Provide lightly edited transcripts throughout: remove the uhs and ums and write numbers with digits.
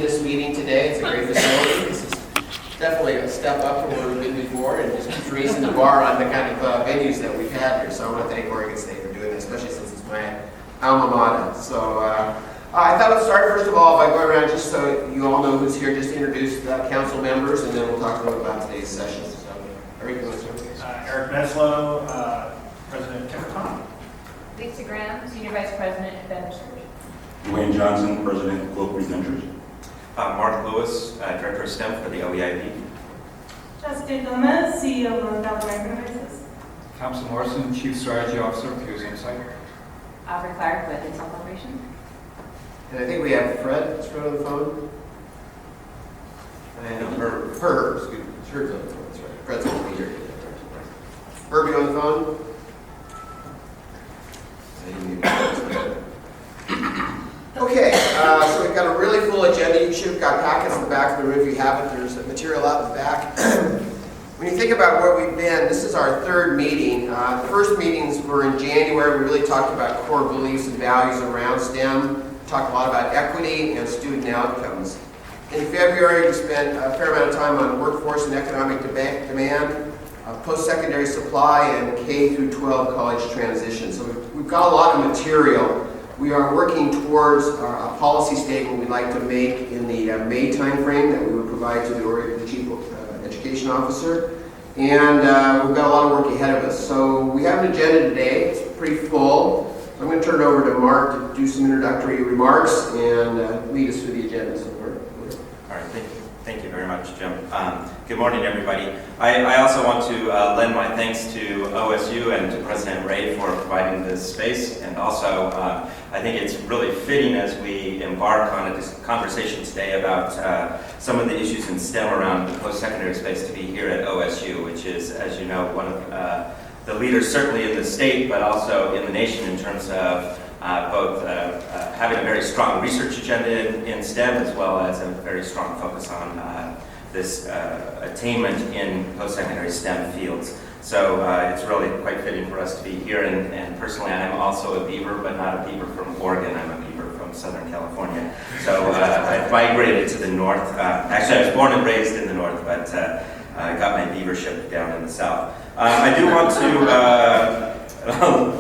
this meeting today. It's a great facility. This is definitely a step up from where we've been before, and just keeps raising the bar on the kind of venues that we've had here. So I want to thank Oregon State for doing this, especially since it's my alma mater. So I thought I'd start first of all by going around just so you all know who's here, just to introduce the council members, and then we'll talk a little about today's session. So, Eric, you want to start, please? Eric Meslow, President Timberton. Lisa Graham, Senior Vice President at Ventures. Dwayne Johnson, President of Global Ventures. Mark Lewis, Director of STEM for the OEIB. Justin Gomez, CEO of North American Devices. Thompson Morrison, Chief Strategy Officer of Fuse Insight. Aubrey Clark with Intel Corporation. And I think we have Fred. Is Fred on the phone? And Herb, excuse me. Herb's on the phone, that's right. Fred's going to be here. Herb, you on the phone? Okay, so we've got a really full agenda. You should have got packets in the back of the room. If you haven't, there's material out in the back. When you think about where we've been, this is our third meeting. The first meetings were in January. We really talked about core beliefs and values around STEM. We talked a lot about equity and student outcomes. In February, we spent a fair amount of time on workforce and economic demand, post-secondary supply, and K through 12 college transition. So we've got a lot of material. We are working towards a policy statement we'd like to make in the May timeframe that we would provide to the Chief Education Officer. And we've got a lot of work ahead of us. So we have an agenda today. It's pretty full. So I'm going to turn it over to Mark to do some introductory remarks and lead us through the agenda. So, Mark. All right, thank you very much, Jim. Good morning, everybody. I also want to lend my thanks to OSU and to President Ray for providing this space, and also I think it's really fitting as we embark on a conversation today about some of the issues in STEM around the post-secondary space to be here at OSU, which is, as you know, one of the leaders certainly in the state, but also in the nation in terms of both having a very strong research agenda in STEM, as well as a very strong focus on this attainment in post-secondary STEM fields. So it's really quite fitting for us to be here. And personally, I'm also a Beaver, but not a Beaver from Oregon. I'm a Beaver from Southern California. So I've migrated to the north. Actually, I was born and raised in the north, but I got my Beavership down in the south. I do want to...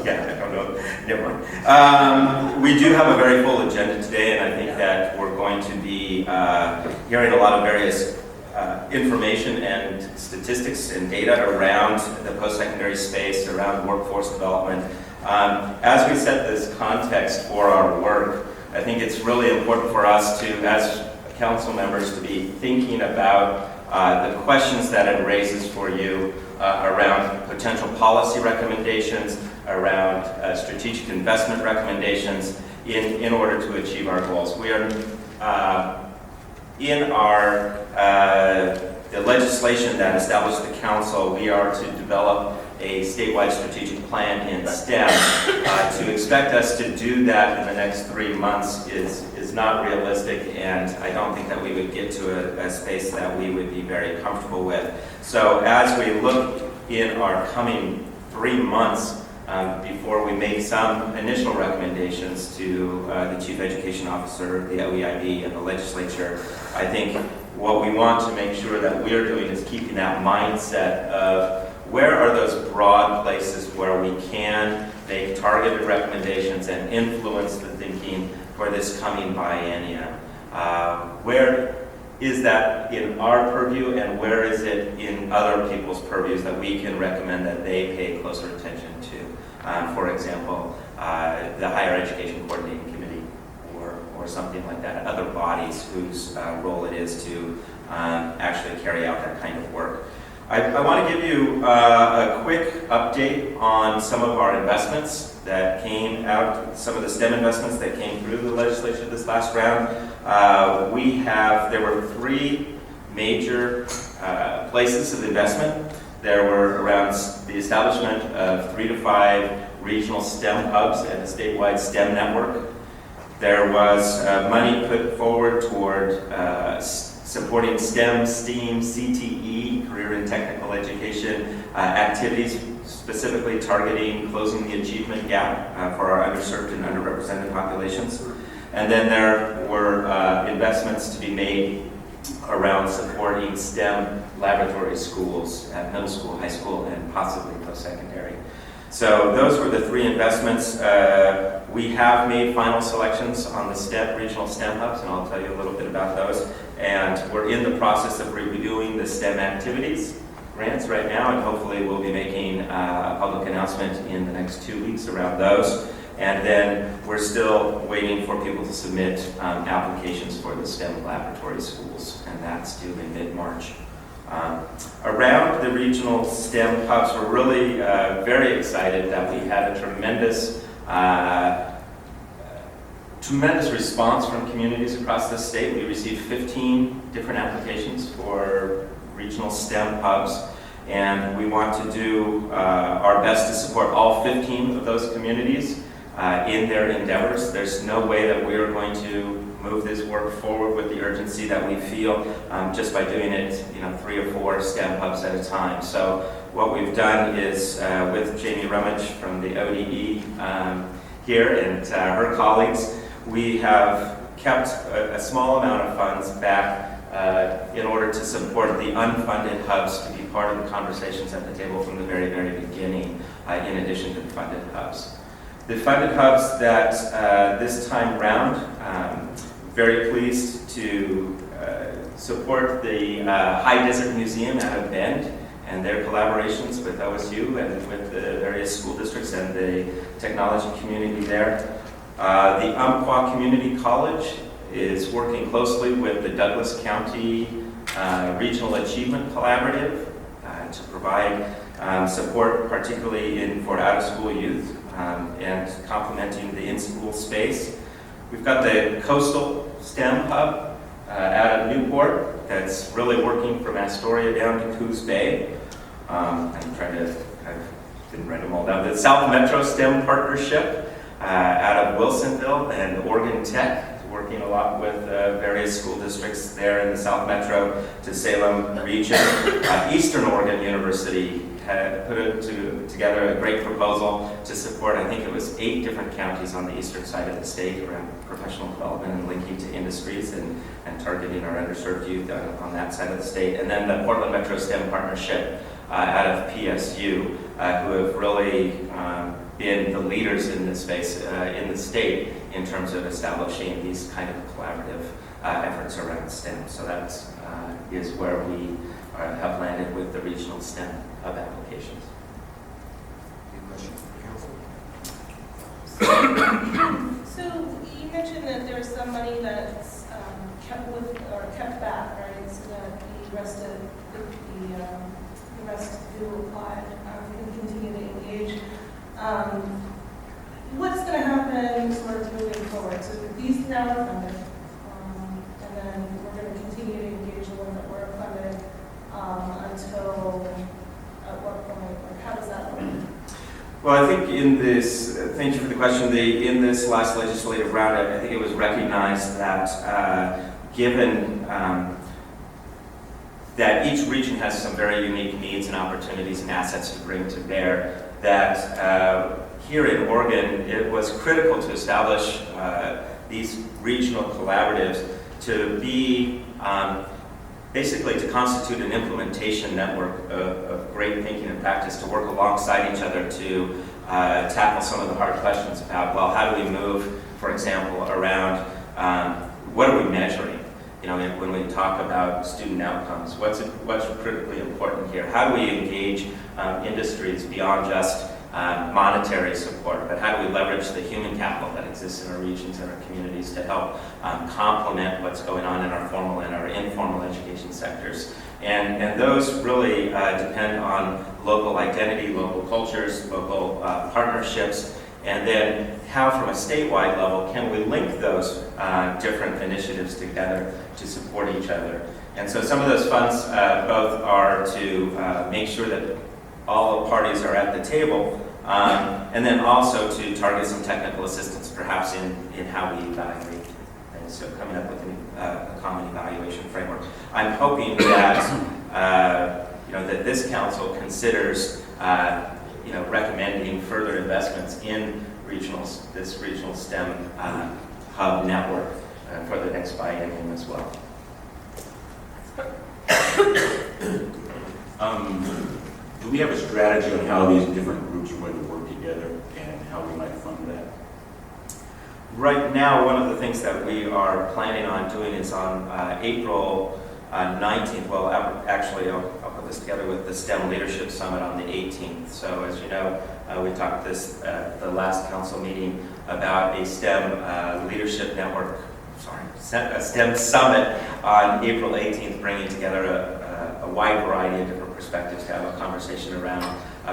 yeah, I don't know. Never mind. We do have a very full agenda today, and I think that we're going to be hearing a lot of various information and statistics and data around the post-secondary space, around workforce development. As we set this context for our work, I think it's really important for us to, as council members, to be thinking about the questions that it raises for you around potential policy recommendations, around strategic investment recommendations in order to achieve our goals. We are in our the legislation that established the council, we are to develop a statewide strategic plan in STEM. To expect us to do that in the next 3 months is not realistic, and I don't think that we would get to a space that we would be very comfortable with. So as we look in our coming 3 months, before we make some initial recommendations to the Chief Education Officer, the OEIB, and the legislature, I think what we want to make sure that we're doing is keeping that mindset of where are those broad places where we can make targeted recommendations and influence the thinking for this coming biennium. Where is that in our purview, and where is it in other people's purviews that we can recommend that they pay closer attention to? For example, the Higher Education Coordinating Committee or something like that, other bodies whose role it is to actually carry out that kind of work. I want to give you a quick update on some of our investments that came out, some of the STEM investments that came through the legislature this last round. There were 3 major places of investment. There were around the establishment of 3 to 5 regional STEM hubs and a statewide STEM network. There was money put forward toward supporting STEM, STEAM, CTE, career and technical education activities, specifically targeting closing the achievement gap for our underserved and underrepresented populations. And then there were investments to be made around supporting STEM laboratory schools at middle school, high school, and possibly post-secondary. So those were the three investments. We have made final selections on the regional STEM hubs, and I'll tell you a little bit about those. And we're in the process of reviewing the STEM activities grants right now, and hopefully we'll be making a public announcement in the next 2 weeks around those. And then we're still waiting for people to submit applications for the STEM laboratory schools, and that's due in mid-March. Around the regional STEM hubs, we're really very excited that we had a tremendous response from communities across the state. We received 15 different applications for regional STEM hubs, and we want to do our best to support all 15 of those communities in their endeavors. There's no way that we are going to move this work forward with the urgency that we feel just by doing it, 3 or 4 STEM hubs at a time. So what we've done is with Jamie Rummage from the ODE here and her colleagues, we have kept a small amount of funds back in order to support the unfunded hubs to be part of the conversations at the table from the very, very beginning, in addition to the funded hubs. The funded hubs that this time round, very pleased to support the High Desert Museum out of Bend and their collaborations with OSU and with the various school districts and the technology community there. The Umpqua Community College is working closely with the Douglas County Regional Achievement Collaborative to provide support, particularly for out-of-school youth and complementing the in-school space. We've got the Coastal STEM Hub out of Newport that's really working from Astoria down to Coos Bay. I didn't write them all down. The South Metro STEM Partnership out of Wilsonville and Oregon Tech, working a lot with various school districts there in the South Metro to Salem region. Eastern Oregon University had put together a great proposal to support, I think it was 8 different counties on the eastern side of the state around professional development and linking to industries and targeting our underserved youth on that side of the state. And then the Portland Metro STEM Partnership out of PSU, who have really been the leaders in this space in the state in terms of establishing these kind of collaborative efforts around STEM. So that is where we have landed with the regional STEM hub applications. Any questions for council? So you mentioned that there's some money that's kept back, right? So that the rest who applied can continue to engage. What's going to happen sort of moving forward? So these now are funded, and then we're going to continue to engage the ones that were funded until at what point? Like, how does that work? Well, I think in this, thank you for the question, in this last legislative round, I think it was recognized that given that each region has some very unique needs and opportunities and assets to bring to bear, that here in Oregon, it was critical to establish these regional collaboratives to be basically to constitute an implementation network of great thinking and practice to work alongside each other to tackle some of the hard questions about, well, how do we move, for example, around what are we measuring? When we talk about student outcomes, what's critically important here? How do we engage industries beyond just monetary support, but how do we leverage the human capital that exists in our regions and our communities to help complement what's going on in our formal and our informal education sectors? And those really depend on local identity, local cultures, local partnerships, and then how from a statewide level can we link those different initiatives together to support each other. And so some of those funds both are to make sure that all the parties are at the table, and then also to target some technical assistance, perhaps in how we evaluate. And so coming up with a common evaluation framework. I'm hoping that that this council considers recommending further investments in this regional STEM hub network. for the next biennium as well. Do we have a strategy on how these different groups are going to work together and how we might fund that? Right now, one of the things that we are planning on doing is on April 19th, well, actually, I'll put this together with the STEM Leadership Summit on the 18th. So as you know, we talked this at the last council meeting about a STEM leadership network, a STEM summit on April 18th, bringing together a wide variety of different perspectives to have a conversation around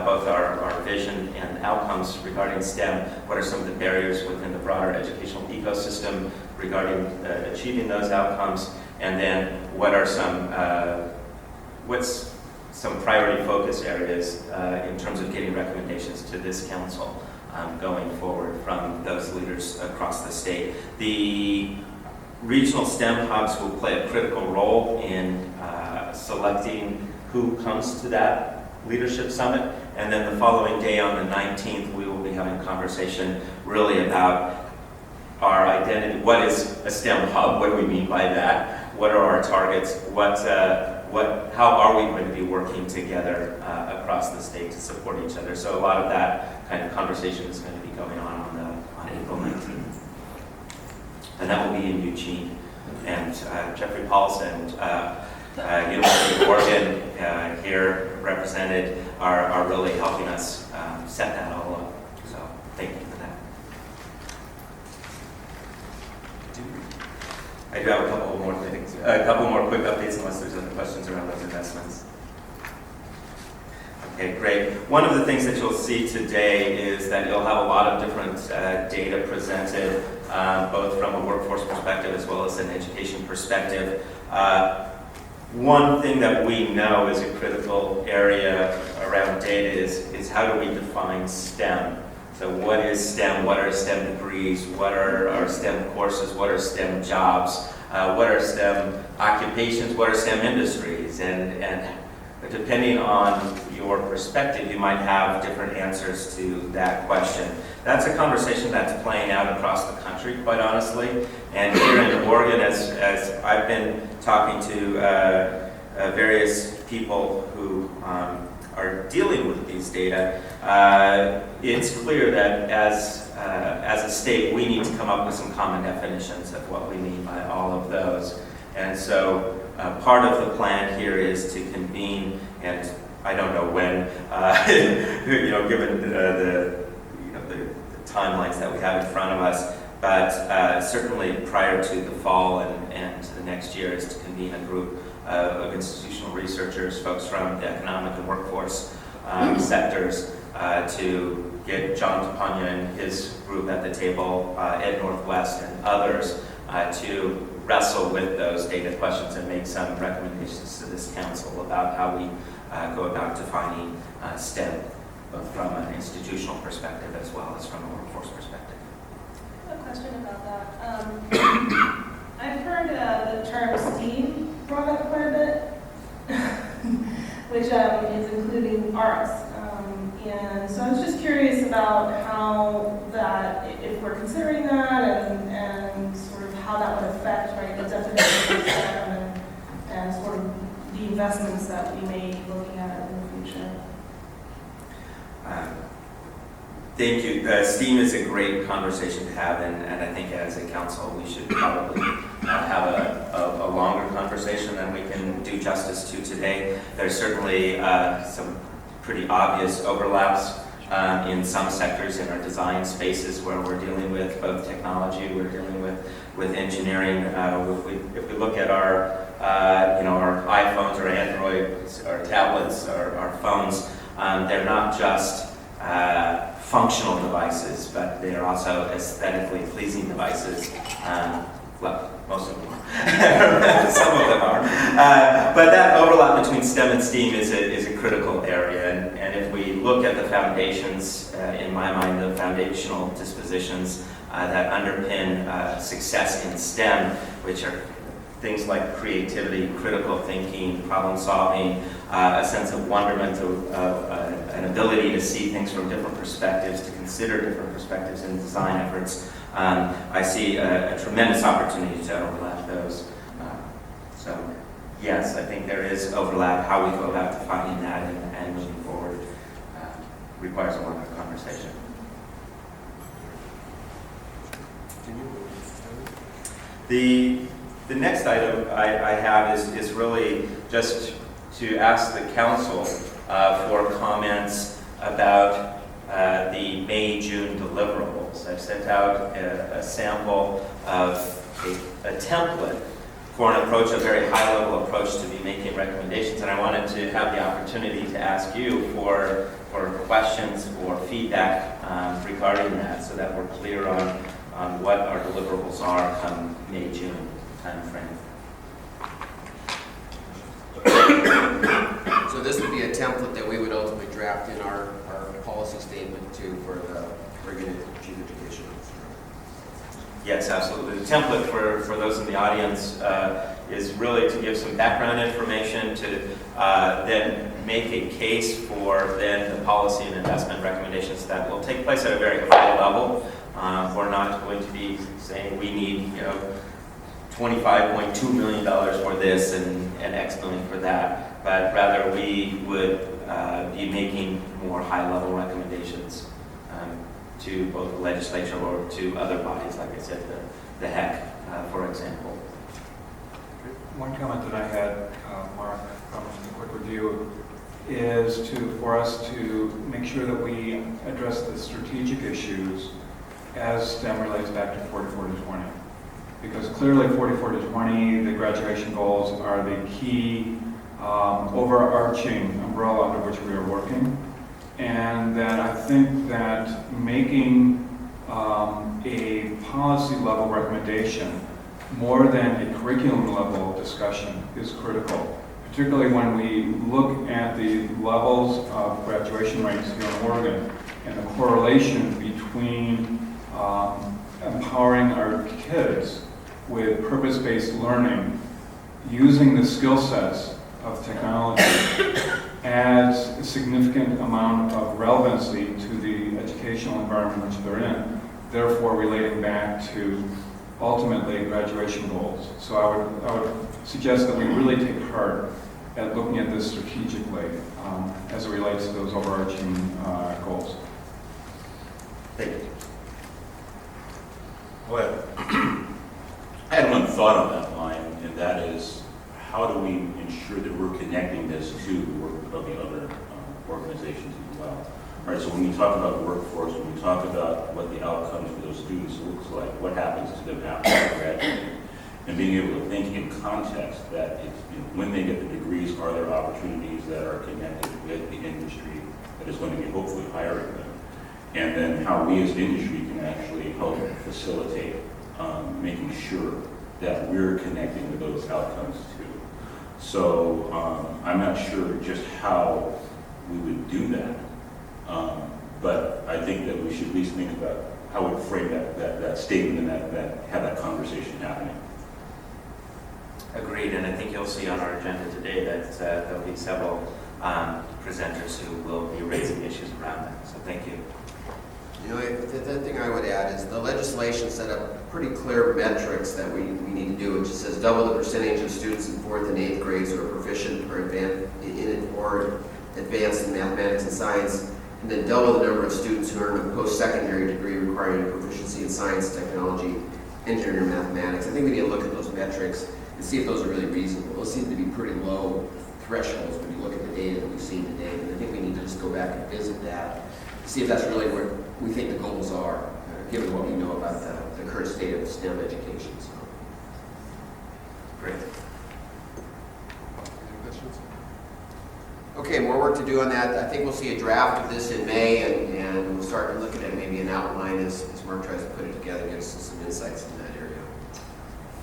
both our vision and outcomes regarding STEM. What are some of the barriers within the broader educational ecosystem regarding achieving those outcomes? And then what are what's some priority focus areas in terms of getting recommendations to this council going forward from those leaders across the state. The regional STEM hubs will play a critical role in selecting who comes to that leadership summit. And then the following day on the 19th, we will be having a conversation really about our identity. What is a STEM hub? What do we mean by that? What are our targets? How are we going to be working together across the state to support each other? So a lot of that kind of conversation is going to be going on April 19th. And that will be in Eugene. And Jeffrey Paulson, University of Oregon, here represented, are really helping us set that all up. So thank you for that. I do have a couple more things, a couple more quick updates unless there's other questions around those investments. Okay, great. One of the things that you'll see today is that you'll have a lot of different data presented, both from a workforce perspective as well as an education perspective. One thing that we know is a critical area around data is how do we define STEM? So what is STEM? What are STEM degrees? What are our STEM courses? What are STEM jobs? What are STEM occupations? What are STEM industries? And depending on your perspective, you might have different answers to that question. That's a conversation that's playing out across the country, quite honestly. And here in Oregon, as I've been talking to various people who are dealing with these data, it's clear that as a state, we need to come up with some common definitions of what we mean by all of those. And so part of the plan here is to convene, and I don't know when, given the timelines that we have in front of us, but certainly prior to the fall and the next year is to convene a group of institutional researchers, folks from the economic and workforce sectors, to get John Tapania and his group at the table, Ed Northwest and others, to wrestle with those data questions and make some recommendations to this council about how we go about defining STEM, both from an institutional perspective as well as from a workforce perspective. I have a question about that. I've heard the term STEAM brought up quite a bit, which is including arts. And so I was just curious about how that, if we're considering that, and sort of how that would affect, right, the definition of STEM and sort of the investments that we may be looking at in the future. Thank you. STEAM is a great conversation to have, and I think as a council we should probably have a longer conversation than we can do justice to today. There's certainly some pretty obvious overlaps in some sectors in our design spaces where we're dealing with both technology, we're dealing with engineering. If we look at our iPhones or Androids or tablets or our phones, they're not just functional devices, but they are also aesthetically pleasing devices. Well, most of them are. Some of them are. But that overlap between STEM and STEAM is a critical area. And if we look at the foundations, in my mind, the foundational dispositions that underpin success in STEM, which are things like creativity, critical thinking, problem solving, a sense of wonderment, an ability to see things from different perspectives, to consider different perspectives in design efforts. I see a tremendous opportunity to overlap those. So yes, I think there is overlap. How we go about defining that and moving forward requires a longer conversation. The next item I have is really just to ask the council for comments about the May-June deliverables. I've sent out a sample of a template for an approach, a very high-level approach to be making recommendations, and I wanted to have the opportunity to ask you for questions or feedback regarding that, so that we're clear on what our deliverables are come May-June timeframe. So this would be a template that we would ultimately draft in our policy statement too for the Oregon Chief Education Officer. Yes, absolutely. The template for those in the audience is really to give some background information to then make a case for then the policy and investment recommendations that will take place at a very high level. We're not going to be saying we need, $25.2 million for this and X million for that, but rather we would be making more high-level recommendations to both the legislature or to other bodies, like I said, the HEC, for example. One comment that I had, Mark, from a quick review, is for us to make sure that we address the strategic issues as STEM relates back to 44 to 20. Because clearly 44 to 20, the graduation goals are the key overarching umbrella under which we are working. And that I think that making a policy level recommendation more than a curriculum level discussion is critical, particularly when we look at the levels of graduation rates here in Oregon and the correlation between empowering our kids with purpose-based learning, using the skill sets of technology adds a significant amount of relevancy to the educational environment which they're in, therefore relating back to ultimately graduation goals. So I would suggest that we really take heart at looking at this strategically as it relates to those overarching goals. Thank you. Well, I had one thought on that line, and that is, how do we ensure that we're connecting this to the work of the other organizations as well? All right, so when we talk about the workforce, when we talk about what the outcomes for those students looks like, what happens to them after they graduate, and being able to think in context that when they get the degrees, are there opportunities that are connected with the industry that is going to be hopefully hiring them? And then how we as industry can actually help facilitate making sure that we're connecting with those outcomes too. So I'm not sure just how we would do that, but I think that we should at least think about how we frame that statement and that have that conversation happening. Agreed, and I think you'll see on our agenda today that there'll be several presenters who will be raising issues around that, so thank you. The thing I would add is the legislation set up pretty clear metrics that we need to do. It just says double the percentage of students in 4th and 8th grades who are proficient or advanced in mathematics and science, and then double the number of students who earn a post-secondary degree requiring proficiency in science, technology, engineering, or mathematics. I think we need to look at those metrics and see if those are really reasonable. Those seem to be pretty low thresholds when you look at the data that we've seen today, and I think we need to just go back and visit that, see if that's really where we think the goals are, given what we know about the current state of STEM education. So. Great. Any questions? Okay, more work to do on that. I think we'll see a draft of this in May, and we'll start looking at maybe an outline as Mark tries to put it together, give us some insights in that area.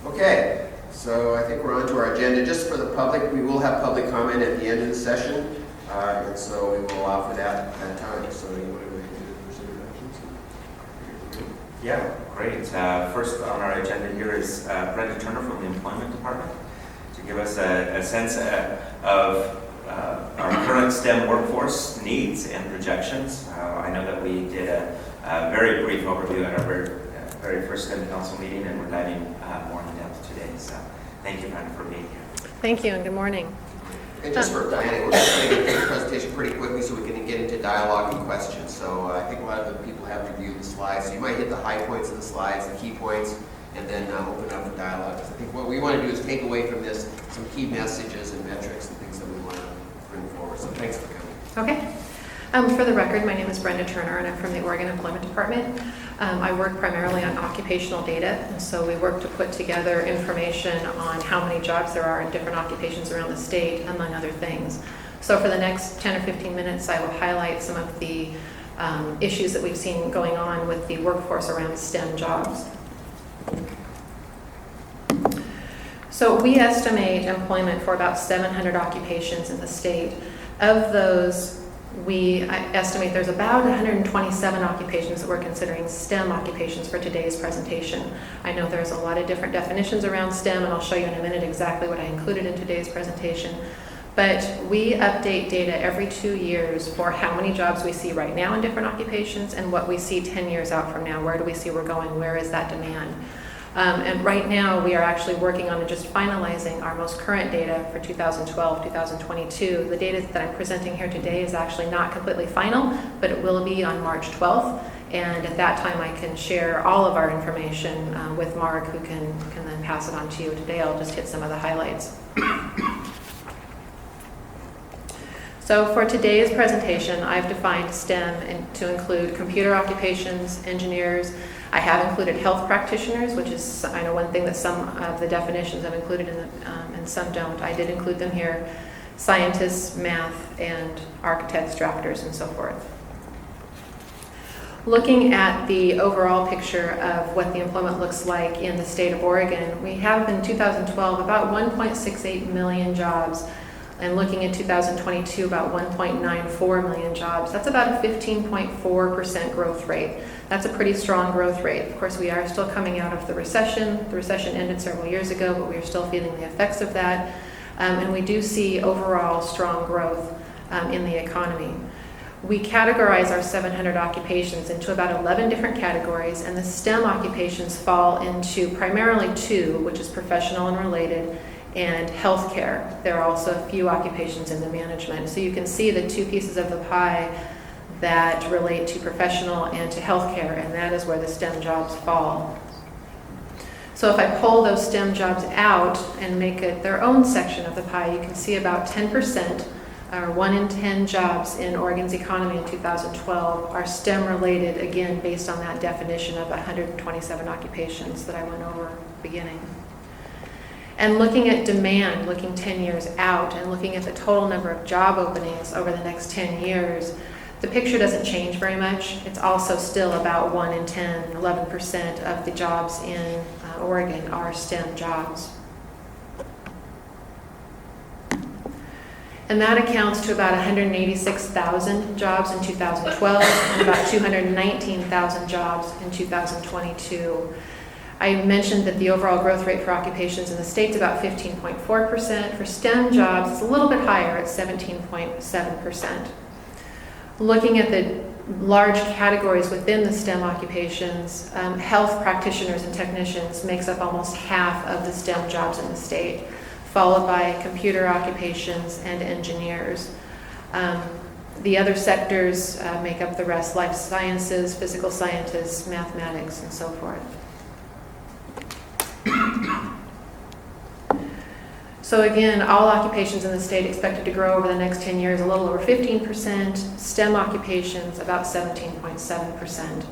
Okay, so I think we're on to our agenda. Just for the public, we will have public comment at the end of the session, and so we will allow for that time. So you want to go ahead and do the first introductions? Yeah, Great. First on our agenda here is Brenda Turner from the Employment Department to give us a sense of our current STEM workforce needs and projections. I know that we did a very brief overview at our very first STEM Council meeting, and we're diving more in depth today. So thank you, Brenda, for being here. Thank you and good morning. And just for planning, we're just going to get through the presentation pretty quickly so we can get into dialogue and questions. So I think a lot of the people have reviewed the slides. So you might hit the high points of the slides, the key points, and then open up for dialogue. Because I think what we want to do is take away from this some key messages and metrics and things that we want to bring forward. So thanks for coming. Okay. For the record, my name is Brenda Turner and I'm from the Oregon Employment Department. I work primarily on occupational data, and so we work to put together information on how many jobs there are in different occupations around the state, among other things. So for the next 10 or 15 minutes, I will highlight some of the issues that we've seen going on with the workforce around STEM jobs. So we estimate employment for about 700 occupations in the state. Of those, I estimate there's about 127 occupations that we're considering STEM occupations for today's presentation. I know there's a lot of different definitions around STEM, and I'll show you in a minute exactly what I included in today's presentation. But we update data every 2 years for how many jobs we see right now in different occupations and what we see 10 years out from now. Where do we see we're going? Where is that demand? And right now we are actually working on just finalizing our most current data for 2012, 2022. The data that I'm presenting here today is actually not completely final, but it will be on March 12th. And at that time I can share all of our information with Mark, who can then pass it on to you. Today I'll just hit some of the highlights. So for today's presentation, I've defined STEM to include computer occupations, engineers. I have included health practitioners, which is, I know, one thing that some of the definitions I've included and some don't. I did include them here. Scientists, math, and architects, drafters, and so forth. Looking at the overall picture of what the employment looks like in the state of Oregon, we have in 2012 about 1.68 million jobs. And looking at 2022, about 1.94 million jobs. That's about a 15.4% growth rate. That's a pretty strong growth rate. Of course, we are still coming out of the recession. The recession ended several years ago, but we are still feeling the effects of that. And we do see overall strong growth in the economy. We categorize our 700 occupations into about 11 different categories, and the STEM occupations fall into primarily 2, which is professional and related, and healthcare. There are also a few occupations in the management. So you can see the 2 pieces of the pie that relate to professional and to healthcare, and that is where the STEM jobs fall. So if I pull those STEM jobs out and make it their own section of the pie, you can see about 10%, or 1 in 10 jobs in Oregon's economy in 2012 are STEM related, again, based on that definition of 127 occupations that I went over at the beginning. And looking at demand, looking 10 years out, and looking at the total number of job openings over the next 10 years, the picture doesn't change very much. It's also still about 1 in 10, 11% of the jobs in Oregon are STEM jobs. And that accounts to about 186,000 jobs in 2012 and about 219,000 jobs in 2022. I mentioned that the overall growth rate for occupations in the state is about 15.4%. For STEM jobs, it's a little bit higher at 17.7%. Looking at the large categories within the STEM occupations, health practitioners and technicians makes up almost half of the STEM jobs in the state, followed by computer occupations and engineers. The other sectors make up the rest: life sciences, physical scientists, mathematics, and so forth. So again, all occupations in the state expected to grow over the next 10 years, a little over 15%, STEM occupations about 17.7%.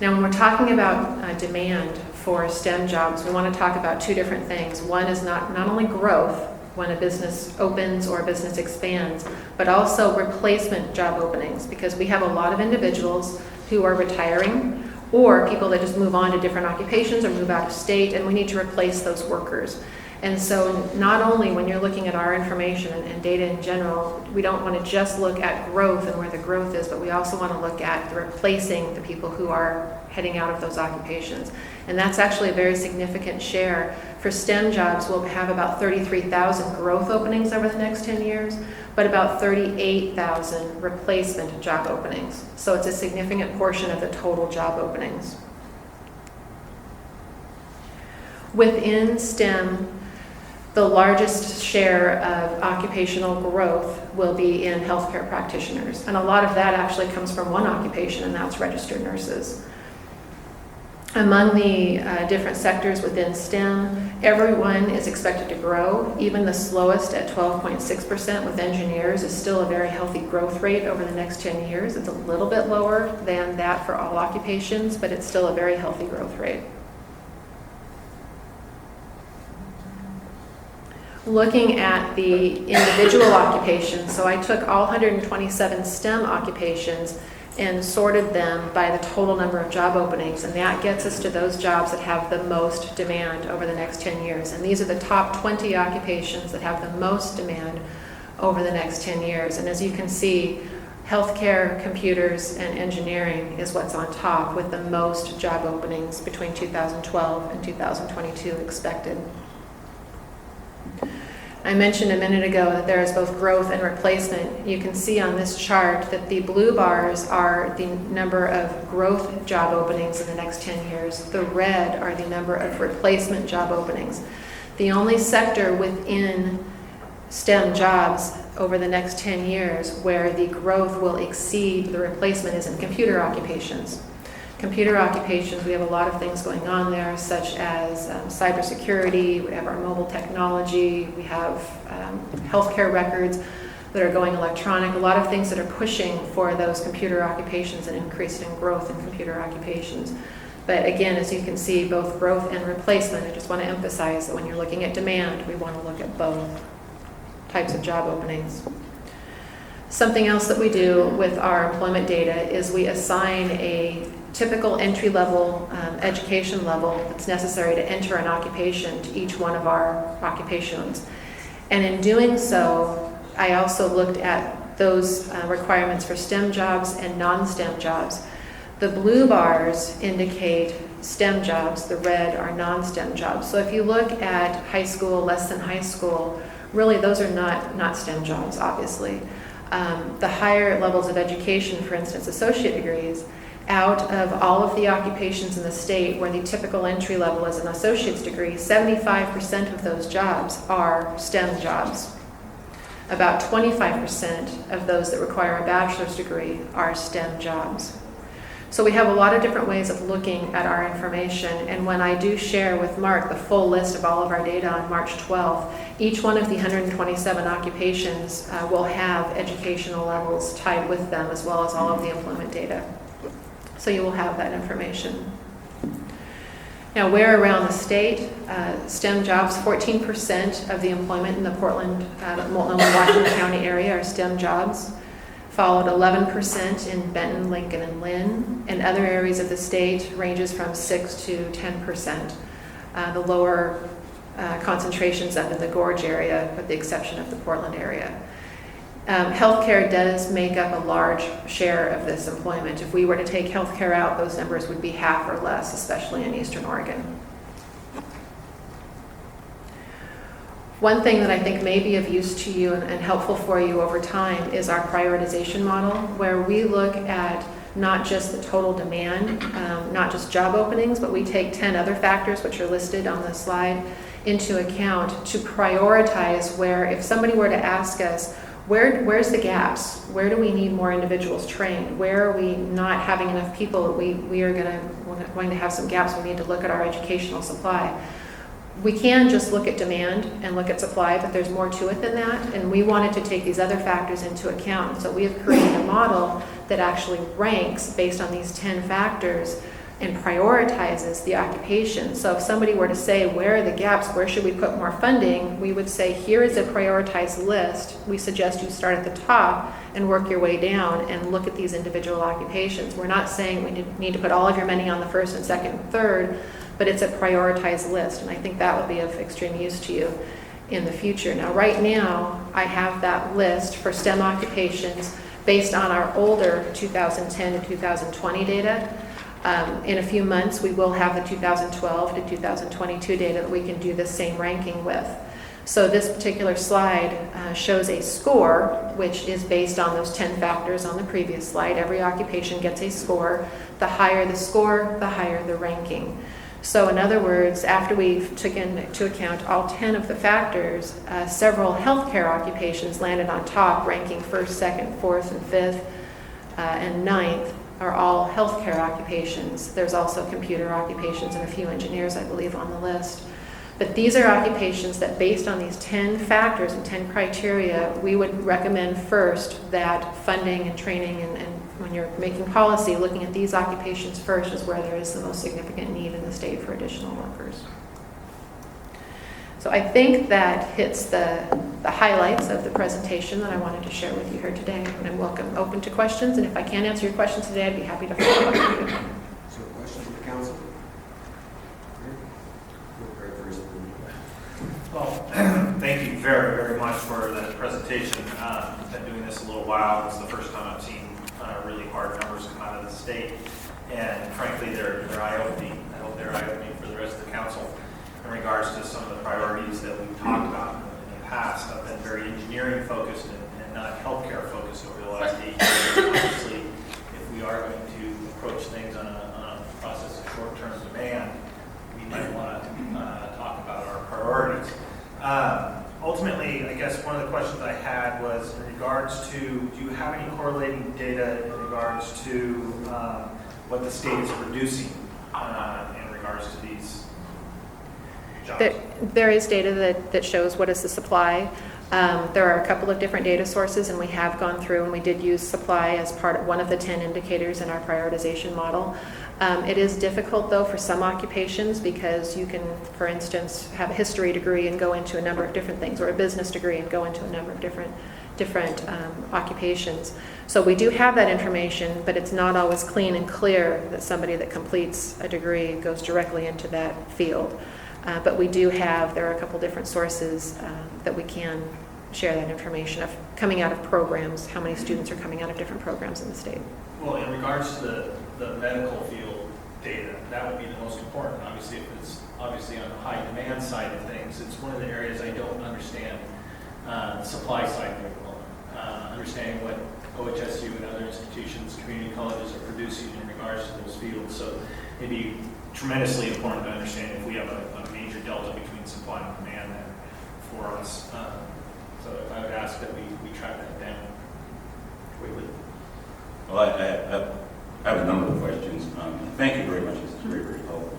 Now when we're talking about demand for STEM jobs, we want to talk about 2 different things. One is not only growth when a business opens or a business expands, but also replacement job openings, because we have a lot of individuals who are retiring or people that just move on to different occupations or move out of state, and we need to replace those workers. And so not only when you're looking at our information and data in general, we don't want to just look at growth and where the growth is, but we also want to look at replacing the people who are heading out of those occupations. And that's actually a very significant share. For STEM jobs, we'll have about 33,000 growth openings over the next 10 years, but about 38,000 replacement job openings. So it's a significant portion of the total job openings. Within STEM, the largest share of occupational growth will be in healthcare practitioners. And a lot of that actually comes from one occupation, and that's registered nurses. Among the different sectors within STEM, everyone is expected to grow. Even the slowest at 12.6% with engineers is still a very healthy growth rate over the next 10 years. It's a little bit lower than that for all occupations, but it's still a very healthy growth rate. Looking at the individual occupations, so I took all 127 STEM occupations and sorted them by the total number of job openings, and that gets us to those jobs that have the most demand over the next 10 years. And these are the top 20 occupations that have the most demand over the next 10 years. And as you can see, healthcare, computers, and engineering is what's on top with the most job openings between 2012 and 2022 expected. I mentioned a minute ago that there is both growth and replacement. You can see on this chart that the blue bars are the number of growth job openings in the next 10 years. The red are the number of replacement job openings. The only sector within STEM jobs over the next 10 years where the growth will exceed the replacement is in computer occupations. Computer occupations, we have a lot of things going on there, such as cybersecurity, we have our mobile technology, we have healthcare records that are going electronic, a lot of things that are pushing for those computer occupations and increasing growth in computer occupations. But again, as you can see, both growth and replacement, I just want to emphasize that when you're looking at demand, we want to look at both types of job openings. Something else that we do with our employment data is we assign a typical entry-level education level that's necessary to enter an occupation to each one of our occupations. And in doing so, I also looked at those requirements for STEM jobs and non-STEM jobs. The blue bars indicate STEM jobs, the red are non-STEM jobs. So if you look at high school, less than high school, really those are not STEM jobs, obviously. The higher levels of education, for instance, associate degrees, out of all of the occupations in the state where the typical entry level is an associate's degree, 75% of those jobs are STEM jobs. About 25% of those that require a bachelor's degree are STEM jobs. So we have a lot of different ways of looking at our information, and when I do share with Mark the full list of all of our data on March 12th, each one of the 127 occupations will have educational levels tied with them, as well as all of the employment data. So you will have that information. Now, where around the state, STEM jobs, 14% of the employment in the Portland, Multnomah, Washington County area are STEM jobs, followed 11% in Benton, Lincoln, and Lynn. In other areas of the state, ranges from 6 to 10%. The lower concentrations up in the Gorge area, with the exception of the Portland area. Healthcare does make up a large share of this employment. If we were to take healthcare out, those numbers would be half or less, especially in Eastern Oregon. One thing that I think may be of use to you and helpful for you over time is our prioritization model, where we look at not just the total demand, not just job openings, but we take 10 other factors, which are listed on the slide, into account to prioritize where, if somebody were to ask us, where's the gaps? Where do we need more individuals trained? Where are we not having enough people? We are going to have some gaps. We need to look at our educational supply. We can just look at demand and look at supply, but there's more to it than that, and we wanted to take these other factors into account. So we have created a model that actually ranks based on these 10 factors and prioritizes the occupation. So if somebody were to say, where are the gaps, where should we put more funding, we would say, here is a prioritized list. We suggest you start at the top and work your way down and look at these individual occupations. We're not saying we need to put all of your money on the first and second and third, but it's a prioritized list, and I think that would be of extreme use to you in the future. Now, right now, I have that list for STEM occupations based on our older 2010 to 2020 data. In a few months, we will have the 2012 to 2022 data that we can do the same ranking with. So this particular slide shows a score, which is based on those 10 factors on the previous slide. Every occupation gets a score. The higher the score, the higher the ranking. So in other words, after we've taken into account all 10 of the factors, several healthcare occupations landed on top, ranking 1st, 2nd, 4th, and 5th, and 9th are all healthcare occupations. There's also computer occupations and a few engineers, I believe, on the list. But these are occupations that, based on these 10 factors and 10 criteria, we would recommend first that funding and training and when you're making policy, looking at these occupations first is where there is the most significant need in the state for additional workers. So I think that hits the highlights of the presentation that I wanted to share with you here today. And I'm open to questions, and if I can't answer your questions today, I'd be happy to follow up with you. So questions from the council? Well, thank you very, very much for that presentation. I've been doing this a little while. It's the first time I've seen really hard numbers come out of the state. And frankly, they're eye-opening. I hope they're eye-opening for the rest of the council in regards to some of the priorities that we've talked about in the past. I've been very engineering focused and not healthcare focused over the last 8 years. Obviously, if we are going to approach things on a process of short-term demand, we might want to talk about our priorities. Ultimately, I guess one of the questions I had was in regards to, do you have any correlating data in regards to what the state is producing in regards to these jobs? There is data that shows what is the supply. There are a couple of different data sources, and we have gone through and we did use supply as part of one of the 10 indicators in our prioritization model. It is difficult, though, for some occupations because you can, for instance, have a history degree and go into a number of different things, or a business degree and go into a number of different occupations. So we do have that information, but it's not always clean and clear that somebody that completes a degree goes directly into that field. But we do have, there are a couple different sources that we can share that information of coming out of programs, how many students are coming out of different programs in the state. Well, in regards to the medical field data, that would be the most important. Obviously, if it's obviously on the high demand side of things, it's one of the areas I don't understand the supply side very well. Understanding what OHSU and other institutions, community colleges are producing in regards to those fields. So it'd be tremendously important to understand if we have a major delta between supply and demand there for us. So I would ask that we track that down. Well, I have a number of questions. Thank you very much. This is very, very helpful.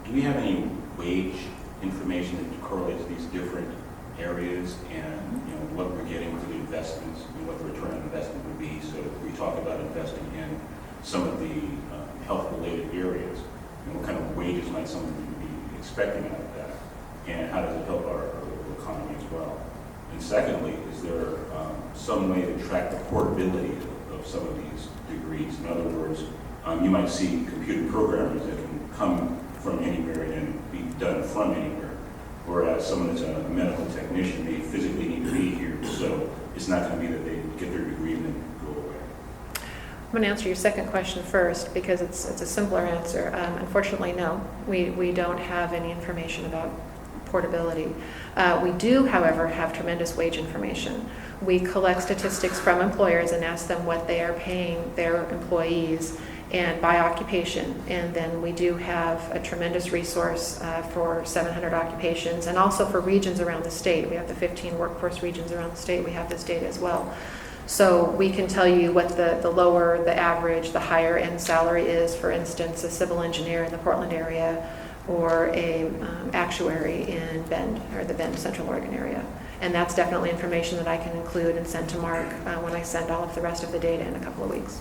Do we have any wage information that correlates these different areas and what we're getting for the investments and what the return on investment would be? So if we talk about investing in some of the health-related areas, and what kind of wages might someone be expecting out of that, and how does it help our local economy as well? And secondly, is there some way to track the portability of some of these degrees? In other words, you might see computer programmers that can come from anywhere and be done from anywhere, whereas someone that's a medical technician, they physically need to be here, so it's not going to be that they get their degree and then go away. I'm going to answer your second question first because it's a simpler answer. Unfortunately, no. We don't have any information about portability. We do, however, have tremendous wage information. We collect statistics from employers and ask them what they are paying their employees and by occupation. And then we do have a tremendous resource for 700 occupations and also for regions around the state. We have the 15 workforce regions around the state. We have this data as well. So we can tell you what the lower, the average, the higher end salary is, for instance, a civil engineer in the Portland area or a actuary in Bend, or the Bend, Central Oregon area. And that's definitely information that I can include and send to Mark when I send all of the rest of the data in a couple of weeks.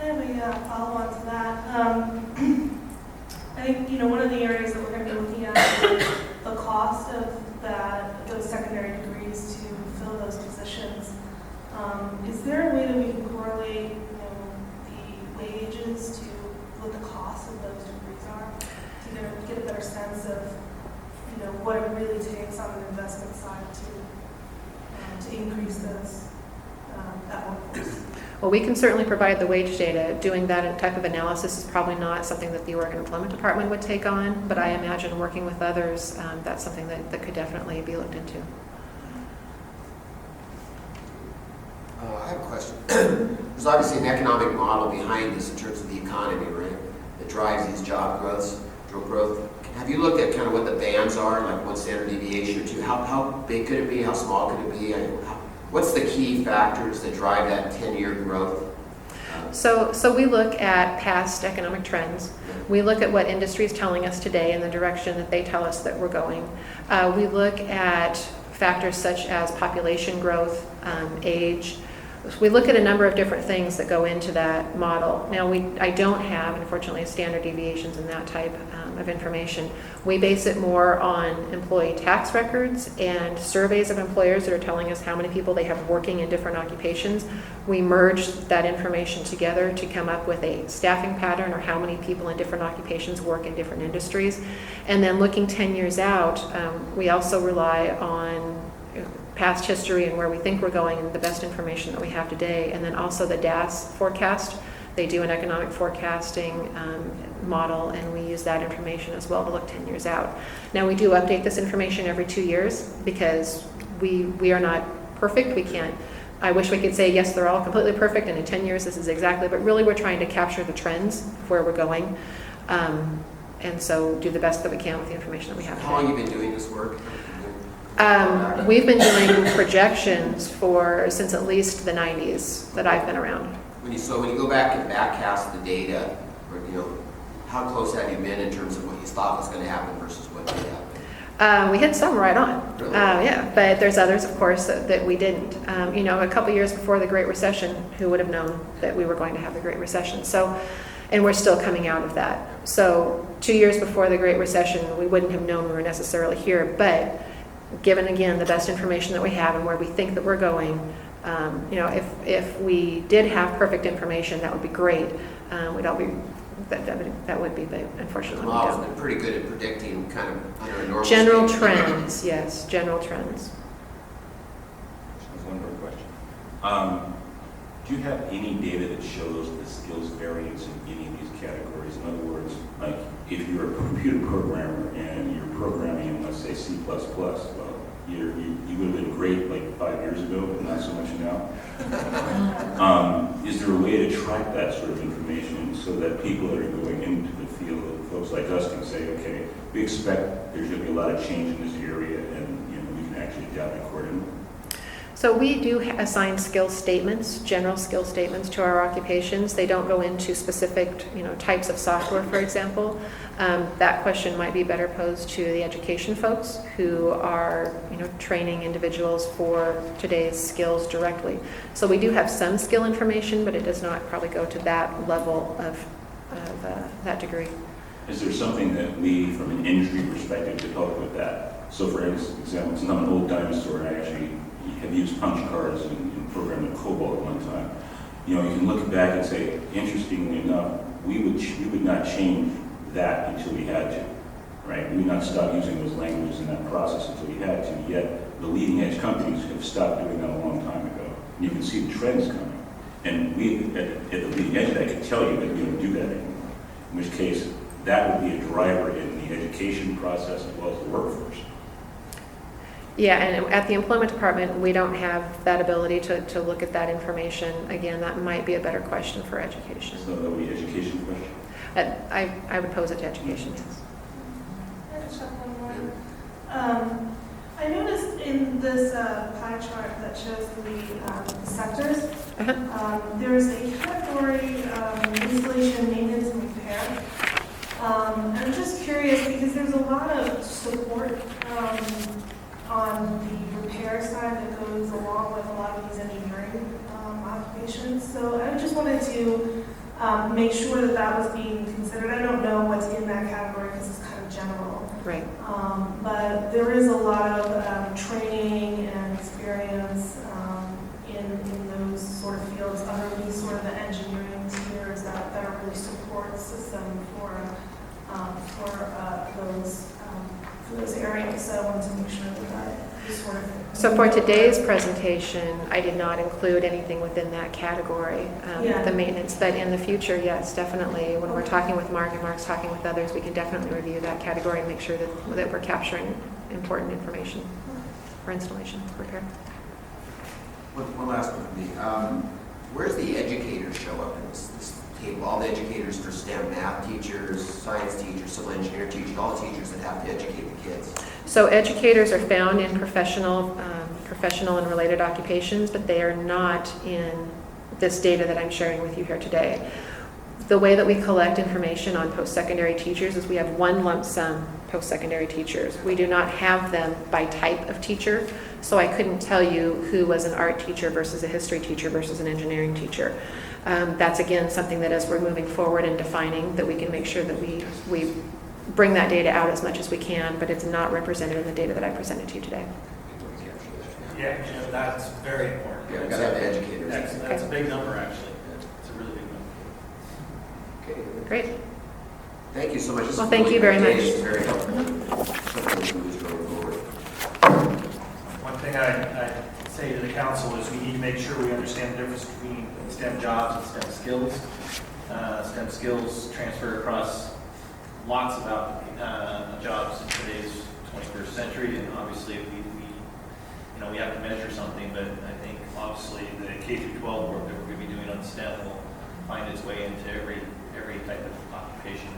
I have a follow-on to that. I think, one of the areas that we're going to be looking at is the cost of those secondary degrees to fill those positions. Is there a way that we can correlate the wages to what the cost of those degrees are, to get a better sense of, what it really takes on the investment side to increase those, that workforce. Well, we can certainly provide the wage data. Doing that type of analysis is probably not something that the Oregon Employment Department would take on, but I imagine working with others, that's something that could definitely be looked into. I have a question. There's obviously an economic model behind this in terms of the economy, right? That drives these job growth. Have you looked at kind of what the bands are, like one standard deviation or two? How big could it be? How small could it be? What's the key factors that drive that 10-year growth? So we look at past economic trends. We look at what industry is telling us today and the direction that they tell us that we're going. We look at factors such as population growth, age. We look at a number of different things that go into that model. Now, I don't have, unfortunately, standard deviations and that type of information. We base it more on employee tax records and surveys of employers that are telling us how many people they have working in different occupations. We merge that information together to come up with a staffing pattern or how many people in different occupations work in different industries. And then looking 10 years out, we also rely on past history and where we think we're going and the best information that we have today. And then also the DAS forecast. They do an economic forecasting model, and we use that information as well to look 10 years out. Now, we do update this information every 2 years because we are not perfect. We can't. I wish we could say, yes, they're all completely perfect, and in 10 years this is exactly, but really we're trying to capture the trends of where we're going, and so do the best that we can with the information that we have today. How long have you been doing this work? We've been doing projections since at least the 90s that I've been around. When you go back and backcast the data, how close have you been in terms of what you thought was going to happen versus what did happen? We hit some right on. Really? Yeah, but there's others, of course, that we didn't. A couple years before the Great Recession, who would have known that we were going to have the Great Recession? And we're still coming out of that. So 2 years before the Great Recession, we wouldn't have known we were necessarily here, but given, again, the best information that we have and where we think that we're going, if we did have perfect information, that would be great. We'd all be, that would be, but unfortunately The we model's don't. been pretty good at predicting kind of under a normal General state. trends, yes, general trends. Just one more question. Do you have any data that shows the skills variance in any of these categories? In other words, like if you're a computer programmer and you're programming in, let's say, C++, well, you would have been great like 5 years ago, but not so much now. Is there a way to track that sort of information so that people that are going into the field, folks like us, can say, okay, we expect there's going to be a lot of change in this area, and we can actually adapt accordingly? So we do assign skill statements, general skill statements to our occupations. They don't go into specific, types of software, for example. That question might be better posed to the education folks who are, training individuals for today's skills directly. So we do have some skill information, but it does not probably go to that level of that degree. Is there something that we, from an industry perspective, could help with that? So for example, since I'm an old dinosaur and I actually have used punch cards and programmed in COBOL at one time, you can look back and say, interestingly enough, we would not change that until we had to, right? We would not stop using those languages in that process until we had to, yet the leading edge companies have stopped doing that a long time ago. And you can see the trends coming. And we, at the leading edge, I could tell you that we don't do that anymore. In which case, that would be a driver in the education process as well as the workforce. Yeah, and at the employment department, we don't have that ability to look at that information. Again, that might be a better question for education. So that would be an education question. I would pose it to education, yes. I just have one more. I noticed in this pie chart that shows the sectors, there's a category, installation, maintenance, and repair. I'm just curious because there's a lot of support on the repair side that goes along with a lot of these engineering occupations. So I just wanted to make sure that was being considered. I don't know what's in that category because it's kind of general. Right. But there is a lot of training and experience in those sort of fields underneath sort of the engineering tiers that are really support system preparing, so I wanted to make sure that this sort of. So for today's presentation, I did not include anything within that category, Yeah. the maintenance, but in the future, yes, definitely. When we're talking with Mark and Mark's talking with others, we can definitely review that category and make sure that we're capturing important information for installation repair. One last one for me. Where's the educators show up in this table? All the educators for STEM, math teachers, science teachers, civil engineer teachers, all teachers that have to educate the kids. So educators are found in professional and related occupations, but they are not in this data that I'm sharing with you here today. The way that we collect information on post-secondary teachers is we have one lump sum post-secondary teachers. We do not have them by type of teacher, so I couldn't tell you who was an art teacher versus a history teacher versus an engineering teacher. That's again something that as we're moving forward and defining, that we can make sure that we bring that data out as much as we can, but it's not represented in the data that I presented to you today. Yeah, Jim, that's very important. Yeah, we gotta have the educators. That's a big number, actually. It's a really big number. Okay. Great. Thank you so much. This Well, is thank really you very great. much. It's very helpful. Something we use going forward. One thing I say to the council is we need to make sure we understand the difference between STEM jobs and STEM skills. STEM skills transfer across lots of jobs in today's 21st century, and obviously we have to measure something, but I think obviously the K through 12 work that we're going to be doing on STEM will find its way into every type of occupation in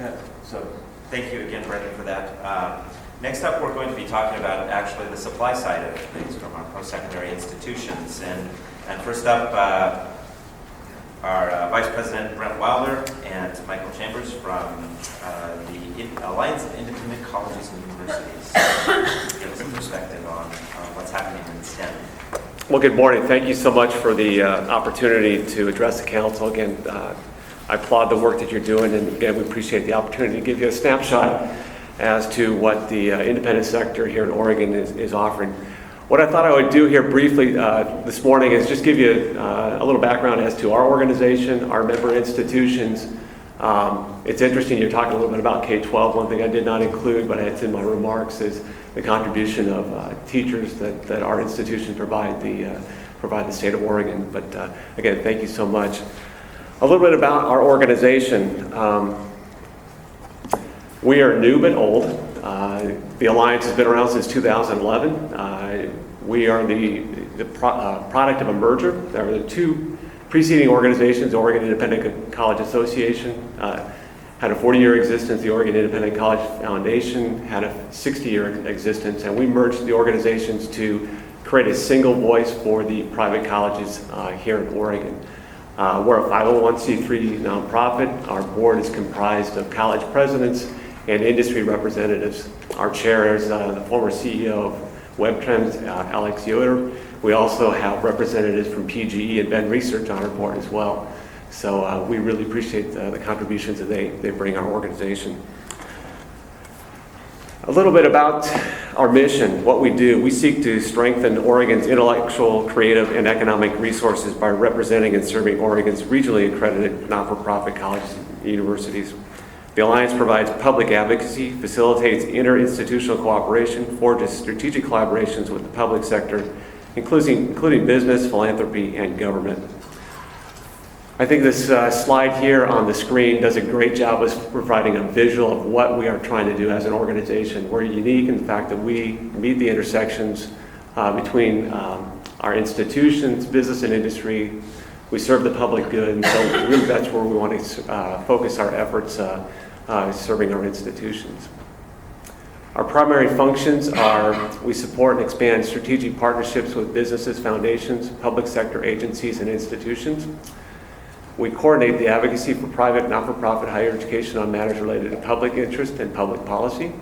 the future. So thank you again, Brendan, for that. Next up, we're going to be talking about actually the supply side of things from our post-secondary institutions. And first up, our Vice President Brent Wilder and Michael Chambers from the Alliance of Independent Colleges and Universities. Give us a perspective on what's happening in STEM. Well, good morning. Thank you so much for the opportunity to address the council. Again, I applaud the work that you're doing, and again, we appreciate the opportunity to give you a snapshot as to what the independent sector here in Oregon is offering. What I thought I would do here briefly this morning is just give you a little background as to our organization, our member institutions. It's interesting, you're talking a little bit about K-12. One thing I did not include, but it's in my remarks, is the contribution of teachers that our institutions provide the state of Oregon. But again, thank you so much. A little bit about our organization. We are new but old. The Alliance has been around since 2011. We are the product of a merger. There were the two preceding organizations, the Oregon Independent College Association had a 40-year existence. The Oregon Independent College Foundation had a 60-year existence, and we merged the organizations to create a single voice for the private colleges here in Oregon. We're a 501c3 nonprofit. Our board is comprised of college presidents and industry representatives. Our chair is the former CEO of WebTrends, Alex Yoder. We also have representatives from PGE and Ben Research on our board as well. So we really appreciate the contributions that they bring our organization. A little bit about our mission, what we do. We seek to strengthen Oregon's intellectual, creative, and economic resources by representing and serving Oregon's regionally accredited not-for-profit colleges and universities. The Alliance provides public advocacy, facilitates inter-institutional cooperation, forges strategic collaborations with the public sector, including business, philanthropy, and government. I think this slide here on the screen does a great job of providing a visual of what we are trying to do as an organization. We're unique in the fact that we meet the intersections between our institutions, business and industry. We serve the public good, and so really that's where we want to focus our efforts serving our institutions. Our primary functions are we support and expand strategic partnerships with businesses, foundations, public sector agencies, and institutions. We coordinate the advocacy for private, not-for-profit higher education on matters related to public interest and public policy.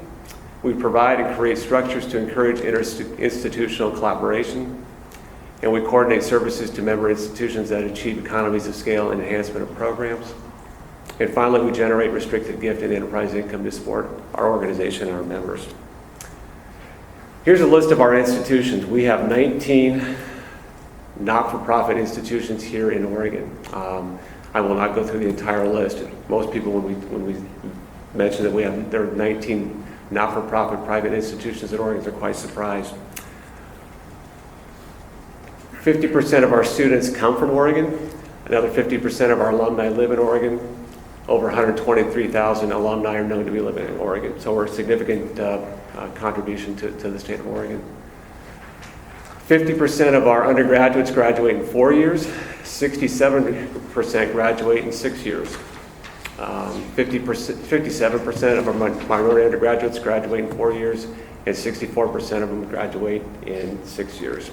We provide and create structures to encourage interinstitutional collaboration. And we coordinate services to member institutions that achieve economies of scale and enhancement of programs. And finally, we generate restricted gift and enterprise income to support our organization and our members. Here's a list of our institutions. We have 19 not-for-profit institutions here in Oregon. I will not go through the entire list. Most people, when we mention that there are 19 not-for-profit private institutions in Oregon, are quite surprised. 50% of our students come from Oregon. Another 50% of our alumni live in Oregon. Over 123,000 alumni are known to be living in Oregon. So we're a significant contribution to the state of Oregon. 50% of our undergraduates graduate in 4 years. 67% graduate in 6 years. 57% of our minority undergraduates graduate in 4 years, and 64% of them graduate in 6 years.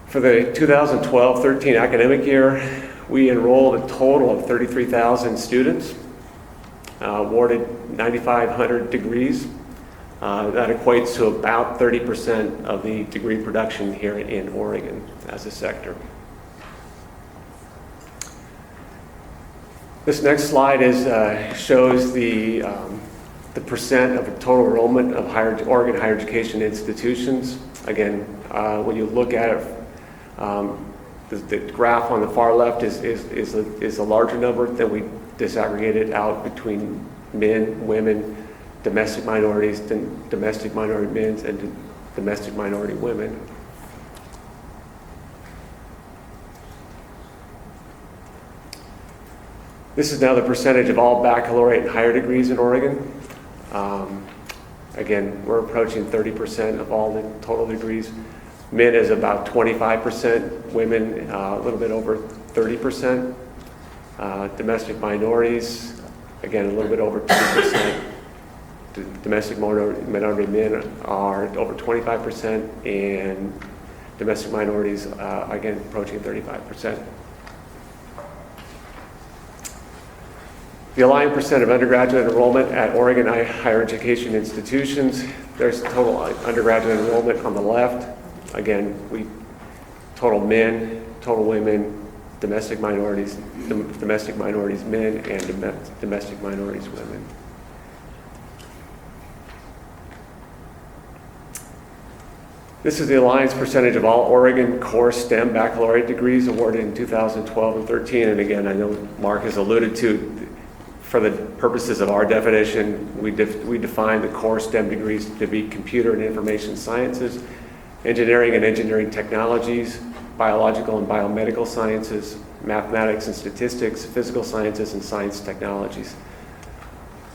For the 2012-13 academic year, we enrolled a total of 33,000 students, awarded 9,500 degrees. That equates to about 30% of the degree production here in Oregon as a sector. This next slide shows the percent of total enrollment of Oregon higher education institutions. Again, when you look at it, the graph on the far left is a larger number. Then we disaggregate it out between men, women, domestic minorities, domestic minority men, and domestic minority women. This is now the percentage of all baccalaureate and higher degrees in Oregon. Again, we're approaching 30% of all the total degrees. Men is about 25%, women a little bit over 30%. Domestic minorities, again, a little bit over 2%. Domestic minority men are over 25%, and domestic minorities, again, approaching 35%. The aligned percent of undergraduate enrollment at Oregon higher education institutions, there's total undergraduate enrollment on the left. Again, we total men, total women, domestic minorities men, and domestic minorities women. This is the Alliance percentage of all Oregon core STEM baccalaureate degrees awarded in 2012 and 13. And again, I know Mark has alluded to, for the purposes of our definition, we define the core STEM degrees to be computer and information sciences, engineering and engineering technologies, biological and biomedical sciences, mathematics and statistics, physical sciences, and science technologies.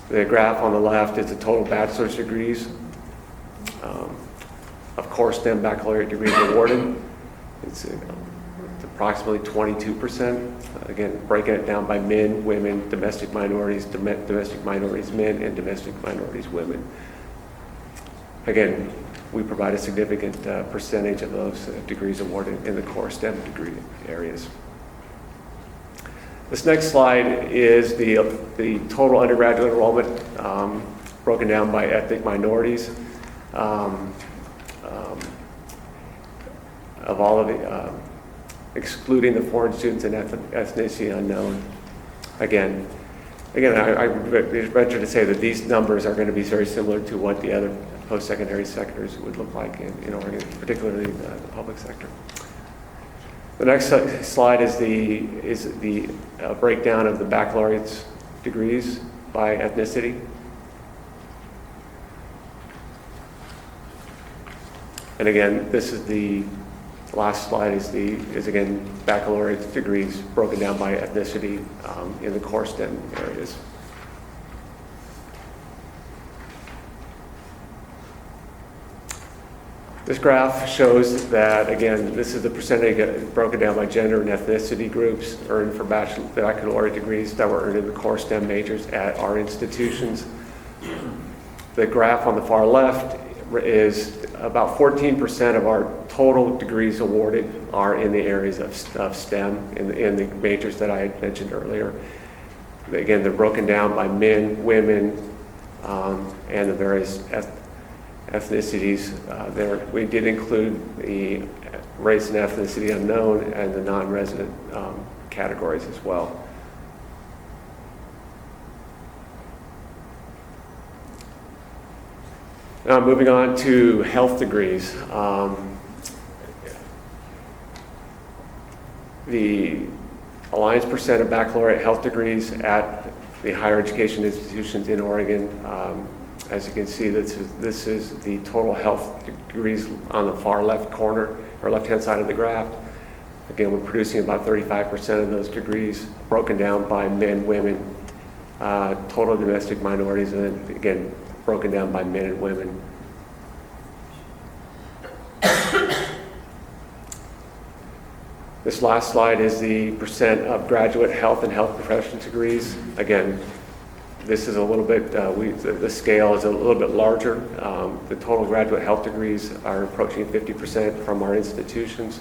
The graph on the left is the total bachelor's degrees of core STEM baccalaureate degrees awarded. It's approximately 22%. Again, breaking it down by men, women, domestic minorities men, and domestic minorities women. Again, we provide a significant percentage of those degrees awarded in the core STEM degree areas. This next slide is the total undergraduate enrollment broken down by ethnic minorities. Of all of the, excluding the foreign students and ethnicity unknown. Again, I venture to say that these numbers are going to be very similar to what the other post-secondary sectors would look like in Oregon, particularly the public sector. The next slide is the breakdown of the baccalaureate degrees by ethnicity. And again, this is the last slide is again baccalaureate degrees broken down by ethnicity in the core STEM areas. This graph shows that, again, this is the percentage broken down by gender and ethnicity groups earned for baccalaureate degrees that were earned in the core STEM majors at our institutions. The graph on the far left is about 14% of our total degrees awarded are in the areas of STEM, in the majors that I had mentioned earlier. Again, they're broken down by men, women, and the various ethnicities. We did include the race and ethnicity unknown and the non-resident categories as well. Now moving on to health degrees. the Alliance percent of baccalaureate health degrees at the higher education institutions in Oregon. As you can see, this is the total health degrees on the far left corner, or left-hand side of the graph. Again, we're producing about 35% of those degrees, broken down by men, women, total domestic minorities, and then again, broken down by men and women. This last slide is the percent of graduate health and health professions degrees. Again, this is a little bit, the scale is a little bit larger. The total graduate health degrees are approaching 50% from our institutions.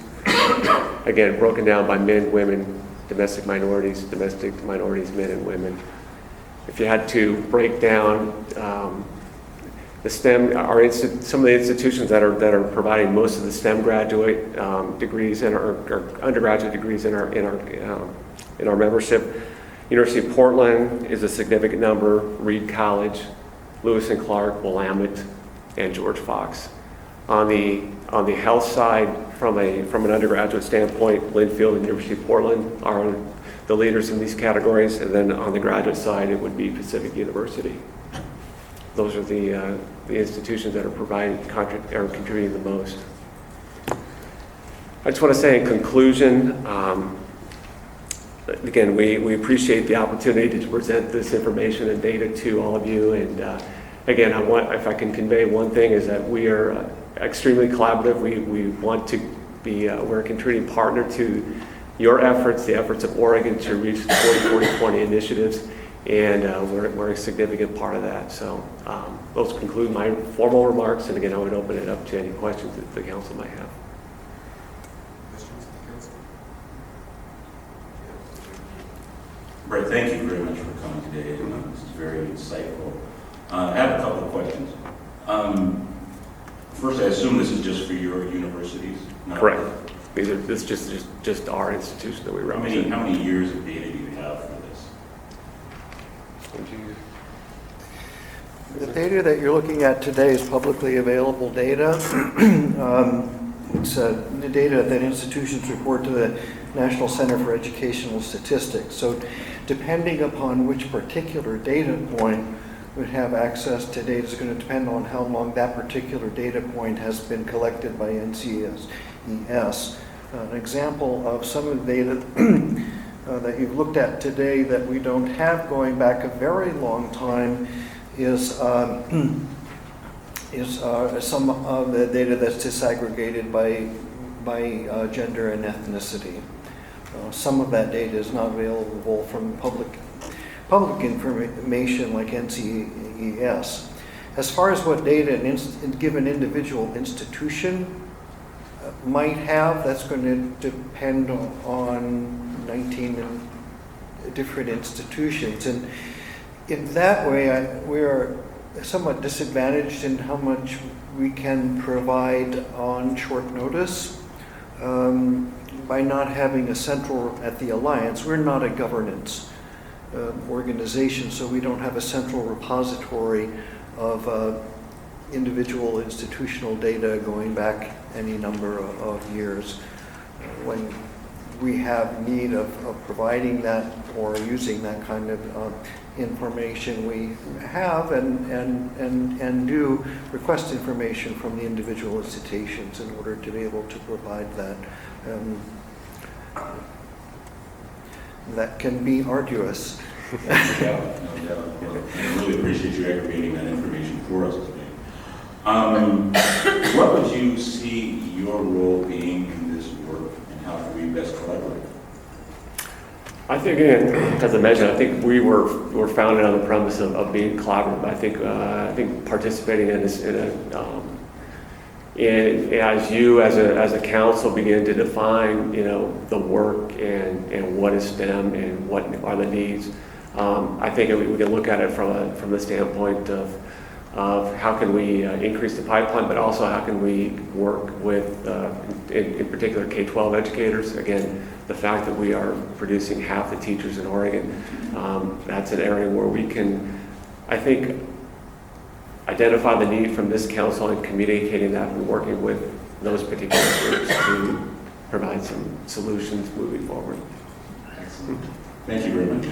Again, broken down by men, women, domestic minorities, men and women. If you had to break down the STEM, some of the institutions that are providing most of the STEM graduate degrees and our undergraduate degrees in our membership, University of Portland is a significant number, Reed College, Lewis and Clark, Willamette, and George Fox. On the health side, from an undergraduate standpoint, Linfield and University of Portland are the leaders in these categories, and then on the graduate side, it would be Pacific University. Those are the institutions that are contributing the most. I just want to say in conclusion, again, we appreciate the opportunity to present this information and data to all of you. And again, if I can convey one thing, is that we are extremely collaborative. We want to be, we're a contributing partner to your efforts, the efforts of Oregon to reach the 40-40-20 initiatives. And we're a significant part of that. So those conclude my formal remarks. And again, I would open it up to any questions that the council might have. Questions of the council? Brett, thank you very much for coming today. This is very insightful. I have a couple of questions. First, I assume this is just for your universities? Correct. This is just our institution that we represent. How many years of data do you have for this? The data that you're looking at today is publicly available data. It's the data that institutions report to the National Center for Educational Statistics. So depending upon which particular data point would have access to data is going to depend on how long that particular data point has been collected by NCES. An example of some of the data that you've looked at today that we don't have going back a very long time is some of the data that's disaggregated by gender and ethnicity. Some of that data is not available from public information like NCES. As far as what data a given individual institution might have, that's going to depend on 19 different institutions. And in that way, we are somewhat disadvantaged in how much we can provide on short notice. By not having a central, at the Alliance, we're not a governance organization, so we don't have a central repository of individual institutional data going back any number of years. When we have need of providing that or using that kind of information, we have and do request information from the individual institutions in order to be able to provide that. That can be arduous. Yeah, no doubt. I really appreciate you aggregating that information for us today. What would you see your role being in this work, and how can we best collaborate? I think, again, as I mentioned, I think we were founded on the premise of being collaborative. I think participating in this, as you as a council begin to define, the work and what is STEM and what are the needs. I think we can look at it from the standpoint of how can we increase the pipeline, but also how can we work with, in particular, K-12 educators. Again, the fact that we are producing half the teachers in Oregon, that's an area where we can, I think, identify the need from this council and communicating that and working with those particular groups provide some solutions moving forward. Thank you very much.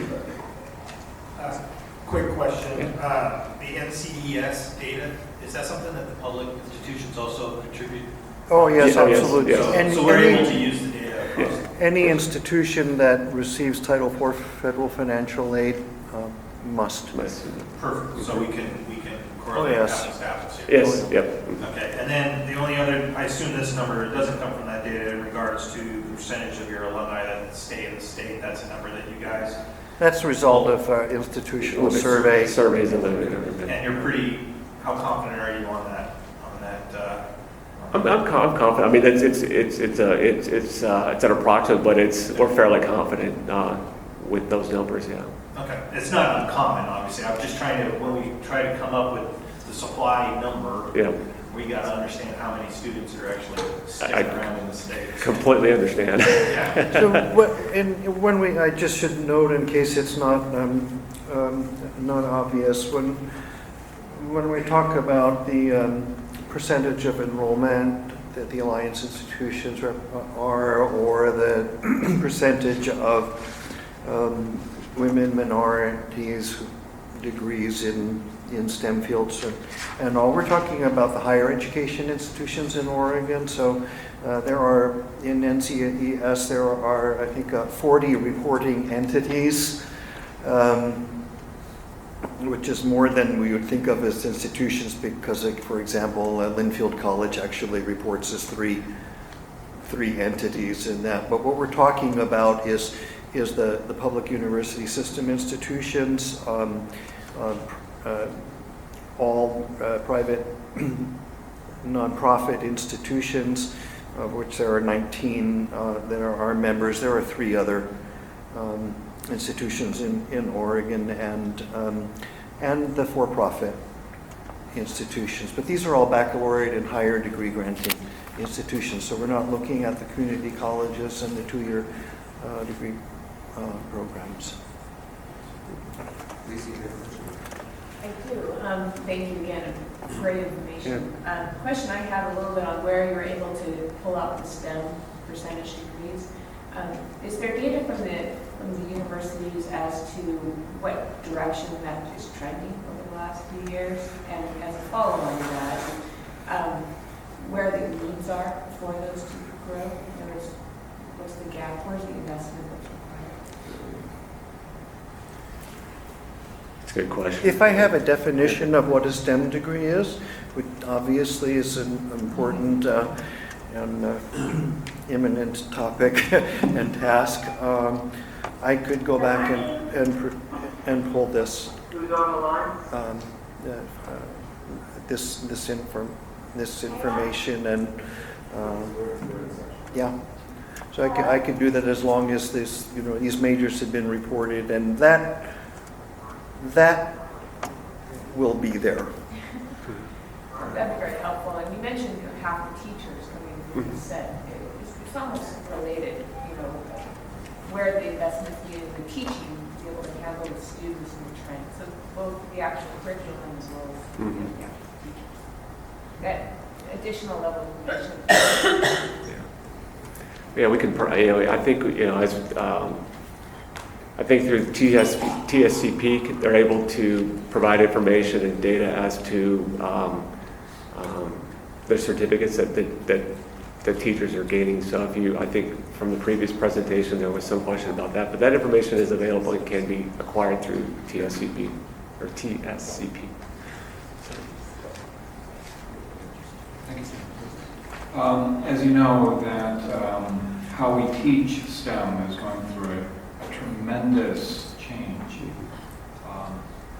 Quick question. Yeah. The NCES data, is that something that the public institutions also contribute? Oh, yes, Yeah, yes, absolutely. yes. And So we're able to any, use the data across any institution that receives Title IV federal financial aid must. Perfect, so we can correlate yes. apples to apples here. Yes, yep. Okay, and then the only other, I assume this number doesn't come from that data in regards to the percentage of your alumni that stay in the state, that's a number that you guys, That's the result of institutional survey. Surveys and everything. and you're pretty, how confident are you on that, I'm confident. I mean, it's an approximate, but we're fairly confident with those numbers. Yeah. Okay, it's not uncommon, obviously, I'm just trying to, when we try to come up with the supply number, Yeah. we got to understand how many students are actually sticking I around in the state. Completely understand. Yeah. So I just should note, in case it's not obvious, when we talk about the percentage of enrollment that the Alliance institutions are, or the percentage of women, minorities, degrees in STEM fields, and all, we're talking about the higher education institutions in Oregon. So there are, in NCES, there are, I think, 40 reporting entities, which is more than we would think of as institutions, because, like, for example, Linfield College actually reports as three entities in that. But what we're talking about is the public university system institutions, all private nonprofit institutions, of which there are 19 that are our members. There are 3 other institutions in Oregon, and the for-profit institutions. But these are all baccalaureate and higher degree granting institutions. So we're not looking at the community colleges and the 2-year degree programs. Lisa, you have a question? I do. Thank you again. Great information. Question I have a little bit on where you're able to pull out the STEM percentage degrees. Is there data from the universities as to what direction that is trending over the last few years? And as a follow-on to that, where the needs are for those to grow? In other words, what's the gap? Where's the investment that's required? That's a good question. If I have a definition of what a STEM degree is, which obviously is an important and imminent topic and task, I could go back and pull this. This information, and yeah. So I could do that as long as these majors have been reported, and that will be there. That'd be very helpful. And you mentioned half the teachers coming through the set. It's almost related, where the investment is in the teaching to be able to handle the students and the trend. So both the actual curriculum as well as the actual teachers. That additional level of information. Yeah, we can. I think I think through TSCP, they're able to provide information and data as to the certificates that teachers are gaining. So I think from the previous presentation, there was some question about that, but that information is available and can be acquired through TSCP or TSCP. As you know, that how we teach STEM is going through a tremendous change.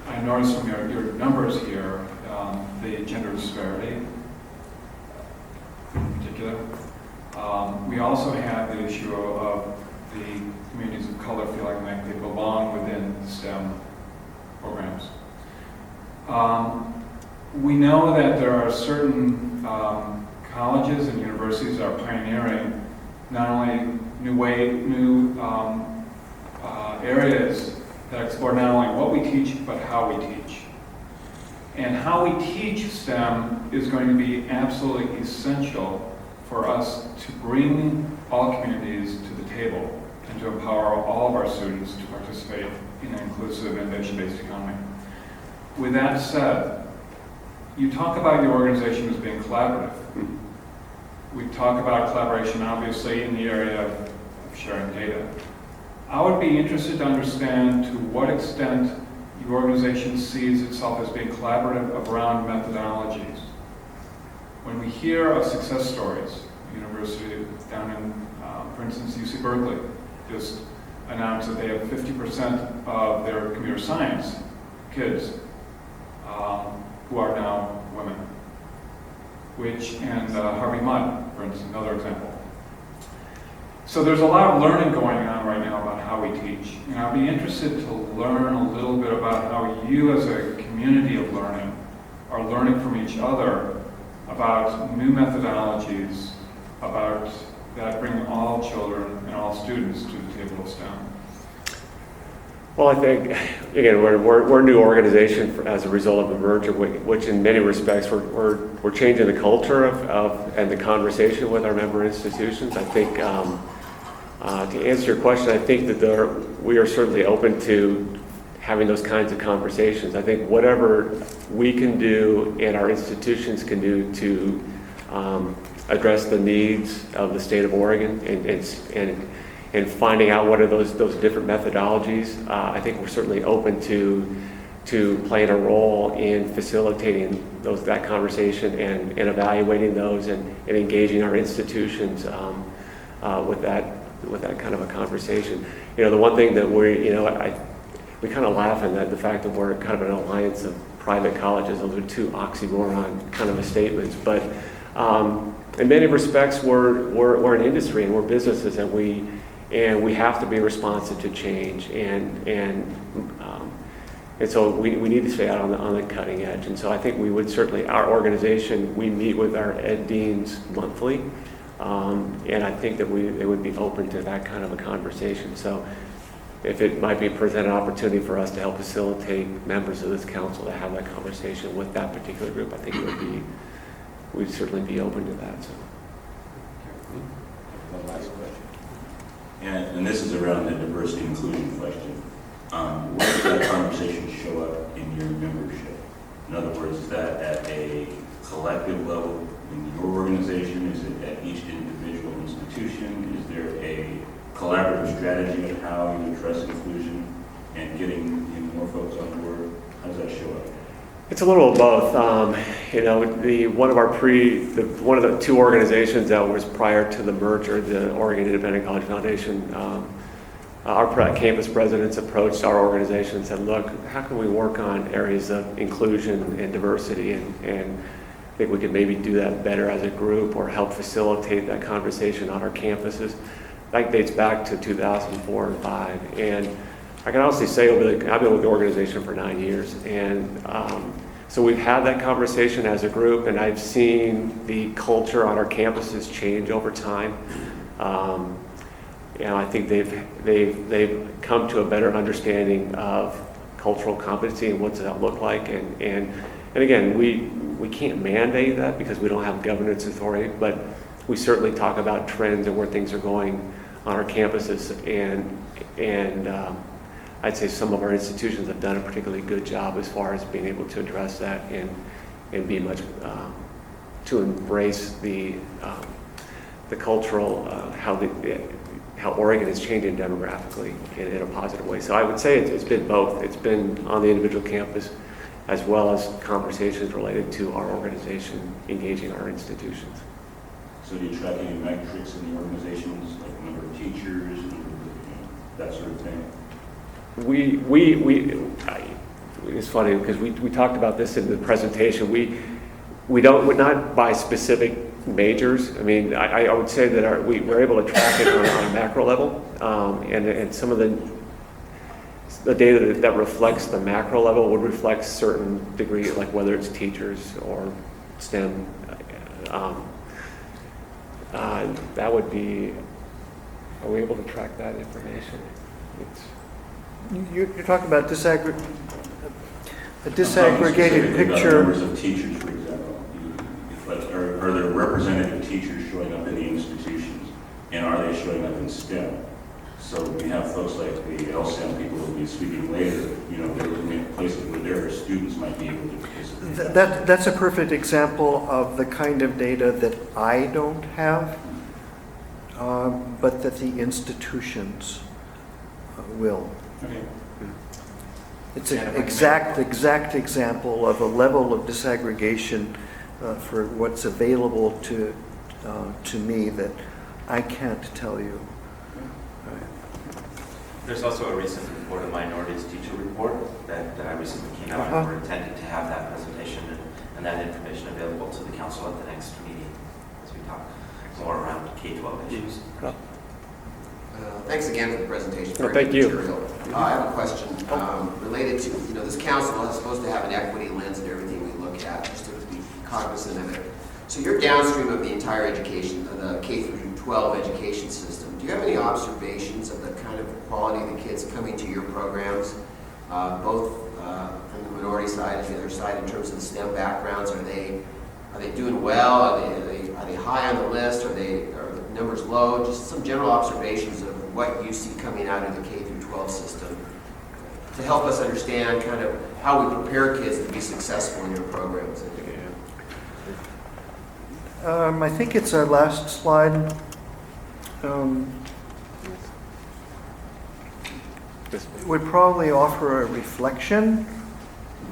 I noticed from your numbers here, the gender disparity in particular. We also have the issue of the communities of color feeling like they belong within STEM programs. We know that there are certain colleges and universities that are pioneering not only new areas that explore not only what we teach, but how we teach. And how we teach STEM is going to be absolutely essential for us to bring all communities to the table and to empower all of our students to participate in an inclusive innovation-based economy. With that said, you talk about your organization as being collaborative. We talk about collaboration, obviously, in the area of sharing data. I would be interested to understand to what extent your organization sees itself as being collaborative around methodologies. When we hear of success stories, university down in, for instance, UC Berkeley just announced that they have 50% of their computer science kids who are now women. And Harvey Mudd, for instance, another example. So there's a lot of learning going on right now about how we teach. And I'd be interested to learn a little bit about how you as a community of learning are learning from each other about new methodologies, about that bring all children and all students to the table of STEM. Well, I think, again, we're a new organization as a result of the merger, which in many respects we're changing the culture of and the conversation with our member institutions. I think, to answer your question, I think that we are certainly open to having those kinds of conversations. I think whatever we can do and our institutions can do to address the needs of the state of Oregon and finding out what are those different methodologies, I think we're certainly open to playing a role in facilitating that conversation and evaluating those and engaging our institutions with that kind of a conversation. The one thing that we kind of laugh at the fact that we're kind of an alliance of private colleges. Those are two oxymoron kind of statements, but in many respects we're an industry and we're businesses, and we have to be responsive to change, and so we need to stay out on the cutting edge. And so I think we would certainly, our organization, we meet with our ed deans monthly, and I think that they would be open to that kind of a conversation. So if it might be present an opportunity for us to help facilitate members of this council to have that conversation with that particular group, I think we'd certainly be open to that. So. One last question. And this is around the diversity and inclusion question. Where does that conversation show up in your membership? In other words, is that at a collective level in your organization? Is it at each individual institution? Is there a collaborative strategy of how you address inclusion and getting more folks on board? How does that show up? It's a little of both. One of the two organizations that was prior to the merger, the Oregon Independent College Foundation, our campus presidents approached our organization and said, look, how can we work on areas of inclusion and diversity, and I think we could maybe do that better as a group or help facilitate that conversation on our campuses. That dates back to 2004 and 2005, and I can honestly say I've been with the organization for 9 years, and so we've had that conversation as a group, and I've seen the culture on our campuses change over time. I think they've come to a better understanding of cultural competency and what does that look like, and again, we can't mandate that because we don't have governance authority, but we certainly talk about trends and where things are going on our campuses, and I'd say some of our institutions have done a particularly good job as far as being able to address that and be much to embrace the cultural how Oregon is changing demographically in a positive way. So I would say it's been both. It's been on the individual campus as well as conversations related to our organization engaging our institutions. So do you track any metrics in the organizations, like number of teachers, that sort of thing? It's funny because we talked about this in the presentation. We're not by specific majors. I mean, I would say that we're able to track it on a macro level, and some of the data that reflects the macro level would reflect certain degree, like whether it's teachers or STEM. That would be. Are we able to track that information? You're talking about a disaggregated picture. Numbers of teachers, for example. Are there representative teachers showing up in the institutions? And are they showing up in STEM? So we have folks like the LSAM people who will be speaking later, they're looking at places where their students might be able to participate. That's a perfect example of the kind of data that I don't have, but that the institutions will. Okay. It's an exact example of a level of disaggregation for what's available to me that I can't tell you. There's also a recent report, a minorities teacher report, that recently came out, and we're intending to have that presentation and that information available to the council at the next meeting as we talk more around K-12 issues. Thanks again for the presentation. Well, Very thank good you. material. I have a question related to, this council is supposed to have an equity lens in everything we look at, just to be cognizant of it. So you're downstream of the entire education, the K through 12 education system. Do you have any observations of the kind of quality of the kids coming to your programs, both from the minority side and the other side, in terms of the STEM backgrounds? Are they doing well? Are they high on the list? Are the numbers low? Just some general observations of what you see coming out of the K through 12 system to help us understand kind of how we prepare kids to be successful in your programs. I think it's our last slide. Would probably offer a reflection,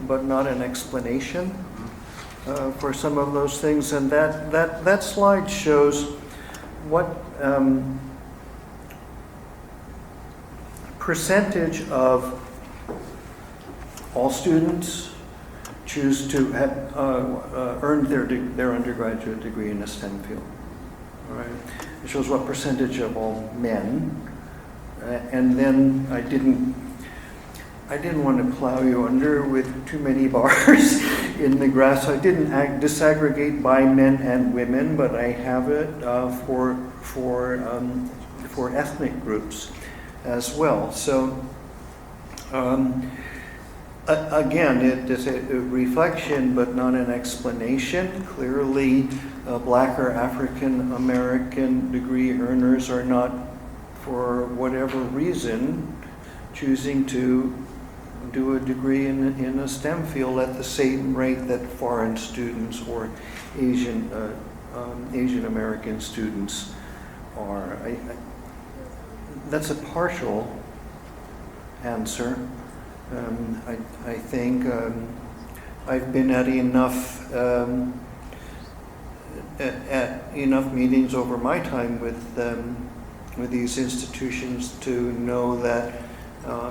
but not an explanation for some of those things. And that slide shows what percentage of all students choose to have earned their undergraduate degree in a STEM field. All right. It shows what percentage of all men. And then I didn't want to plow you under with too many bars in the graph. So I didn't disaggregate by men and women, but I have it for ethnic groups as well. So again, it is a reflection, but not an explanation. Clearly, Black or African American degree earners are not, for whatever reason, choosing to do a degree in a STEM field at the same rate that foreign students or Asian American students are. That's a partial answer. I think I've been at enough meetings over my time with these institutions to know that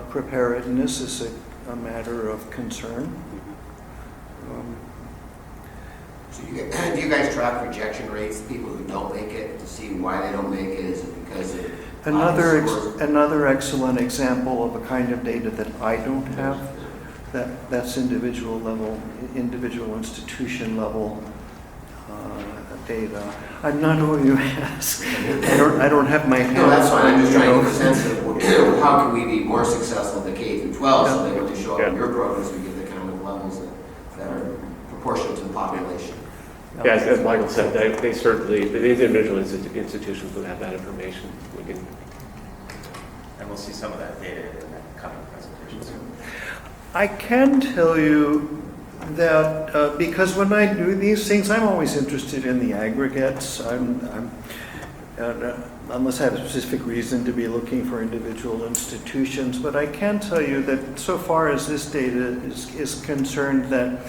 preparedness is a matter of concern. So do you guys track rejection rates, people who don't make it, to see why they don't make it? Is it because of Another excellent example of a kind of data that I don't have, that's individual level, individual institution level data. I'm not all you ask. I don't have my hands. No, that's fine. I'm just trying to get a sense of how can we be more successful in the K through 12 so that when they show up in your programs, we get the kind of levels that are proportional to the population. Yes, as Michael said, they certainly, the individual institutions would have that information. We can. And we'll see some of that data in the coming presentations. I can tell you that because when I do these things, I'm always interested in the aggregates. Unless I have a specific reason to be looking for individual institutions, but I can tell you that so far as this data is concerned, that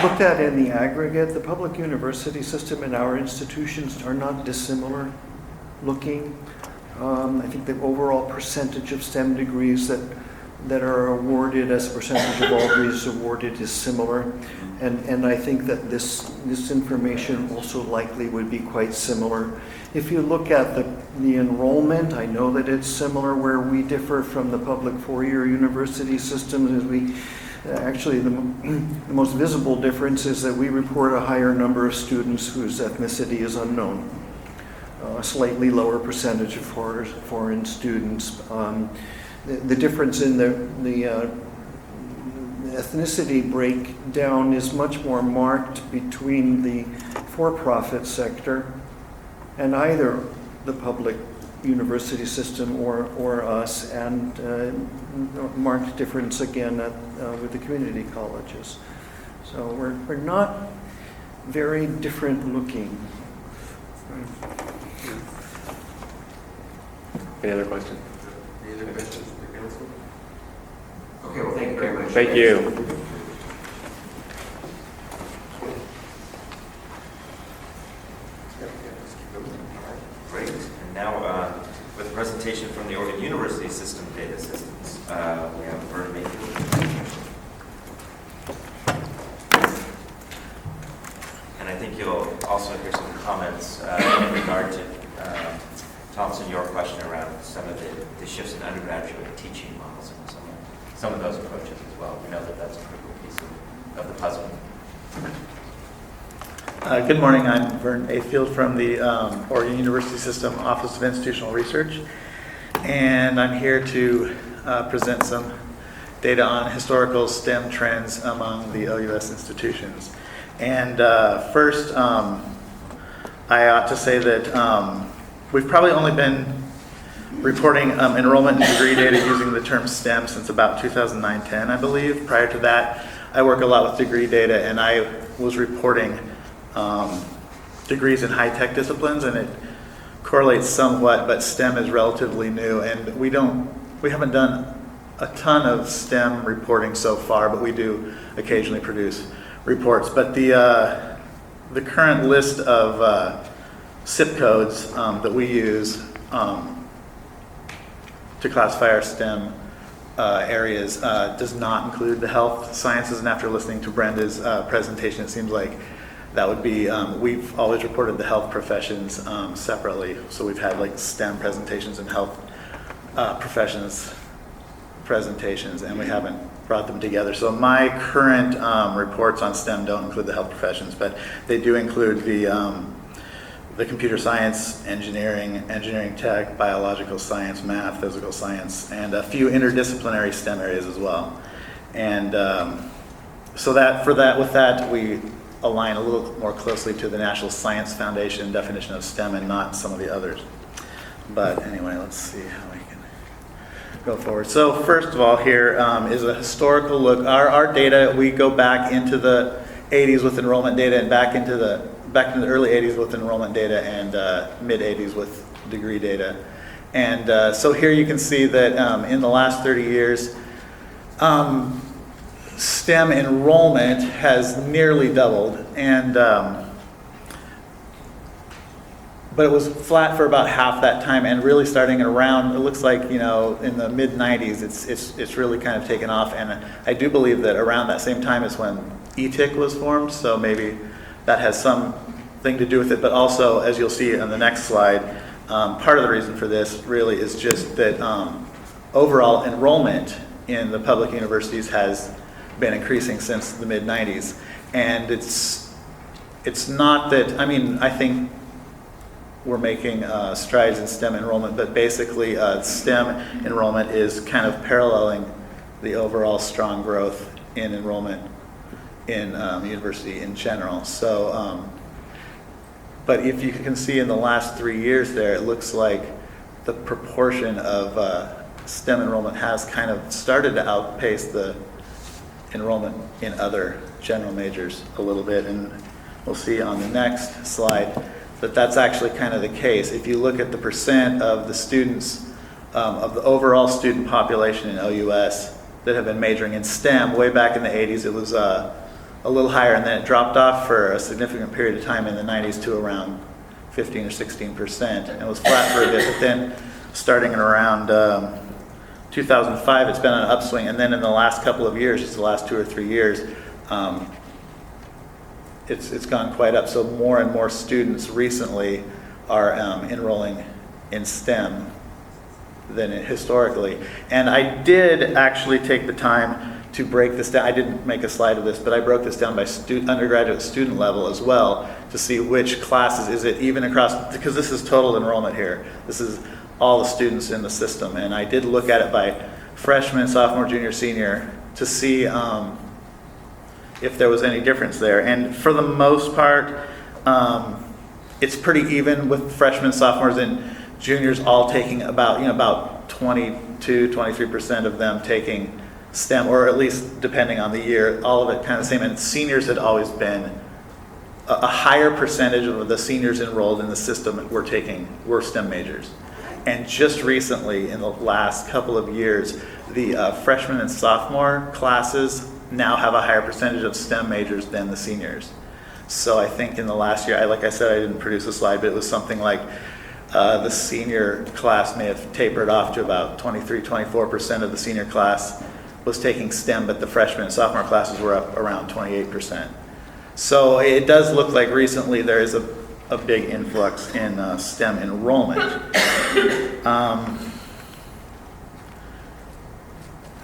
looked at in the aggregate, the public university system and our institutions are not dissimilar looking. I think the overall percentage of STEM degrees that are awarded as a percentage of all degrees awarded is similar. And I think that this information also likely would be quite similar. If you look at the enrollment, I know that it's similar. Where we differ from the public four-year university systems is actually the most visible difference is that we report a higher number of students whose ethnicity is unknown. A slightly lower percentage of foreign students. The difference in the ethnicity breakdown is much more marked between the for-profit sector, and either the public university system or us, and marked difference again with the community colleges. So we're not very different looking. Any other questions? Any other questions for the council? Okay, well, thank you very much. Thank you. Great. And now, with a presentation from the Oregon University System Data Systems, we have Vern Mayfield. And I think you'll also hear some comments in regard to, Thompson, your question around some of the shifts in undergraduate teaching models and some of those approaches as well. We know that that's a critical piece of the puzzle. Good morning, I'm Vern Mayfield from the Oregon University System Office of Institutional Research, and I'm here to present some data on historical STEM trends among the OUS institutions. And first, I ought to say that we've probably only been reporting enrollment and degree data using the term STEM since about 2009-10, I believe. Prior to that, I work a lot with degree data, and I was reporting degrees in high-tech disciplines, and it correlates somewhat, but STEM is relatively new, and we haven't done a ton of STEM reporting so far, but we do occasionally produce reports. But the current list of zip codes that we use to classify our STEM areas does not include the health sciences, and after listening to Brenda's presentation, it seems like that would be, we've always reported the health professions separately. So we've had like STEM presentations and health professions presentations, and we haven't brought them together. So my current reports on STEM don't include the health professions, but they do include the computer science, engineering tech, biological science, math, physical science, and a few interdisciplinary STEM areas as well. And so with that, we align a little more closely to the National Science Foundation definition of STEM and not some of the others. But anyway, let's see how we can go forward. So first of all, here is a historical look. Our data, we go back into the 80s with enrollment data and back into the early 80s with enrollment data and mid 80s with degree data. And so here you can see that in the last 30 years, STEM enrollment has nearly doubled, and but it was flat for about half that time, and really starting around, it looks like, you know, in the mid 90s, it's really kind of taken off. And I do believe that around that same time is when ETIC was formed, so maybe that has something to do with it. But also, as you'll see on the next slide, part of the reason for this really is just that overall enrollment in the public universities has been increasing since the mid 90s. And it's not that, I mean, I think we're making strides in STEM enrollment, but basically STEM enrollment is kind of paralleling the overall strong growth in enrollment in university in general. So, but if you can see in the last 3 years there, it looks like the proportion of STEM enrollment has kind of started to outpace the enrollment in other general majors a little bit. And we'll see on the next slide that that's actually kind of the case. If you look at the percent of the students, of the overall student population in OUS that have been majoring in STEM, way back in the 80s, it was a little higher, and then it dropped off for a significant period of time in the 90s to around 15 or 16%, and it was flat for a bit, but then starting in around 2005, it's been on an upswing, and then in the last couple of years, just the last 2 or 3 years, it's gone quite up. So more and more students recently are enrolling in STEM than historically. And I did actually take the time to break this down. I didn't make a slide of this, but I broke this down by undergraduate student level as well to see which classes is it even across, because this is total enrollment here. This is all the students in the system. And I did look at it by freshman, sophomore, junior, senior to see if there was any difference there. And for the most part, It's pretty even with freshmen, sophomores, and juniors all taking about 22, 23% of them taking STEM, or at least depending on the year, all of it kind of the same. And seniors had always been a higher percentage of the seniors enrolled in the system were STEM majors. And just recently, in the last couple of years, the freshman and sophomore classes now have a higher percentage of STEM majors than the seniors. So I think in the last year, like I said, I didn't produce a slide, but it was something like the senior class may have tapered off to about 23, 24% of the senior class was taking STEM, but the freshman and sophomore classes were up around 28%. So it does look like recently there is a big influx in STEM enrollment.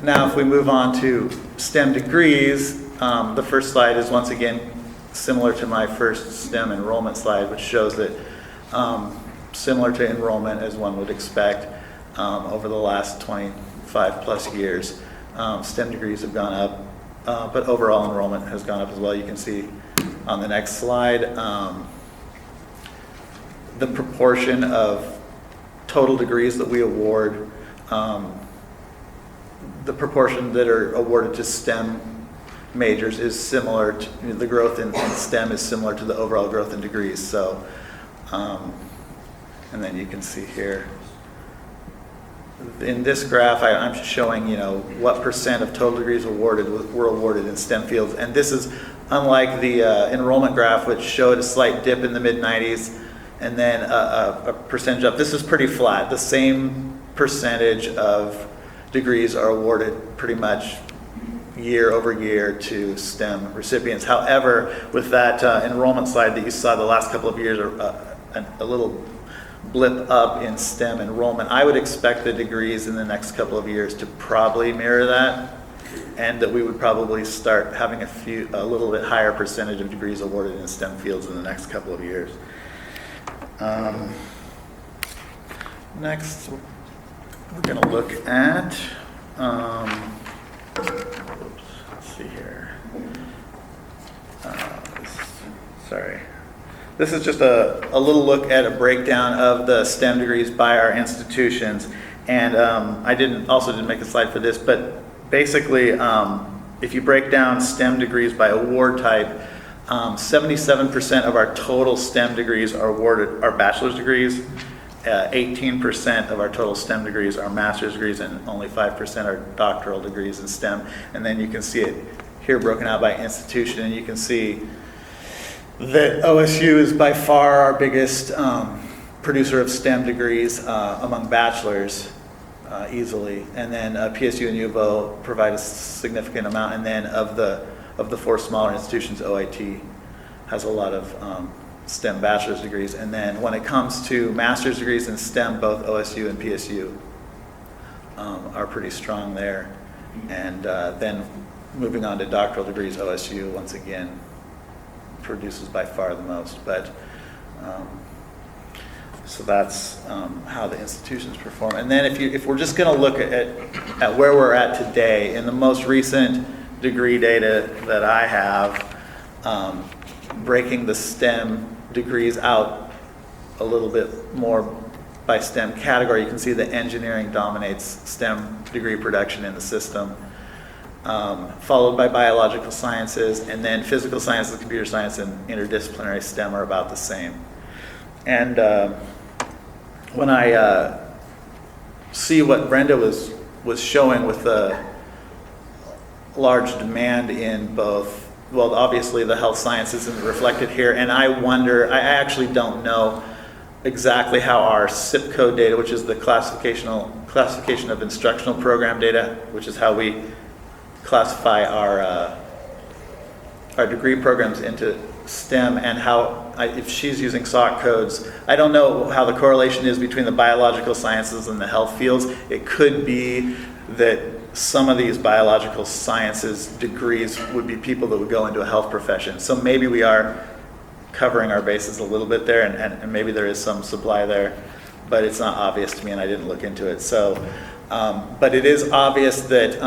Now, if we move on to STEM degrees, the first slide is once again similar to my first STEM enrollment slide, which shows that similar to enrollment as one would expect over the last 25 plus years. STEM degrees have gone up, but overall enrollment has gone up as well. You can see on the next slide the proportion of total degrees that we award, the proportion that are awarded to STEM majors is similar to, the growth in STEM is similar to the overall growth in degrees. So, and then you can see here, in this graph, I'm showing, what percent of total degrees awarded were awarded in STEM fields. And this is unlike the enrollment graph, which showed a slight dip in the mid-90s and then a percentage up. This is pretty flat. The same percentage of degrees are awarded pretty much year over year to STEM recipients. However, with that enrollment slide that you saw the last couple of years, a little blip up in STEM enrollment, I would expect the degrees in the next couple of years to probably mirror that, and that we would probably start having a little bit higher percentage of degrees awarded in STEM fields in the next couple of years. Next, we're going to look at, let's see here. Sorry. This is just a little look at a breakdown of the STEM degrees by our institutions. And I also didn't make a slide for this, but basically, if you break down STEM degrees by award type, 77% of our total STEM degrees are bachelor's degrees. 18% of our total STEM degrees are master's degrees, and only 5% are doctoral degrees in STEM. And then you can see it here broken out by institution, and you can see that OSU is by far our biggest producer of STEM degrees among bachelors, easily. And then PSU and U of O provide a significant amount. And then of the four smaller institutions, OIT has a lot of STEM bachelor's degrees. And then when it comes to master's degrees in STEM, both OSU and PSU are pretty strong there. And then moving on to doctoral degrees, OSU once again produces by far the most. But so that's how the institutions perform. And then if we're just going to look at where we're at today, in the most recent degree data that I have, breaking the STEM degrees out a little bit more by STEM category, you can see that engineering dominates STEM degree production in the system, followed by biological sciences, and then physical sciences, computer science, and interdisciplinary STEM are about the same. And when I see what Brenda was showing with the large demand in both, well, obviously the health sciences is reflected here, and I wonder, I actually don't know exactly how our SIP code data, which is the classification of instructional program data, which is how we classify our degree programs into STEM, and how, if she's using SOC codes, I don't know how the correlation is between the biological sciences and the health fields. It could be that some of these biological sciences degrees would be people that would go into a health profession. So maybe we are covering our bases a little bit there, and maybe there is some supply there, but it's not obvious to me, and I didn't look into it. So, but it is obvious that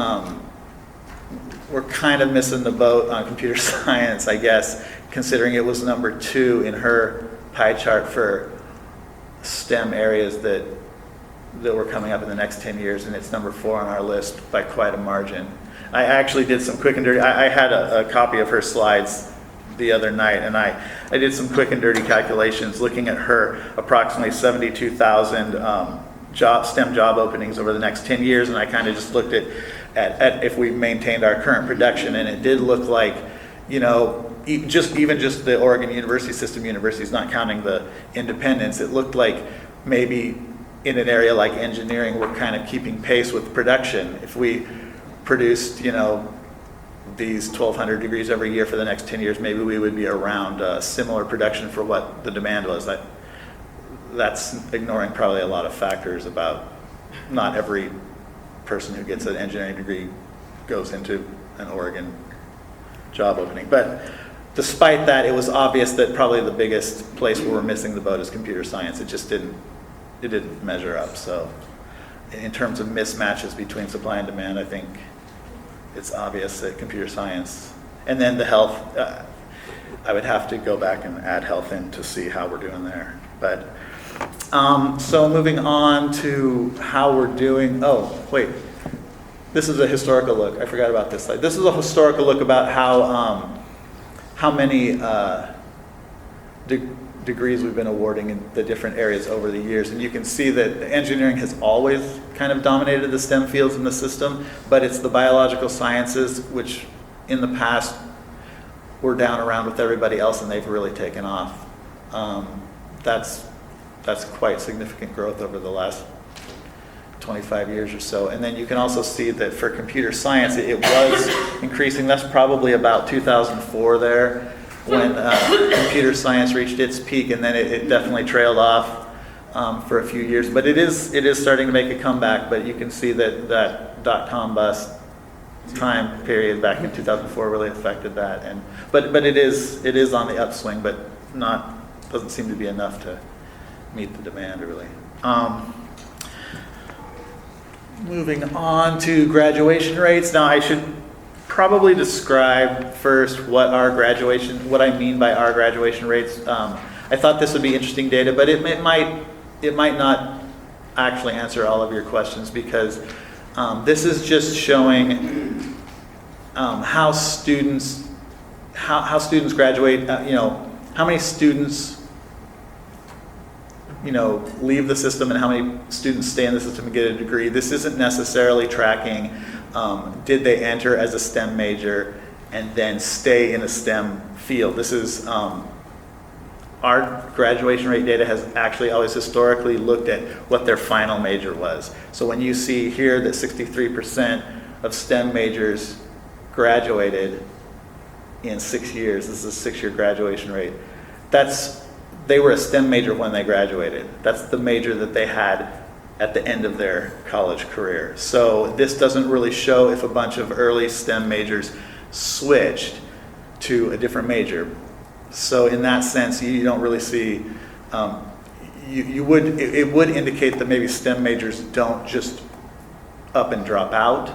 we're kind of missing the boat on computer science, I guess, considering it was number 2 in her pie chart for STEM areas that were coming up in the next 10 years, and it's number 4 on our list by quite a margin. I actually did some quick and dirty, I had a copy of her slides the other night, and I did some quick and dirty calculations looking at her approximately 72,000 STEM job openings over the next 10 years, and I kind of just looked at if we maintained our current production, and it did look like, you know, even just the Oregon University system universities, not counting the independents, it looked like maybe in an area like engineering, we're kind of keeping pace with production. If we produced, you know, these 1,200 degrees every year for the next 10 years, maybe we would be around similar production for what the demand was. That's ignoring probably a lot of factors about not every person who gets an engineering degree goes into an Oregon job opening. But despite that, it was obvious that probably the biggest place where we're missing the boat is computer science. It just didn't measure up. So in terms of mismatches between supply and demand, I think it's obvious that computer science, and then the health, I would have to go back and add health in to see how we're doing there. But so moving on to how we're doing. Oh, wait. This is a historical look. I forgot about this slide. This is a historical look about how many degrees we've been awarding in the different areas over the years. And you can see that engineering has always kind of dominated the STEM fields in the system, but it's the biological sciences, which in the past were down around with everybody else, and they've really taken off. That's quite significant growth over the last 25 years or so. And then you can also see that for computer science, it was increasing. That's probably about 2004 there, when computer science reached its peak, and then it definitely trailed off for a few years. But it is starting to make a comeback. But you can see that dot-com bust time period back in 2004 really affected that. But it is on the upswing, but doesn't seem to be enough to meet the demand really. Moving on to graduation rates. Now I should probably describe first what I mean by our graduation rates. I thought this would be interesting data, but it might not actually answer all of your questions, because this is just showing how students graduate. How many students leave the system and how many students stay in the system and get a degree. This isn't necessarily tracking did they enter as a STEM major and then stay in a STEM field. This is our graduation rate data has actually always historically looked at what their final major was. So when you see here that 63% of STEM majors graduated in 6 years, this is a 6-year graduation rate, they were a STEM major when they graduated. That's the major that they had at the end of their college career. So this doesn't really show if a bunch of early STEM majors switched to a different major. So in that sense, you don't really see, it would indicate that maybe STEM majors don't just up and drop out,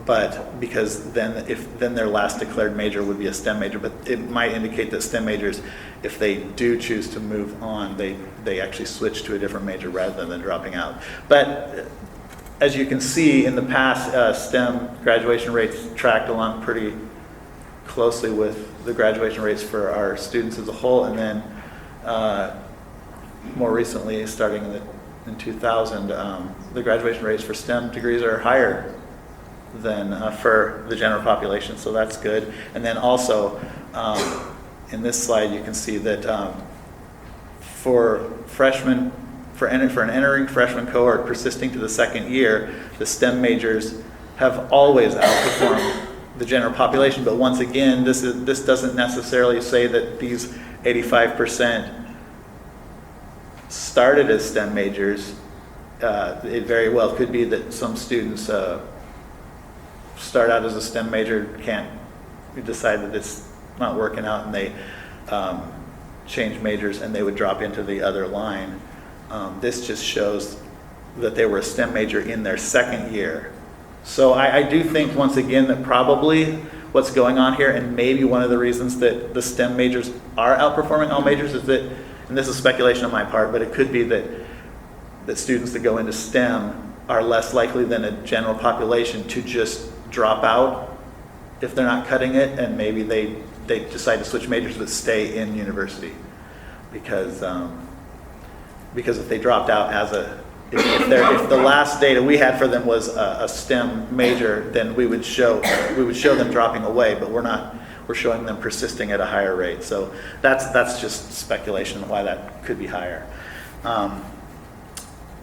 but because then their last declared major would be a STEM major, but it might indicate that STEM majors, if they do choose to move on, they actually switch to a different major rather than dropping out. But as you can see, in the past, STEM graduation rates tracked along pretty closely with the graduation rates for our students as a whole, and then more recently, starting in 2000, the graduation rates for STEM degrees are higher than for the general population, so that's good. And then also, in this slide, you can see that for an entering freshman cohort persisting to the second year, the STEM majors have always outperformed the general population. But once again, this doesn't necessarily say that these 85% started as STEM majors. It very well could be that some students start out as a STEM major, decide that it's not working out, and they change majors and they would drop into the other line. This just shows that they were a STEM major in their second year. So I do think, once again, that probably what's going on here, and maybe one of the reasons that the STEM majors are outperforming all majors is that, and this is speculation on my part, but it could be that students that go into STEM are less likely than a general population to just drop out if they're not cutting it, and maybe they decide to switch majors but stay in university. Because if they dropped out as if the last data we had for them was a STEM major, then we would show them dropping away, but we're showing them persisting at a higher rate. So that's just speculation on why that could be higher.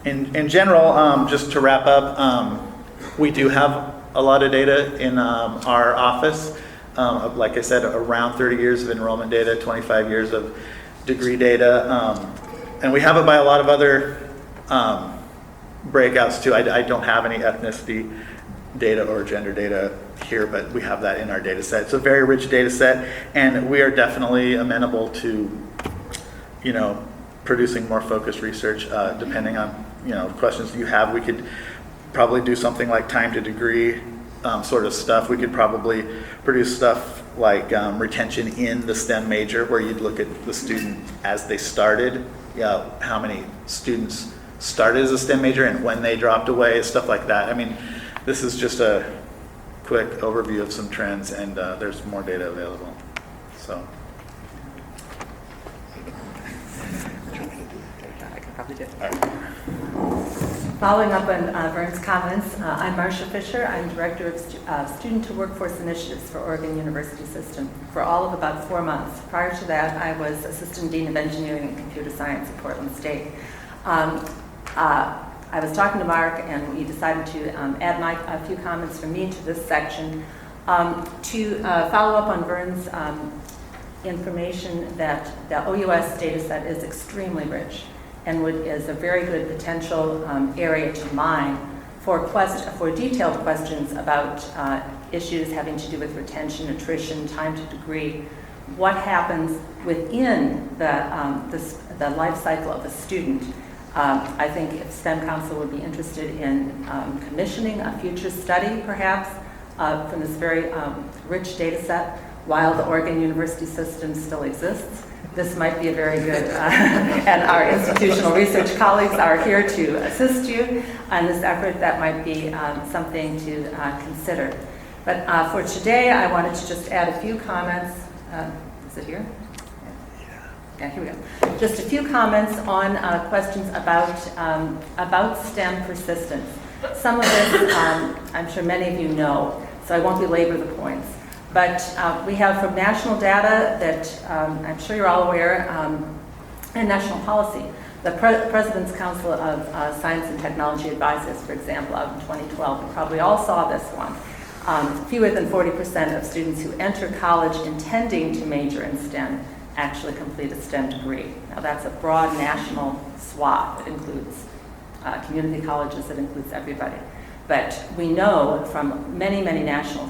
In general, just to wrap up, we do have a lot of data in our office. Like I said, around 30 years of enrollment data, 25 years of degree data, and we have it by a lot of other breakouts too. I don't have any ethnicity data or gender data here, but we have that in our data set. It's a very rich data set, and we are definitely amenable to, producing more focused research, depending on, questions you have. We could probably do something like time to degree sort of stuff. We could probably produce stuff like retention in the STEM major, where you'd look at the student as they started, how many students started as a STEM major and when they dropped away, stuff like that. I mean, this is just a quick overview of some trends, and there's more data available. So. Following up on Vern's comments, I'm Marcia Fisher. I'm Director of Student to Workforce Initiatives for Oregon University System for all of about 4 months. Prior to that, I was Assistant Dean of Engineering and Computer Science at Portland State. I was talking to Mark, and we decided to add a few comments from me to this section to follow up on Vern's information that the OUS data set is extremely rich and is a very good potential area to mine for detailed questions about issues having to do with retention, attrition, time to degree, what happens within the life cycle of a student. I think if STEM Council would be interested in commissioning a future study, perhaps, from this very rich data set, while the Oregon University System still exists, this might be a very good, and our institutional research colleagues are here to assist you on this effort. That might be something to consider. But for today, I wanted to just add a few comments. Is it here? Yeah, here we go. Just a few comments on questions about STEM persistence. Some of this, I'm sure many of you know, so I won't belabor the points. But we have from national data that I'm sure you're all aware, and national policy. The President's Council of Science and Technology Advisors, for example, out in 2012, you probably all saw this one. Fewer than 40% of students who enter college intending to major in STEM actually complete a STEM degree. Now that's a broad national swath. It includes community colleges, it includes everybody. But we know from many, many national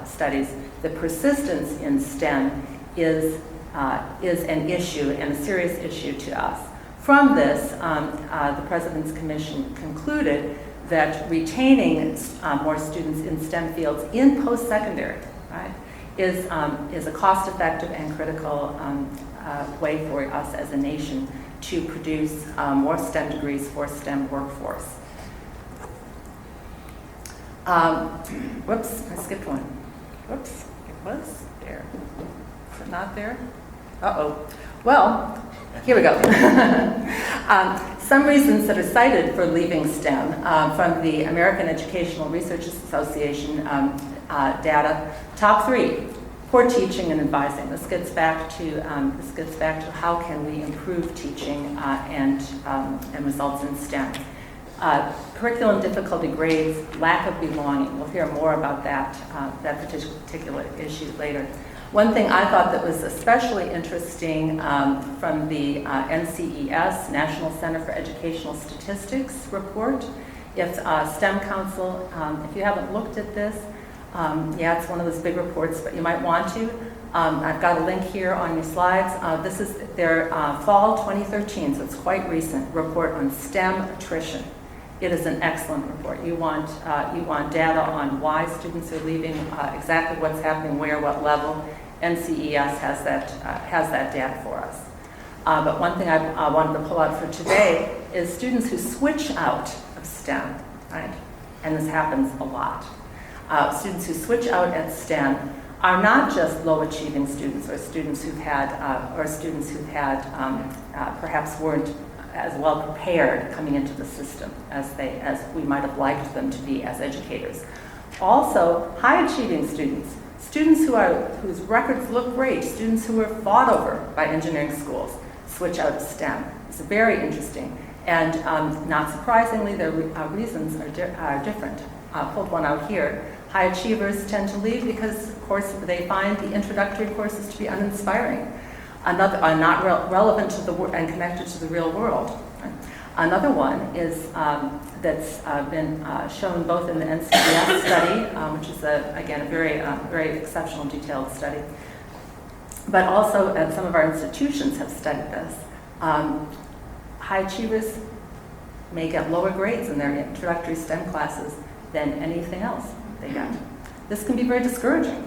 studies that persistence in STEM is an issue and a serious issue to us. From this, the President's Commission concluded that retaining more students in STEM fields in post-secondary, right, is a cost-effective and critical way for us as a nation to produce more STEM degrees for STEM workforce. Whoops, I skipped one. Whoops, it was there. Is it not there? Uh-oh. Well, here we go. Some reasons that are cited for leaving STEM from the American Educational Research Association data. Top 3, poor teaching and advising. This gets back to how can we improve teaching and results in STEM. Curriculum difficulty grades, lack of belonging. We'll hear more about that particular issue later. One thing I thought that was especially interesting from the NCES, National Center for Educational Statistics report, if STEM Council, if you haven't looked at this, yeah, it's one of those big reports, but you might want to. I've got a link here on your slides. This is their fall 2013, so it's quite recent, report on STEM attrition. It is an excellent report. You want data on why students are leaving, exactly what's happening, where, what level. NCES has that data for us. But one thing I wanted to pull out for today is students who switch out of STEM, right? And this happens a lot. Students who switch out at STEM are not just low-achieving students or students who've had perhaps weren't as well prepared coming into the system as we might have liked them to be as educators. Also, high-achieving students, whose records look great, students who were fought over by engineering schools, switch out of STEM. It's very interesting. And not surprisingly, their reasons are different. I'll pull one out here. High achievers tend to leave because, of course, they find the introductory courses to be uninspiring, not relevant to and connected to the real world. Another one is that's been shown both in the NCES study, which is again a very exceptional, detailed study, but also some of our institutions have studied this. High achievers may get lower grades in their introductory STEM classes than anything else they get. This can be very discouraging.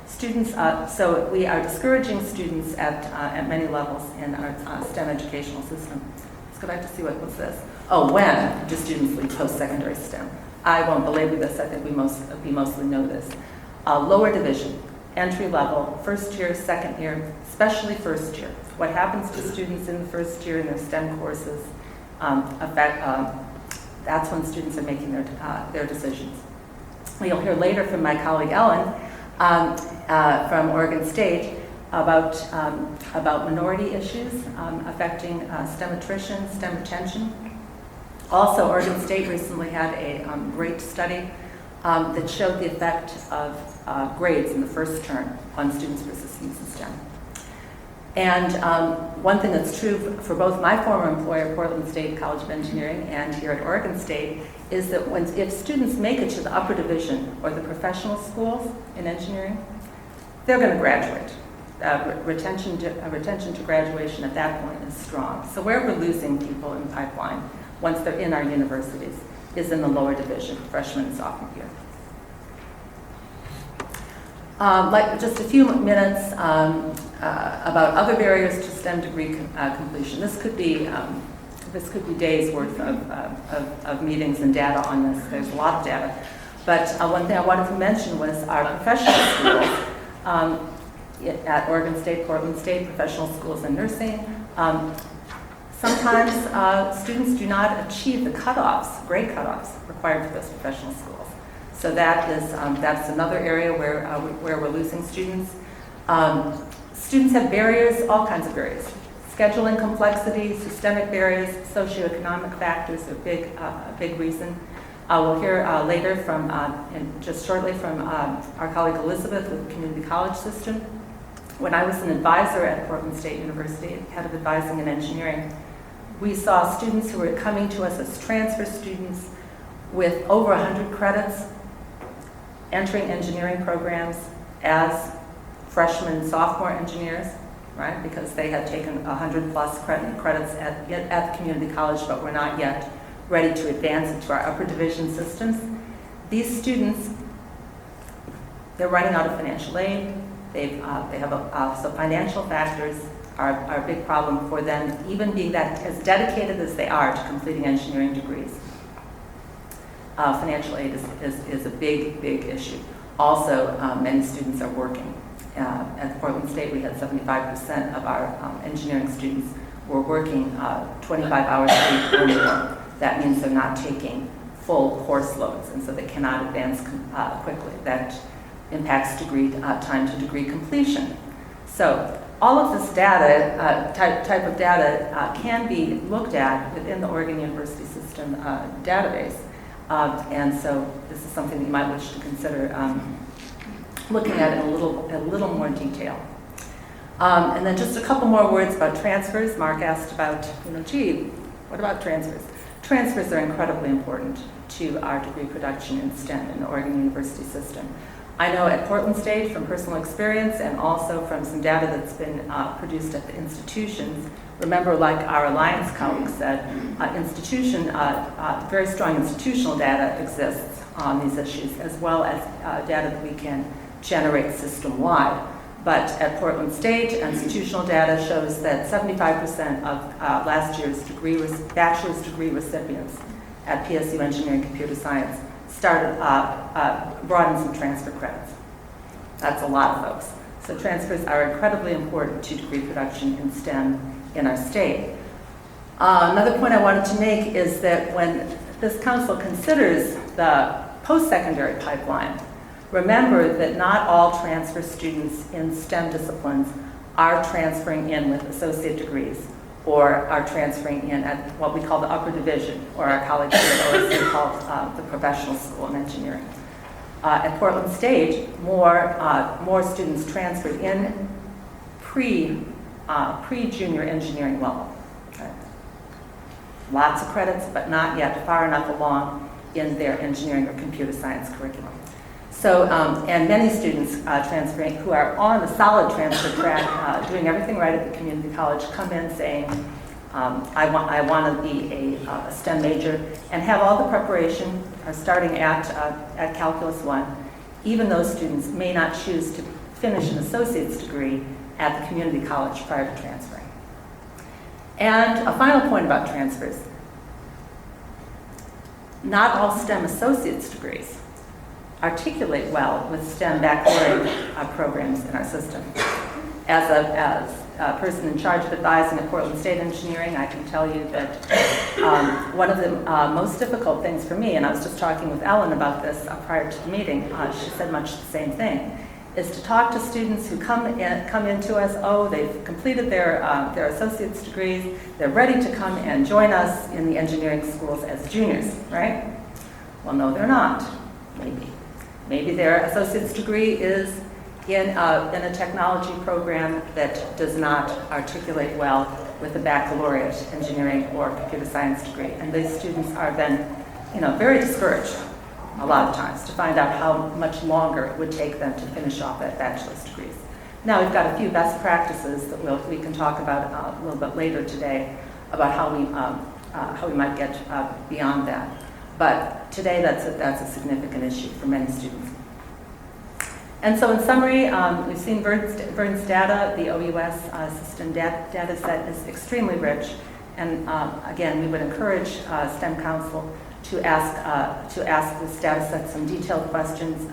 Students, so we are discouraging students at many levels in our STEM educational system. Let's go back to see what was this. Oh, when do students leave post-secondary STEM? I won't belabor this. I think we mostly know this. Lower division, entry level, first year, second year, especially first year. What happens to students in the first year in their STEM courses, that's when students are making their decisions. You'll hear later from my colleague Ellen from Oregon State about minority issues affecting STEM attrition, STEM retention. Also, Oregon State recently had a great study that showed the effect of grades in the first term on students' persistence in STEM. And one thing that's true for both my former employer, Portland State College of Engineering, and here at Oregon State, is that if students make it to the upper division or the professional schools in engineering, they're going to graduate. Retention to graduation at that point is strong. So where we're losing people in pipeline once they're in our universities is in the lower division, freshman and sophomore year. Like just a few minutes about other barriers to STEM degree completion. This could be days worth of meetings and data on this. There's a lot of data. But one thing I wanted to mention was our professional schools at Oregon State, Portland State, professional schools in nursing. Sometimes students do not achieve the grade cutoffs required for those professional schools. So that's another area where we're losing students. Students have barriers, all kinds of barriers. Scheduling complexity, systemic barriers, socioeconomic factors are a big reason. We'll hear later and just shortly from our colleague Elizabeth with the community college system. When I was an advisor at Portland State University, head of advising and engineering, we saw students who were coming to us as transfer students with over 100 credits, entering engineering programs as freshmen and sophomore engineers, right? Because they had taken 100+ credits at the community college, but were not yet ready to advance into our upper division systems. These students, they're running out of financial aid. So financial factors are a big problem for them, even being that as dedicated as they are to completing engineering degrees. Financial aid is a big issue. Also, many students are working. At Portland State, we had 75% of our engineering students were working 25 hours a week or more. That means they're not taking full course loads, and so they cannot advance quickly. That impacts time to degree completion. So all of this data, type of data, can be looked at within the Oregon University System database. And so this is something that you might wish to consider looking at in a little more detail. And then just a couple more words about transfers. Mark asked about, what about transfers? Transfers are incredibly important to our degree production in STEM in the Oregon University system. I know at Portland State, from personal experience and also from some data that's been produced at the institutions, remember, like our Alliance colleague said, very strong institutional data exists on these issues, as well as data that we can generate system-wide. But at Portland State, institutional data shows that 75% of last year's bachelor's degree recipients at PSU Engineering Computer Science brought in some transfer credits. That's a lot of folks. So transfers are incredibly important to degree production in STEM in our state. Another point I wanted to make is that when this council considers the post-secondary pipeline, remember that not all transfer students in STEM disciplines are transferring in with associate degrees or are transferring in at what we call the upper division, or our college here at OSU called the professional school in engineering. At Portland State, more students transferred in pre-junior engineering level. Okay. Lots of credits, but not yet far enough along in their engineering or computer science curriculum. So, and many students transferring who are on the solid transfer track, doing everything right at the community college, come in saying, I want to be a STEM major, and have all the preparation, starting at Calculus 1. Even those students may not choose to finish an associate's degree at the community college prior to transferring. And a final point about transfers. Not all STEM associate's degrees articulate well with STEM baccalaureate programs in our system. As a person in charge of advising at Portland State Engineering, I can tell you that one of the most difficult things for me, and I was just talking with Ellen about this prior to the meeting, she said much the same thing, is to talk to students who come into us, they've completed their associate's degrees, they're ready to come and join us in the engineering schools as juniors, right? Well, no, they're not, maybe. Maybe their associate's degree is in a technology program that does not articulate well with a baccalaureate engineering or computer science degree. And these students are then, very discouraged a lot of times to find out how much longer it would take them to finish off that bachelor's degrees. Now, we've got a few best practices that we can talk about a little bit later today about how we might get beyond that. But today, that's a significant issue for many students. And so in summary, we've seen Vern's data. The OUS system data set is extremely rich. And again, we would encourage STEM Council to ask this data set some detailed questions.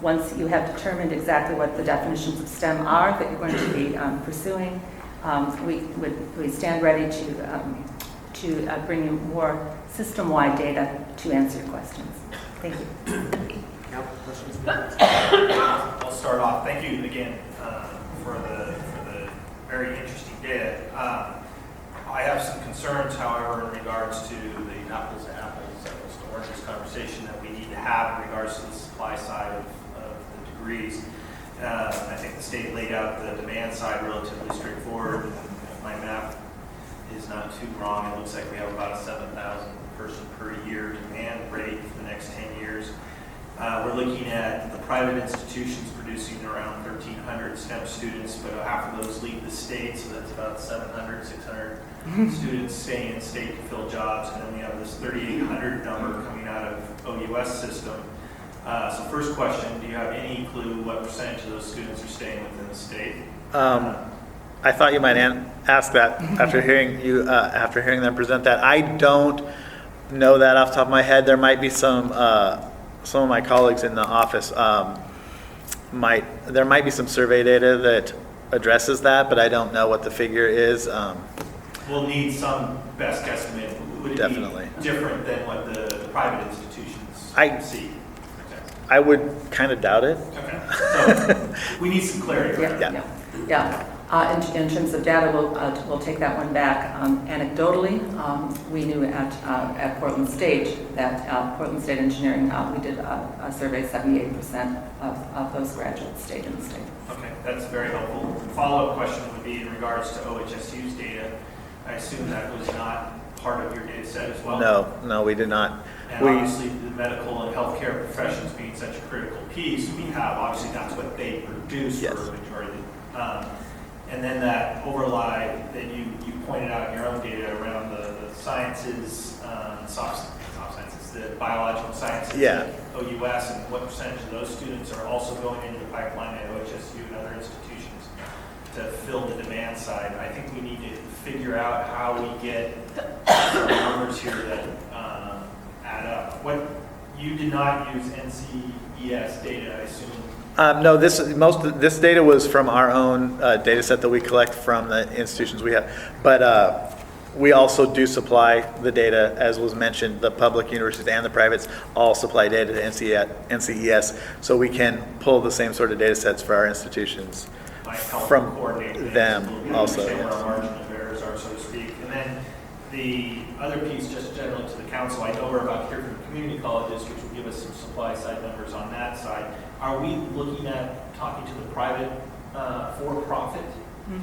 Once you have determined exactly what the definitions of STEM are that you're going to be pursuing, we stand ready to bring you more system-wide data to answer your questions. Thank you. I'll start off. Thank you again for the very interesting data. I have some concerns, however, in regards to the apples to apples, apples to oranges conversation that we need to have in regards to the supply side of the degrees. I think the state laid out the demand side relatively straightforward. If my math is not too wrong, it looks like we have about a 7,000 person per year demand rate for the next 10 years. We're looking at the private institutions producing around 1,300 STEM students, but half of those leave the state, so that's about 700, 600 students staying in state to fill jobs, and then we have this 3,800 number coming out of OUS system. So first question, do you have any clue what percentage of those students are staying within the state? I thought you might ask that after hearing them present that. I don't know that off the top of my head. There might be some of my colleagues in the office there might be some survey data that addresses that, but I don't know what the figure is. We'll need some best guesstimate. Would it Definitely. be different than what the private institutions see? Okay. I would kind of doubt it. Okay. So we need some clarity. Yeah. In terms of data, we'll take that one back. Anecdotally, we knew at Portland State that Portland State Engineering, we did a survey, 78% of those graduates stayed in the state. Okay, that's very helpful. Follow-up question would be in regards to OHSU's data. I assume that was not part of your data set as well? No, we did not. And obviously, the medical and healthcare professions being such a critical piece, we have, obviously, that's what they produce Yes. for the majority. And then that overlay that you pointed out in your own data around the sciences, soft sciences, the biological sciences, Yeah. OUS, and what percentage of those students are also going into the pipeline at OHSU and other institutions to fill the demand side. I think we need to figure out how we get some numbers here that add up. You did not use NCES data, I assume. No, this data was from our own data set that we collect from the institutions we have. But we also do supply the data, as was mentioned, the public universities and the privates all supply data to NCES, so we can pull the same sort of data sets for our institutions Might help from coordinate them also. Understand Yes. where our margin of errors are, so to speak. And then the other piece, just generally to the council, I know we're about to hear from community colleges, which will give us some supply side numbers on that side. Are we looking at talking to the private for-profit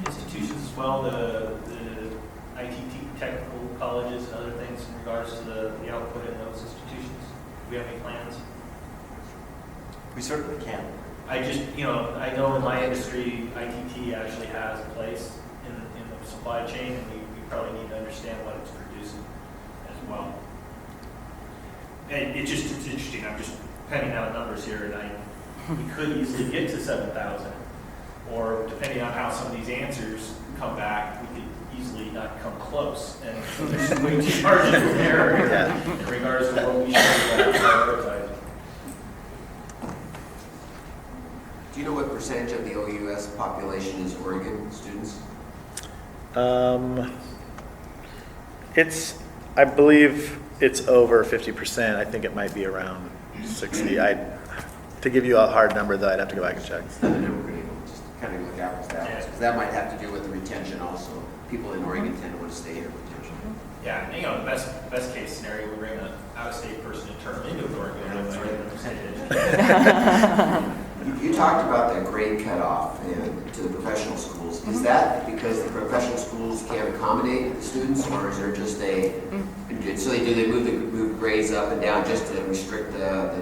institutions as well, the ITT technical colleges and other things in regards to the output in those institutions? Do we have any plans? We certainly can. I know in my industry, ITT actually has a place in the supply chain, and we probably need to understand what it's producing as well. And it's interesting, I'm just penning out numbers here, and we could easily get to 7,000, or depending on how some of these answers come back, we could easily not come close, and so there's way too margin of error here in regards to what we should prioritize. Do you know what percentage of the OUS population is Oregon students? I believe it's over 50%. I think it might be around 60. To give you a hard number, though, I'd have to go back and check. Just kind of look apples to apples, because that might have to do with the retention also. People in Oregon tend to want to stay here for retention. Yeah, and the best case scenario, we bring an out-of-state person and turn them into Oregon. You talked about the grade cutoff to the professional schools. Is that because the professional schools can't accommodate the students, or is there just so they move grades up and down just to restrict the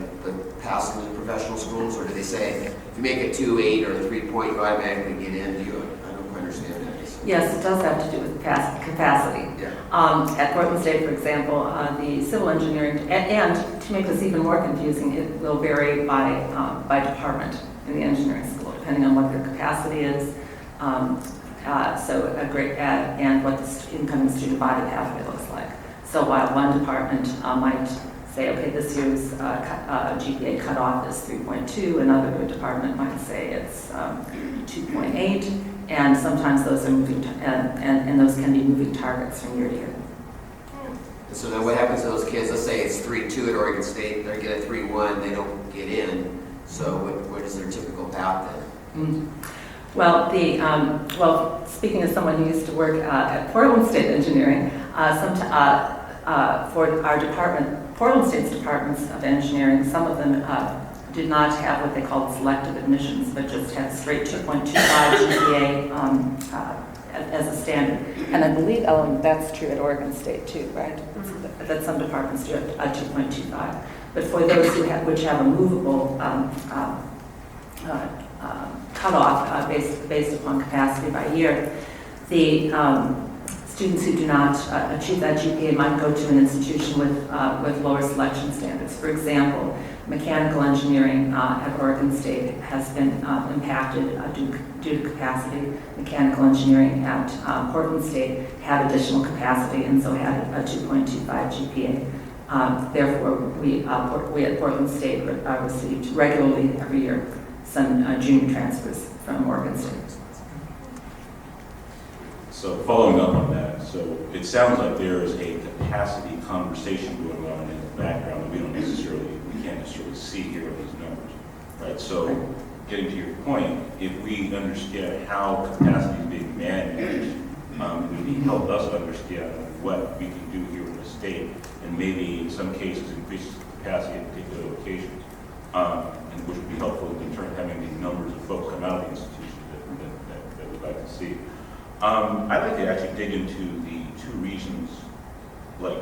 passing to the professional schools, or do they say if you make it 2.8 or 3 point, you automatically get in? I don't quite understand that. Yes, it does have to do with capacity. Yeah. At Portland State, for example, the civil engineering, and to make this even more confusing, it will vary by department in the engineering school, depending on what their capacity is. And what the incoming student body pathway looks like. So while one department might say, okay, this year's GPA cutoff is 3.2, another department might say it's 2.8, and sometimes those are moving, and those can be moving targets from year to year. So then what happens to those kids? Let's say it's 3.2 at Oregon State, they get a 3.1, they don't get in. So what is their typical path then? Well, speaking as someone who used to work at Portland State Engineering, for our department, Portland State's departments of engineering, some of them did not have what they called selective admissions, but just had straight 2.25 GPA as a standard. And I believe, Ellen, that's true at Oregon State too, right? Mm-hmm. That some departments do a 2.25. But for those which have a movable cutoff based upon capacity by year, the students who do not achieve that GPA might go to an institution with lower selection standards. For example, mechanical engineering at Oregon State has been impacted due to capacity. Mechanical engineering at Portland State had additional capacity and so had a 2.25 GPA. Therefore, we at Portland State received regularly every year some junior transfers from Oregon State. So following up on that, so it sounds like there is a capacity conversation going on in the background that we can't necessarily see here in these numbers, right? So getting to your point, if we understand how capacity is being managed, it would help us understand what we can do here in the state, and maybe in some cases increase capacity at particular locations, and which would be helpful in terms of having the numbers of folks come out of the institutions that we'd like to see. I'd like to actually dig into the two reasons like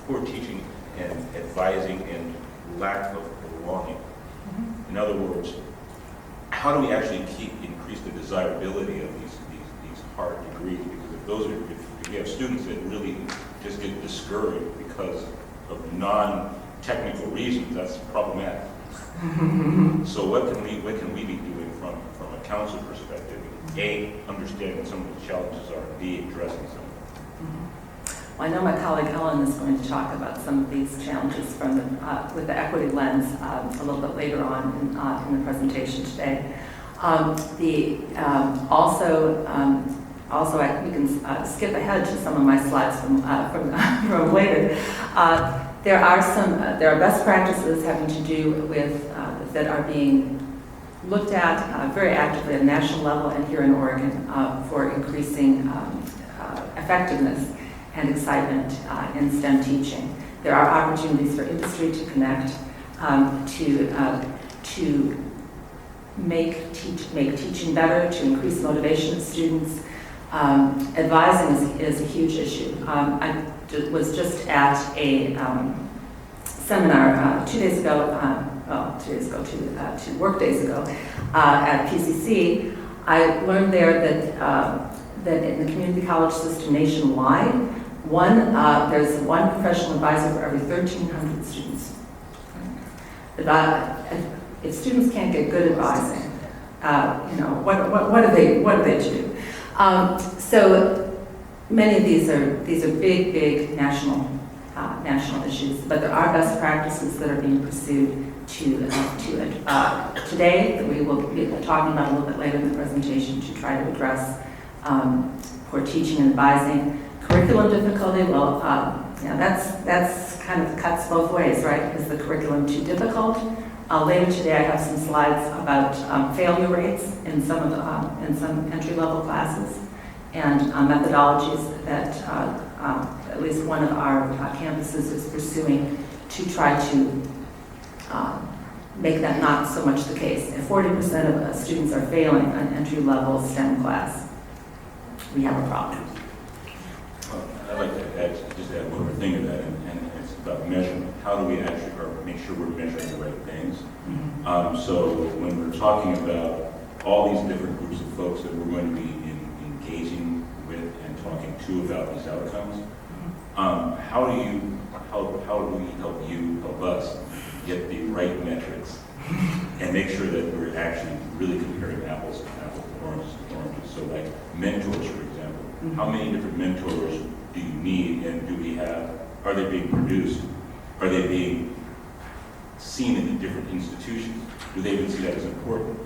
poor teaching and advising and lack of belonging. In other words, how do we actually increase the desirability of these hard degrees? Because if you have students that really just get discouraged because of non-technical reasons, that's problematic. So what can we be doing from a council perspective? A, understanding what some of the challenges are, B, addressing some of them. Well, I know my colleague Ellen is going to talk about some of these challenges from with the equity lens a little bit later on in the presentation today. We can skip ahead to some of my slides from later. There are best practices having to do with that are being looked at very actively at a national level and here in Oregon for increasing effectiveness and excitement in STEM teaching. There are opportunities for industry to connect, to make teaching better, to increase motivation of students. Advising is a huge issue. I was just at a seminar 2 days ago, 2 work days ago, at PCC. I learned there that in the community college system nationwide, there's one professional advisor for every 1,300 students. If students can't get good advising, what do they do? So many of these are big national issues, but there are best practices that are being pursued today that we will be talking about a little bit later in the presentation to try to address poor teaching and advising. Curriculum difficulty, well, that's kind of cuts both ways, right? Is the curriculum too difficult? Later today, I have some slides about failure rates in some entry-level classes and methodologies that at least one of our campuses is pursuing to try to make that not so much the case. If 40% of students are failing an entry-level STEM class, we have a problem. I'd like to just add one more thing to that, and it's about measurement. How do we actually make sure we're measuring the right things? So when we're talking about all these different groups of folks that we're going to be engaging with and talking to about these outcomes, how do we help us get the right metrics and make sure that we're actually really comparing apples to oranges to oranges? So like mentors, for example, how many different mentors do you need, and do we have? Are they being produced? Are they being seen in the different institutions? Do they even see that as important?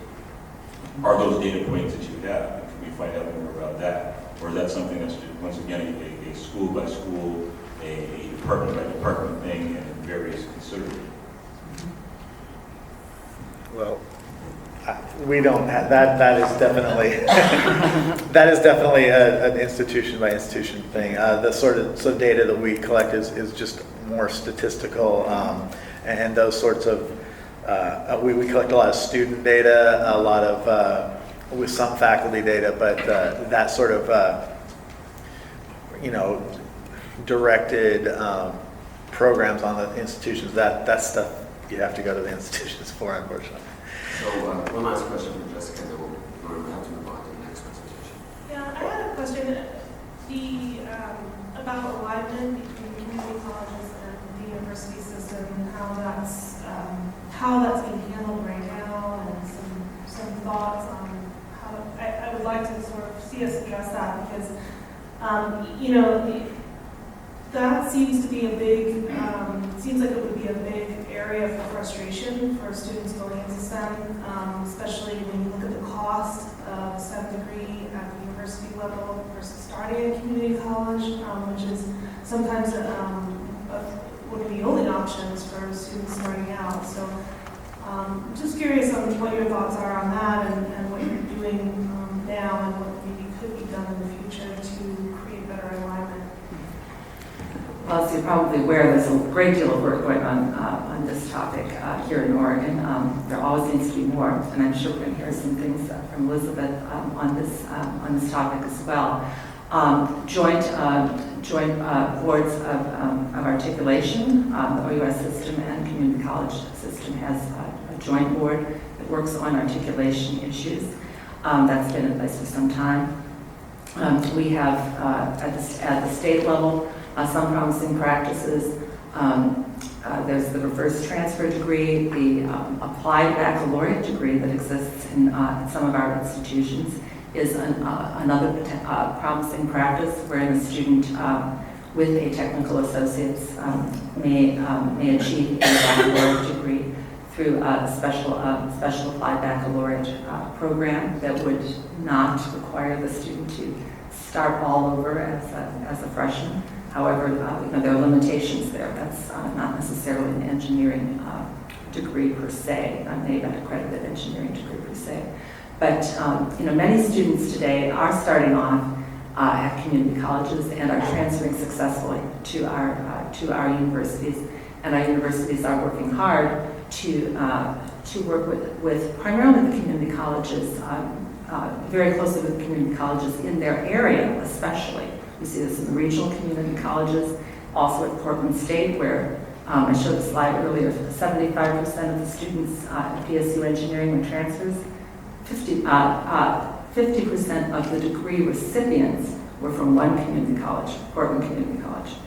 Are those data points that you have? And can we find out more about that? Or is that something that's, once again, a school by school, a department by department thing, and various considerations? Well, we don't have, that is definitely, that is definitely an institution by institution thing. The sort of data that we collect is just more statistical, and those sorts of, we collect a lot of student data, a lot of, with some faculty data, but that sort of, directed programs on the institutions, that stuff you have to go to the institutions for, unfortunately. So one last question from Jessica, and then we'll have to move on to the next presentation. Yeah, I had a question about alignment between community colleges and the university system, and how that's being handled right now, and some thoughts on how I would like to sort of see us address that, because that seems to be seems like it would be a big area for frustration for students going into STEM, especially when you look at the cost of a STEM degree at the university level versus starting a community college, which is sometimes one of the only options for students starting out. So just curious on what your thoughts are on that, and what you're doing now, and what maybe could be done in the future to create better alignment. Well, as you're probably aware, there's a great deal of work going on this topic here in Oregon. There always needs to be more, and I'm sure we're going to hear some things from Elizabeth on this topic as well. Joint boards of articulation. The OUS system and community college system has a joint board that works on articulation issues. That's been in place for some time. We have, at the state level, some promising practices. There's the reverse transfer degree, the applied baccalaureate degree that exists in some of our institutions is another promising practice wherein a student with a technical associate's may achieve a baccalaureate degree through a special applied baccalaureate program that would not require the student to start all over as a freshman. However, there are limitations there. That's not necessarily an engineering degree per se, maybe an accredited engineering degree per se. But many students today are starting off at community colleges and are transferring successfully to our universities, and our universities are working hard to work with primarily the community colleges, very closely with community colleges in their area, especially. We see this in the regional community colleges, also at Portland State, where I showed a slide earlier, 75% of the students at PSU engineering were transfers. 50% of the degree recipients were from one community college, Portland Community College.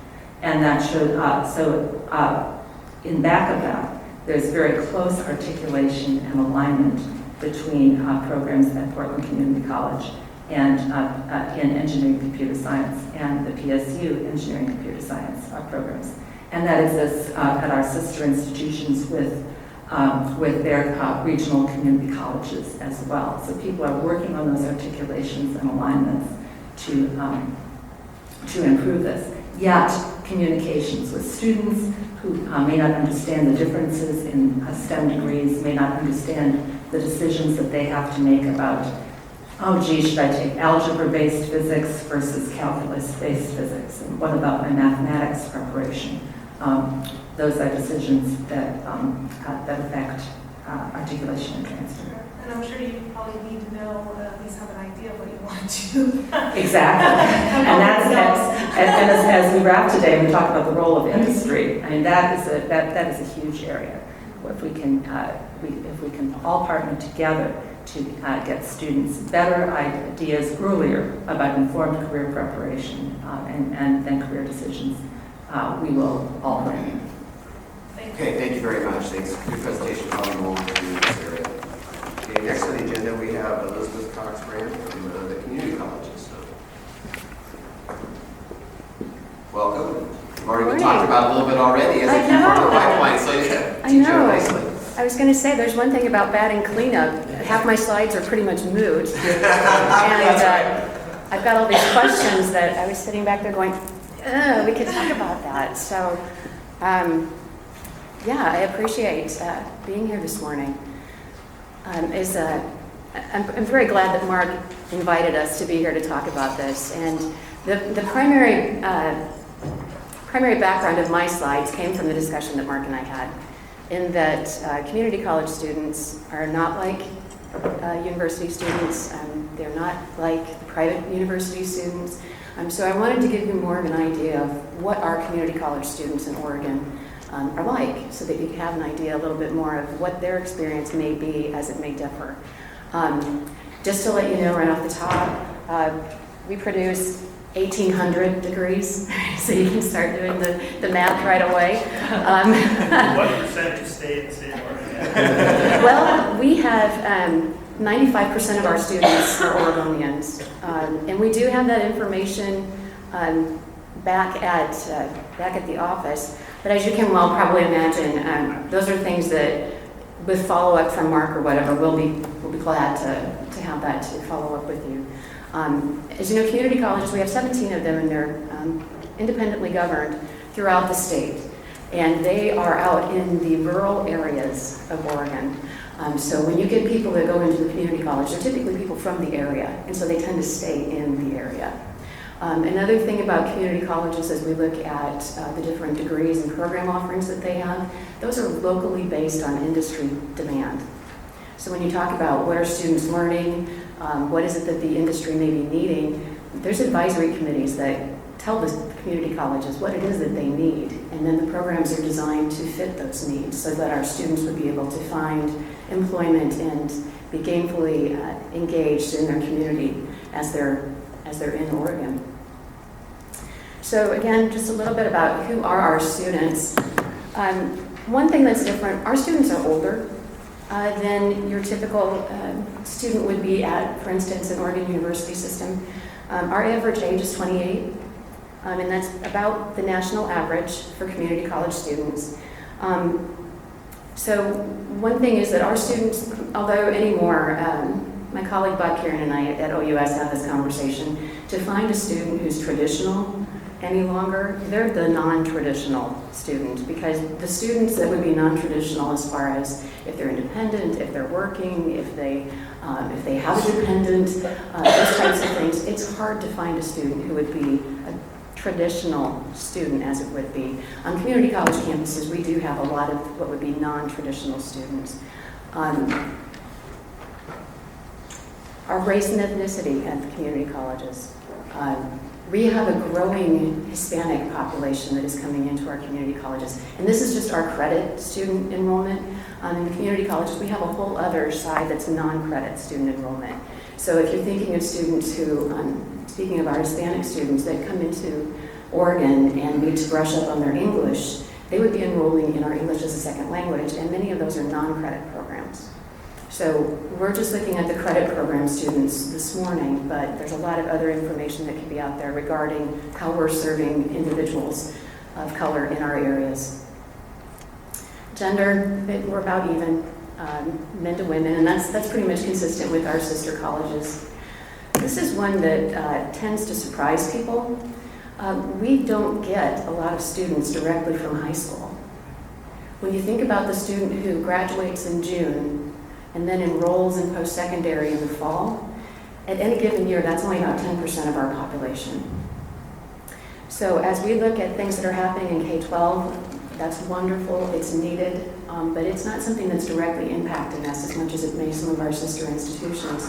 And that showed, in back of that, there's very close articulation and alignment between programs at Portland Community College and in engineering computer science and the PSU engineering computer science programs. And that exists at our sister institutions with their regional community colleges as well. So people are working on those articulations and alignments to improve this. Yet, communications with students who may not understand the differences in STEM degrees, may not understand the decisions that they have to make about, oh gee, should I take algebra-based physics versus calculus-based physics? And what about my mathematics preparation? Those are decisions that affect articulation and transfer. And I'm sure you probably need to know, at least have an idea of what you want to do. Exactly. And as we wrap today, we talk about the role of industry. I mean, that is a huge area. If we can all partner together to get students better ideas earlier about informed career preparation and then career decisions, we will all win. Okay, thank you very much. Thanks. Good presentation. Probably more to do in this area. Okay, next on the agenda we have Elizabeth Cox-Brand from the community colleges. Welcome. We've already been talked about a little bit already as a key part of the pipeline, so yeah, teach you nicely. I was going to say, there's one thing about batting cleanup. Half my slides are pretty much moot. And I've got all these questions that I was sitting back there going, we could talk about that. So, yeah, I appreciate being here this morning. I'm very glad that Mark invited us to be here to talk about this. And the primary background of my slides came from the discussion that Mark and I had, in that community college students are not like university students. They're not like private university students. So I wanted to give you more of an idea of what our community college students in Oregon are like, so that you have an idea a little bit more of what their experience may be as it may differ. Just to let you know right off the top, we produce 1,800 degrees, so you can start doing the math right away. What percentage stay in the state of Oregon? Well, we have 95% of our students are Oregonians, and we do have that information back at the office. But as you can well probably imagine, those are things that, with follow-up from Mark or whatever, we'll be glad to have that to follow up with you. As you know, community colleges, we have 17 of them, and they're independently governed throughout the state. And they are out in the rural areas of Oregon. So when you get people that go into the community college, they're typically people from the area, and so they tend to stay in the area. Another thing about community colleges, as we look at the different degrees and program offerings that they have, those are locally based on industry demand. So when you talk about what are students learning, what is it that the industry may be needing, there's advisory committees that tell the community colleges what it is that they need, and then the programs are designed to fit those needs so that our students would be able to find employment and be gainfully engaged in their community as they're in Oregon. So again, just a little bit about who are our students. One thing that's different, our students are older than your typical student would be at, for instance, an Oregon University system. Our average age is 28, and that's about the national average for community college students. So one thing is that our students, although anymore, my colleague Bob Kieran and I at OUS have this conversation, to find a student who's traditional any longer, they're the non-traditional student, because the students that would be non-traditional as far as if they're independent, if they're working, if they have a dependent, those types of things, it's hard to find a student who would be a traditional student as it would be. On community college campuses, we do have a lot of what would be non-traditional students. Our race and ethnicity at the community colleges. We have a growing Hispanic population that is coming into our community colleges. And this is just our credit student enrollment. In the community colleges, we have a whole other side that's non-credit student enrollment. So if you're thinking of students who, speaking of our Hispanic students that come into Oregon and need to brush up on their English, they would be enrolling in our English as a second language, and many of those are non-credit programs. So we're just looking at the credit program students this morning, but there's a lot of other information that can be out there regarding how we're serving individuals of color in our areas. Gender, we're about even, men to women, and that's pretty much consistent with our sister colleges. This is one that tends to surprise people. We don't get a lot of students directly from high school. When you think about the student who graduates in June and then enrolls in post-secondary in the fall, at any given year, that's only about 10% of our population. So as we look at things that are happening in K-12, that's wonderful, it's needed, but it's not something that's directly impacting us as much as it may some of our sister institutions.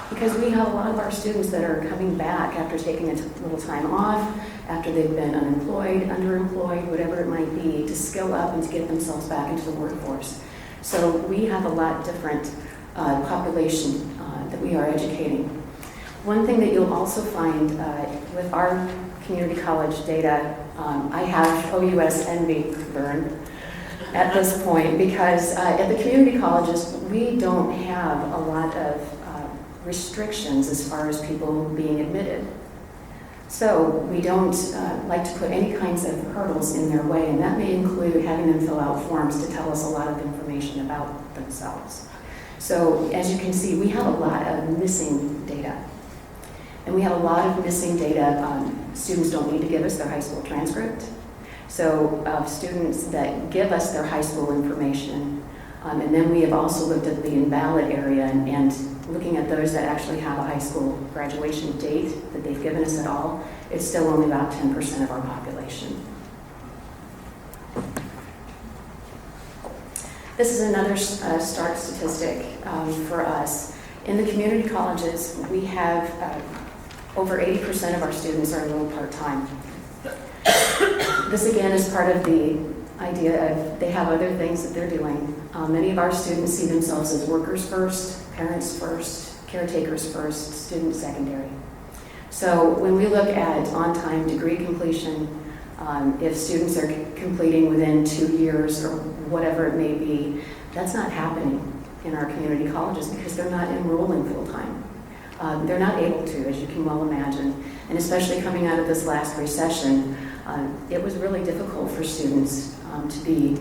Because we have a lot of our students that are coming back after taking a little time off, after they've been unemployed, underemployed, whatever it might be, to skill up and to get themselves back into the workforce. So we have a lot different population that we are educating. One thing that you'll also find with our community college data, I have OUS envy burn at this point, because at the community colleges, we don't have a lot of restrictions as far as people being admitted. So we don't like to put any kinds of hurdles in their way, and that may include having them fill out forms to tell us a lot of information about themselves. So as you can see, we have a lot of missing data. And we have a lot of missing data. Students don't need to give us their high school transcript. So students that give us their high school information, and then we have also looked at the invalid area and looking at those that actually have a high school graduation date that they've given us at all, it's still only about 10% of our population. This is another stark statistic for us. In the community colleges, we have over 80% of our students are enrolled part-time. This again is part of the idea of they have other things that they're doing. Many of our students see themselves as workers first, parents first, caretakers first, students secondary. So when we look at on-time degree completion, if students are completing within 2 years or whatever it may be, that's not happening in our community colleges because they're not enrolling full-time. They're not able to, as you can well imagine. And especially coming out of this last recession, it was really difficult for students to be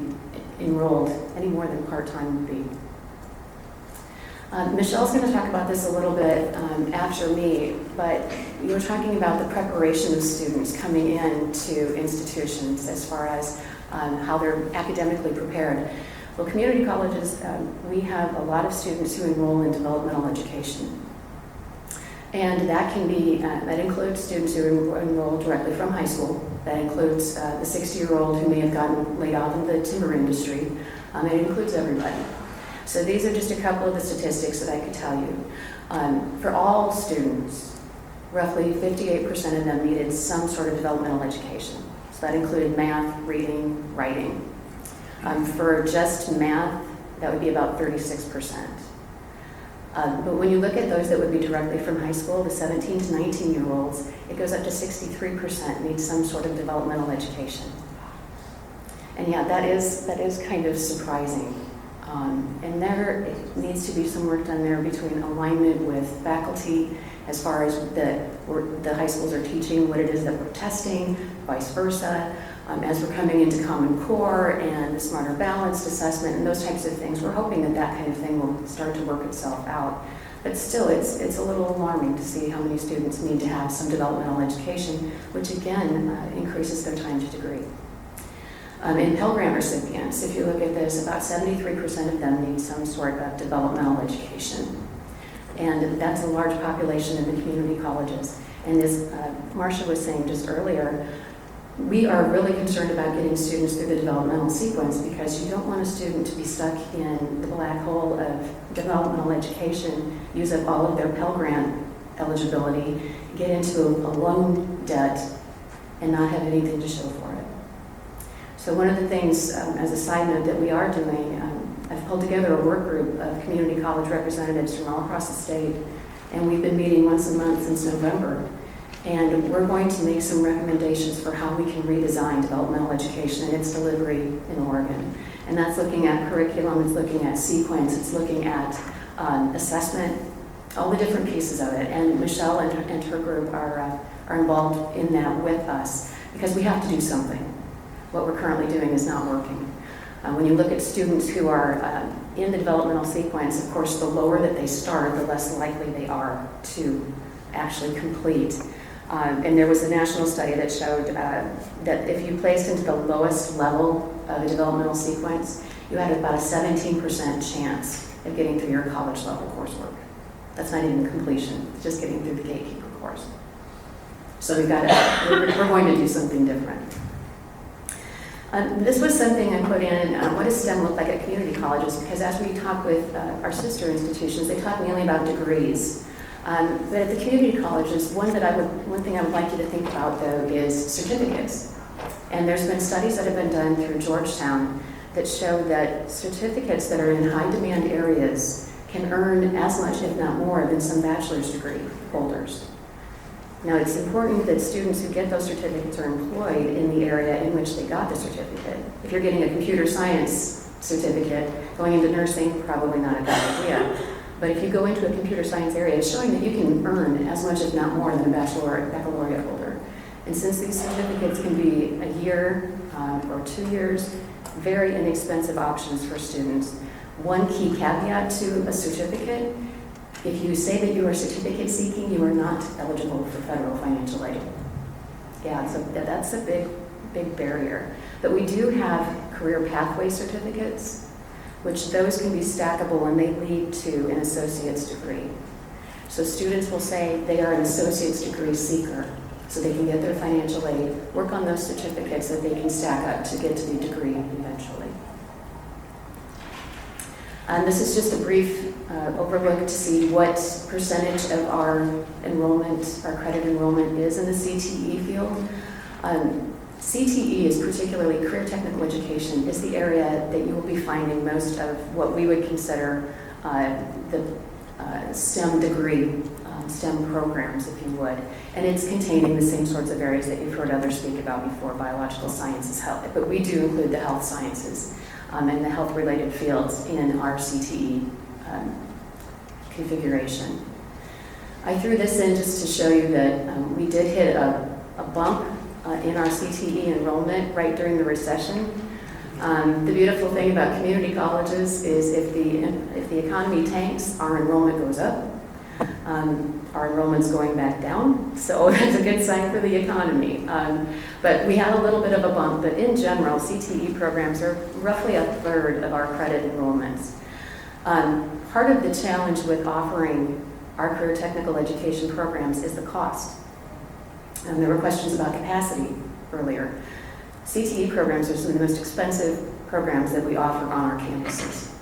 enrolled any more than part-time would be. Michelle's going to talk about this a little bit after me, but you were talking about the preparation of students coming into institutions as far as how they're academically prepared. Well, community colleges, we have a lot of students who enroll in developmental education. And that can be, that includes students who enroll directly from high school. That includes the 60-year-old who may have gotten laid off in the timber industry. It includes everybody. So these are just a couple of the statistics that I could tell you. For all students, roughly 58% of them needed some sort of developmental education. So that included math, reading, writing. For just math, that would be about 36%. But when you look at those that would be directly from high school, the 17 to 19-year-olds, it goes up to 63% need some sort of developmental education. And yeah, that is kind of surprising. And there needs to be some work done there between alignment with faculty as far as the high schools are teaching, what it is that we're testing, vice versa. As we're coming into Common Core and the Smarter Balanced Assessment and those types of things, we're hoping that that kind of thing will start to work itself out. But still, it's a little alarming to see how many students need to have some developmental education, which again increases their time to degree. In Pell Grant recipients, if you look at this, about 73% of them need some sort of developmental education. And that's a large population in the community colleges. And as Marcia was saying just earlier, we are really concerned about getting students through the developmental sequence because you don't want a student to be stuck in the black hole of developmental education, use up all of their Pell Grant eligibility, get into a loan debt, and not have anything to show for it. So one of the things, as a side note, that we are doing, I've pulled together a work group of community college representatives from all across the state, and we've been meeting once a month since November. And we're going to make some recommendations for how we can redesign developmental education and its delivery in Oregon. And that's looking at curriculum, it's looking at sequence, it's looking at assessment, all the different pieces of it. And Michelle and her group are involved in that with us because we have to do something. What we're currently doing is not working. When you look at students who are in the developmental sequence, of course, the lower that they start, the less likely they are to actually complete. And there was a national study that showed that if you placed into the lowest level of the developmental sequence, you had about a 17% chance of getting through your college level coursework. That's not even completion, it's just getting through the gatekeeper course. So we're going to do something different. This was something I put in, what does STEM look like at community colleges? Because as we talk with our sister institutions, they talk mainly about degrees. But at the community colleges, one thing I would like you to think about, though, is certificates. And there's been studies that have been done through Georgetown that show that certificates that are in high demand areas can earn as much, if not more, than some bachelor's degree holders. Now, it's important that students who get those certificates are employed in the area in which they got the certificate. If you're getting a computer science certificate, going into nursing, probably not a good idea. But if you go into a computer science area, it's showing that you can earn as much, if not more, than a baccalaureate holder. And since these certificates can be a year or 2 years, very inexpensive options for students. One key caveat to a certificate: if you say that you are certificate seeking, you are not eligible for federal financial aid. Yeah, so that's a big barrier. But we do have career pathway certificates, which those can be stackable and they lead to an associate's degree. So students will say they are an associate's degree seeker, so they can get their financial aid, work on those certificates that they can stack up to get to the degree eventually. And this is just a brief overlook to see what percentage of our enrollment, our credit enrollment, is in the CTE field. CTE is particularly career technical education, is the area that you will be finding most of what we would consider the STEM degree, STEM programs, if you would. And it's containing the same sorts of areas that you've heard others speak about before, biological sciences, health, but we do include the health sciences and the health-related fields in our CTE configuration. I threw this in just to show you that we did hit a bump in our CTE enrollment right during the recession. The beautiful thing about community colleges is if the economy tanks, our enrollment goes up. Our enrollment's going back down, so that's a good sign for the economy. But we had a little bit of a bump, but in general, CTE programs are roughly a third of our credit enrollments. Part of the challenge with offering our career technical education programs is the cost. There were questions about capacity earlier. CTE programs are some of the most expensive programs that we offer on our campuses.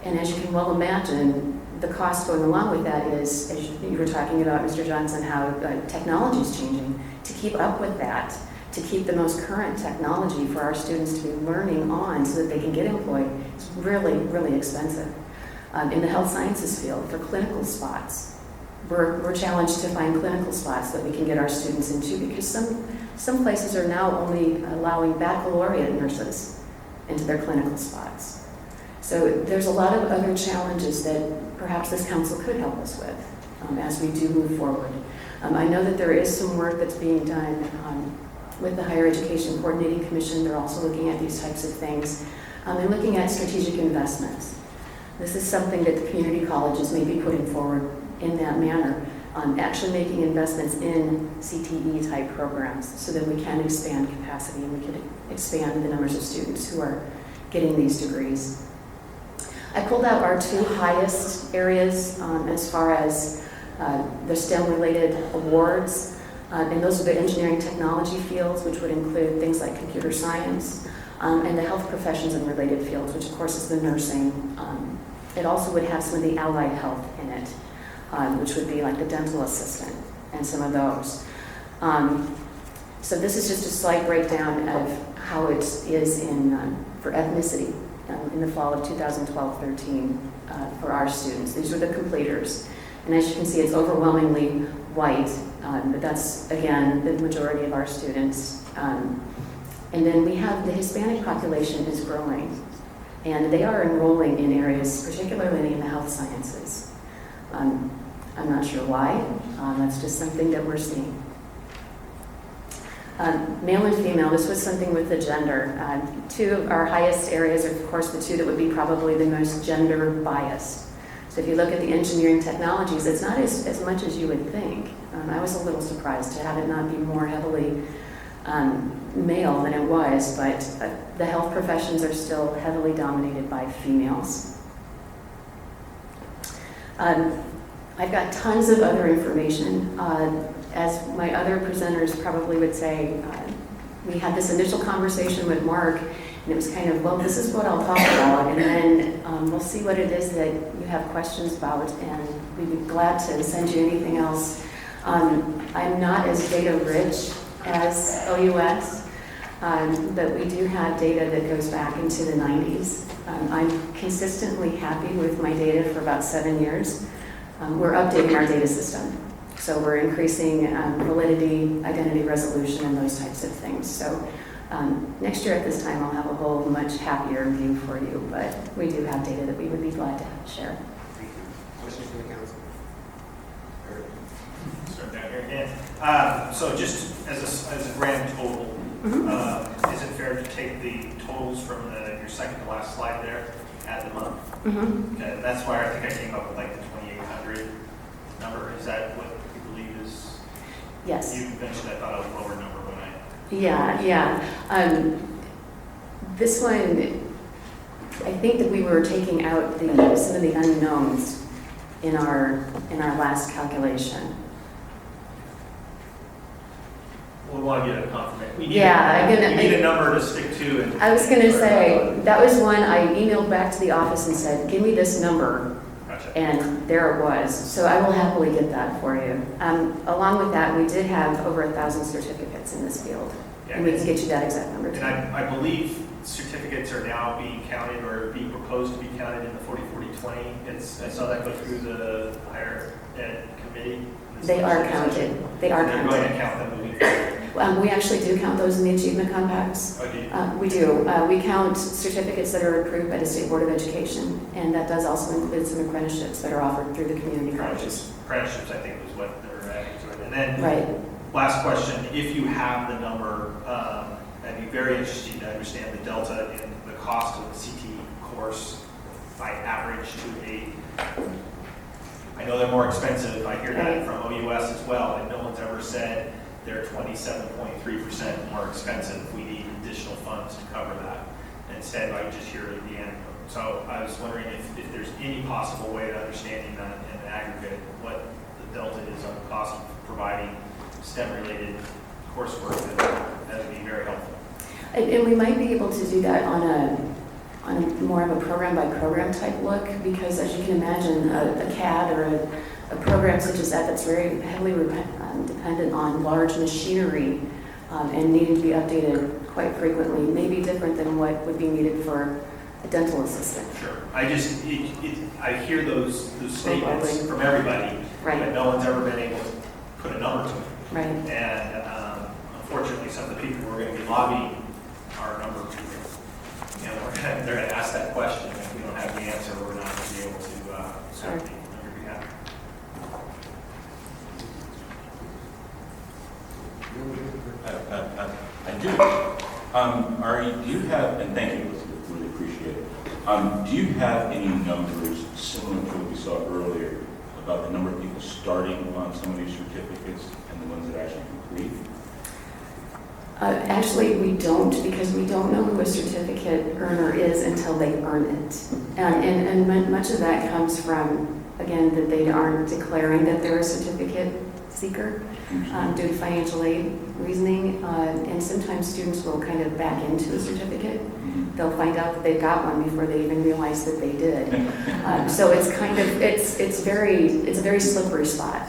And as you can well imagine, the cost going along with that is, as you were talking about, Mr. Johnson, how technology is changing. To keep up with that, to keep the most current technology for our students to be learning on so that they can get employed, it's really, really expensive. In the health sciences field, for clinical spots, we're challenged to find clinical spots that we can get our students into, because some places are now only allowing baccalaureate nurses into their clinical spots. So there's a lot of other challenges that perhaps this council could help us with as we do move forward. I know that there is some work that's being done with the Higher Education Coordinating Commission. They're also looking at these types of things and looking at strategic investments. This is something that the community colleges may be putting forward in that manner, actually making investments in CTE type programs so that we can expand capacity and we can expand the numbers of students who are getting these degrees. I pulled out our two highest areas as far as the STEM-related awards, and those are the engineering technology fields, which would include things like computer science, and the health professions and related fields, which of course is the nursing. It also would have some of the allied health in it, which would be like the dental assistant and some of those. So this is just a slight breakdown of how it is for ethnicity in the fall of 2012-13 for our students. These are the completers. And as you can see, it's overwhelmingly white, but that's, again, the majority of our students. And then we have the Hispanic population is growing, and they are enrolling in areas, particularly in the health sciences. I'm not sure why. That's just something that we're seeing. Male and female, this was something with the gender. Two of our highest areas are, of course, the two that would be probably the most gender biased. So if you look at the engineering technologies, it's not as much as you would think. I was a little surprised to have it not be more heavily male than it was, but the health professions are still heavily dominated by females. I've got tons of other information. As my other presenters probably would say, we had this initial conversation with Mark, and it was kind of, well, this is what I'll talk about, and then we'll see what it is that you have questions about, and we'd be glad to send you anything else. I'm not as data rich as OUS, but we do have data that goes back into the 90s. I'm consistently happy with my data for about 7 years. We're updating our data system. So we're increasing validity, identity resolution, and those types of things. So next year at this time, I'll have a whole much happier view for you, but we do have data that we would be glad to share. Thank you. Questions from the council? Start down here again. So just as a grand total, is it fair to take the totals from your second to last slide there, add them up? Okay, that's why I think I came up with like the 2,800 number. Is that what you believe is? Yes. You mentioned I thought it was a lower number when I. Yeah. This one, I think that we were taking out some of the unknowns in our last calculation. We want to get a confirmation. We need a number to stick to. I was going to say, that was one I emailed back to the office and said, give me this number. Gotcha. And there it was. So I will happily get that for you. Along with that, we did have over 1,000 certificates in this field. Yeah, and we can get you that exact number too. And I believe certificates are now being counted or being proposed to be counted in the 40-40-20. I saw that go through the higher ed committee. They are counted. They are They're counted. going to count them moving forward. We actually do count those in the achievement compacts. Oh, do you? We do. We count certificates that are approved by the State Board of Education, and that does also include some apprenticeships that are offered through the community colleges. Apprenticeships, I think, was what they're adding to it. And then, Right. last question, if you have the number, I'd be very interested to understand the delta in the cost of the CT course by average to a, I know they're more expensive, I hear that from OUS as well, and no one's ever said they're 27.3% more expensive. We need additional funds to cover that. Instead, I just hear it at the end. So I was wondering if there's any possible way of understanding that in aggregate, what the delta is on the cost of providing STEM-related coursework, that would be very helpful. And we might be able to do that on on more of a program-by-program type look, because as you can imagine, a CAD or a program such as that that's very heavily dependent on large machinery and needing to be updated quite frequently may be different than what would be needed for a dental assistant. Sure. I hear those statements from everybody, Right. but no one's ever been able to put a number to it. Right. And unfortunately, some of the people who are going to be lobbying our number, they're going to ask that question. If we don't have the answer, we're not going to be able to serve people on your behalf. I do. Do you have, and thank you, really appreciate it. Do you have any numbers similar to what we saw earlier about the number of people starting on some of these certificates and the ones that actually complete? Actually, we don't, because we don't know who a certificate earner is until they earn it. And much of that comes from, again, that they aren't declaring that they're a certificate seeker due to financial aid reasoning. And sometimes students will kind of back into a certificate. They'll find out that they've got one before they even realize that they did. So it's kind of, it's a very slippery spot.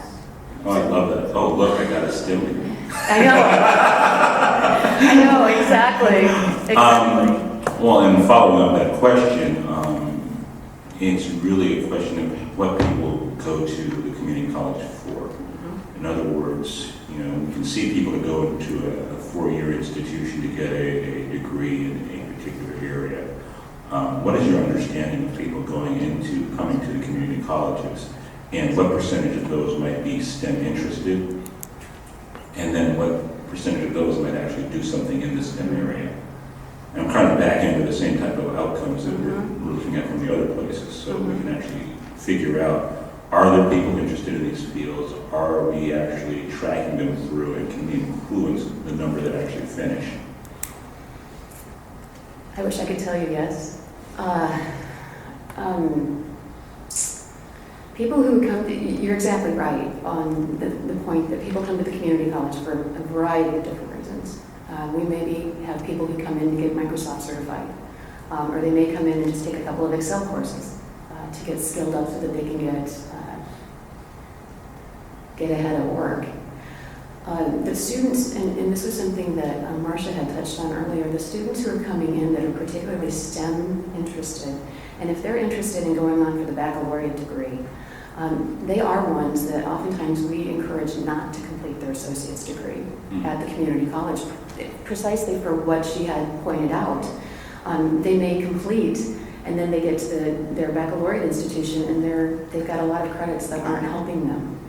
Oh, I love that. Oh, look, I got a stimmy. I know, exactly. Well, and following up that question, it's really a question of what people go to the community college for. In other words, we can see people that go into a four-year institution to get a degree in a particular area. What is your understanding of people coming to the community colleges, and what percentage of those might be STEM interested, and then what percentage of those might actually do something in the STEM area? And I'm trying to back into the same type of outcomes that we're looking at from the other places, so we can actually figure out, are there people interested in these fields? Are we actually tracking them through, and can we influence the number that actually finish? I wish I could tell you yes. People who come, you're exactly right on the point that people come to the community college for a variety of different reasons. We maybe have people who come in to get Microsoft certified, or they may come in and just take a couple of Excel courses to get skilled up so that they can get ahead at work. The students, and this is something that Marcia had touched on earlier, the students who are coming in that are particularly STEM interested, and if they're interested in going on for the baccalaureate degree, they are ones that oftentimes we encourage not to complete their associate's degree at the community college, precisely for what she had pointed out. They may complete, and then they get to their baccalaureate institution, and they've got a lot of credits that aren't helping them.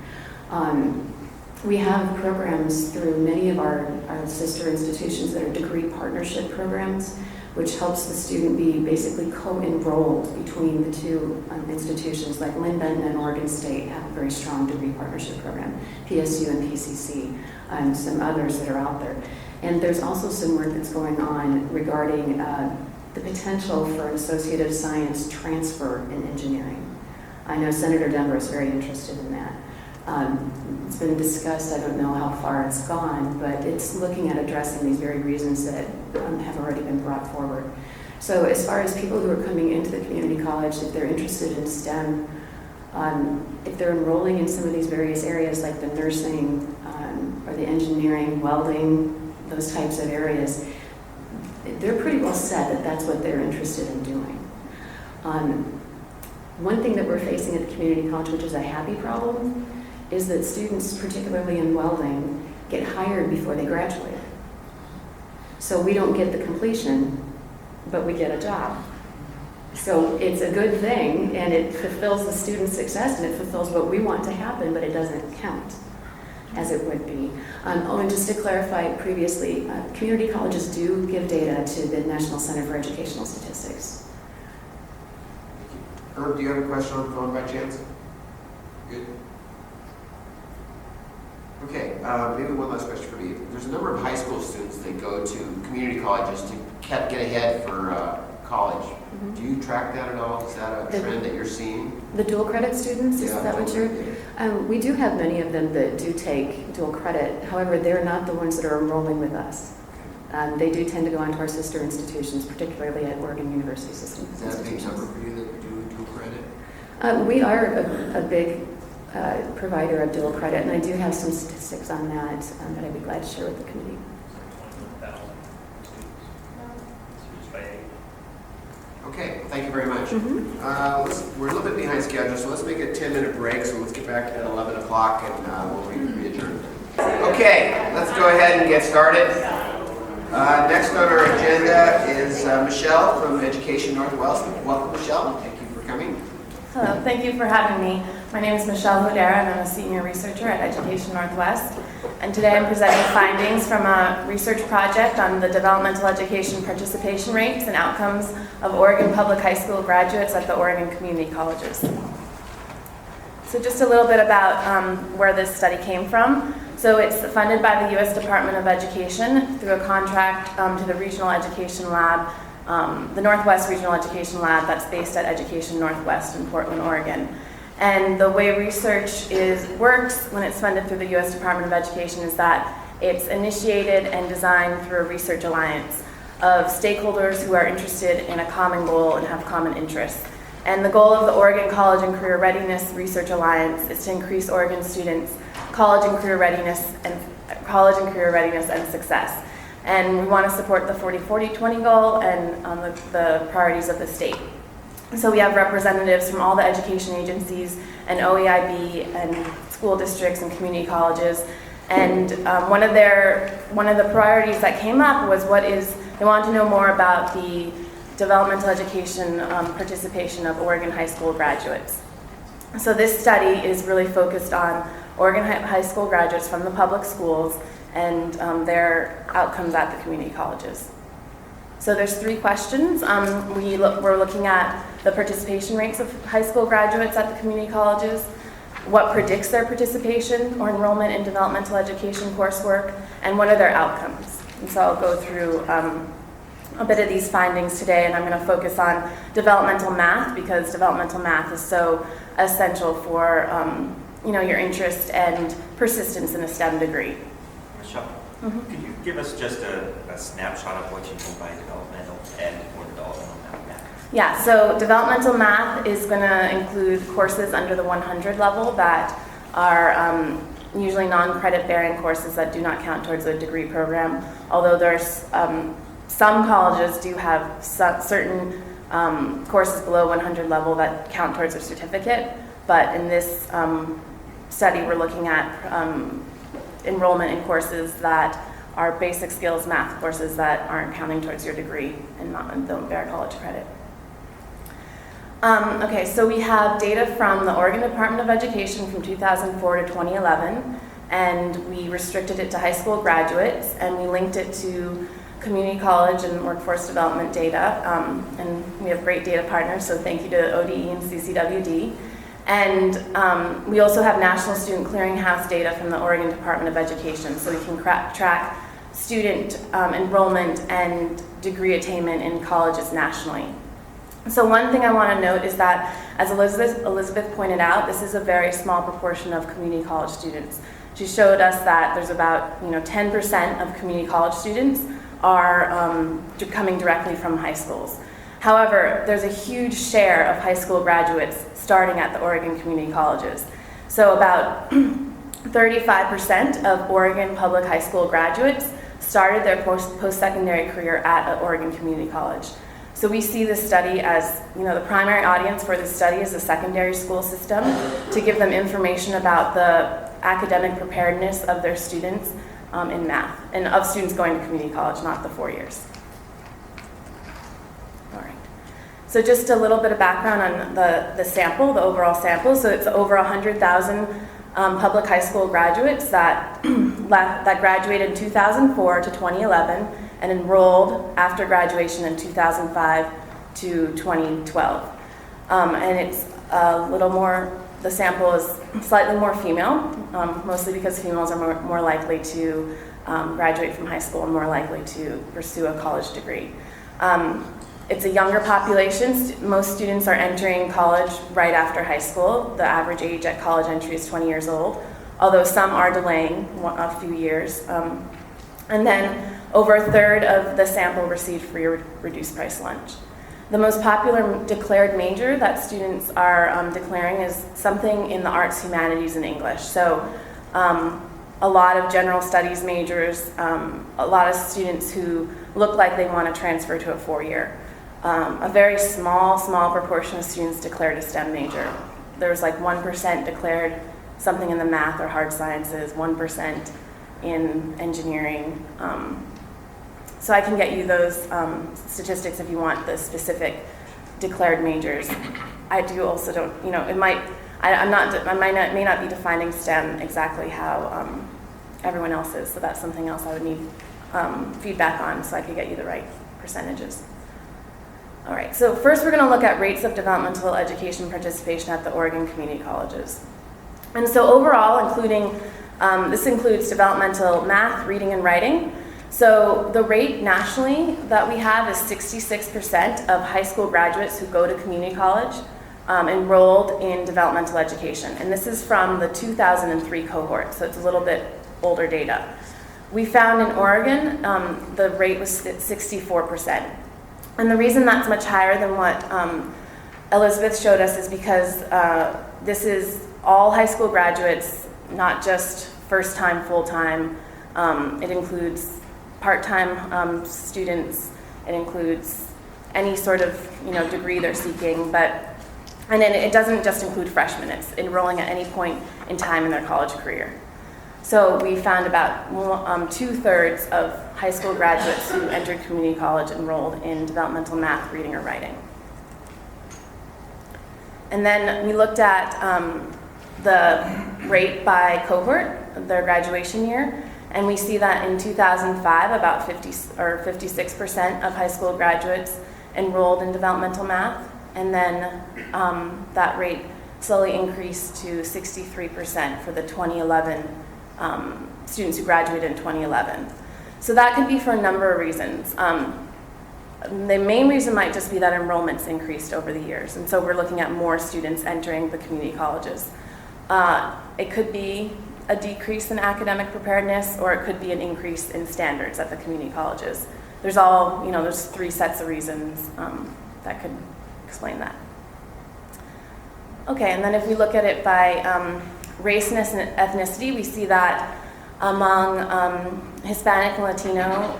We have programs through many of our sister institutions that are degree partnership programs, which helps the student be basically co-enrolled between the two institutions, like Lynn Benton and Oregon State have a very strong degree partnership program, PSU and PCC, and some others that are out there. And there's also some work that's going on regarding the potential for an Associate of Science transfer in engineering. I know Senator Denver is very interested in that. It's been discussed, I don't know how far it's gone, but it's looking at addressing these very reasons that have already been brought forward. So as far as people who are coming into the community college, if they're interested in STEM, if they're enrolling in some of these various areas like the nursing or the engineering, welding, those types of areas, they're pretty well set that that's what they're interested in doing. One thing that we're facing at the community college, which is a happy problem, is that students, particularly in welding, get hired before they graduate. So we don't get the completion, but we get a job. So it's a good thing, and it fulfills the student's success, and it fulfills what we want to happen, but it doesn't count as it would be. And just to clarify previously, community colleges do give data to the National Center for Educational Statistics. Herb, do you have a question on the phone by chance? Good. Okay, maybe one last question for you. There's a number of high school students that go to community colleges to get ahead for college. Do you track that at all? Is that a trend that you're seeing? The dual credit students, is Yeah, that what you're? We do have many of them that do take dual credit. However, they're not the ones that are enrolling with us. They do tend to go on to our sister institutions, particularly at Oregon University System Is that a big institutions. number for you that do dual credit? We are a big provider of dual credit, and I do have some statistics on that that I'd be glad to share with the committee. 21,000 students. Students by age. Okay, well, thank you very much. Mhm. We're a little bit behind schedule, so let's make a 10-minute break, so let's get back at 11 o'clock and we'll re-adjourn. Okay, let's go ahead and get started. Next on our agenda is Michelle from Education Northwest. Welcome, Michelle. Thank you for coming. Hello, thank you for having me. My name is Michelle Hodera, and I'm a senior researcher at Education Northwest. And today I'm presenting findings from a research project on the developmental education participation rates and outcomes of Oregon public high school graduates at the Oregon community colleges. So just a little bit about where this study came from. So it's funded by the U.S. Department of Education through a contract to the Regional Education Lab, the Northwest Regional Education Lab that's based at Education Northwest in Portland, Oregon. And the way research works when it's funded through the U.S. Department of Education is that it's initiated and designed through a research alliance of stakeholders who are interested in a common goal and have common interests. And the goal of the Oregon College and Career Readiness Research Alliance is to increase Oregon students' college and career readiness and success. And we want to support the 40-40-20 goal and the priorities of the state. So we have representatives from all the education agencies and OEIB and school districts and community colleges. And one of the priorities that came up was they wanted to know more about the developmental education participation of Oregon high school graduates. So this study is really focused on Oregon high school graduates from the public schools and their outcomes at the community colleges. So there's 3 questions. We're looking at the participation rates of high school graduates at the community colleges, what predicts their participation or enrollment in developmental education coursework, and what are their outcomes. And so I'll go through a bit of these findings today, and I'm going to focus on developmental math because developmental math is so essential for your interest and persistence in a STEM degree. Michelle, could you give us just a snapshot of what you mean by developmental ed or developmental math? Yeah, so developmental math is going to include courses under the 100 level that are usually non-credit bearing courses that do not count towards a degree program, although there's some colleges do have certain courses below 100 level that count towards a certificate, but in this study we're looking at enrollment in courses that are basic skills math courses that aren't counting towards your degree and don't bear college credit. Okay, so we have data from the Oregon Department of Education from 2004 to 2011, and we restricted it to high school graduates, and we linked it to community college and workforce development data, and we have great data partners, so thank you to ODE and CCWD. And we also have National Student Clearinghouse data from the Oregon Department of Education, so we can track student enrollment and degree attainment in colleges nationally. So one thing I want to note is that, as Elizabeth pointed out, this is a very small proportion of community college students. She showed us that there's about 10% of community college students are coming directly from high schools. However, there's a huge share of high school graduates starting at the Oregon community colleges. So about 35% of Oregon public high school graduates started their post-secondary career at an Oregon community college. So we see this study as, the primary audience for this study is the secondary school system to give them information about the academic preparedness of their students in math, and of students going to community college, not the 4 years. All right. So just a little bit of background on the sample, the overall sample. So it's over 100,000 public high school graduates that graduated in 2004 to 2011 and enrolled after graduation in 2005 to 2012. And it's a little more, the sample is slightly more female, mostly because females are more likely to graduate from high school and more likely to pursue a college degree. It's a younger population. Most students are entering college right after high school. The average age at college entry is 20 years old, although some are delaying a few years. And then over a third of the sample received free or reduced price lunch. The most popular declared major that students are declaring is something in the arts, humanities, and English. So a lot of general studies majors, a lot of students who look like they want to transfer to a four-year. A very small proportion of students declared a STEM major. There's like 1% declared something in the math or hard sciences, 1% in engineering. So I can get you those statistics if you want the specific declared majors. I do also don't, you know, it might, may not be defining STEM exactly how everyone else is, so that's something else I would need feedback on so I could get you the right percentages. All right, so first we're gonna look at rates of developmental education participation at the Oregon community colleges. And so overall, including, this includes developmental math, reading, and writing. So the rate nationally that we have is 66% of high school graduates who go to community college enrolled in developmental education. And this is from the 2003 cohort, so it's a little bit older data. We found in Oregon, the rate was 64%. And the reason that's much higher than what Elizabeth showed us is because this is all high school graduates, not just first-time, full-time. It includes part-time students. It includes any sort of degree they're seeking, and then it doesn't just include freshmen. It's enrolling at any point in time in their college career. So we found about 2/3 of high school graduates who entered community college enrolled in developmental math, reading, or writing. And then we looked at the rate by cohort, their graduation year, and we see that in 2005, about 56% of high school graduates enrolled in developmental math, and then that rate slowly increased to 63% for the 2011 students who graduated in 2011. So that could be for a number of reasons. The main reason might just be that enrollment's increased over the years, and so we're looking at more students entering the community colleges. It could be a decrease in academic preparedness, or it could be an increase in standards at the community colleges. There's there's 3 sets of reasons that could explain that. Okay, and then if we look at it by race and ethnicity, we see that among Hispanic and Latino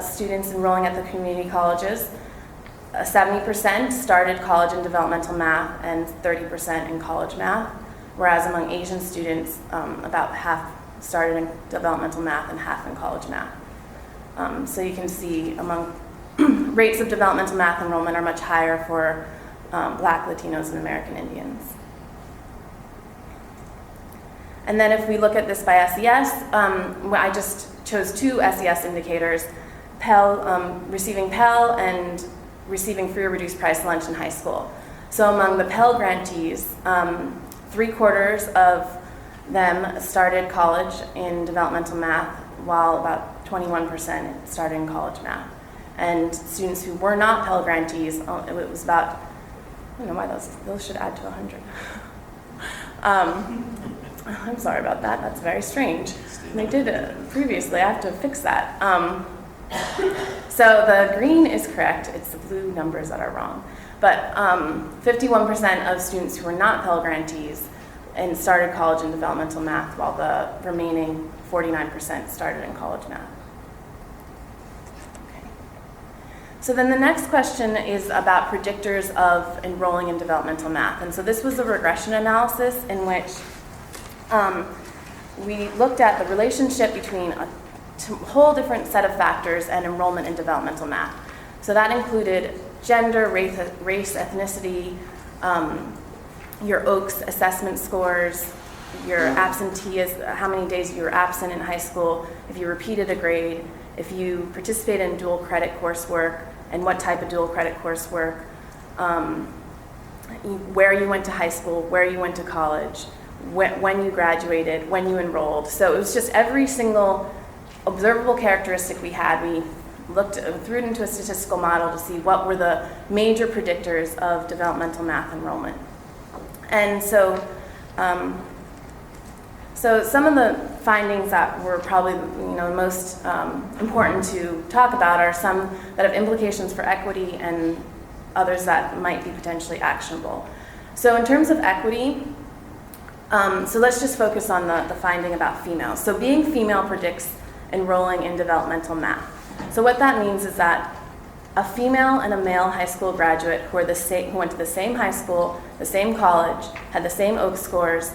students enrolling at the community colleges, 70% started college in developmental math and 30% in college math, whereas among Asian students, about half started in developmental math and half in college math. So you can see among rates of developmental math enrollment are much higher for Black, Latinos, and American Indians. And then if we look at this by SES, I just chose 2 SES indicators, receiving Pell and receiving free or reduced price lunch in high school. So among the Pell grantees, 3/4 of them started college in developmental math, while about 21% started in college math. And students who were not Pell grantees, it was about, I don't know why those should add to 100. I'm sorry about that, that's very strange. They did it previously, I have to fix that. So the green is correct, it's the blue numbers that are wrong. But 51% of students who were not Pell grantees and started college in developmental math, while the remaining 49% started in college math. Okay. So then the next question is about predictors of enrolling in developmental math. And so this was a regression analysis in which we looked at the relationship between a whole different set of factors and enrollment in developmental math. So that included gender, race, ethnicity, your OAKS assessment scores, your absenteeism, how many days you were absent in high school, if you repeated a grade, if you participated in dual credit coursework, and what type of dual credit coursework, where you went to high school, where you went to college, when you graduated, when you enrolled. So it was just every single observable characteristic we had. We threw it into a statistical model to see what were the major predictors of developmental math enrollment. And so some of the findings that were probably most important to talk about are some that have implications for equity and others that might be potentially actionable. So in terms of equity, so let's just focus on the finding about females. So being female predicts enrolling in developmental math. So what that means is that a female and a male high school graduate who went to the same high school, the same college, had the same Oaks scores,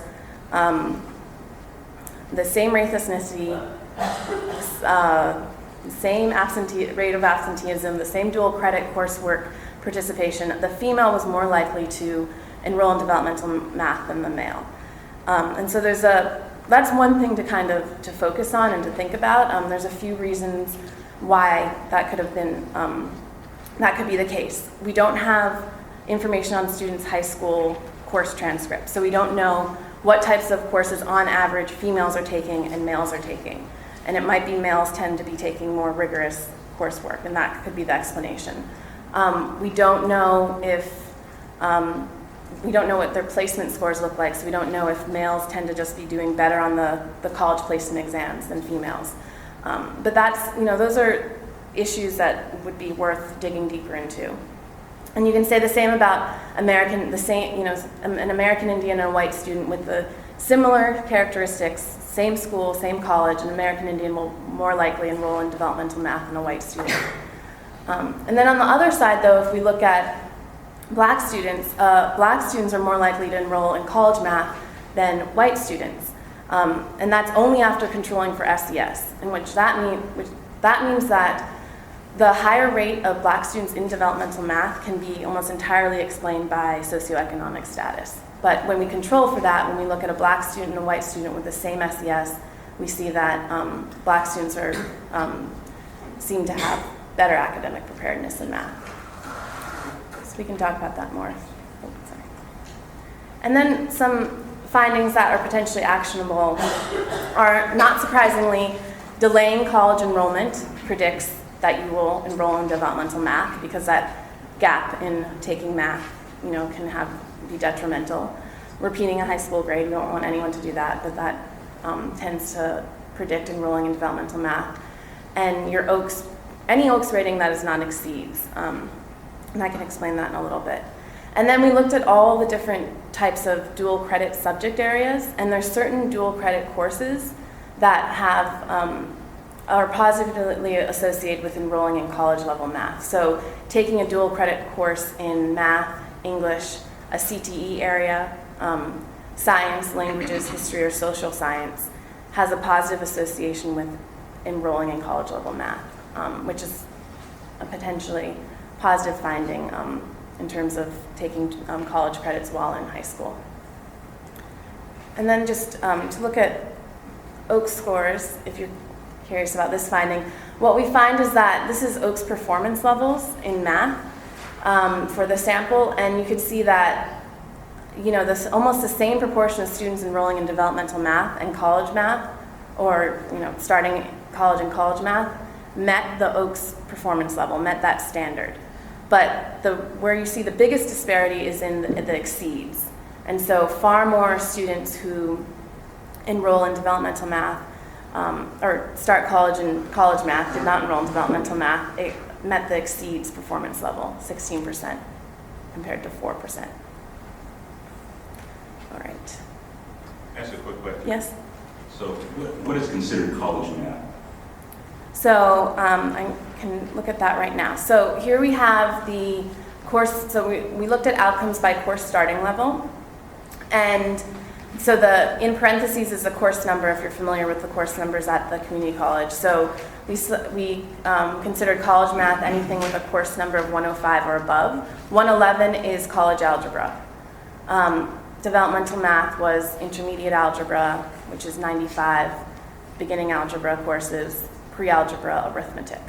the same race, ethnicity, same rate of absenteeism, the same dual credit coursework participation, the female was more likely to enroll in developmental math than the male. And so that's one thing to kind of to focus on and to think about. There's a few reasons why that could have been, that could be the case. We don't have information on students' high school course transcripts, so we don't know what types of courses on average females are taking and males are taking. And it might be males tend to be taking more rigorous coursework, and that could be the explanation. We don't know what their placement scores look like, so we don't know if males tend to just be doing better on the college placement exams than females. But that's, those are issues that would be worth digging deeper into. And you can say the same about an American Indian and a white student with the similar characteristics, same school, same college. An American Indian will more likely enroll in developmental math than a white student. And then on the other side, though, if we look at black students are more likely to enroll in college math than white students. And that's only after controlling for SES, that means that the higher rate of black students in developmental math can be almost entirely explained by socioeconomic status. But when we control for that, when we look at a black student and a white student with the same SES, we see that black students seem to have better academic preparedness in math. So we can talk about that more. Oh, sorry. And then some findings that are potentially actionable are, not surprisingly, delaying college enrollment predicts that you will enroll in developmental math because that gap in taking math, can be detrimental. Repeating a high school grade, we don't want anyone to do that, but that tends to predict enrolling in developmental math. And any Oaks rating that is not exceeds. And I can explain that in a little bit. And then we looked at all the different types of dual credit subject areas, and there's certain dual credit courses that are positively associated with enrolling in college level math. So taking a dual credit course in math, English, a CTE area, science, languages, history, or social science has a positive association with enrolling in college level math, which is a potentially positive finding in terms of taking college credits while in high school. And then just to look at Oaks scores, if you're curious about this finding, what we find is that this is Oaks performance levels in math for the sample, and you can see that this almost the same proportion of students enrolling in developmental math and college math, or starting college and college math, met the Oaks performance level, met that standard. But where you see the biggest disparity is in the exceeds, and so far more students who enroll in developmental math or start college in college math did not enroll in developmental math. It met the exceeds performance level, 16% compared to 4%. All right. Ask a quick question. Yes? So what is considered college math? So I can look at that right now. So here we have the course. So we looked at outcomes by course starting level. And so in parentheses is the course number, if you're familiar with the course numbers at the community college. So we considered college math anything with a course number of 105 or above. 111 is college algebra. Developmental math was intermediate algebra, which is 95, beginning algebra courses, pre-algebra arithmetic.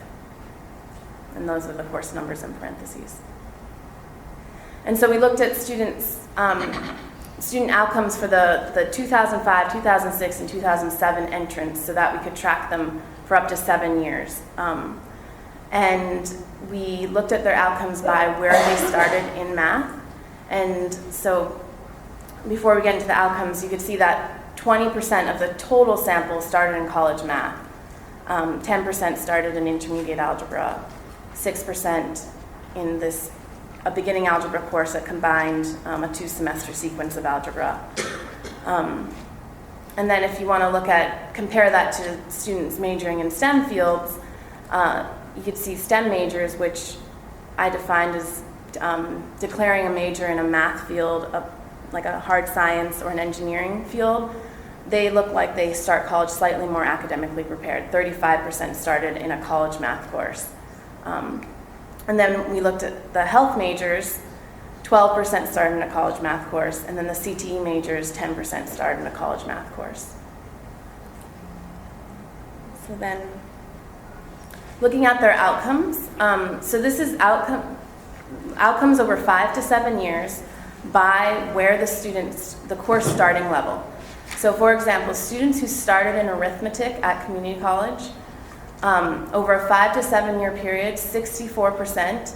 And those are the course numbers in parentheses. And so we looked at student outcomes for the 2005, 2006, and 2007 entrants so that we could track them for up to 7 years. And we looked at their outcomes by where they started in math. And so before we get into the outcomes, you could see that 20% of the total sample started in college math. 10% started in intermediate algebra, 6% in a beginning algebra course that combined a 2-semester sequence of algebra. And then if you want to compare that to students majoring in STEM fields, you could see STEM majors, which I defined as declaring a major in a math field, like a hard science or an engineering field. They look like they start college slightly more academically prepared. 35% started in a college math course. And then we looked at the health majors, 12% started in a college math course, and then the CTE majors, 10% started in a college math course. So then, looking at their outcomes, so this is outcomes over 5 to 7 years by where the course starting level. So for example, students who started in arithmetic at community college, over a 5 to 7 year period, 64%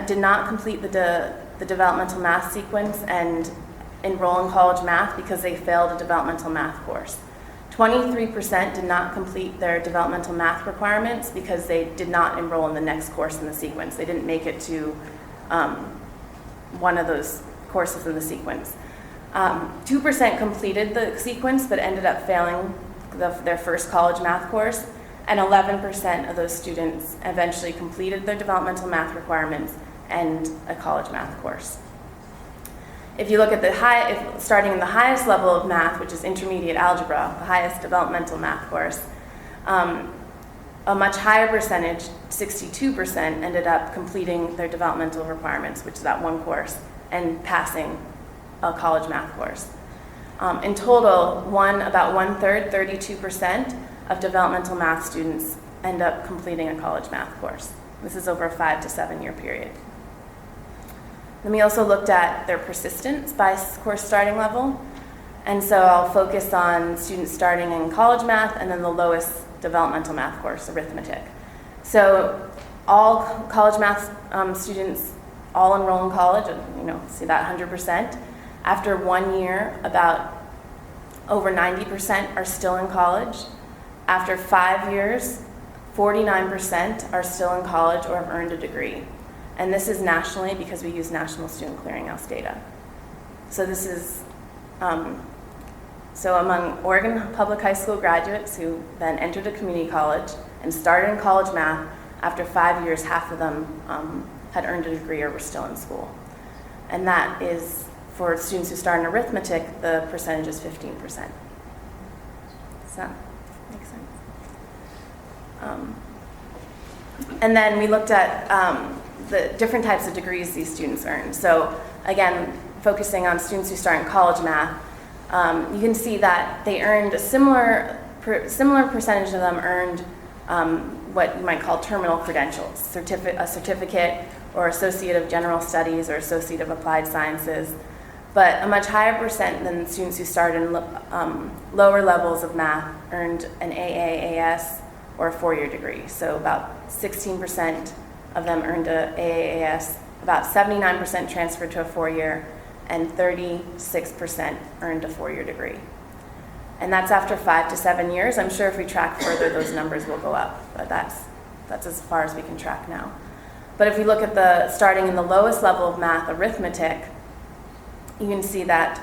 did not complete the developmental math sequence and enroll in college math because they failed a developmental math course. 23% did not complete their developmental math requirements because they did not enroll in the next course in the sequence. They didn't make it to one of those courses in the sequence. 2% completed the sequence but ended up failing their first college math course, and 11% of those students eventually completed their developmental math requirements and a college math course. If you look at starting in the highest level of math, which is intermediate algebra, the highest developmental math course, a much higher percentage, 62%, ended up completing their developmental requirements, which is that one course, and passing a college math course. In total, about 1/3, 32% of developmental math students end up completing a college math course. This is over a 5 to 7 year period. Then we also looked at their persistence by course starting level. And so I'll focus on students starting in college math and then the lowest developmental math course, arithmetic. So all college math students all enroll in college, see that 100%. After 1 year, about over 90% are still in college. After 5 years, 49% are still in college or have earned a degree. And this is nationally because we use National Student Clearinghouse data. So this is, so among Oregon public high school graduates who then entered a community college and started in college math, after 5 years, half of them had earned a degree or were still in school. And that is, for students who start in arithmetic, the percentage is 15%. Does that make sense? And then we looked at the different types of degrees these students earn. So again, focusing on students who start in college math, you can see that they earned a similar percentage of them earned what you might call terminal credentials, a certificate or Associate of General Studies or Associate of Applied Sciences, but a much higher percent than students who started in lower levels of math earned an AAAS or a 4-year degree. So about 16% of them earned a AAAS, about 79% transferred to a 4-year, and 36% earned a 4-year degree. And that's after 5 to 7 years. I'm sure if we track further, those numbers will go up, but that's as far as we can track now. But if we look at starting in the lowest level of math, arithmetic, you can see that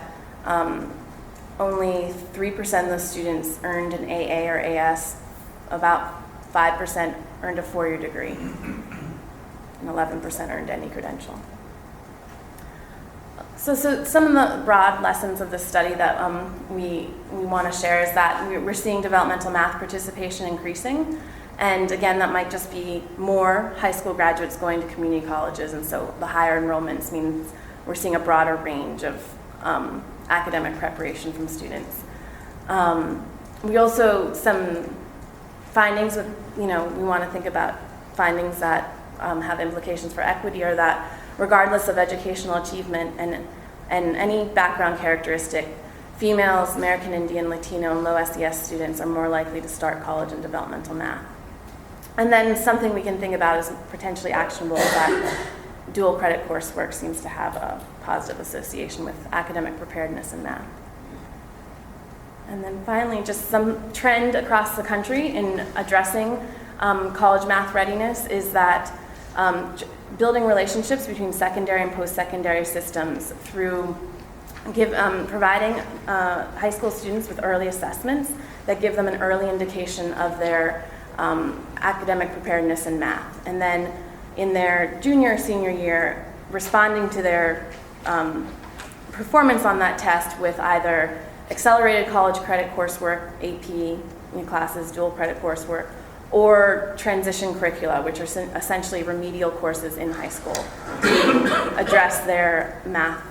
only 3% of the students earned an AA or AS, about 5% earned a 4-year degree, and 11% earned any credential. So some of the broad lessons of this study that we want to share is that we're seeing developmental math participation increasing. And again, that might just be more high school graduates going to community colleges, and so the higher enrollments means we're seeing a broader range of academic preparation from students. We also, some findings with, we want to think about findings that have implications for equity, are that regardless of educational achievement and any background characteristic, females, American Indian, Latino, and low SES students are more likely to start college in developmental math. And then something we can think about as potentially actionable is that dual credit coursework seems to have a positive association with academic preparedness in math. And then finally, just some trend across the country in addressing college math readiness is that building relationships between secondary and post-secondary systems through providing high school students with early assessments that give them an early indication of their academic preparedness in math. And then in their junior or senior year, responding to their performance on that test with either accelerated college credit coursework, AP classes, dual credit coursework, or transition curricula, which are essentially remedial courses in high school to address their math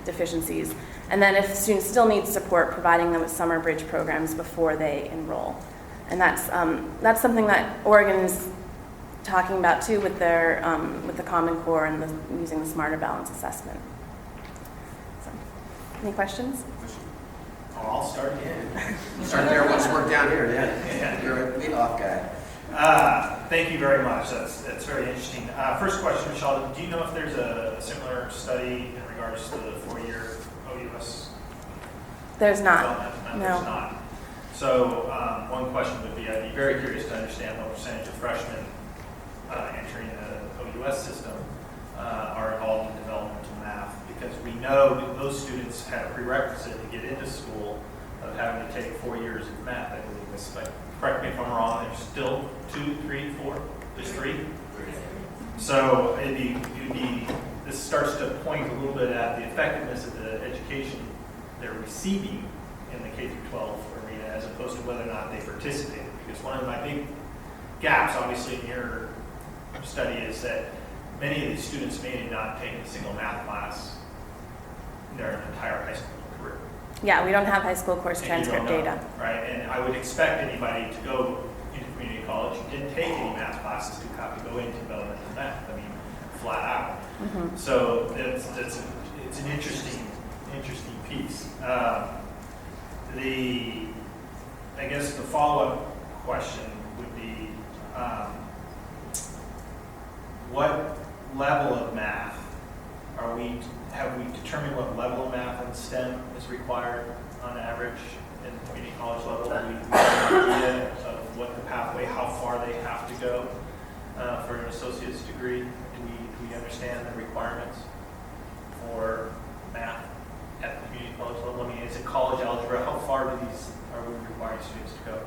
deficiencies. And then if students still need support, providing them with summer bridge programs before they enroll. And that's something that Oregon is talking about too with their with the Common Core and using the Smarter Balance assessment. So, any questions? I'll start again. Start there, let's work down here, yeah. You're a lead-off guy. Thank you very much. That's very interesting. First question, Michelle, do you know if there's a similar study in regards to the 4-year OUS? There's not. No, No. there's not. So one question would be, I'd be very curious to understand what percentage of freshmen entering the OUS system are involved in developmental math, because we know that those students have a prerequisite to get into school of having to take 4 years of math, I believe. Correct me if I'm wrong, there's still 2, 3, 4, there's 3? So this starts to point a little bit at the effectiveness of the education they're receiving in the K-12 arena, as opposed to whether or not they participated. Because one of my big gaps, obviously, in your study is that many of these students may not take a single math class in their entire high school career. Yeah, we don't have high school course And transcript you don't know, data. right? And I would expect anybody to go into community college who didn't take any math classes to have to go into developmental math. I mean, flat out. Mm-hmm. So it's an interesting piece. I guess the follow-up question would be, what level of math have we determined what level of math in STEM is required on average in the community college level? Do we have an idea of what the pathway, how far they have to go for an associate's degree? Do we understand the requirements for math at the community college level? I mean, is it college algebra? How far are we requiring students to go?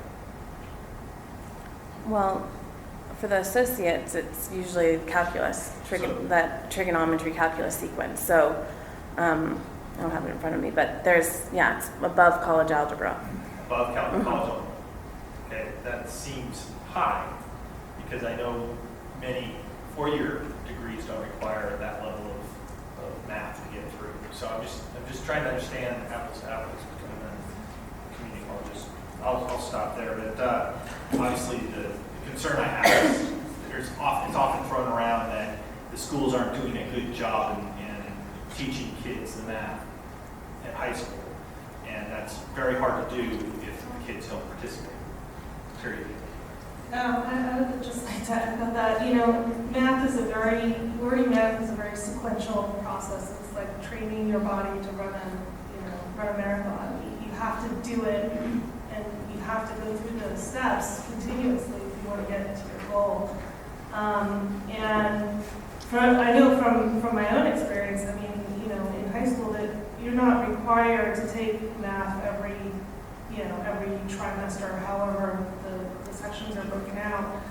Well, for the associates, it's usually calculus, that trigonometry calculus sequence. So I don't have it in front of me, but it's above college algebra. Above college Mm-hmm. algebra. Okay, that seems high, because I know many 4-year degrees don't require that level of math to get through. So I'm just trying to understand apples to apples between the community colleges. I'll stop there, but obviously the concern I have is it's often thrown around that the schools aren't doing a good job in teaching kids the math at high school, and that's very hard to do if the kids don't participate. Period. I would just like to echo that, math is learning math is a very sequential process. It's like training your body to run a marathon. You have to do it, and you have to go through those steps continuously if you want to get to your goal. And I know from my own experience, I mean, in high school that you're not required to take math every trimester, however the sections are broken out.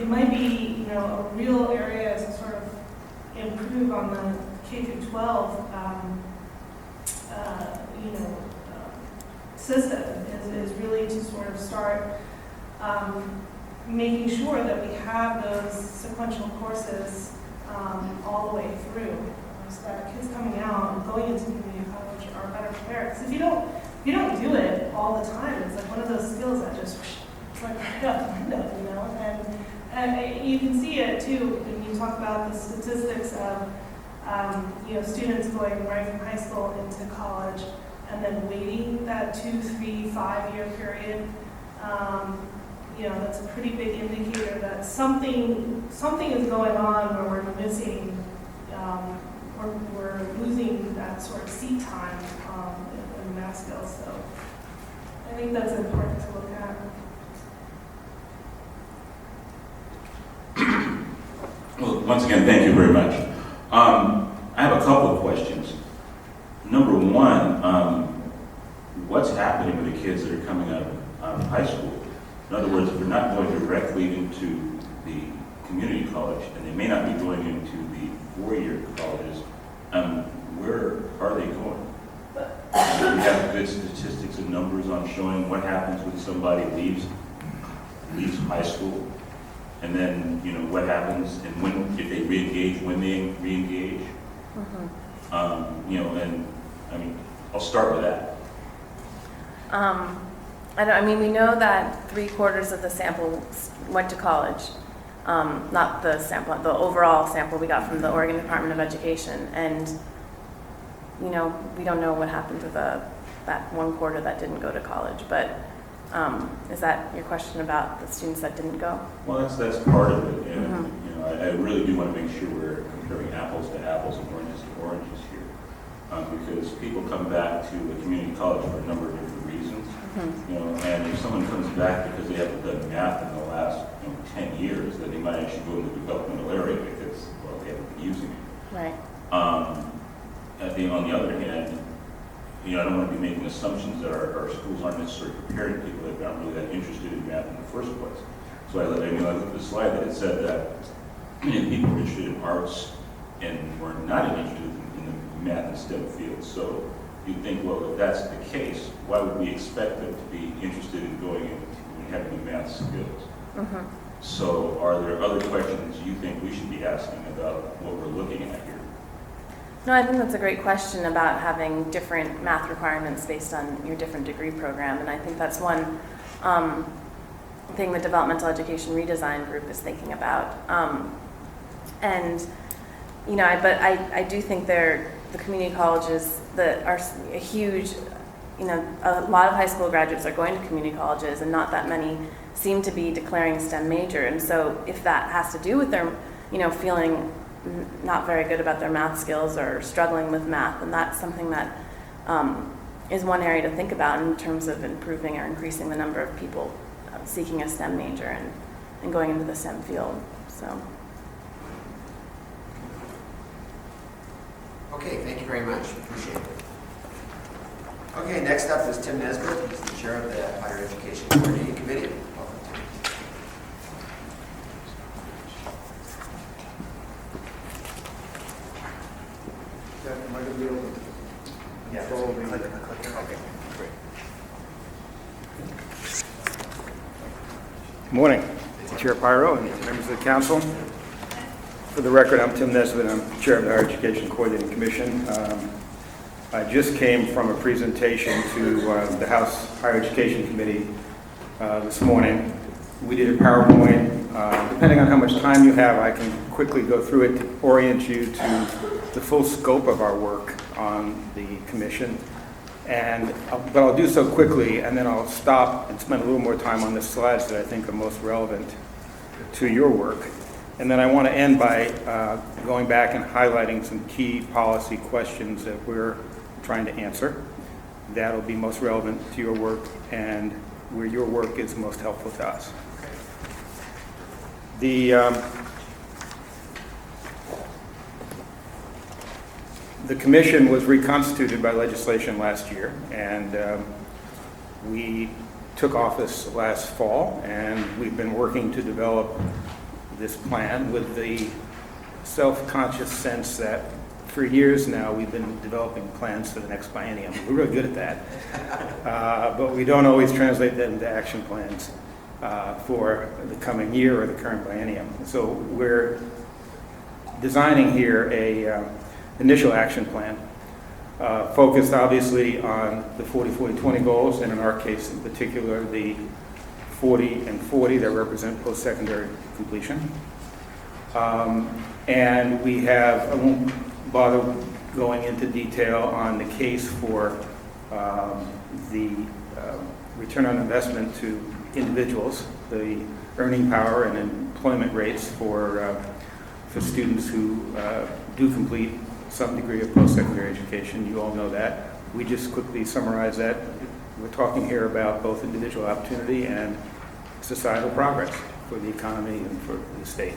It might be, a real area to sort of improve on the K through 12, system is really to sort of start making sure that we have those sequential courses all the way through, so that kids coming out and going into community college are better prepared. Because if you don't do it all the time, it's like one of those skills that just like right out the window, and you can see it too when you talk about the statistics of students going right from high school into college and then waiting that 2, 3, 5-year period. That's a pretty big indicator that something is going on where we're missing, or we're losing that sort of seat time in math skills. So I think that's important to look at. Well, once again, thank you very much. I have a couple of questions. Number one, what's happening with the kids that are coming out of high school? In other words, if they're not going directly into the community college, and they may not be going into the four-year colleges, where are they going? Do we have good statistics and numbers on showing what happens when somebody leaves high school? And then, what happens, and if they re-engage, when they re-engage? I'll start with that. We know that 3/4 of the sample went to college. Not the sample, the overall sample we got from the Oregon Department of Education. And, we don't know what happened to that 1/4 that didn't go to college. But is that your question about the students that didn't go? Well, that's part of it. And, I really do want to make sure we're comparing apples to apples and oranges to oranges here. Because people come back to a community college for a number of different reasons. And if someone comes back because they haven't done math in the last 10 years, then they might actually go into the developmental area because, well, they haven't been using it. Right. I think on the other hand, I don't want to be making assumptions that our schools aren't necessarily preparing people that aren't really that interested in math in the first place. So I looked at the slide that it said that people were interested in arts and were not interested in the math and STEM fields. So you'd think, well, if that's the case, why would we expect them to be interested in going into having the math skills? So are there other questions you think we should be asking about what we're looking at here? No, I think that's a great question about having different math requirements based on your different degree program. And I think that's one thing the Developmental Education Redesign Group is thinking about. I do think the community colleges that are a huge, a lot of high school graduates are going to community colleges, and not that many seem to be declaring a STEM major. And so if that has to do with their, feeling not very good about their math skills or struggling with math, and that's something that is one area to think about in terms of improving or increasing the number of people seeking a STEM major and going into the STEM field. So. Okay, thank you very much. Appreciate it. Okay, next up is Tim Nesbitt. He's the chair of the Higher Education Coordinating Committee. Welcome, Tim. Am I going to be able to? Yeah, Follow me. click. Okay, great. Good morning, Chair Pyro and members of the council. For the record, I'm Tim Nesbitt. I'm chair of the Higher Education Coordinating Commission. I just came from a presentation to the House Higher Education Committee this morning. We did a PowerPoint. Depending on how much time you have, I can quickly go through it to orient you to the full scope of our work on the commission. But I'll do so quickly, and then I'll stop and spend a little more time on the slides that I think are most relevant to your work. And then I want to end by going back and highlighting some key policy questions that we're trying to answer. That'll be most relevant to your work and where your work is most helpful to us. The commission was reconstituted by legislation last year, and we took office last fall, and we've been working to develop this plan with the self-conscious sense that for years now we've been developing plans for the next biennium. We're really good at that, but we don't always translate them into action plans for the coming year or the current biennium. So we're designing here a initial action plan focused obviously on the 40-40-20 goals, and in our case in particular the 40 and 40 that represent post-secondary completion. And we have, I won't bother going into detail on the case for the return on investment to individuals, the earning power and employment rates for students who do complete some degree of post-secondary education. You all know that. We just quickly summarize that. We're talking here about both individual opportunity and societal progress for the economy and for the state.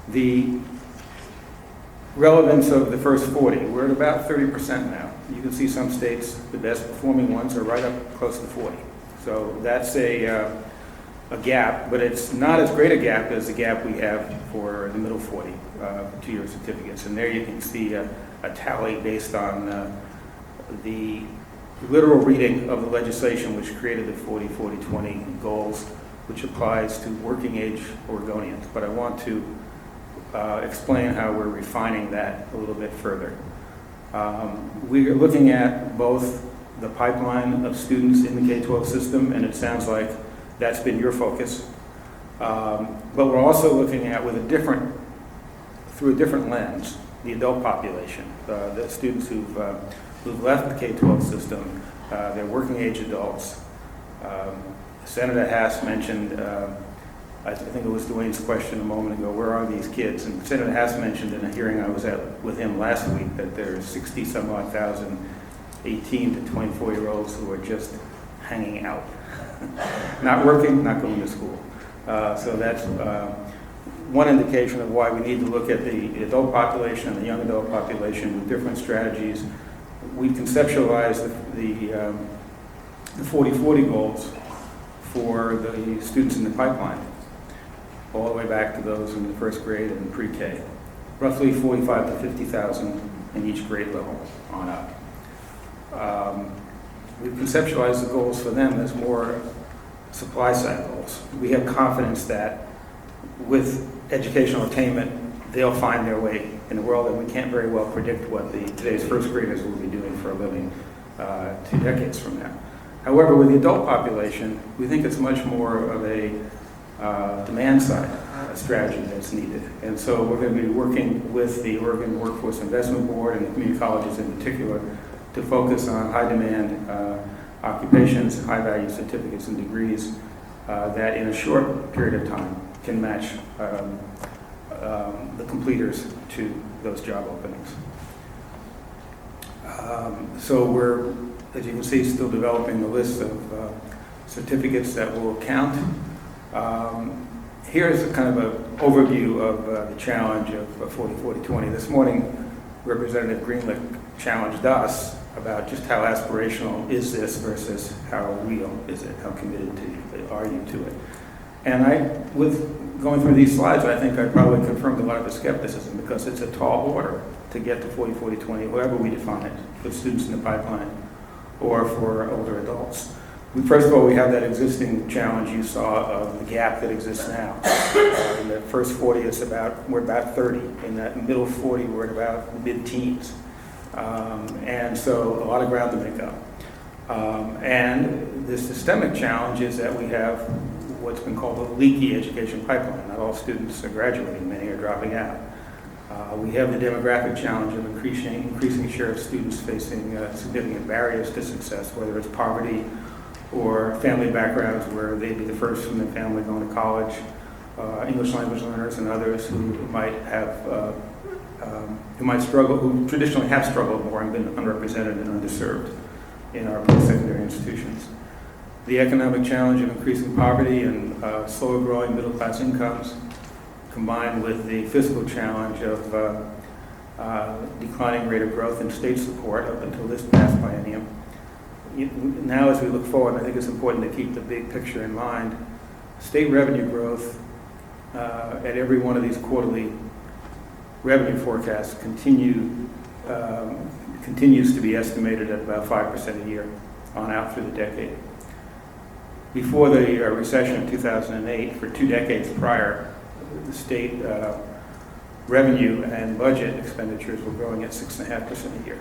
The relevance of the first 40, we're at about 30% now. You can see some states, the best performing ones, are right up close to 40. So that's a gap, but it's not as great a gap as the gap we have for the middle 40 two-year certificates. And there you can see a tally based on the literal reading of the legislation which created the 40-40-20 goals, which applies to working age Oregonians. But I want to explain how we're refining that a little bit further. We are looking at both the pipeline of students in the K-12 system, and it sounds like that's been your focus. But we're also looking at, through a different lens, the adult population, the students who've left the K-12 system. They're working age adults. Senator Hass mentioned, I think it was Dwayne's question a moment ago, where are these kids? And Senator Hass mentioned in a hearing I was at with him last week that there's 60 some odd thousand 18 to 24-year-olds who are just hanging out. Not working, not going to school. So that's one indication of why we need to look at the adult population and the young adult population with different strategies. We conceptualized the 40-40 goals for the students in the pipeline, all the way back to those in the first grade and pre-K. Roughly 45 to 50,000 in each grade level on up. We've conceptualized the goals for them as more supply side goals. We have confidence that with educational attainment, they'll find their way in the world, and we can't very well predict what today's first graders will be doing for a living 2 decades from now. However, with the adult population, we think it's much more of a demand side strategy that's needed. And so we're going to be working with the Oregon Workforce Investment Board and the community colleges in particular to focus on high demand occupations, high value certificates and degrees that in a short period of time can match the completers to those job openings. So we're, as you can see, still developing the list of certificates that will count. Here's a kind of an overview of the challenge of 40-40-20. This morning, Representative Greenlick challenged us about just how aspirational is this versus how real is it, how committed are you to it. And with going through these slides, I think I probably confirmed a lot of the skepticism because it's a tall order to get to 40-40-20, whatever we define it, for students in the pipeline or for older adults. First of all, we have that existing challenge you saw of the gap that exists now. In the first 40, we're about 30. In that middle 40, we're at about mid-teens. And so a lot of ground to make up. And the systemic challenge is that we have what's been called a leaky education pipeline. Not all students are graduating, many are dropping out. We have the demographic challenge of increasing share of students facing significant barriers to success, whether it's poverty or family backgrounds where they'd be the first from the family going to college, English language learners and others who might struggle, who traditionally have struggled more and been underrepresented and underserved in our post-secondary institutions. The economic challenge of increasing poverty and slower growing middle-class incomes, combined with the fiscal challenge of declining rate of growth in state support up until this past biennium. Now, as we look forward, I think it's important to keep the big picture in mind. State revenue growth at every one of these quarterly revenue forecasts continues to be estimated at about 5% a year on out through the decade. Before the recession of 2008, for 2 decades prior, the state revenue and budget expenditures were growing at 6.5% a year.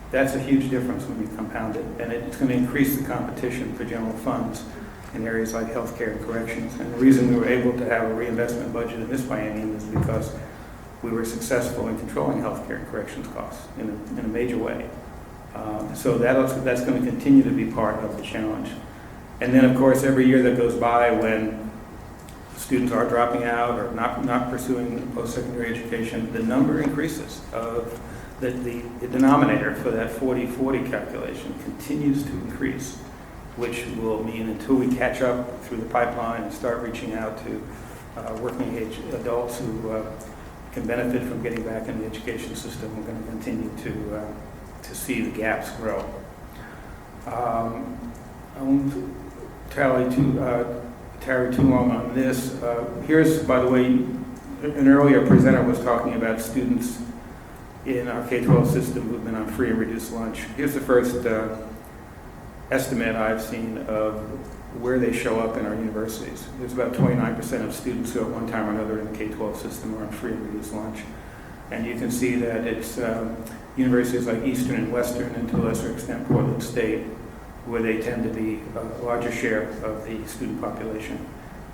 That's a huge difference when you compound it, and it's going to increase the competition for general funds in areas like healthcare and corrections. And the reason we were able to have a reinvestment budget in this biennium is because we were successful in controlling healthcare and corrections costs in a major way. So that's going to continue to be part of the challenge. And then, of course, every year that goes by when students are dropping out or not pursuing post-secondary education, the number increases of the denominator for that 40-40 calculation continues to increase, which will mean until we catch up through the pipeline and start reaching out to working age adults who can benefit from getting back in the education system, we're going to continue to see the gaps grow. I won't tarry too long on this. Here's, by the way, an earlier presenter was talking about students in our K-12 system who've been on free and reduced lunch. Here's the first estimate I've seen of where they show up in our universities. There's about 29% of students who at one time or another in the K-12 system are on free and reduced lunch. And you can see that it's universities like Eastern and Western, and to a lesser extent Portland State, where they tend to be a larger share of the student population.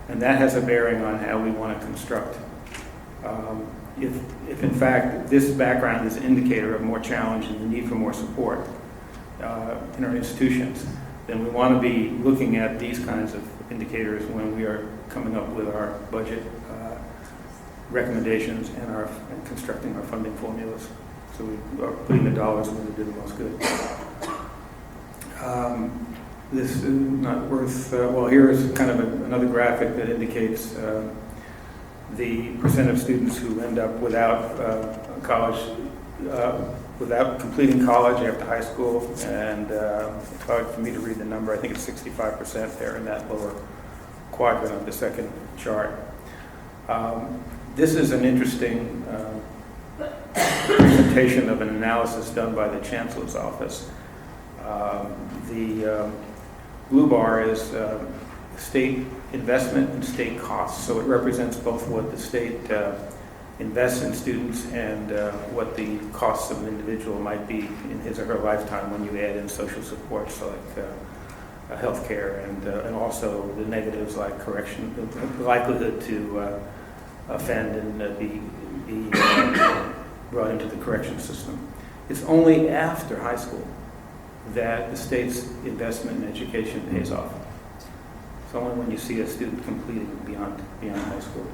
And that has a bearing on how we want to construct. If in fact this background is an indicator of more challenge and the need for more support in our institutions, then we want to be looking at these kinds of indicators when we are coming up with our budget recommendations and constructing our funding formulas. So we are putting the dollars where they do the most good. This is not worth, well, here is kind of another graphic that indicates the percent of students who end up without college, without completing college after high school, and it's hard for me to read the number. I think it's 65% there in that lower quadrant of the second chart. This is an interesting presentation of an analysis done by the Chancellor's Office. The blue bar is state investment and state costs. So it represents both what the state invests in students and what the costs of an individual might be in his or her lifetime when you add in social supports like health care and also the negatives like correction, the likelihood to offend and be brought into the correction system. It's only after high school that the state's investment in education pays off. It's only when you see a student completing beyond high school.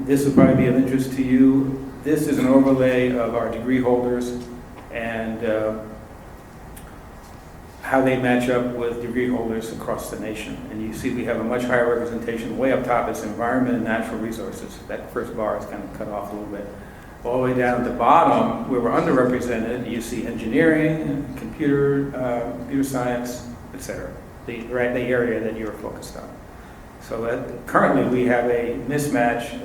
This will probably be of interest to you. This is an overlay of our degree holders and how they match up with degree holders across the nation. And you see we have a much higher representation. Way up top is environment and natural resources. That first bar is kind of cut off a little bit. All the way down at the bottom, where we're underrepresented, you see engineering, computer science, etc. The area that you're focused on. So that currently we have a mismatch.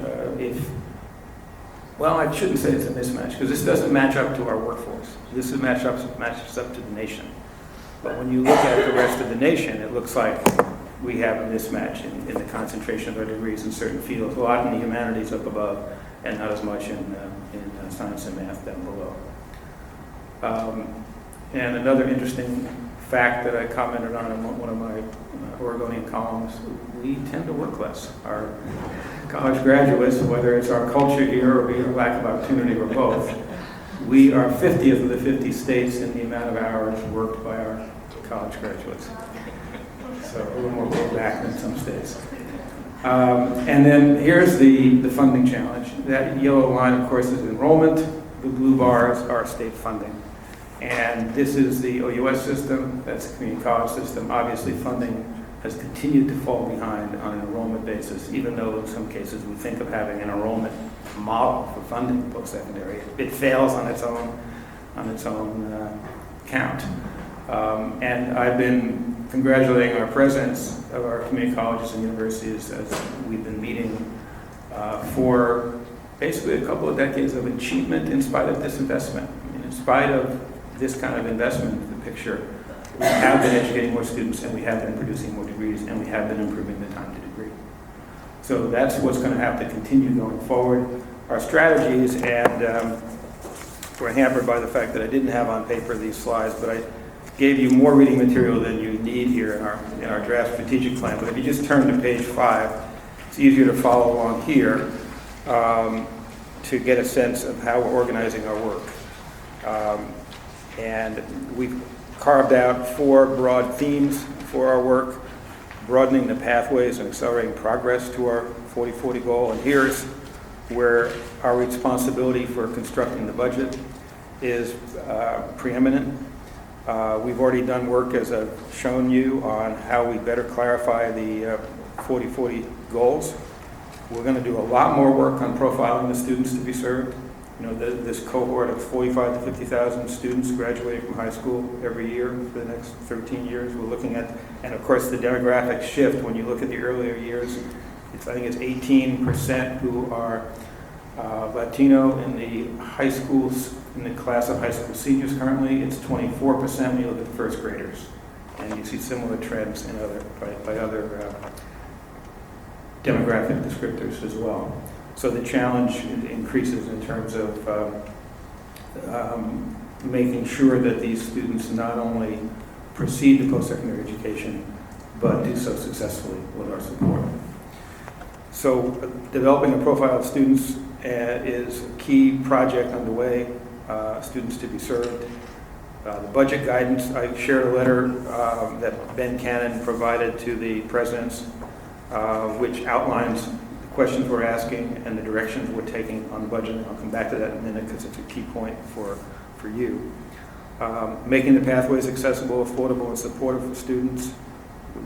Well, I shouldn't say it's a mismatch because this doesn't match up to our workforce. This matches up to the nation. But when you look at the rest of the nation, it looks like we have a mismatch in the concentration of our degrees in certain fields. A lot in the humanities up above, and not as much in science and math down below. And another interesting fact that I commented on in one of my Oregonian columns, we tend to work less. Our college graduates, whether it's our culture here or our lack of opportunity or both, we are 50th of the 50 states in the amount of hours worked by our college graduates. So a little more pulled back than some states. And then here's the funding challenge. That yellow line, of course, is enrollment. The blue bars are state funding. And this is the OUS system. That's the community college system. Obviously, funding has continued to fall behind on an enrollment basis, even though in some cases we think of having an enrollment model for funding post-secondary. It fails on its own count. And I've been congratulating our presidents of our community colleges and universities as we've been meeting for basically a couple of decades of achievement in spite of this investment. I mean, in spite of this kind of investment in the picture, we have been educating more students and we have been producing more degrees and we have been improving the time to degree. So that's what's going to have to continue going forward. Our strategies, and we're hampered by the fact that I didn't have on paper these slides, but I gave you more reading material than you need here in our draft strategic plan. But if you just turn to page 5, it's easier to follow along here to get a sense of how we're organizing our work. And we've carved out 4 broad themes for our work: broadening the pathways and accelerating progress to our 40-40 goal. And here's where our responsibility for constructing the budget is preeminent. We've already done work, as I've shown you, on how we better clarify the 40-40 goals. We're going to do a lot more work on profiling the students to be served. You know, this cohort of 45 to 50,000 students graduating from high school every year for the next 13 years. We're looking at, and of course the demographic shift, when you look at the earlier years, I think it's 18% who are Latino in the high schools, in the class of high school seniors currently. It's 24% when you look at the first graders. And you see similar trends in by other demographic descriptors as well. So the challenge increases in terms of making sure that these students not only proceed to post-secondary education, but do so successfully with our support. So developing a profile of students is a key project underway, students to be served. The budget guidance, I shared a letter that Ben Cannon provided to the presidents, which outlines the questions we're asking and the directions we're taking on the budget. I'll come back to that in a minute because it's a key point for you. Making the pathways accessible, affordable, and supportive for students.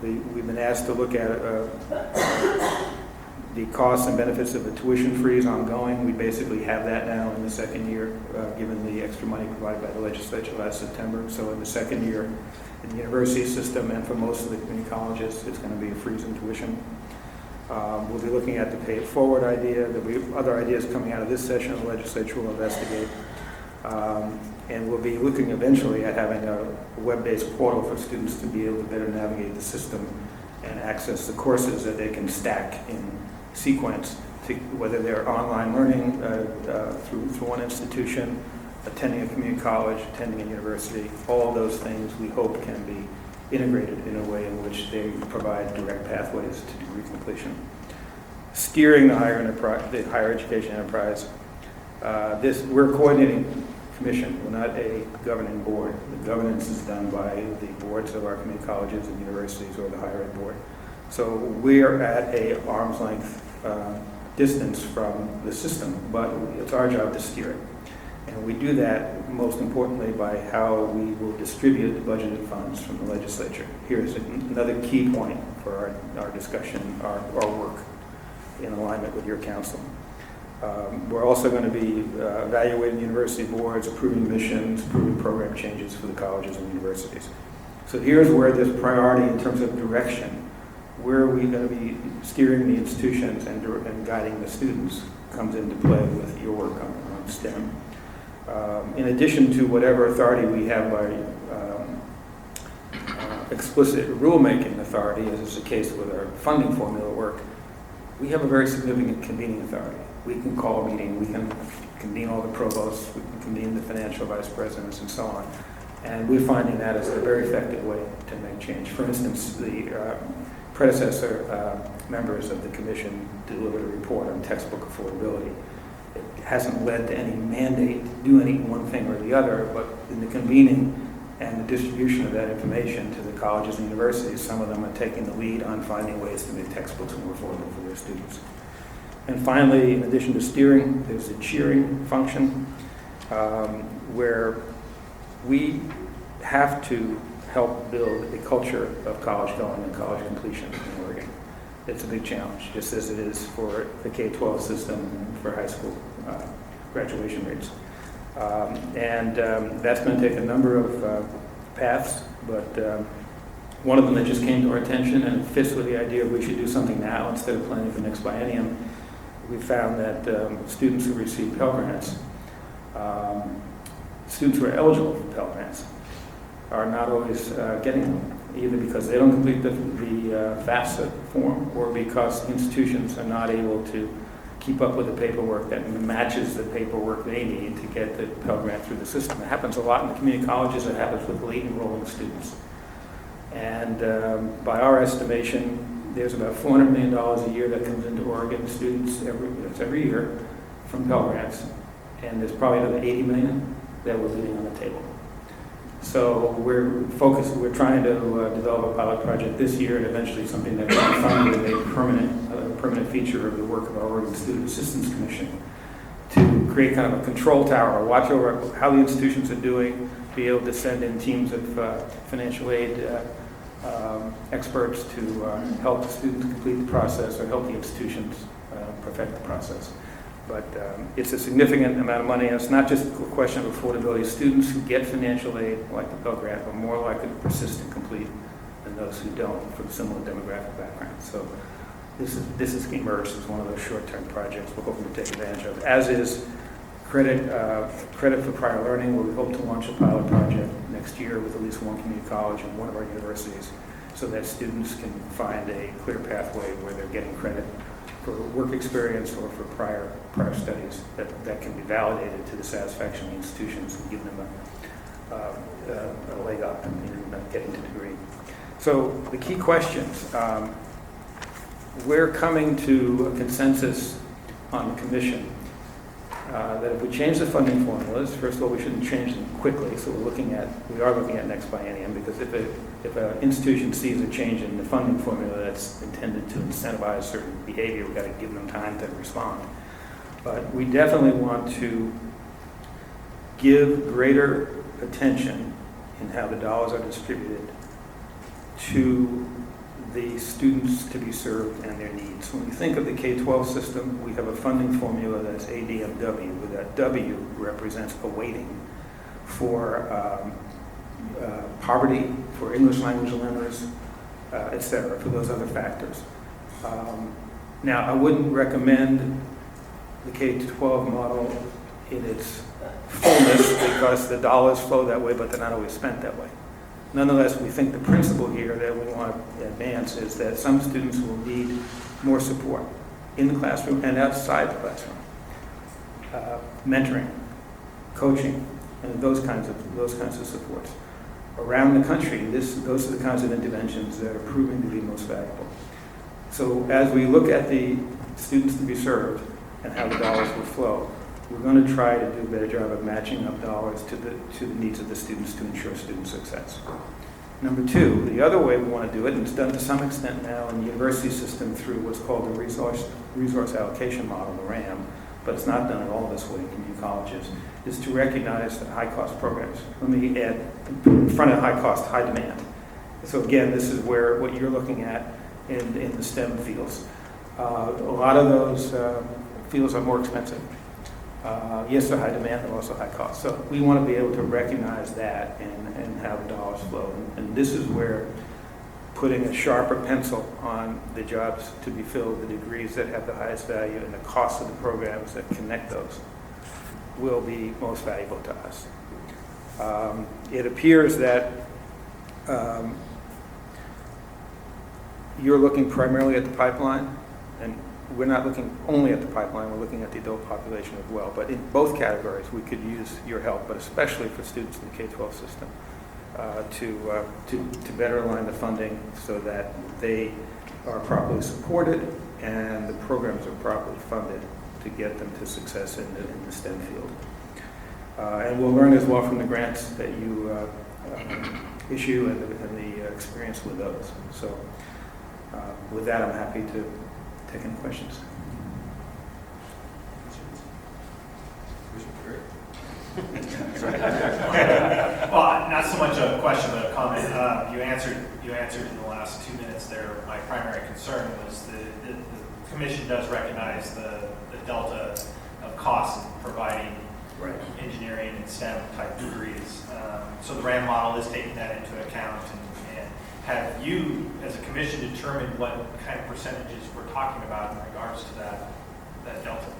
We've been asked to look at the costs and benefits of the tuition freeze ongoing. We basically have that now in the second year, given the extra money provided by the legislature last September. So in the second year, in the university system and for most of the community colleges, it's going to be a freeze in tuition. We'll be looking at the pay it forward idea. There'll be other ideas coming out of this session the legislature will investigate. And we'll be looking eventually at having a web-based portal for students to be able to better navigate the system and access the courses that they can stack in sequence, whether they're online learning through one institution, attending a community college, attending a university. All of those things we hope can be integrated in a way in which they provide direct pathways to degree completion. Steering the higher education enterprise. We're a coordinating commission. We're not a governing board. The governance is done by the boards of our community colleges and universities or the higher ed board. So we're at a arm's length distance from the system, but it's our job to steer it. And we do that most importantly by how we will distribute the budgeted funds from the legislature. Here's another key point for our discussion, our work in alignment with your council. We're also going to be evaluating university boards, approving missions, approving program changes for the colleges and universities. So here's where this priority in terms of direction, where are we going to be steering the institutions and guiding the students comes into play with your work on STEM. In addition to whatever authority we have by explicit rulemaking authority, as is the case with our funding formula work, we have a very significant convening authority. We can call a meeting, we can convene all the provosts, we can convene the financial vice presidents and so on. And we're finding that as a very effective way to make change. For instance, the predecessor members of the commission delivered a report on textbook affordability. It hasn't led to any mandate to do any one thing or the other, but in the convening and the distribution of that information to the colleges and universities, some of them are taking the lead on finding ways to make textbooks more affordable for their students. And finally, in addition to steering, there's a cheering function where we have to help build a culture of college going and college completion in Oregon. It's a big challenge, just as it is for the K-12 system and for high school graduation rates. That's going to take a number of paths, but one of them that just came to our attention and fits with the idea of we should do something now instead of planning for next biennium. We found that students who receive Pell Grants, students who are eligible for Pell Grants, are not always getting them, either because they don't complete the FAFSA form or because institutions are not able to keep up with the paperwork that matches the paperwork they need to get the Pell Grant through the system. It happens a lot in the community colleges. It happens with late enrolling students. And by our estimation, there's about $400 million a year that comes into Oregon students every year from Pell Grants. And there's probably another $80 million that we're leaving on the table. So we're trying to develop a pilot project this year and eventually something that can be funded and a permanent feature of the work of our Oregon Student Assistance Commission to create kind of a control tower, watch over how the institutions are doing, be able to send in teams of financial aid experts to help the students complete the process or help the institutions perfect the process. But it's a significant amount of money, and it's not just a question of affordability. Students who get financial aid, like the Pell Grant, are more likely to persist and complete than those who don't from similar demographic backgrounds. So this is emerged as one of those short-term projects we're hoping to take advantage of, as is credit for prior learning, where we hope to launch a pilot project next year with at least one community college and one of our universities, so that students can find a clear pathway where they're getting credit for work experience or for prior studies that can be validated to the satisfaction of the institutions and give them a leg up in getting to degree. So the key questions, we're coming to a consensus on the commission that if we change the funding formulas, first of all, we shouldn't change them quickly. So we are looking at next biennium, because if an institution sees a change in the funding formula that's intended to incentivize certain behavior, we've got to give them time to respond. But we definitely want to give greater attention in how the dollars are distributed to the students to be served and their needs. When we think of the K-12 system, we have a funding formula that's ADMW, where that W represents a weighting for poverty, for English language learners, et cetera, for those other factors. Now, I wouldn't recommend the K-12 model in its fullness because the dollars flow that way, but they're not always spent that way. Nonetheless, we think the principle here that we want to advance is that some students will need more support in the classroom and outside the classroom. Mentoring, coaching, and those kinds of supports. Around the country, those are the kinds of interventions that are proving to be most valuable. So as we look at the students to be served and how the dollars will flow, we're going to try to do a better job of matching up dollars to the needs of the students to ensure student success. Number two, the other way we want to do it, and it's done to some extent now in the university system through what's called the resource allocation model, the RAM, but it's not done at all this way in community colleges, is to recognize the high-cost programs. Let me add, in front of high cost, high demand. So again, this is where what you're looking at in the STEM fields. A lot of those fields are more expensive. Yes, they're high demand, they're also high cost. So we want to be able to recognize that and how the dollars flow. And this is where putting a sharper pencil on the jobs to be filled, the degrees that have the highest value, and the cost of the programs that connect those will be most valuable to us. It appears that you're looking primarily at the pipeline, and we're not looking only at the pipeline, we're looking at the adult population as well. But in both categories, we could use your help, but especially for students in the K-12 system, to better align the funding so that they are properly supported and the programs are properly funded to get them to success in the STEM field. And we'll learn as well from the grants that you issue and the experience with those. So with that, I'm happy to take any questions. Well, not so much a question, but a comment. You answered in the last 2 minutes there. My primary concern was the commission does recognize the delta of cost in providing engineering and STEM type degrees. So the RAM model is taking that into account. And have you, as a commission, determined what kind of percentages we're talking about in regards to that delta?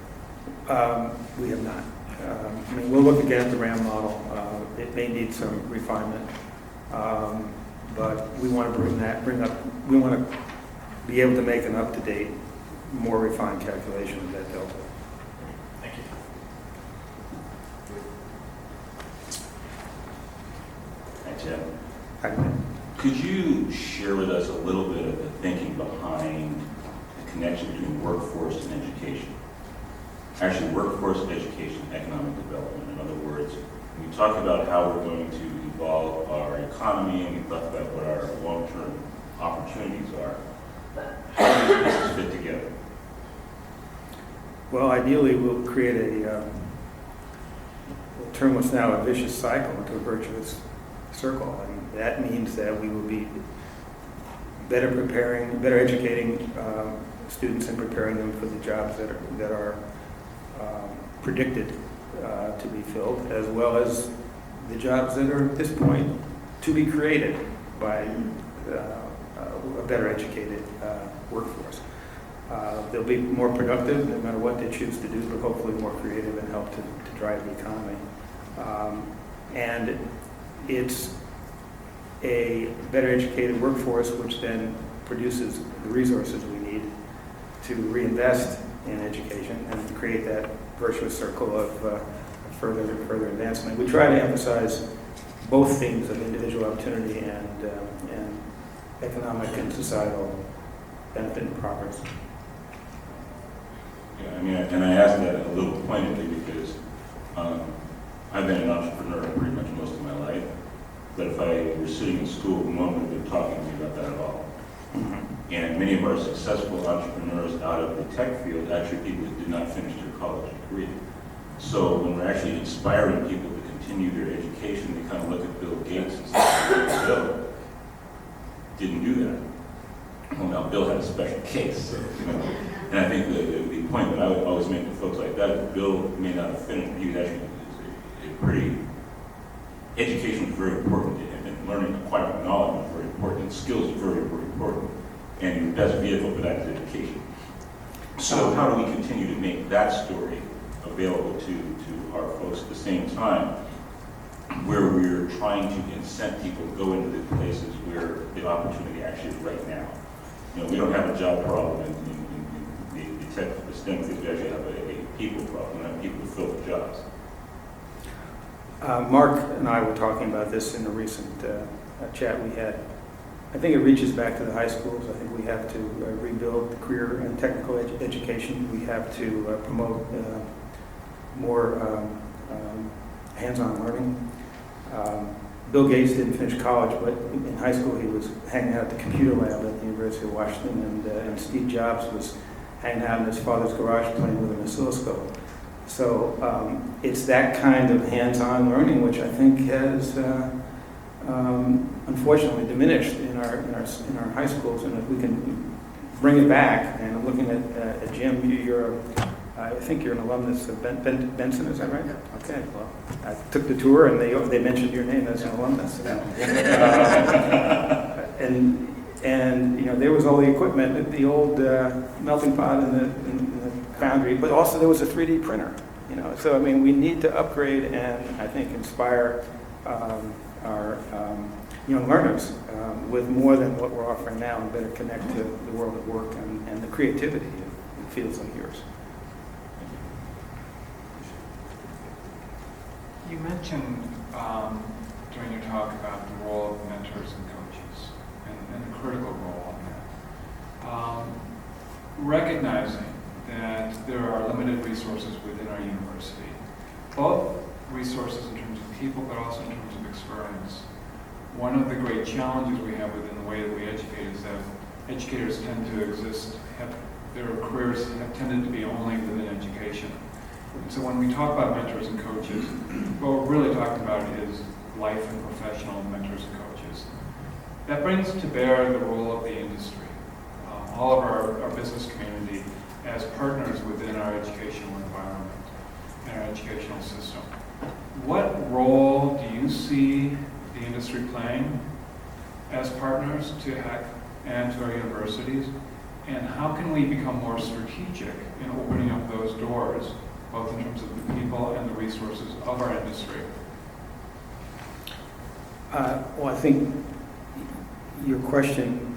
We have not. I mean, we'll look again at the RAM model. It may need some refinement, but we want to we want to be able to make an up-to-date, more refined calculation of that delta. Thank you. Thanks, Ed. Hi. Could you share with us a little bit of the thinking behind the connection between workforce and education? Actually, workforce, education, economic development. In other words, when we talk about how we're going to involve our economy and we talk about what our long-term opportunities are, how do these pieces fit together? Well, ideally, we'll create we'll turn what's now a vicious cycle into a virtuous circle. And that means that we will be better educating students and preparing them for the jobs that are predicted to be filled, as well as the jobs that are at this point to be created by a better educated workforce. They'll be more productive no matter what they choose to do, but hopefully more creative and help to drive the economy. And it's a better educated workforce which then produces the resources we need to reinvest in education and to create that virtuous circle of further advancement. We try to emphasize both themes of individual opportunity and economic and societal benefit and progress. Yeah, I mean, and I asked that a little pointedly because I've been an entrepreneur pretty much most of my life. But if I were sitting in school, no one would have been talking to me about that at all. Mm-hmm. And many of our successful entrepreneurs out of the tech field, actually people that did not finish their college degree. So when we're actually inspiring people to continue their education, they kind of look at Bill Gates and say, Bill didn't do that. Well, now Bill had a special case, so, And I think the point that I would always make to folks like that is Bill may not have finished, he was actually education is very important, and learning acquiring knowledge is very important, and skills are very, very important. And the best vehicle for that is education. So how do we continue to make that story available to our folks at the same time, where we're trying to incent people to go into the places where the opportunity actually is right now? We don't have a job problem in the tech, the STEM field. We actually have a people problem, and people to fill the jobs. Mark and I were talking about this in a recent chat we had. I think it reaches back to the high schools. I think we have to rebuild the career and technical education. We have to promote more hands-on learning. Bill Gates didn't finish college, but in high school he was hanging out at the computer lab at the University of Washington, and Steve Jobs was hanging out in his father's garage playing with an oscilloscope. So it's that kind of hands-on learning which I think has unfortunately diminished in our high schools, and if we can bring it back. And I'm looking at Jim. I think you're an alumnus of Benson, is that right? Okay. Well, I took the tour and they mentioned your name as an alumnus. And there was all the equipment, the old melting pot in the foundry, but also there was a 3D printer. So I mean, we need to upgrade and I think inspire our young learners with more than what we're offering now, and better connect to the world of work and the creativity in fields like yours. You mentioned during your talk about the role of mentors and coaches and the critical role in that. Recognizing that there are limited resources within our university, both resources in terms of people, but also in terms of experience. One of the great challenges we have within the way that we educate is that educators tend to their careers have tended to be only within education. And so when we talk about mentors and coaches, what we're really talking about is life and professional mentors and coaches. That brings to bear the role of the industry, all of our business community as partners within our educational environment and our educational system. What role do you see the industry playing as partners to HEC and to our universities? And how can we become more strategic in opening up those doors, both in terms of the people and the resources of our industry? Well, I think your question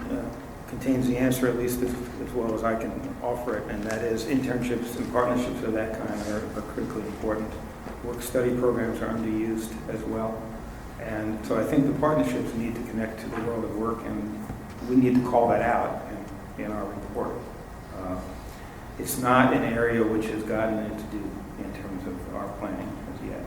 contains the answer, at least as well as I can offer it, and that is internships and partnerships of that kind are critically important. Work-study programs are underused as well. And so I think the partnerships need to connect to the world of work, and we need to call that out in our report. It's not an area which has gotten into due in terms of our planning as yet.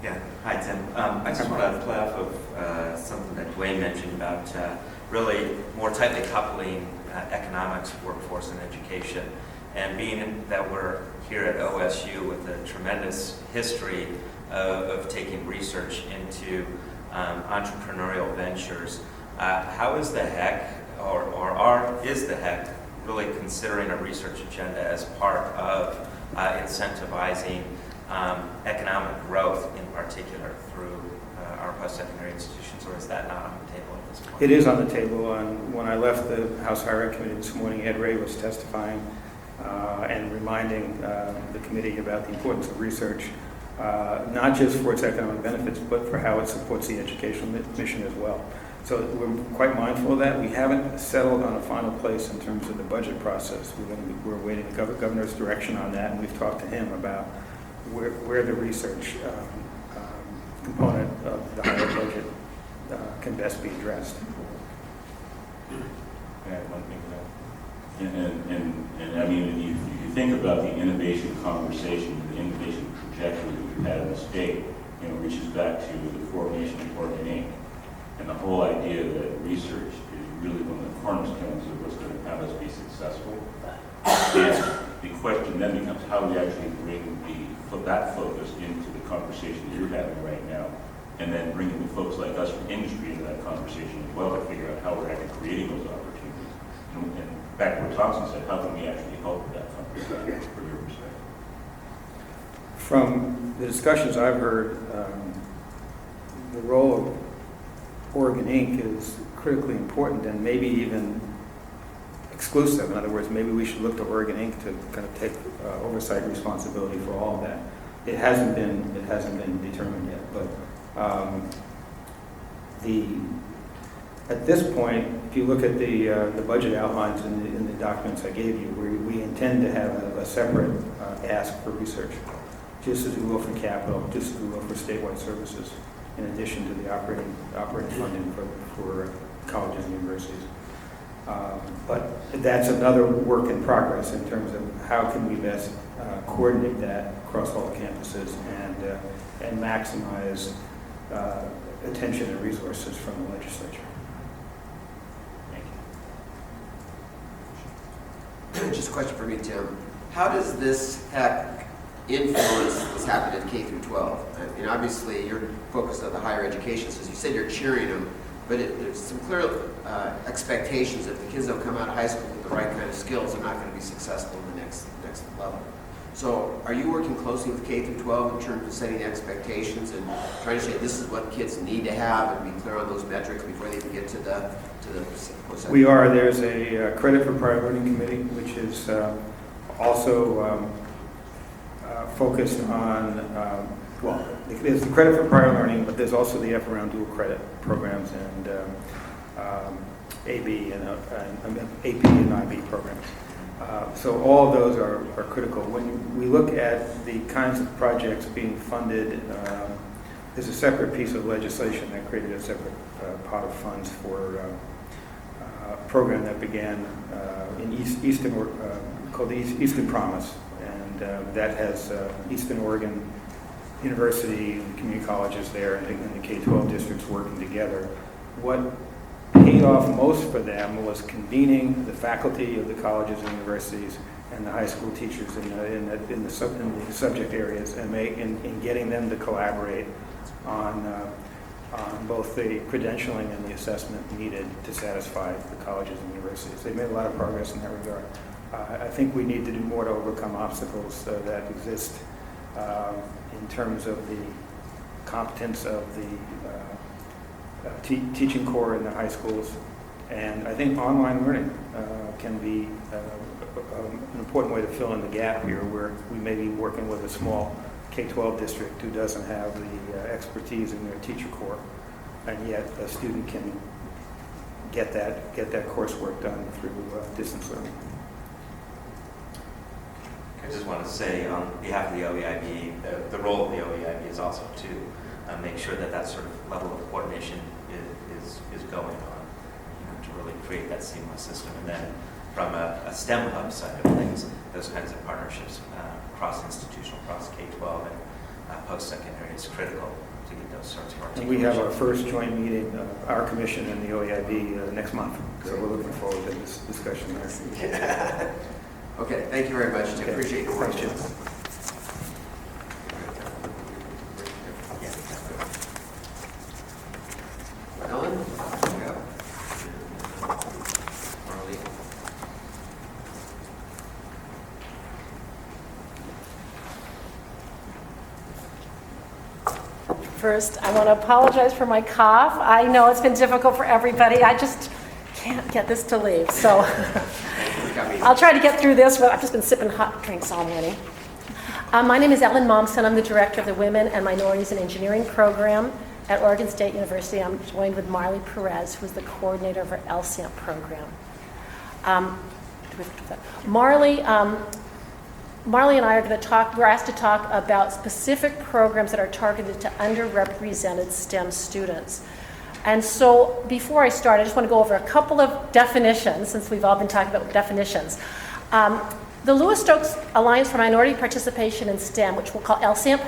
Yeah, hi Tim. I just want to play off of something that Dwayne mentioned about really more tightly coupling economics, workforce, and education. And being that we're here at OSU with a tremendous history of taking research into entrepreneurial ventures, how is the HEC, is the HEC really considering a research agenda as part of incentivizing economic growth in particular through our post-secondary institutions, or is that not on the table at this point? It is on the table. When I left the House Higher Ed Committee this morning, Ed Ray was testifying and reminding the committee about the importance of research, not just for its economic benefits, but for how it supports the educational mission as well. So we're quite mindful of that. We haven't settled on a final place in terms of the budget process. We're waiting the governor's direction on that, and we've talked to him about where the research component of the higher budget can best be addressed. Yeah, one thing to that. And I mean, if you think about the innovation conversation, the innovation trajectory that we've had in the state, reaches back to the formation of Oregon Inc. And the whole idea that research is really one of the cornerstones of what's going to have us be successful. And the question then becomes how we actually bring that focus into the conversation that you're having right now, and then bringing the folks like us from industry into that conversation as well to figure out how we're actually creating those opportunities. And back to what Thompson said, how can we actually help with that conversation from your perspective? From the discussions I've heard, the role of Oregon Inc. is critically important and maybe even exclusive. In other words, maybe we should look to Oregon Inc. to kind of take oversight responsibility for all of that. It hasn't been determined yet, but at this point, if you look at the budget outlines in the documents I gave you, we intend to have a separate ask for research, just as we will for capital, just as we will for statewide services, in addition to the operating funding for colleges and universities. But that's another work in progress in terms of how can we best coordinate that across all the campuses and maximize attention and resources from the legislature. Thank you. Just a question for me, Tim. How does this HEC influence what's happening in K through 12? I mean, obviously, you're focused on the higher education, so as you said, you're cheering them, but there's some clear expectations that the kids that come out of high school with the right kind of skills are not going to be successful in the next level. So are you working closely with K through 12 in terms of setting expectations and trying to say this is what kids need to have and be clear on those metrics before they even get to the post-secondary? We are. There's a credit for prior learning committee, which is also focused on, there's the credit for prior learning, but there's also the F around dual credit programs and AB and AP and IB programs. So all of those are critical. When we look at the kinds of projects being funded, there's a separate piece of legislation that created a separate pot of funds for a program that began in Eastern, called the Eastern Promise. And that has Eastern Oregon University and community colleges there and the K-12 districts working together. What paid off most for them was convening the faculty of the colleges and universities and the high school teachers in the subject areas and getting them to collaborate on both the credentialing and the assessment needed to satisfy the colleges and universities. They've made a lot of progress in that regard. I think we need to do more to overcome obstacles that exist in terms of the competence of the teaching core in the high schools. And I think online learning can be an important way to fill in the gap here, where we may be working with a small K-12 district who doesn't have the expertise in their teacher core, and yet a student can get that coursework done through distance learning. I just want to say on behalf of the OEIB, the role of the OEIB is also to make sure that that sort of level of coordination is going on, to really create that seamless system. And then from a STEM hub side of things, those kinds of partnerships cross-institutional, across K-12 post-secondary is critical to get those sorts of And we have articulations. our first joint meeting, our commission and the OEIB next month. So we're looking forward to this discussion there. Okay, thank you very much. I Okay. appreciate your work. Thanks, Jim. Ellen? Yeah. Marley? First, I want to apologize for my cough. I know it's been difficult for everybody. I just can't get this to leave. So I'll try to get through this, but I've just been sipping hot drinks all morning. My name is Ellen Momsen. I'm the director of the Women and Minorities in Engineering program at Oregon State University. I'm joined with Marley Perez, who's the coordinator of our LSAMP program. Marley and I are going to talk, we're asked to talk about specific programs that are targeted to underrepresented STEM students. And so before I start, I just want to go over a couple of definitions, since we've all been talking about definitions. The Lewis-Stokes Alliance for Minority Participation in STEM, which we'll call LSAMP,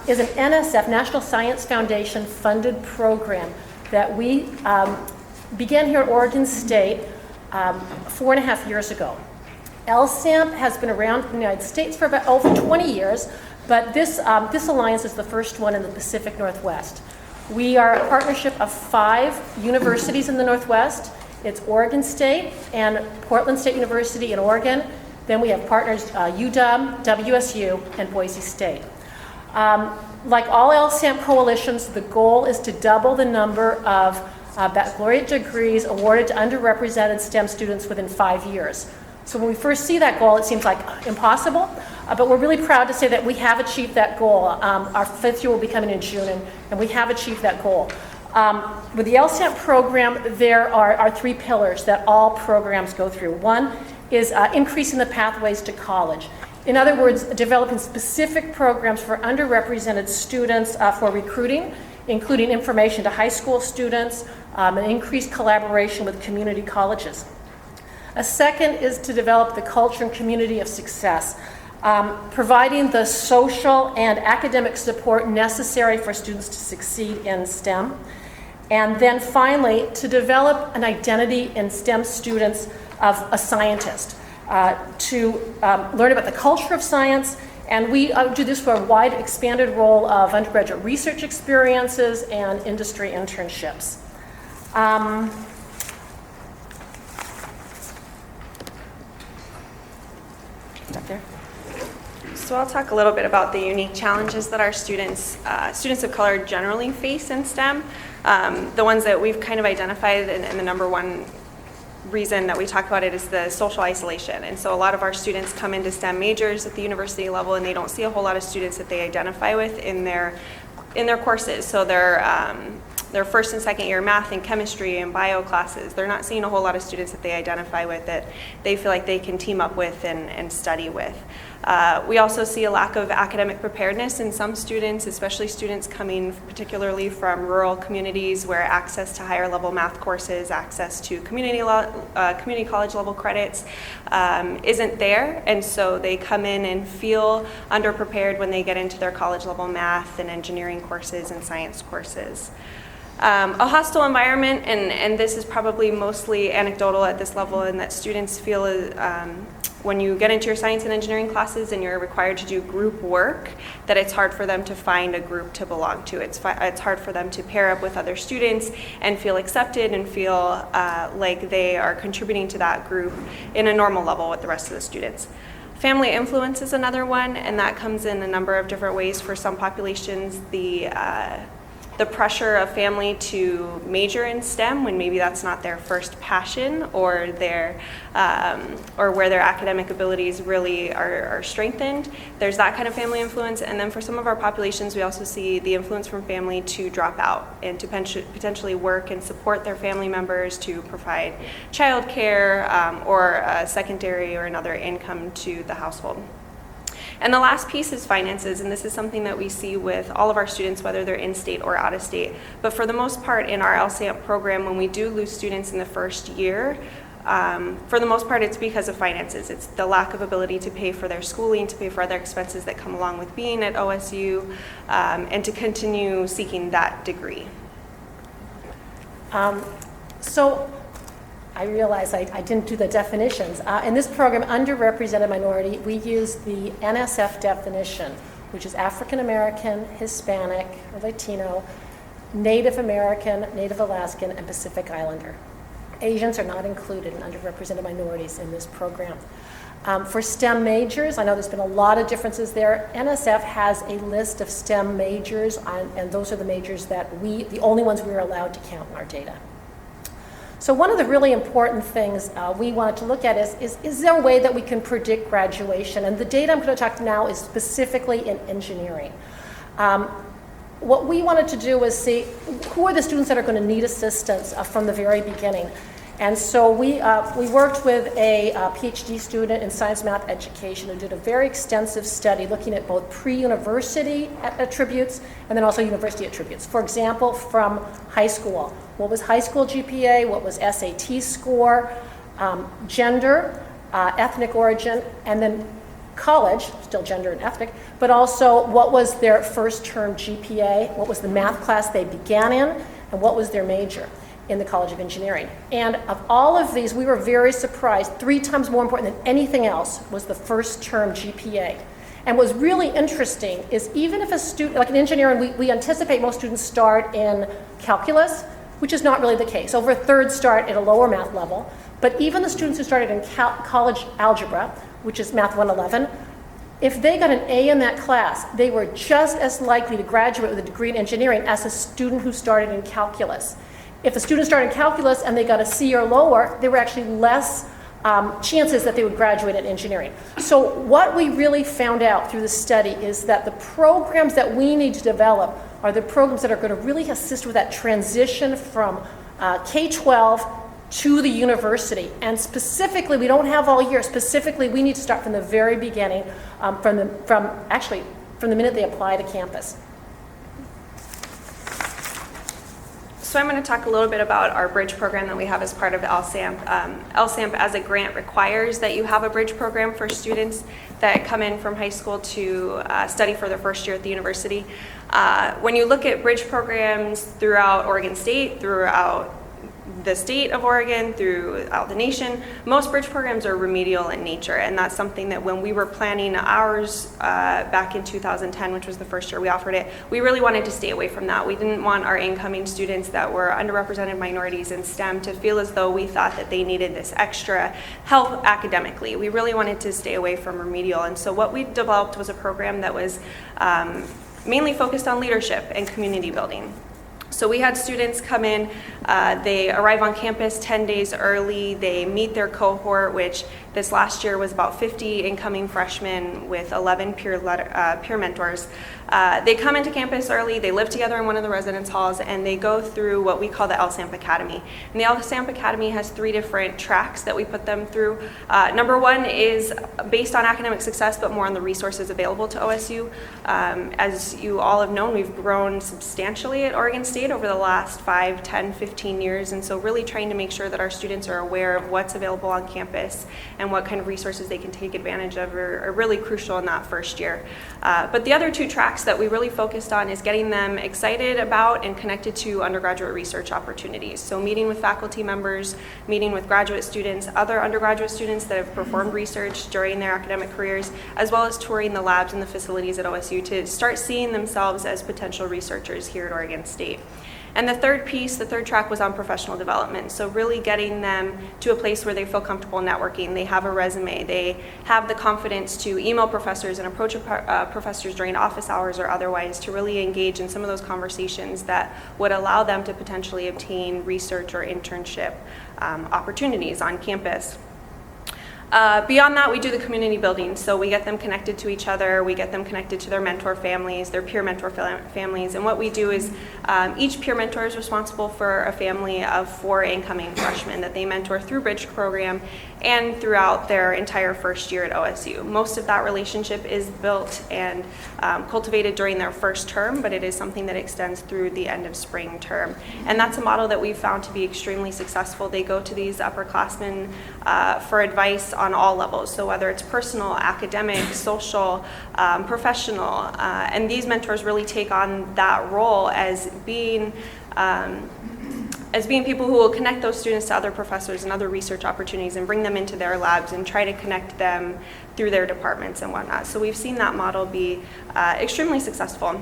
is an NSF, National Science Foundation funded program that we began here at Oregon State 4.5 years ago. LSAMP has been around in the United States for about over 20 years, but this alliance is the first one in the Pacific Northwest. We are a partnership of 5 universities in the Northwest. It's Oregon State and Portland State University in Oregon. Then we have partners UW, WSU, and Boise State. Like all LSAMP coalitions, the goal is to double the number of baccalaureate degrees awarded to underrepresented STEM students within 5 years. So when we first see that goal, it seems like impossible, but we're really proud to say that we have achieved that goal. Our 5th year will be coming in June, and we have achieved that goal. With the LSAMP program, there are 3 pillars that all programs go through. One is increasing the pathways to college. In other words, developing specific programs for underrepresented students for recruiting, including information to high school students, and increased collaboration with community colleges. A second is to develop the culture and community of success, providing the social and academic support necessary for students to succeed in STEM. And then finally, to develop an identity in STEM students of a scientist, to learn about the culture of science. And we do this for a wide expanded role of undergraduate research experiences and industry internships. Stop there. So I'll talk a little bit about the unique challenges that our students of color generally face in STEM. The ones that we've kind of identified, and the number one reason that we talk about it is the social isolation. And so a lot of our students come into STEM majors at the university level, and they don't see a whole lot of students that they identify with in their courses. So their first and second year math and chemistry and bio classes, they're not seeing a whole lot of students that they identify with that they feel like they can team up with and study with. We also see a lack of academic preparedness in some students, especially students coming particularly from rural communities where access to higher level math courses, access to community college level credits isn't there. And so they come in and feel underprepared when they get into their college level math and engineering courses and science courses. A hostile environment, and this is probably mostly anecdotal at this level, in that students feel when you get into your science and engineering classes and you're required to do group work, that it's hard for them to find a group to belong to. It's hard for them to pair up with other students and feel accepted and feel like they are contributing to that group in a normal level with the rest of the students. Family influence is another one, and that comes in a number of different ways. For some populations, the pressure of family to major in STEM when maybe that's not their first passion or where their academic abilities really are strengthened. There's that kind of family influence. And then for some of our populations, we also see the influence from family to drop out and to potentially work and support their family members to provide childcare or a secondary or another income to the household. And the last piece is finances, and this is something that we see with all of our students, whether they're in-state or out-of-state. But for the most part, in our LSAMP program, when we do lose students in the first year, For the most part, it's because of finances. It's the lack of ability to pay for their schooling, to pay for other expenses that come along with being at OSU, and to continue seeking that degree. So I realize I didn't do the definitions. In this program, underrepresented minority, we use the NSF definition, which is African American, Hispanic, or Latino, Native American, Native Alaskan, and Pacific Islander. Asians are not included in underrepresented minorities in this program. For STEM majors, I know there's been a lot of differences there. NSF has a list of STEM majors, and those are the majors that the only ones we're allowed to count in our data. So one of the really important things we wanted to look at is there a way that we can predict graduation? And the data I'm going to talk now is specifically in engineering. What we wanted to do was see who are the students that are going to need assistance from the very beginning. And so we worked with a PhD student in science math education who did a very extensive study looking at both pre-university attributes and then also university attributes. For example, from high school, what was high school GPA, what was SAT score, gender, ethnic origin, and then college, still gender and ethnic, but also what was their first term GPA, what was the math class they began in, and what was their major in the College of Engineering. And of all of these, we were very surprised. 3 times more important than anything else was the first term GPA. And what's really interesting is even if a student, like in engineering, we anticipate most students start in calculus, which is not really the case. Over a third start at a lower math level. But even the students who started in college algebra, which is Math 111, if they got an A in that class, they were just as likely to graduate with a degree in engineering as a student who started in calculus. If a student started in calculus and they got a C or lower, there were actually less chances that they would graduate in engineering. So what we really found out through the study is that the programs that we need to develop are the programs that are going to really assist with that transition from K-12 to the university. And specifically, we don't have all year, specifically we need to start from the very beginning, from the minute they apply to campus. So I'm going to talk a little bit about our bridge program that we have as part of LSAMP. LSAMP as a grant requires that you have a bridge program for students that come in from high school to study for their first year at the university. When you look at bridge programs throughout Oregon State, throughout the state of Oregon, throughout the nation, most bridge programs are remedial in nature, and that's something that when we were planning ours back in 2010, which was the first year we offered it, we really wanted to stay away from that. We didn't want our incoming students that were underrepresented minorities in STEM to feel as though we thought that they needed this extra help academically. We really wanted to stay away from remedial, and so what we developed was a program that was mainly focused on leadership and community building. So we had students come in, they arrive on campus 10 days early, they meet their cohort, which this last year was about 50 incoming freshmen with 11 peer mentors. They come into campus early, they live together in one of the residence halls, and they go through what we call the LSAMP Academy. And the LSAMP Academy has 3 different tracks that we put them through. Number 1 is based on academic success, but more on the resources available to OSU. As you all have known, we've grown substantially at Oregon State over the last 5, 10, 15 years, and so really trying to make sure that our students are aware of what's available on campus and what kind of resources they can take advantage of are really crucial in that first year. But the other 2 tracks that we really focused on is getting them excited about and connected to undergraduate research opportunities. So meeting with faculty members, meeting with graduate students, other undergraduate students that have performed research during their academic careers, as well as touring the labs and the facilities at OSU to start seeing themselves as potential researchers here at Oregon State. And the third piece, the third track, was on professional development. So really getting them to a place where they feel comfortable networking, they have a resume, they have the confidence to email professors and approach professors during office hours or otherwise to really engage in some of those conversations that would allow them to potentially obtain research or internship opportunities on campus. Beyond that, we do the community building. So we get them connected to each other, we get them connected to their mentor families, their peer mentor families. And what we do is each peer mentor is responsible for a family of 4 incoming freshmen that they mentor through Bridge program and throughout their entire first year at OSU. Most of that relationship is built and cultivated during their first term, but it is something that extends through the end of spring term. And that's a model that we've found to be extremely successful. They go to these upperclassmen for advice on all levels. So whether it's personal, academic, social, professional, and these mentors really take on that role as being people who will connect those students to other professors and other research opportunities and bring them into their labs and try to connect them through their departments and whatnot. So we've seen that model be extremely successful.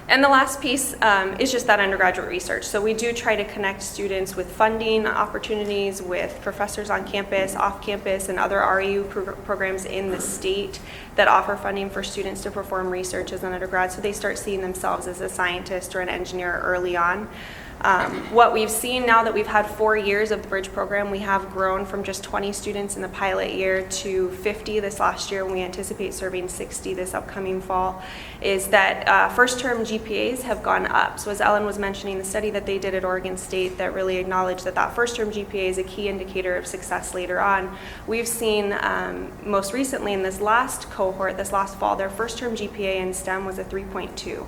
And the last piece is just that undergraduate research. So we do try to connect students with funding opportunities, with professors on campus, off campus, and other REU programs in the state that offer funding for students to perform research as an undergrad, so they start seeing themselves as a scientist or an engineer early on. What we've seen now that we've had 4 years of the Bridge program, we have grown from just 20 students in the pilot year to 50 this last year, and we anticipate serving 60 this upcoming fall, is that first term GPAs have gone up. So as Ellen was mentioning, the study that they did at Oregon State that really acknowledged that that first term GPA is a key indicator of success later on. We've seen most recently in this last cohort, this last fall, their first term GPA in STEM was a 3.2.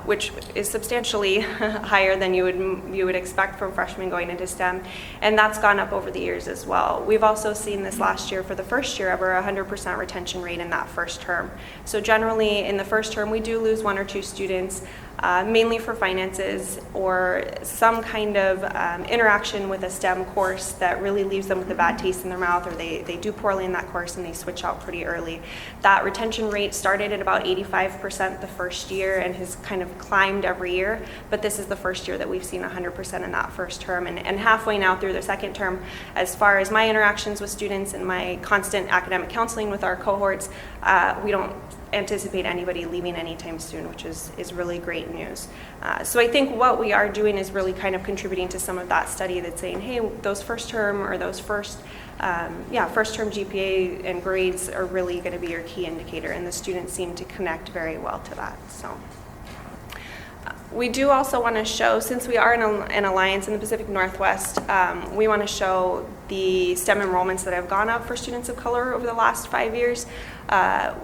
Which is substantially higher than you would expect from freshmen going into STEM, and that's gone up over the years as well. We've also seen this last year for the first year ever 100% retention rate in that first term. So generally in the first term we do lose 1 or 2 students, mainly for finances or some kind of interaction with a STEM course that really leaves them with a bad taste in their mouth, or they do poorly in that course and they switch out pretty early. That retention rate started at about 85% the first year and has kind of climbed every year, but this is the first year that we've seen 100% in that first term, and halfway now through the second term, as far as my interactions with students and my constant academic counseling with our cohorts, we don't anticipate anybody leaving anytime soon, which is really great news. So I think what we are doing is really kind of contributing to some of that study that's saying, hey, those first term or those first term GPA and grades are really going to be your key indicator, and the students seem to connect very well to that. So we do also want to show, since we are an alliance in the Pacific Northwest, we want to show the STEM enrollments that have gone up for students of color over the last 5 years.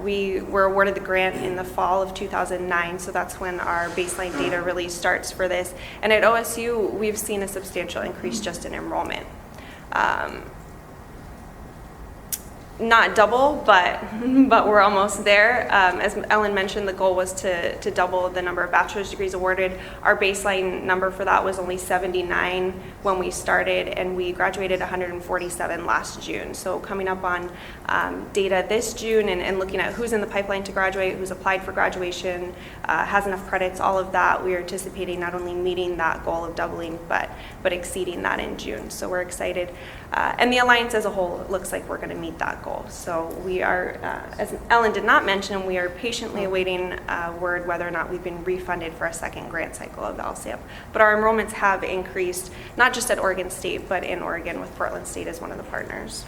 We were awarded the grant in the fall of 2009, so that's when our baseline data really starts for this. And at OSU, we've seen a substantial increase just in enrollment. Not double, but we're almost there. As Ellen mentioned, the goal was to double the number of bachelor's degrees awarded. Our baseline number for that was only 79 when we started, and we graduated 147 last June. So coming up on data this June and looking at who's in the pipeline to graduate, who's applied for graduation, has enough credits, all of that, we are anticipating not only meeting that goal of doubling, but exceeding that in June. So we're excited. And the Alliance as a whole looks like we're going to meet that goal. So we are, as Ellen did not mention, we are patiently awaiting word whether or not we've been refunded for a second grant cycle of the LSAP. But our enrollments have increased, not just at Oregon State, but in Oregon with Portland State as one of the partners.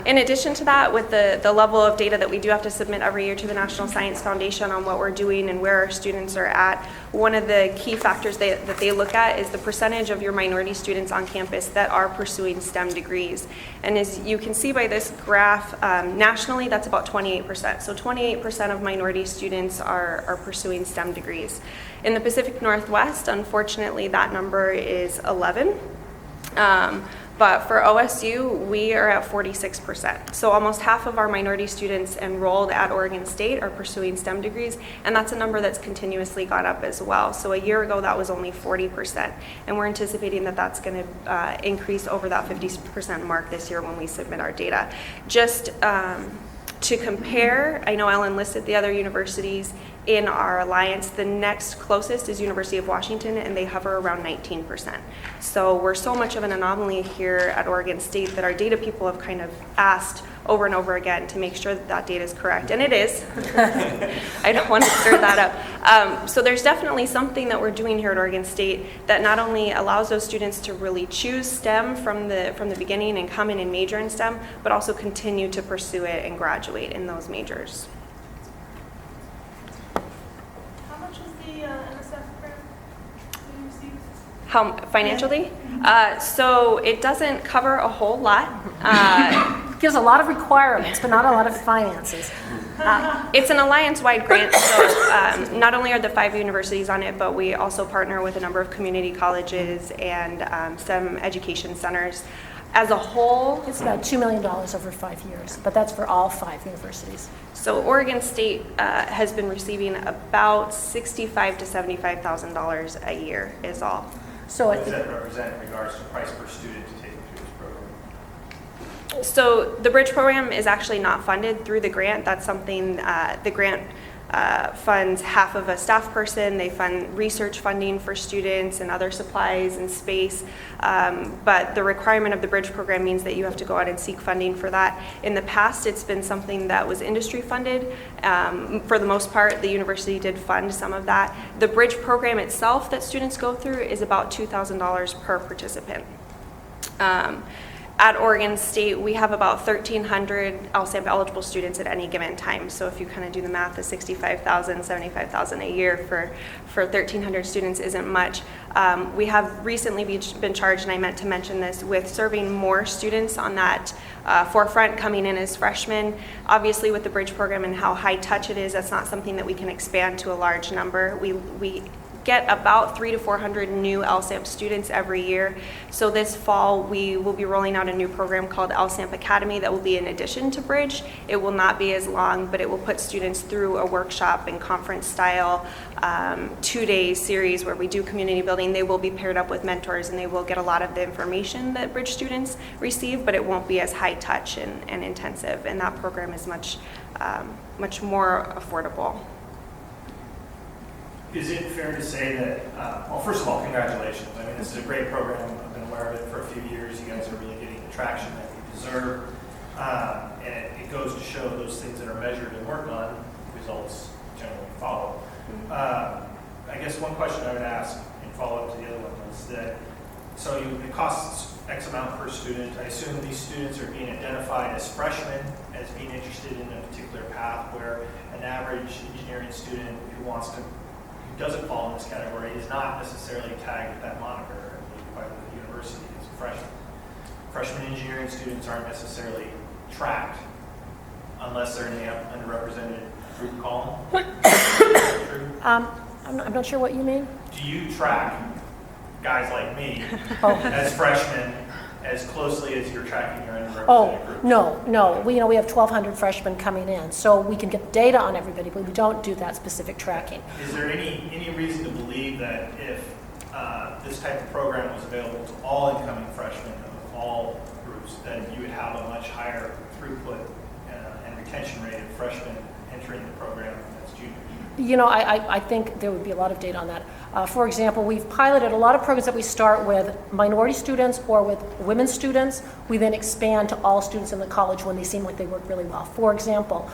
In addition to that, with the level of data that we do have to submit every year to the National Science Foundation on what we're doing and where our students are at, one of the key factors that they look at is the percentage of your minority students on campus that are pursuing STEM degrees. And as you can see by this graph, nationally that's about 28%. So 28% of minority students are pursuing STEM degrees. In the Pacific Northwest, unfortunately, that number is 11. But for OSU, we are at 46%. So almost half of our minority students enrolled at Oregon State are pursuing STEM degrees, and that's a number that's continuously gone up as well. So a year ago, that was only 40%, and we're anticipating that that's going to increase over that 50% mark this year when we submit our data. Just to compare, I know Ellen listed the other universities in our alliance. The next closest is University of Washington, and they hover around 19%. So we're so much of an anomaly here at Oregon State that our data people have kind of asked, over and over again to make sure that that data is correct. And it is. I don't want to stir that up. So there's definitely something that we're doing here at Oregon State that not only allows those students to really choose STEM from the beginning and come in and major in STEM, but also continue to pursue it and graduate in those majors. How much was the NSF grant that you received? How financially? So it doesn't cover a whole lot. Gives a lot of requirements, but not a lot of finances. It's an alliance-wide grant, so not only are the 5 universities on it, but we also partner with a number of community colleges and some education centers. As a whole, It's about $2 million over 5 years, but that's for all 5 universities. so Oregon State has been receiving about $65,000 to $75,000 a year is all. So What does that represent in regards to price per student to take them through this program? So the bridge program is actually not funded through the grant. That's something the grant funds half of a staff person. They fund research funding for students and other supplies and space. But the requirement of the bridge program means that you have to go out and seek funding for that. In the past, it's been something that was industry funded. For the most part, the university did fund some of that. The bridge program itself that students go through is about $2,000 per participant. At Oregon State, we have about 1,300 LSAMP eligible students at any given time. So if you kind of do the math, the $65,000, $75,000 a year for 1,300 students isn't much. We have recently been charged, and I meant to mention this, with serving more students on that forefront coming in as freshmen. Obviously, with the bridge program and how high touch it is, that's not something that we can expand to a large number. We get about 300 to 400 new LSAMP students every year. So this fall, we will be rolling out a new program called LSAMP Academy that will be in addition to Bridge. It will not be as long, but it will put students through a workshop and conference style 2-day series where we do community building. They will be paired up with mentors and they will get a lot of the information that Bridge students receive, but it won't be as high touch and intensive. And that program is much more affordable. Is it fair to say that, well, first of all, congratulations. I mean, this is a great program. I've been aware of it for a few years. You guys are really getting the traction that you deserve. And it goes to show those things that are measured and worked on, results generally follow. I guess one question I would ask in follow-up to the other one was that, so it costs X amount per student. I assume these students are being identified as freshmen, as being interested in a particular path, where an average engineering student who doesn't fall in this category is not necessarily tagged with that moniker by the university as a freshman. Freshman engineering students aren't necessarily tracked unless they're in the underrepresented group column. I'm not sure what you mean. Do you track guys like me as freshmen as closely as you're tracking your underrepresented group? No. We have 1,200 freshmen coming in, so we can get data on everybody, but we don't do that specific tracking. Is there any reason to believe that if this type of program was available to all incoming freshmen of all groups, that you would have a much higher throughput and retention rate of freshmen entering the program as juniors? I think there would be a lot of data on that. For example, we've piloted a lot of programs that we start with minority students or with women students. We then expand to all students in the college when they seem like they work really well. For example,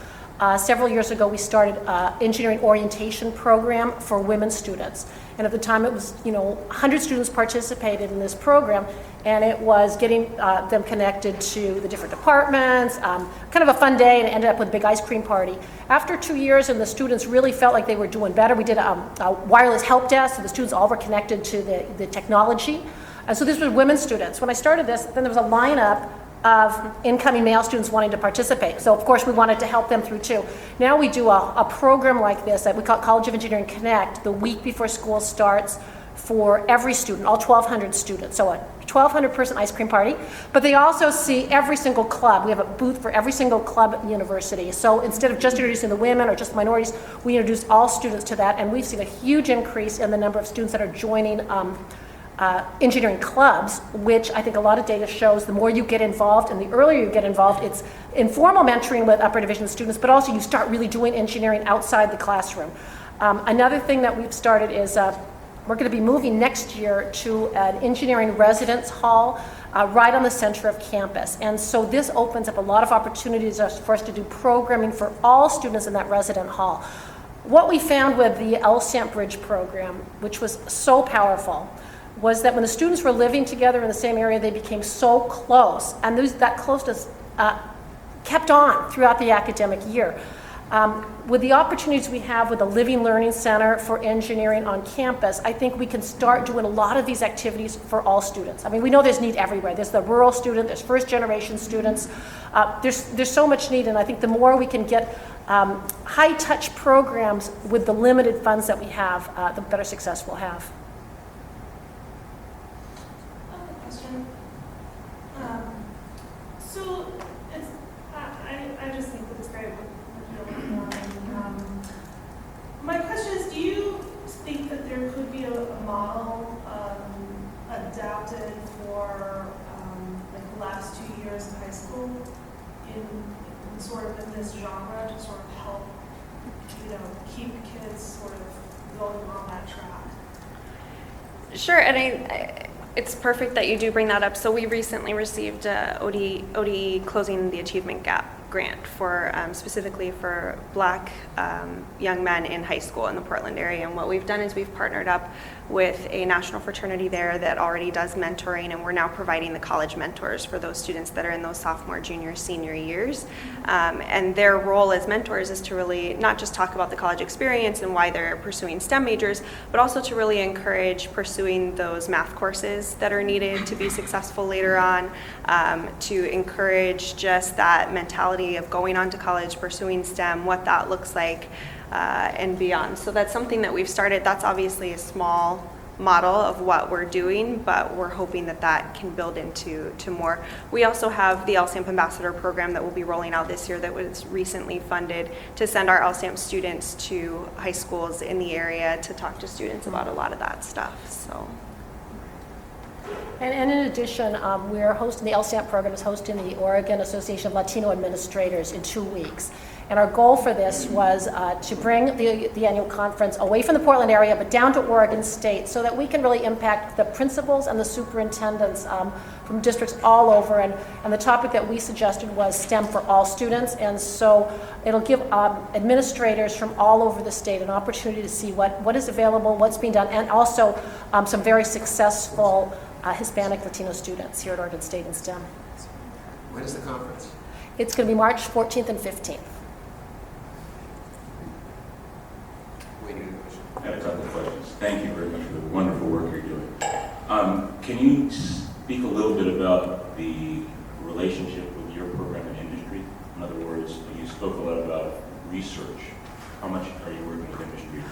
several years ago, we started an engineering orientation program for women students. And at the time, it was, 100 students participated in this program, and it was getting them connected to the different departments, kind of a fun day, and it ended up with a big ice cream party. After 2 years, and the students really felt like they were doing better, we did a wireless help desk, so the students all were connected to the technology. And so this was women students. When I started this, then there was a lineup of incoming male students wanting to participate. So of course we wanted to help them through too. Now we do a program like this that we call College of Engineering Connect the week before school starts for every student, all 1,200 students. So a 1,200 person ice cream party, but they also see every single club. We have a booth for every single club at the university. So instead of just introducing the women or just minorities, we introduce all students to that, and we've seen a huge increase in the number of students that are joining engineering clubs, which I think a lot of data shows the more you get involved and the earlier you get involved, it's informal mentoring with upper division students, but also you start really doing engineering outside the classroom. Another thing that we've started is we're going to be moving next year to an engineering residence hall right on the center of campus. And so this opens up a lot of opportunities for us to do programming for all students in that resident hall. What we found with the LSAMP Bridge program, which was so powerful, was that when the students were living together in the same area, they became so close, and that closeness kept on throughout the academic year. With the opportunities we have with the Living Learning Center for engineering on campus, I think we can start doing a lot of these activities for all students. I mean, we know there's need everywhere. There's the rural student, there's first-generation students. There's so much need, and I think the more we can get high-touch programs with the limited funds that we have, the better success we'll have. Question. So it's, I just think that it's great what you're working on. My question is, do you think that there could be a model adapted for like the last 2 years of high school in sort of in this genre to sort of help, keep kids sort of going on that track? Sure, and it's perfect that you do bring that up. So we recently received ODE Closing the Achievement Gap grant for specifically for Black young men in high school in the Portland area. And what we've done is we've partnered up with a national fraternity there that already does mentoring, and we're now providing the college mentors for those students that are in those sophomore, junior, senior years. And their role as mentors is to really not just talk about the college experience and why they're pursuing STEM majors, but also to really encourage pursuing those math courses that are needed to be successful later on, to encourage just that mentality of going on to college, pursuing STEM, what that looks like, and beyond. So that's something that we've started. That's obviously a small model of what we're doing, but we're hoping that that can build into more. We also have the LSAMP Ambassador program that will be rolling out this year that was recently funded to send our LSAMP students to high schools in the area to talk to students about a lot of that stuff. So. And in addition, we're hosting, the LSAMP program is hosting the Oregon Association of Latino Administrators in 2 weeks. And our goal for this was to bring the annual conference away from the Portland area, but down to Oregon State, so that we can really impact the principals and the superintendents from districts all over. And the topic that we suggested was STEM for all students. And so it'll give administrators from all over the state an opportunity to see what is available, what's being done, and also some very successful Hispanic Latino students here at Oregon State in STEM. When is the conference? It's going to be March 14th and 15th. I have a couple of questions. Thank you very much for the wonderful work you're doing. Can you speak a little bit about the relationship with your program and industry? In other words, you spoke a lot about research. How much are you working with industry?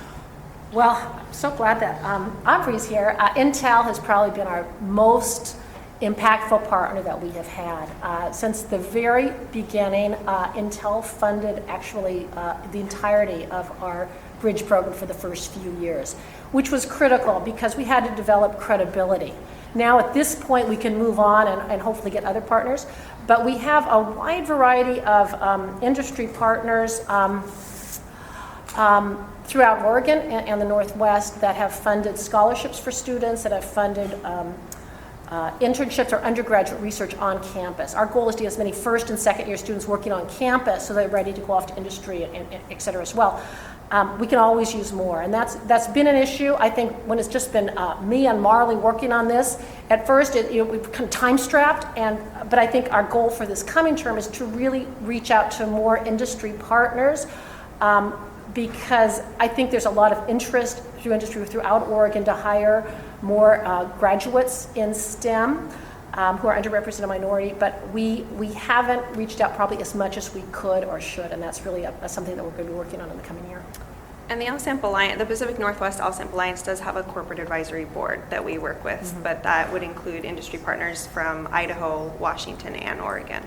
Well, I'm so glad that Aubrey's here. Intel has probably been our most impactful partner that we have had. Since the very beginning, Intel funded actually the entirety of our bridge program for the first few years, which was critical because we had to develop credibility. Now at this point we can move on and hopefully get other partners, but we have a wide variety of industry partners throughout Oregon and the Northwest that have funded scholarships for students, that have funded internships or undergraduate research on campus. Our goal is to get as many first and second year students working on campus so they're ready to go off to industry and et cetera as well. We can always use more, and that's been an issue. I think when it's just been me and Marley working on this, at first we've kind of time-strapped, but I think our goal for this coming term is to really reach out to more industry partners, because I think there's a lot of interest through industry throughout Oregon to hire more graduates in STEM who are underrepresented minority, but we haven't reached out probably as much as we could or should, and that's really something that we're going to be working on in the coming year. And the LSAMP Alliance, the Pacific Northwest LSAMP Alliance does have a corporate advisory board that we work with, but that would include industry partners from Idaho, Washington, and Oregon.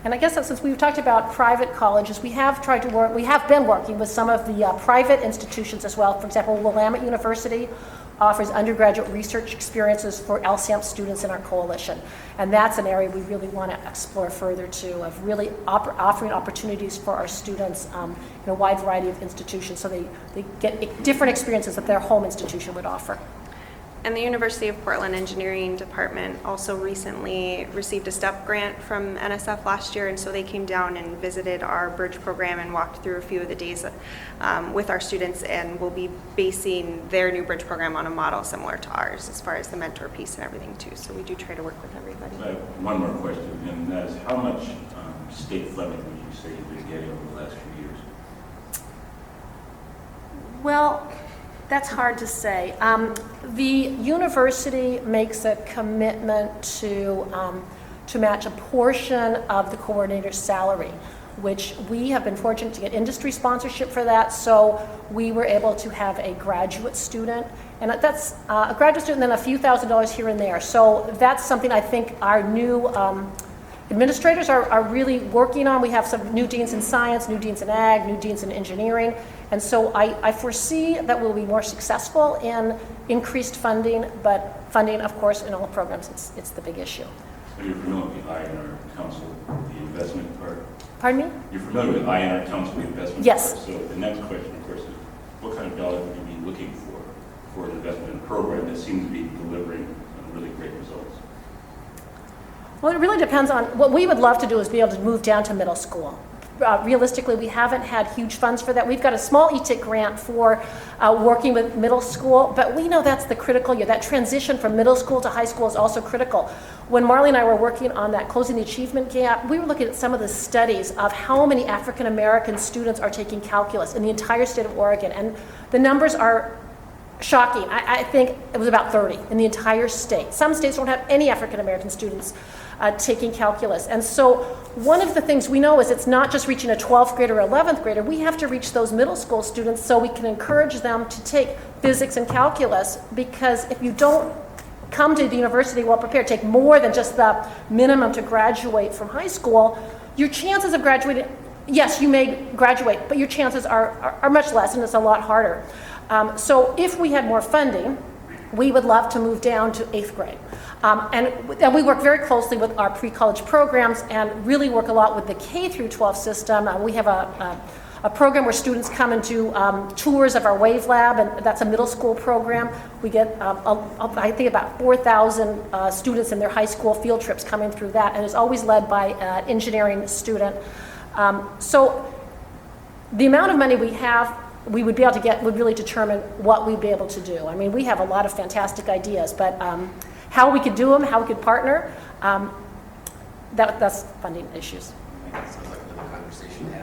And I guess that since we've talked about private colleges, we have been working with some of the private institutions as well. For example, Willamette University offers undergraduate research experiences for LSAMP students in our coalition. And that's an area we really want to explore further too, of really offering opportunities for our students in a wide variety of institutions so they get different experiences that their home institution would offer. And the University of Portland Engineering Department also recently received a STEP grant from NSF last year, and so they came down and visited our bridge program and walked through a few of the days with our students, and will be basing their new bridge program on a model similar to ours as far as the mentor piece and everything too. So we do try to work with everybody. So I have one more question, and that is how much state funding would you say you've been getting over the last few years? Well, that's hard to say. The university makes a commitment to match a portion of the coordinator's salary, which we have been fortunate to get industry sponsorship for that. So we were able to have a graduate student, and that's a graduate student and then a few $1,000s here and there. So that's something I think our new administrators are really working on. We have some new deans in science, new deans in ag, new deans in engineering. And so I foresee that we'll be more successful in increased funding, but funding, of course, in all programs, it's the big issue. So you're familiar with the INR Council, the investment part? Pardon me? You're familiar with INR Council, the investment Yes. part? So the next question, of course, is what kind of dollars would you be looking for an investment in a program that seems to be delivering really great results? Well, it really depends on, what we would love to do is be able to move down to middle school. Realistically, we haven't had huge funds for that. We've got a small ETIC grant for working with middle school, but we know that's the critical year. That transition from middle school to high school is also critical. When Marley and I were working on that Closing the Achievement Gap, we were looking at some of the studies of how many African American students are taking calculus in the entire state of Oregon, and the numbers are shocking. I think it was about 30 in the entire state. Some states don't have any African American students taking calculus. And so one of the things we know is it's not just reaching a 12th grader or 11th grader. We have to reach those middle school students so we can encourage them to take physics and calculus, because if you don't come to the university well prepared, take more than just the minimum to graduate from high school, your chances of graduating, yes, you may graduate, but your chances are much less, and it's a lot harder. So if we had more funding, we would love to move down to 8th grade. And we work very closely with our pre-college programs and really work a lot with the K through 12 system. We have a program where students come and do tours of our Wave Lab, and that's a middle school program. We get, I think, about 4,000 students in their high school field trips coming through that, and it's always led by an engineering student. So the amount of money we have, we would be able to get would really determine what we'd be able to do. I mean, we have a lot of fantastic ideas, but how we could do them, how we could partner, that's funding issues. Sounds like another conversation to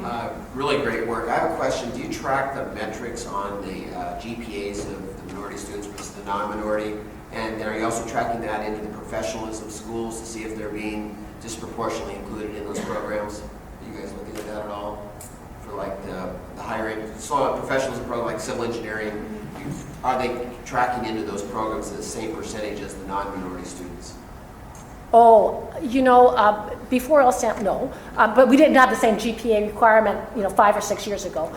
have. Really great work. I have a question. Do you track the metrics on the GPAs of the minority students versus the non-minority? And then are you also tracking that into the professionalism schools to see if they're being disproportionately included in those programs? Are you guys looking at that at all? For like the hiring, so a professionalism program like civil engineering, are they tracking into those programs at the same percentage as the non-minority students? Oh, you know, before LSAMP, no, but we didn't have the same GPA requirement, 5 or 6 years ago.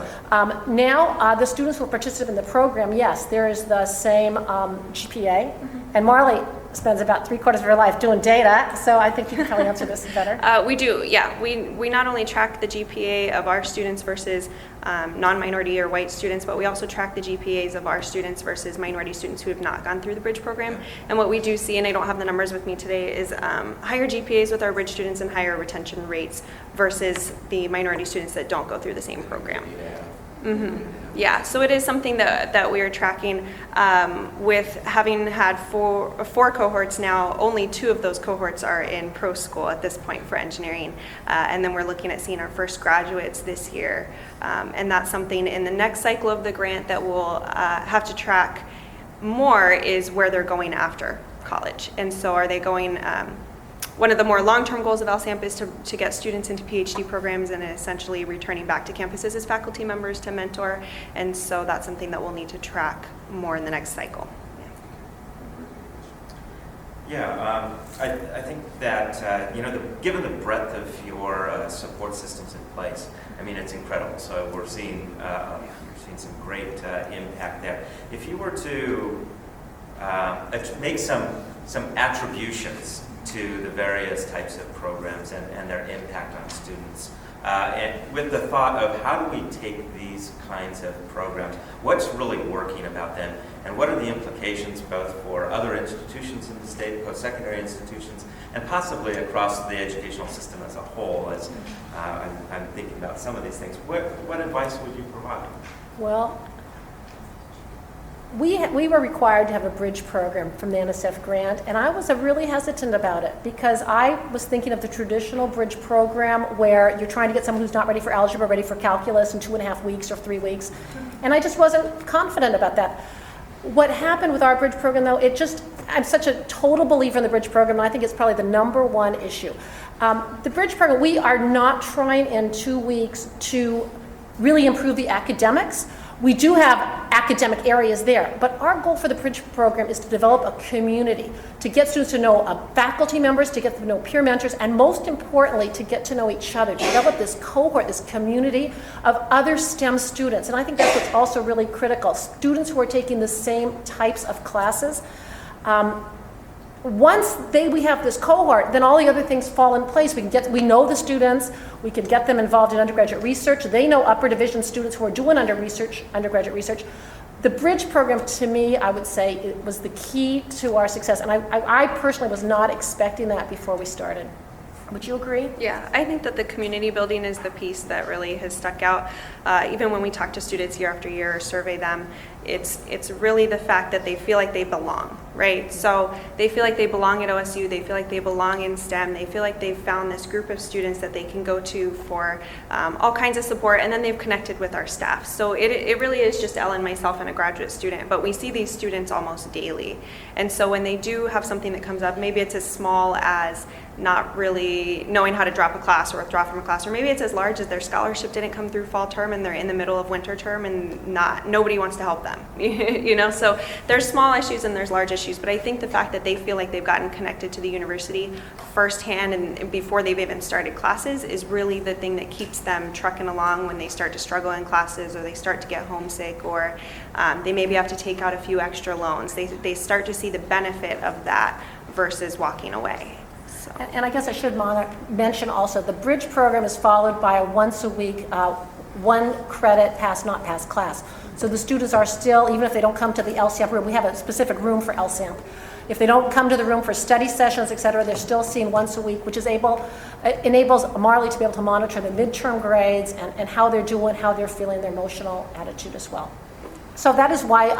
Now, the students who participate in the program, yes, there is the same GPA, and Marley spends about 3/4 of her life doing data, so I think you can probably answer this better. We do, yeah. We not only track the GPA of our students versus non-minority or white students, but we also track the GPAs of our students versus minority students who have not gone through the bridge program. And what we do see, and I don't have the numbers with me today, is higher GPAs with our bridge students and higher retention rates versus the minority students that don't go through the same program. Yeah, so it is something that we are tracking. With having had four cohorts now, only 2 of those cohorts are in pro school at this point for engineering. And then we're looking at seeing our first graduates this year. And that's something in the next cycle of the grant that we'll have to track more, is where they're going after college. And so are they going, one of the more long-term goals of LSAMP is to get students into PhD programs and essentially returning back to campuses as faculty members to mentor. And so that's something that we'll need to track more in the next cycle. Yeah, I think that, given the breadth of your support systems in place, I mean, it's incredible. So we're seeing some great impact there. If you were to make some attributions to the various types of programs and their impact on students, and with the thought of how do we take these kinds of programs, what's really working about them, and what are the implications both for other institutions in the state, post-secondary institutions, and possibly across the educational system as a whole, as I'm thinking about some of these things. What advice would you provide? Well, we were required to have a bridge program from the NSF grant, and I was really hesitant about it because I was thinking of the traditional bridge program where you're trying to get someone who's not ready for algebra, ready for calculus in 2.5 weeks or 3 weeks, and I just wasn't confident about that. What happened with our bridge program, though, I'm such a total believer in the bridge program, and I think it's probably the #1 issue. The bridge program, we are not trying in 2 weeks to really improve the academics. We do have academic areas there, but our goal for the bridge program is to develop a community, to get students to know faculty members, to get them to know peer mentors, and most importantly, to get to know each other, to develop this cohort, this community of other STEM students. And I think that's what's also really critical. Students who are taking the same types of classes. Once we have this cohort, then all the other things fall in place. We know the students, we can get them involved in undergraduate research. They know upper division students who are doing undergraduate research. The bridge program, to me, I would say, it was the key to our success. And I personally was not expecting that before we started. Would you agree? Yeah, I think that the community building is the piece that really has stuck out. Even when we talk to students year after year or survey them, it's really the fact that they feel like they belong, right? So they feel like they belong at OSU, they feel like they belong in STEM, they feel like they've found this group of students that they can go to for all kinds of support, and then they've connected with our staff. So it really is just Ellen, myself, and a graduate student, but we see these students almost daily. And so when they do have something that comes up, maybe it's as small as not really knowing how to drop a class or withdraw from a class, or maybe it's as large as their scholarship didn't come through fall term and they're in the middle of winter term and nobody wants to help them. So there's small issues and there's large issues, but I think the fact that they feel like they've gotten connected to the university firsthand and before they've even started classes is really the thing that keeps them trucking along when they start to struggle in classes or they start to get homesick or they maybe have to take out a few extra loans. They start to see the benefit of that versus walking away. So. And I guess I should mention also, the bridge program is followed by a once a week, 1 credit pass, not pass class. So the students are still, even if they don't come to the LSAMP room, we have a specific room for LSAMP. If they don't come to the room for study sessions, et cetera, they're still seen once a week, which enables Marley to be able to monitor the midterm grades and how they're doing, how they're feeling, their emotional attitude as well. So that is why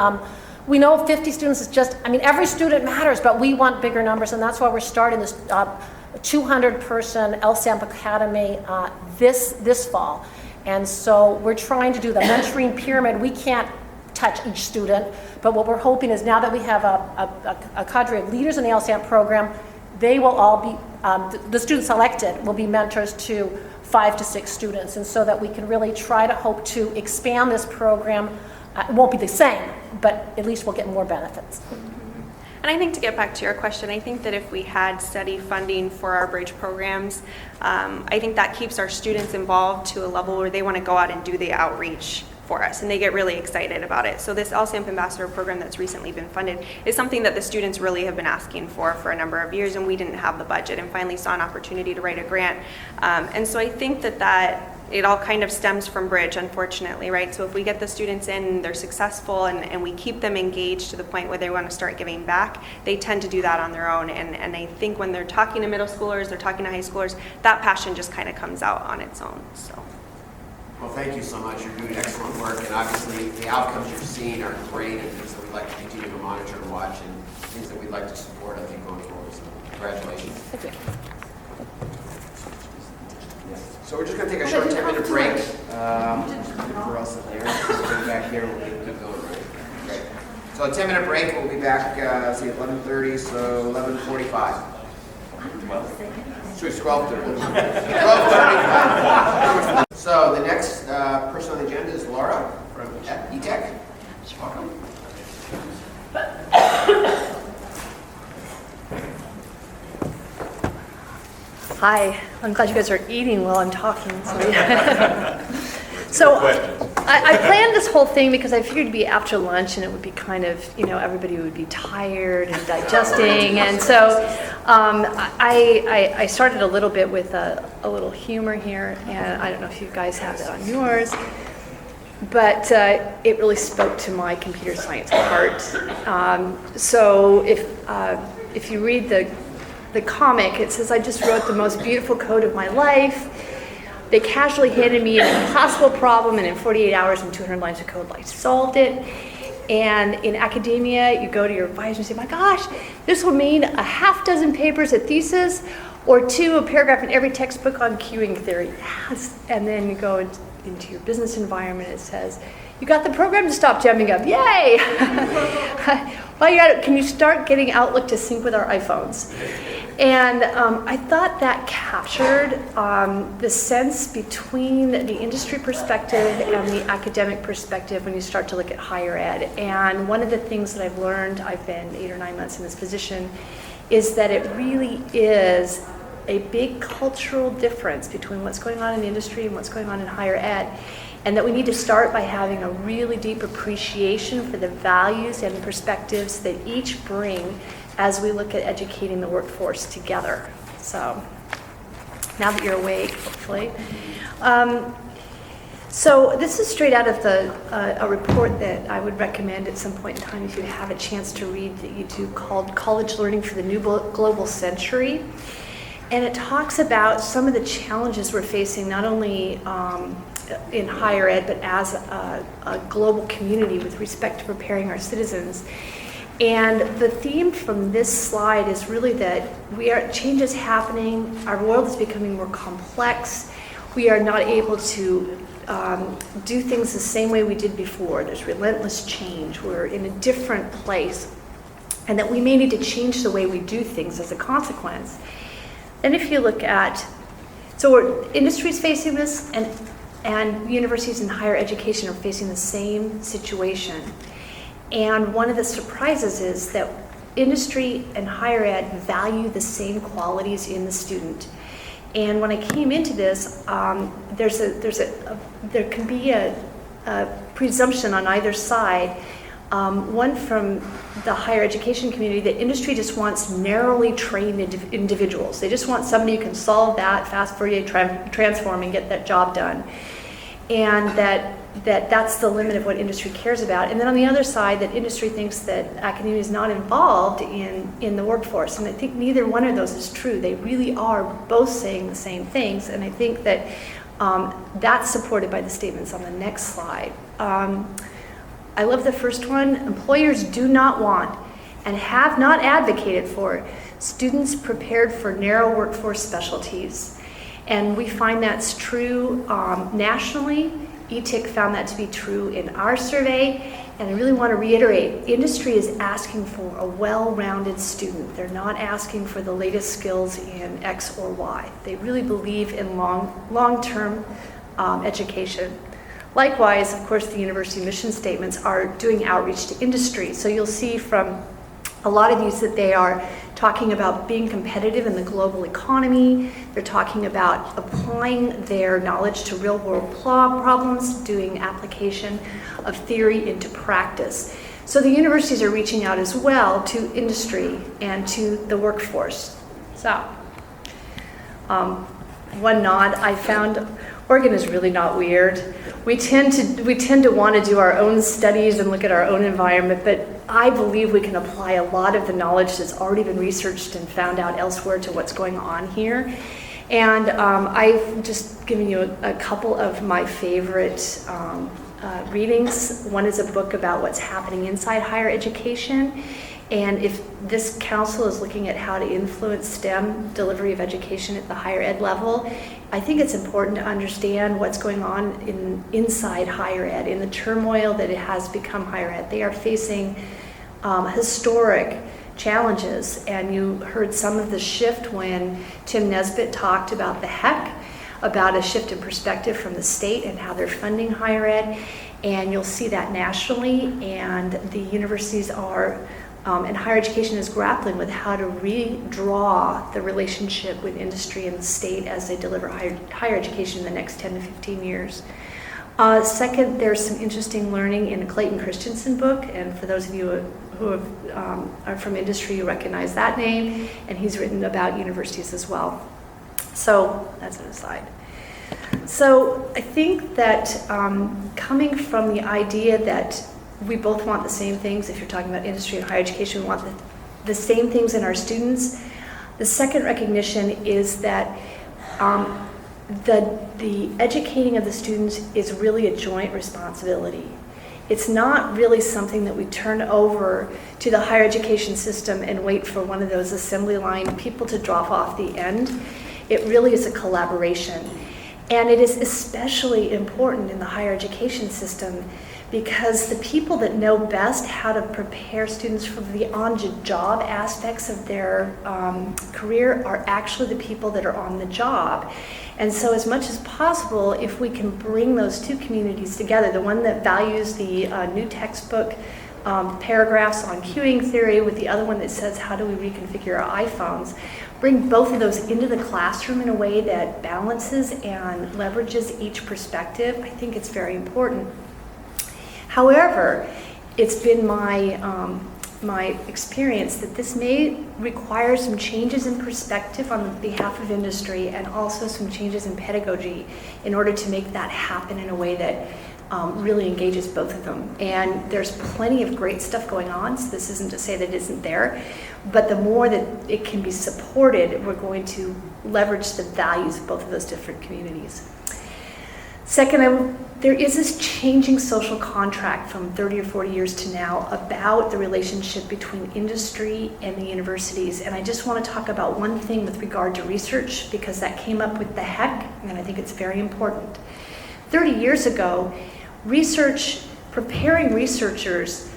we know 50 students is every student matters, but we want bigger numbers, and that's why we're starting this 200-person LSAMP Academy this fall. And so we're trying to do the mentoring pyramid. We can't touch each student, but what we're hoping is now that we have a cadre of leaders in the LSAMP program, they will all be, the students selected will be mentors to 5 to 6 students, and so that we can really try to hope to expand this program. It won't be the same, but at least we'll get more benefits. And I think to get back to your question, I think that if we had steady funding for our bridge programs, I think that keeps our students involved to a level where they want to go out and do the outreach for us, and they get really excited about it. So this LSAMP Ambassador program that's recently been funded is something that the students really have been asking for a number of years, and we didn't have the budget and finally saw an opportunity to write a grant. And so I think that it all kind of stems from bridge, unfortunately, right? So if we get the students in, they're successful, and we keep them engaged to the point where they want to start giving back, they tend to do that on their own. And I think when they're talking to middle schoolers, they're talking to high schoolers, that passion just kind of comes out on its own. So. Well, thank you so much. You're doing excellent work, and obviously the outcomes you're seeing are great, and things that we'd like to continue to monitor and watch, and things that we'd like to support, I think, going forward. So congratulations. Thank you. So we're just going to take a short 10-minute break. Where else is there? Go back here. We'll keep going, right? Great. So a 10-minute break. We'll be back, see, 11:30, so 11:45. 12:30. 12:35. So the next person on the agenda is Laura from ETech. Welcome. Hi, I'm glad you guys are eating while I'm talking. So I planned this whole thing because I figured it'd be after lunch and it would be kind of, everybody would be tired and digesting. And so I started a little bit with a little humor here, and I don't know if you guys have that on yours, but it really spoke to my computer science heart. So if you read the comic, it says, "I just wrote the most beautiful code of my life. They casually handed me an impossible problem, and in 48 hours and 200 lines of code, I solved it." And in academia, you go to your advisor and say, "My gosh, this will mean a half dozen papers, a thesis, or a paragraph in every textbook on queuing theory." Yes. And then you go into your business environment, it says, "You got the program to stop jamming up. Yay!" Well, can you start getting Outlook to sync with our iPhones? And I thought that captured the sense between the industry perspective and the academic perspective when you start to look at higher ed. And one of the things that I've learned, I've been 8 or 9 months in this position, is that it really is a big cultural difference between what's going on in the industry and what's going on in higher ed. And that we need to start by having a really deep appreciation for the values and perspectives that each bring as we look at educating the workforce together. So now that you're awake, hopefully. So this is straight out of a report that I would recommend at some point in time if you have a chance to read that you do, called College Learning for the New Global Century. And it talks about some of the challenges we're facing, not only in higher ed, but as a global community with respect to preparing our citizens. And the theme from this slide is really that change is happening, our world is becoming more complex, we are not able to do things the same way we did before, there's relentless change, we're in a different place, and that we may need to change the way we do things as a consequence. And if you look at, so industry's facing this, and universities and higher education are facing the same situation. And one of the surprises is that industry and higher ed value the same qualities in the student. And when I came into this, there can be a presumption on either side. One from the higher education community that industry just wants narrowly trained individuals. They just want somebody who can solve that fast Fourier transform and get that job done. And that's the limit of what industry cares about. And then on the other side, that industry thinks that academia is not involved in the workforce. And I think neither one of those is true. They really are both saying the same things. And I think that that's supported by the statements on the next slide. I love the first one. Employers do not want and have not advocated for students prepared for narrow workforce specialties. And we find that's true nationally. ETIC found that to be true in our survey. And I really want to reiterate, industry is asking for a well-rounded student. They're not asking for the latest skills in X or Y. They really believe in long-term education. Likewise, of course, the university mission statements are doing outreach to industry. So you'll see from a lot of these that they are talking about being competitive in the global economy. They're talking about applying their knowledge to real-world problems, doing application of theory into practice. So the universities are reaching out as well to industry and to the workforce. So, one nod, I found Oregon is really not weird. We tend to want to do our own studies and look at our own environment, but I believe we can apply a lot of the knowledge that's already been researched and found out elsewhere to what's going on here. And I've just given you a couple of my favorite readings. One is a book about what's happening inside higher education. And if this council is looking at how to influence STEM delivery of education at the higher ed level, I think it's important to understand what's going on inside higher ed, in the turmoil that it has become higher ed. They are facing historic challenges, and you heard some of the shift when Tim Nesbitt talked about the HEC, about a shift in perspective from the state and how they're funding higher ed, and you'll see that nationally, and the universities are and higher education is grappling with how to redraw the relationship with industry and the state as they deliver higher education in the next 10 to 15 years. Second, there's some interesting learning in a Clayton Christensen book, and for those of you who are from industry, you recognize that name, and he's written about universities as well. So that's an aside. So I think that coming from the idea that we both want the same things, if you're talking about industry and higher education, we want the same things in our students. The second recognition is that the educating of the students is really a joint responsibility. It's not really something that we turn over to the higher education system and wait for one of those assembly line people to drop off the end. It really is a collaboration. And it is especially important in the higher education system because the people that know best how to prepare students for the on-the-job aspects of their career are actually the people that are on the job. And so as much as possible, if we can bring those two communities together, the one that values the new textbook paragraphs on queuing theory with the other one that says how do we reconfigure our iPhones, bring both of those into the classroom in a way that balances and leverages each perspective, I think it's very important. However, it's been my experience that this may require some changes in perspective on behalf of industry and also some changes in pedagogy in order to make that happen in a way that really engages both of them. And there's plenty of great stuff going on, so this isn't to say that it isn't there, but the more that it can be supported, we're going to leverage the values of both of those different communities. Second, there is this changing social contract from 30 or 40 years to now about the relationship between industry and the universities. And I just want to talk about one thing with regard to research, because that came up with the HEC, and I think it's very important. 30 years ago, preparing researchers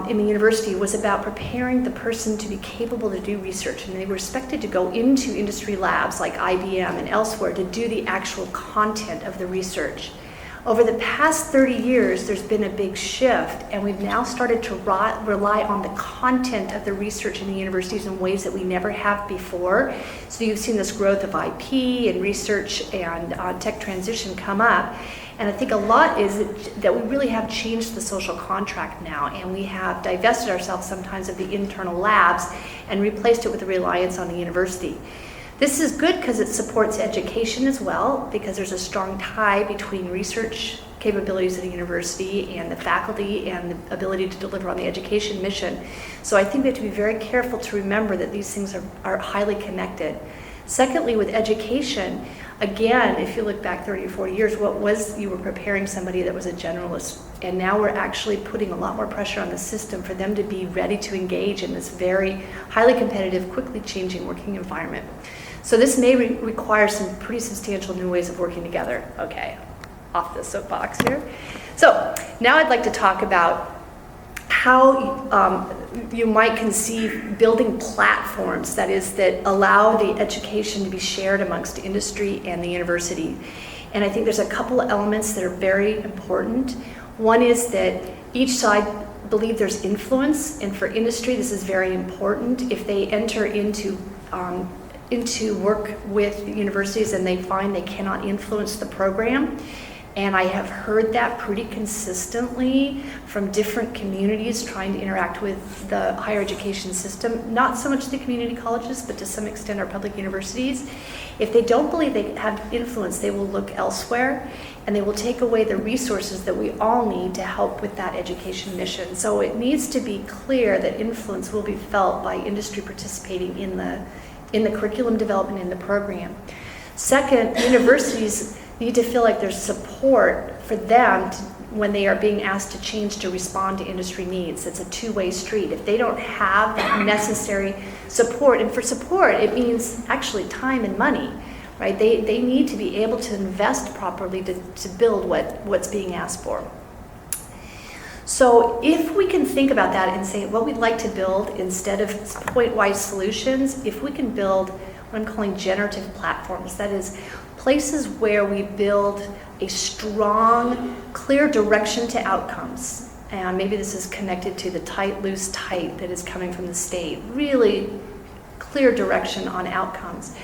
in the university was about preparing the person to be capable to do research, and they were expected to go into industry labs like IBM and elsewhere to do the actual content of the research. Over the past 30 years, there's been a big shift, and we've now started to rely on the content of the research in the universities in ways that we never have before. So you've seen this growth of IP and research and tech transition come up. And I think a lot is that we really have changed the social contract now, and we have divested ourselves sometimes of the internal labs and replaced it with a reliance on the university. This is good because it supports education as well, because there's a strong tie between research capabilities at a university and the faculty and the ability to deliver on the education mission. So I think we have to be very careful to remember that these things are highly connected. Secondly, with education, again, if you look back 30 or 40 years, you were preparing somebody that was a generalist, and now we're actually putting a lot more pressure on the system for them to be ready to engage in this very highly competitive, quickly changing working environment. So this may require some pretty substantial new ways of working together. Okay, off the soapbox here. So now I'd like to talk about how you might conceive building platforms, that allow the education to be shared amongst industry and the university. And I think there's a couple of elements that are very important. One is that each side believe there's influence, and for industry this is very important. If they enter into work with universities and they find they cannot influence the program, and I have heard that pretty consistently from different communities trying to interact with the higher education system, not so much the community colleges, but to some extent our public universities. If they don't believe they have influence, they will look elsewhere, and they will take away the resources that we all need to help with that education mission. So it needs to be clear that influence will be felt by industry participating in the curriculum development in the program. Second, universities need to feel like there's support for them when they are being asked to change to respond to industry needs. It's a two-way street. If they don't have the necessary support, and for support it means actually time and money, right? They need to be able to invest properly to build what's being asked for. So if we can think about that and say what we'd like to build instead of point-wise solutions, if we can build what I'm calling generative platforms, that is places where we build a strong, clear direction to outcomes. and maybe this is connected to the tight, loose, tight that is coming from the state. Really clear direction on outcomes.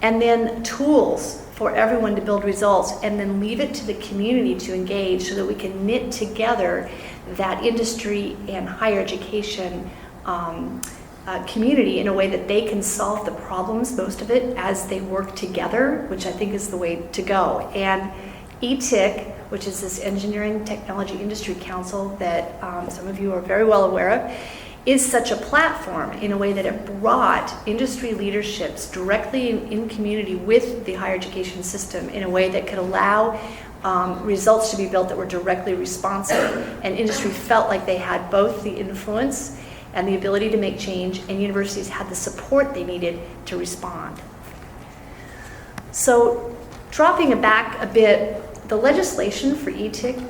And then tools for everyone to build results, and then leave it to the community to engage so that we can knit together that industry and higher education community in a way that they can solve the problems, most of it, as they work together, which I think is the way to go. And ETIC, which is this Engineering Technology Industry Council that some of you are very well aware of, is such a platform in a way that it brought industry leaderships directly in community with the higher education system in a way that could allow results to be built that were directly responsive. And industry felt like they had both the influence and the ability to make change, and universities had the support they needed to respond. So dropping it back a bit, the legislation for ETIC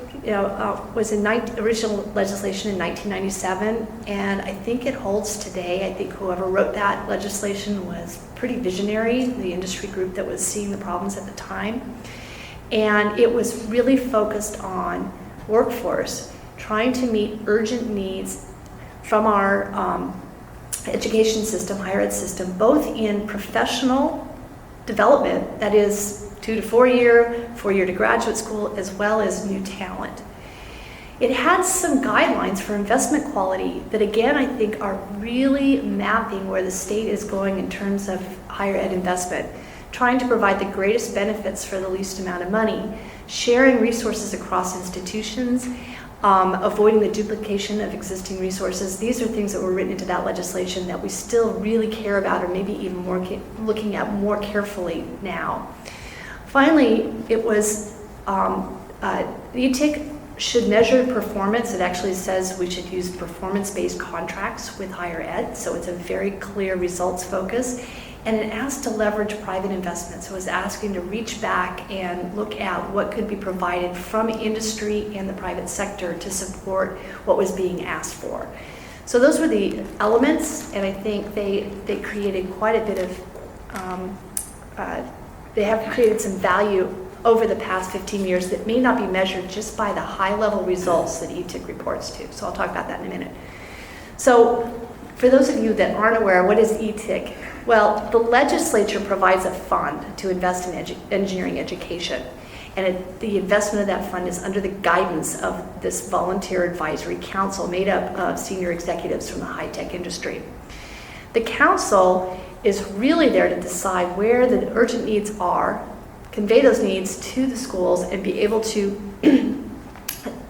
was original legislation in 1997, and I think it holds today. I think whoever wrote that legislation was pretty visionary, the industry group that was seeing the problems at the time. And it was really focused on workforce, trying to meet urgent needs from our education system, higher ed system, both in professional development, that is 2 to 4 year, 4 year to graduate school, as well as new talent. It had some guidelines for investment quality that, again, I think are really mapping where the state is going in terms of higher ed investment, trying to provide the greatest benefits for the least amount of money, sharing resources across institutions, avoiding the duplication of existing resources. These are things that were written into that legislation that we still really care about, or maybe even more looking at more carefully now. Finally, it was ETIC should measure performance. It actually says we should use performance-based contracts with higher ed, so it's a very clear results focus. And it asked to leverage private investment. So it was asking to reach back and look at what could be provided from industry and the private sector to support what was being asked for. So those were the elements, and I think they created quite a bit of, they have created some value over the past 15 years that may not be measured just by the high-level results that ETIC reports to. So I'll talk about that in a minute. So for those of you that aren't aware, what is ETIC? Well, the legislature provides a fund to invest in engineering education. And the investment of that fund is under the guidance of this volunteer advisory council made up of senior executives from the high-tech industry. The council is really there to decide where the urgent needs are, convey those needs to the schools, and be able to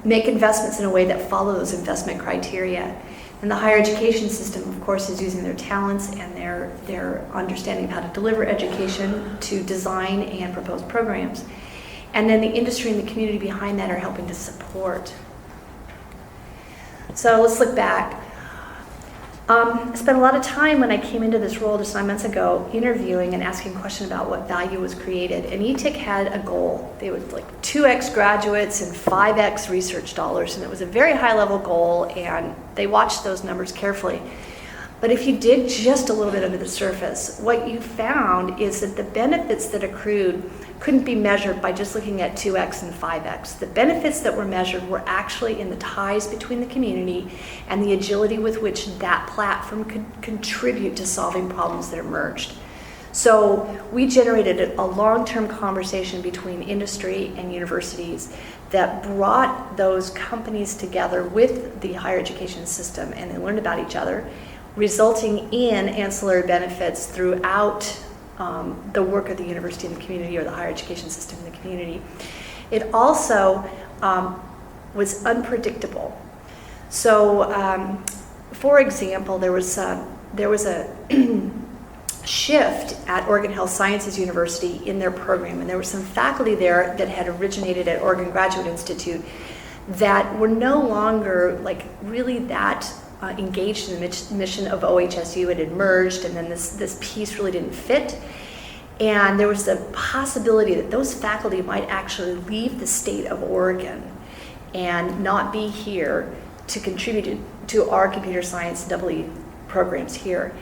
make investments in a way that follow those investment criteria. And the higher education system, of course, is using their talents and their understanding of how to deliver education to design and propose programs. And then the industry and the community behind that are helping to support. So let's look back. I spent a lot of time when I came into this role just 9 months ago interviewing and asking questions about what value was created. And ETIC had a goal. They would like 2x graduates and 5x research dollars. And it was a very high level goal, and they watched those numbers carefully. But if you dig just a little bit under the surface, what you found is that the benefits that accrued couldn't be measured by just looking at 2x and 5x. The benefits that were measured were actually in the ties between the community and the agility with which that platform could contribute to solving problems that emerged. So we generated a long-term conversation between industry and universities that brought those companies together with the higher education system, and they learned about each other, resulting in ancillary benefits throughout the work of the university in the community, or the higher education system in the community. It also was unpredictable. So, for example, there was a shift at Oregon Health Sciences University in their program, and there were some faculty there that had originated at Oregon Graduate Institute that were no longer like really that engaged in the mission of OHSU. It had merged, and then this piece really didn't fit. And there was the possibility that those faculty might actually leave the state of Oregon and not be here to contribute to our computer science EE programs here.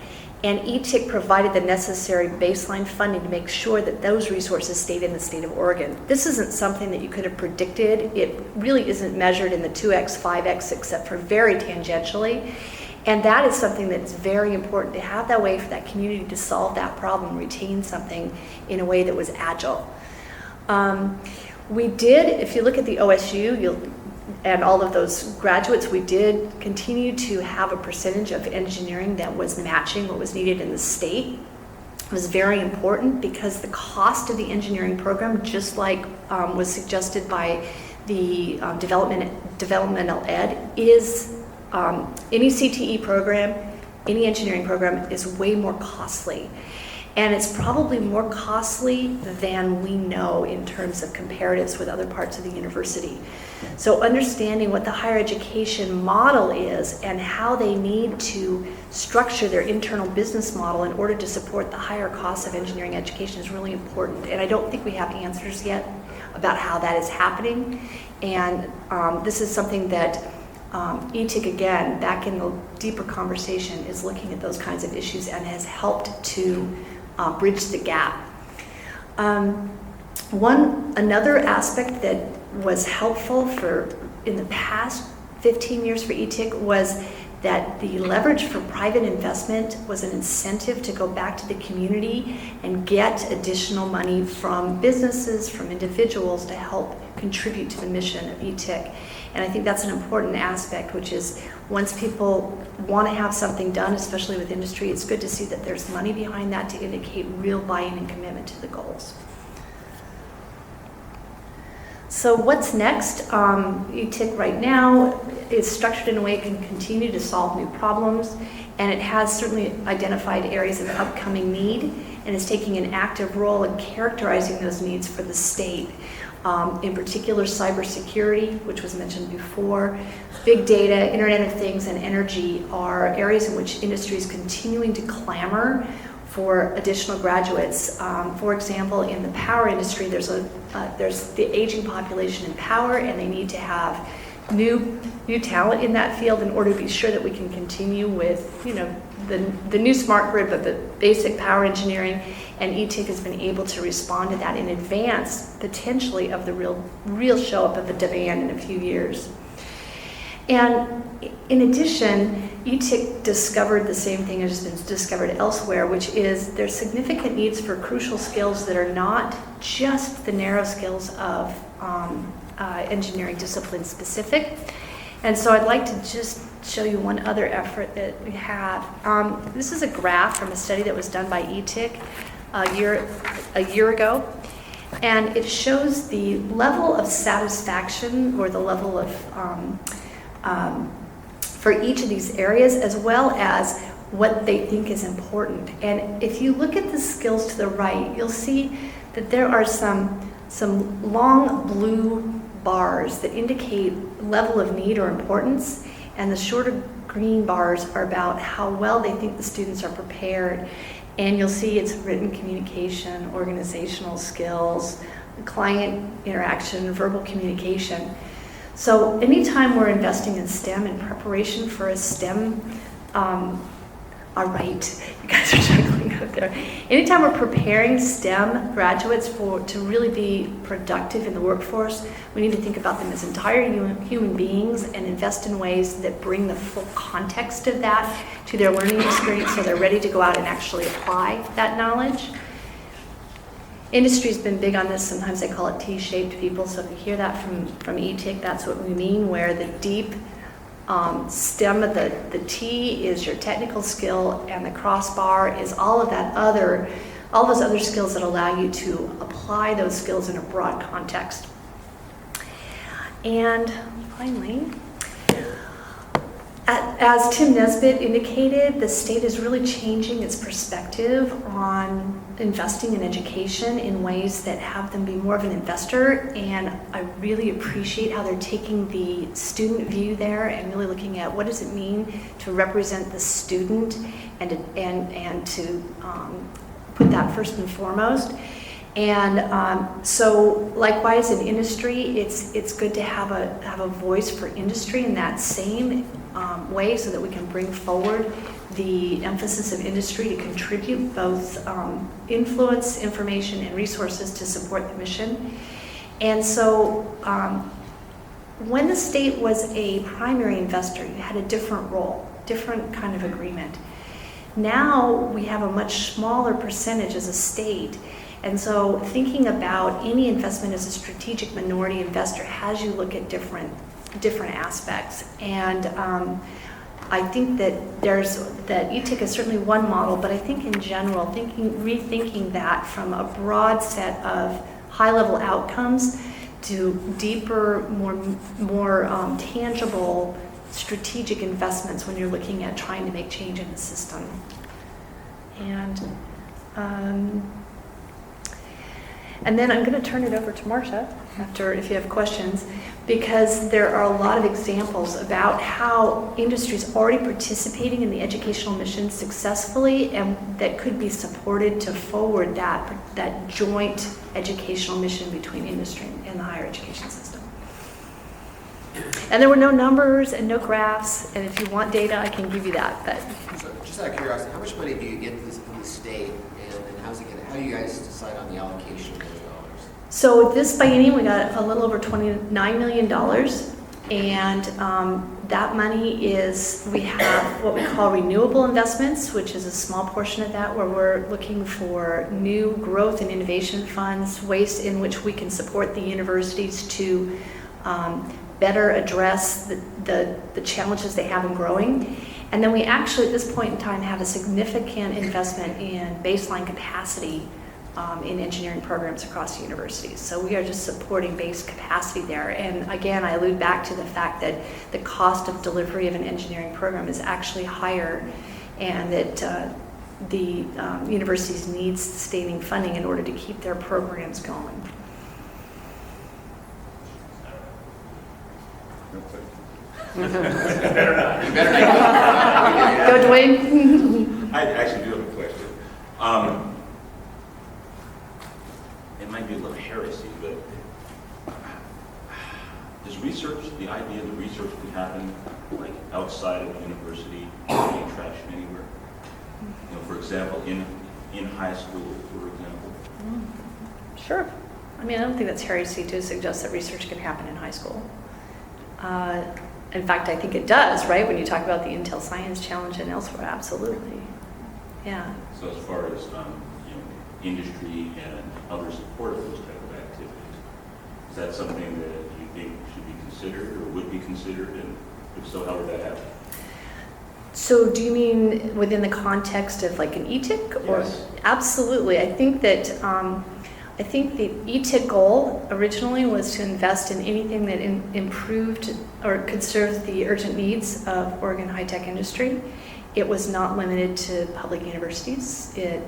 And ETIC provided the necessary baseline funding to make sure that those resources stayed in the state of Oregon. This isn't something that you could have predicted. It really isn't measured in the 2x, 5x, except for very tangentially. And that is something that's very important to have that way for that community to solve that problem, retain something in a way that was agile. We did, if you look at the OSU, and all of those graduates, we did continue to have a percentage of engineering that was matching what was needed in the state. It was very important because the cost of the engineering program, just like was suggested by the developmental ed, is any CTE program, any engineering program is way more costly. And it's probably more costly than we know in terms of comparatives with other parts of the university. So understanding what the higher education model is and how they need to structure their internal business model in order to support the higher costs of engineering education is really important. And I don't think we have answers yet about how that is happening. And this is something that ETIC, again, back in the deeper conversation, is looking at those kinds of issues and has helped to bridge the gap. Another aspect that was helpful in the past 15 years for ETIC was that the leverage for private investment was an incentive to go back to the community and get additional money from businesses, from individuals to help contribute to the mission of ETIC. And I think that's an important aspect, which is once people want to have something done, especially with industry, it's good to see that there's money behind that to indicate real buy-in and commitment to the goals. So what's next? ETIC right now is structured in a way it can continue to solve new problems, and it has certainly identified areas of upcoming need and is taking an active role in characterizing those needs for the state. In particular, cybersecurity, which was mentioned before, big data, Internet of Things, and energy are areas in which industry is continuing to clamor for additional graduates. For example, in the power industry, there's the aging population in power, and they need to have new talent in that field in order to be sure that we can continue with, the new smart grid, but the basic power engineering. And ETIC has been able to respond to that in advance, potentially, of the real show up of the demand in a few years. And in addition, ETIC discovered the same thing as has been discovered elsewhere, which is there's significant needs for crucial skills that are not just the narrow skills of engineering discipline specific. And so I'd like to just show you one other effort that we have. This is a graph from a study that was done by ETIC a year ago. And it shows the level of satisfaction or the level of for each of these areas, as well as what they think is important. And if you look at the skills to the right, you'll see that there are some long blue bars that indicate level of need or importance, and the shorter green bars are about how well they think the students are prepared. And you'll see it's written communication, organizational skills, client interaction, verbal communication. So anytime we're investing in STEM in preparation for a STEM, all right, you guys are juggling out there. Anytime we're preparing STEM graduates to really be productive in the workforce, we need to think about them as entire human beings and invest in ways that bring the full context of that to their learning experience so they're ready to go out and actually apply that knowledge. Industry's been big on this. Sometimes they call it T-shaped people. So if you hear that from ETIC, that's what we mean, where the deep stem of the T is your technical skill, and the crossbar is all those other skills that allow you to apply those skills in a broad context. And finally, as Tim Nesbitt indicated, the state is really changing its perspective on investing in education in ways that have them be more of an investor, and I really appreciate how they're taking the student view there and really looking at what does it mean to represent the student and to put that first and foremost. And so likewise in industry, it's good to have a voice for industry in that same way so that we can bring forward the emphasis of industry to contribute both influence, information, and resources to support the mission. And so when the state was a primary investor, you had a different role, different kind of agreement. Now we have a much smaller percentage as a state. And so thinking about any investment as a strategic minority investor has you look at different aspects. And I think that ETIC is certainly one model, but I think in general, rethinking that from a broad set of high-level outcomes to deeper, more tangible strategic investments when you're looking at trying to make change in the system. And then I'm going to turn it over to Marsha after, if you have questions, because there are a lot of examples about how industry is already participating in the educational mission successfully and that could be supported to forward that joint educational mission between industry and the higher education system. And there were no numbers and no graphs, and if you want data, I can give you that. But So just out of curiosity, how much money do you get from the state, and how do you guys decide on the allocation of those dollars? so this biennium, we got a little over $29 million, and that money we have what we call renewable investments, which is a small portion of that, where we're looking for new growth and innovation funds, ways in which we can support the universities to better address the challenges they have in growing. And then we actually, at this point in time, have a significant investment in baseline capacity in engineering programs across the universities. So we are just supporting base capacity there. And again, I allude back to the fact that the cost of delivery of an engineering program is actually higher, and that the universities need sustaining funding in order to keep their programs going. You better not. Go, Dwayne. I actually do have a question. It might be a little heresy, but does research, the idea that research can happen like outside of the university, gain traction anywhere? For example, in high school, for example. Sure. I mean, I don't think that's heresy to suggest that research can happen in high school. In fact, I think it does, right? When you talk about the Intel Science Challenge and elsewhere, absolutely. Yeah. So as far as industry and other support of those type of activities, is that something that you think should be considered or would be considered? And if so, how would that happen? So do you mean within the context of like an ETIC? Or? Yes. Absolutely. I think that I think the ETIC goal originally was to invest in anything that improved or could serve the urgent needs of Oregon high-tech industry. It was not limited to public universities. It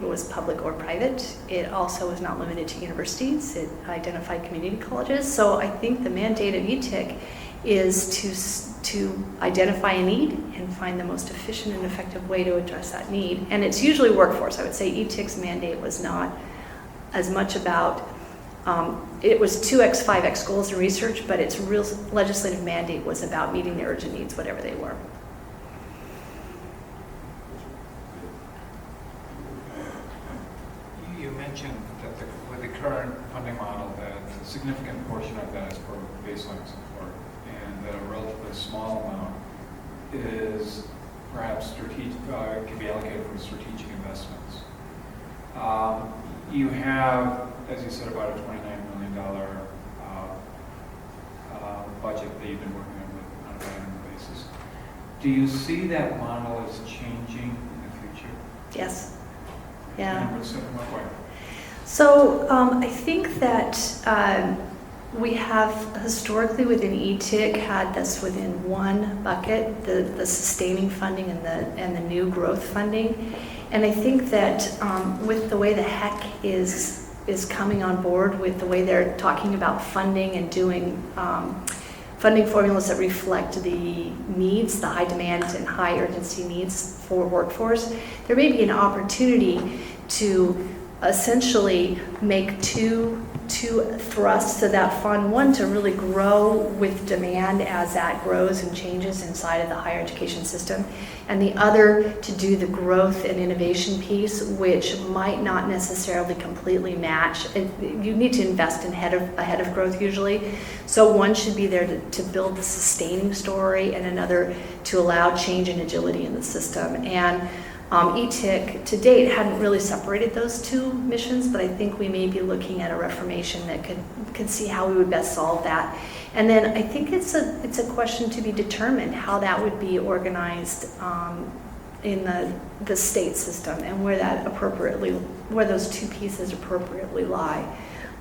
was public or private. It also was not limited to universities. It identified community colleges. So I think the mandate of ETIC is to identify a need and find the most efficient and effective way to address that need. And it's usually workforce. I would say ETIC's mandate was not as much about, it was 2x, 5x goals in research, but its real legislative mandate was about meeting the urgent needs, whatever they were. You mentioned that with the current funding model, that a significant portion of that is for baseline support, and that a relatively small amount is perhaps strategic, can be allocated for strategic investments. You have, as you said, about a $29 million budget that you've been working on an annual basis. Do you see that model as changing in the future? Yes. Yeah. And in what way? So I think that we have historically within ETIC had this within one bucket, the sustaining funding and the new growth funding. And I think that with the way the HEC is coming on board, with the way they're talking about funding and doing funding formulas that reflect the needs, the high demand and high urgency needs for workforce, there may be an opportunity to essentially make two thrusts to that fund. One, to really grow with demand as that grows and changes inside of the higher education system, and the other to do the growth and innovation piece, which might not necessarily completely match. You need to invest in ahead of growth usually. So one should be there to build the sustaining story, and another to allow change and agility in the system. And ETIC to date hadn't really separated those two missions, but I think we may be looking at a reformation that could see how we would best solve that. And then I think it's a question to be determined how that would be organized in the state system, and where those two pieces appropriately lie.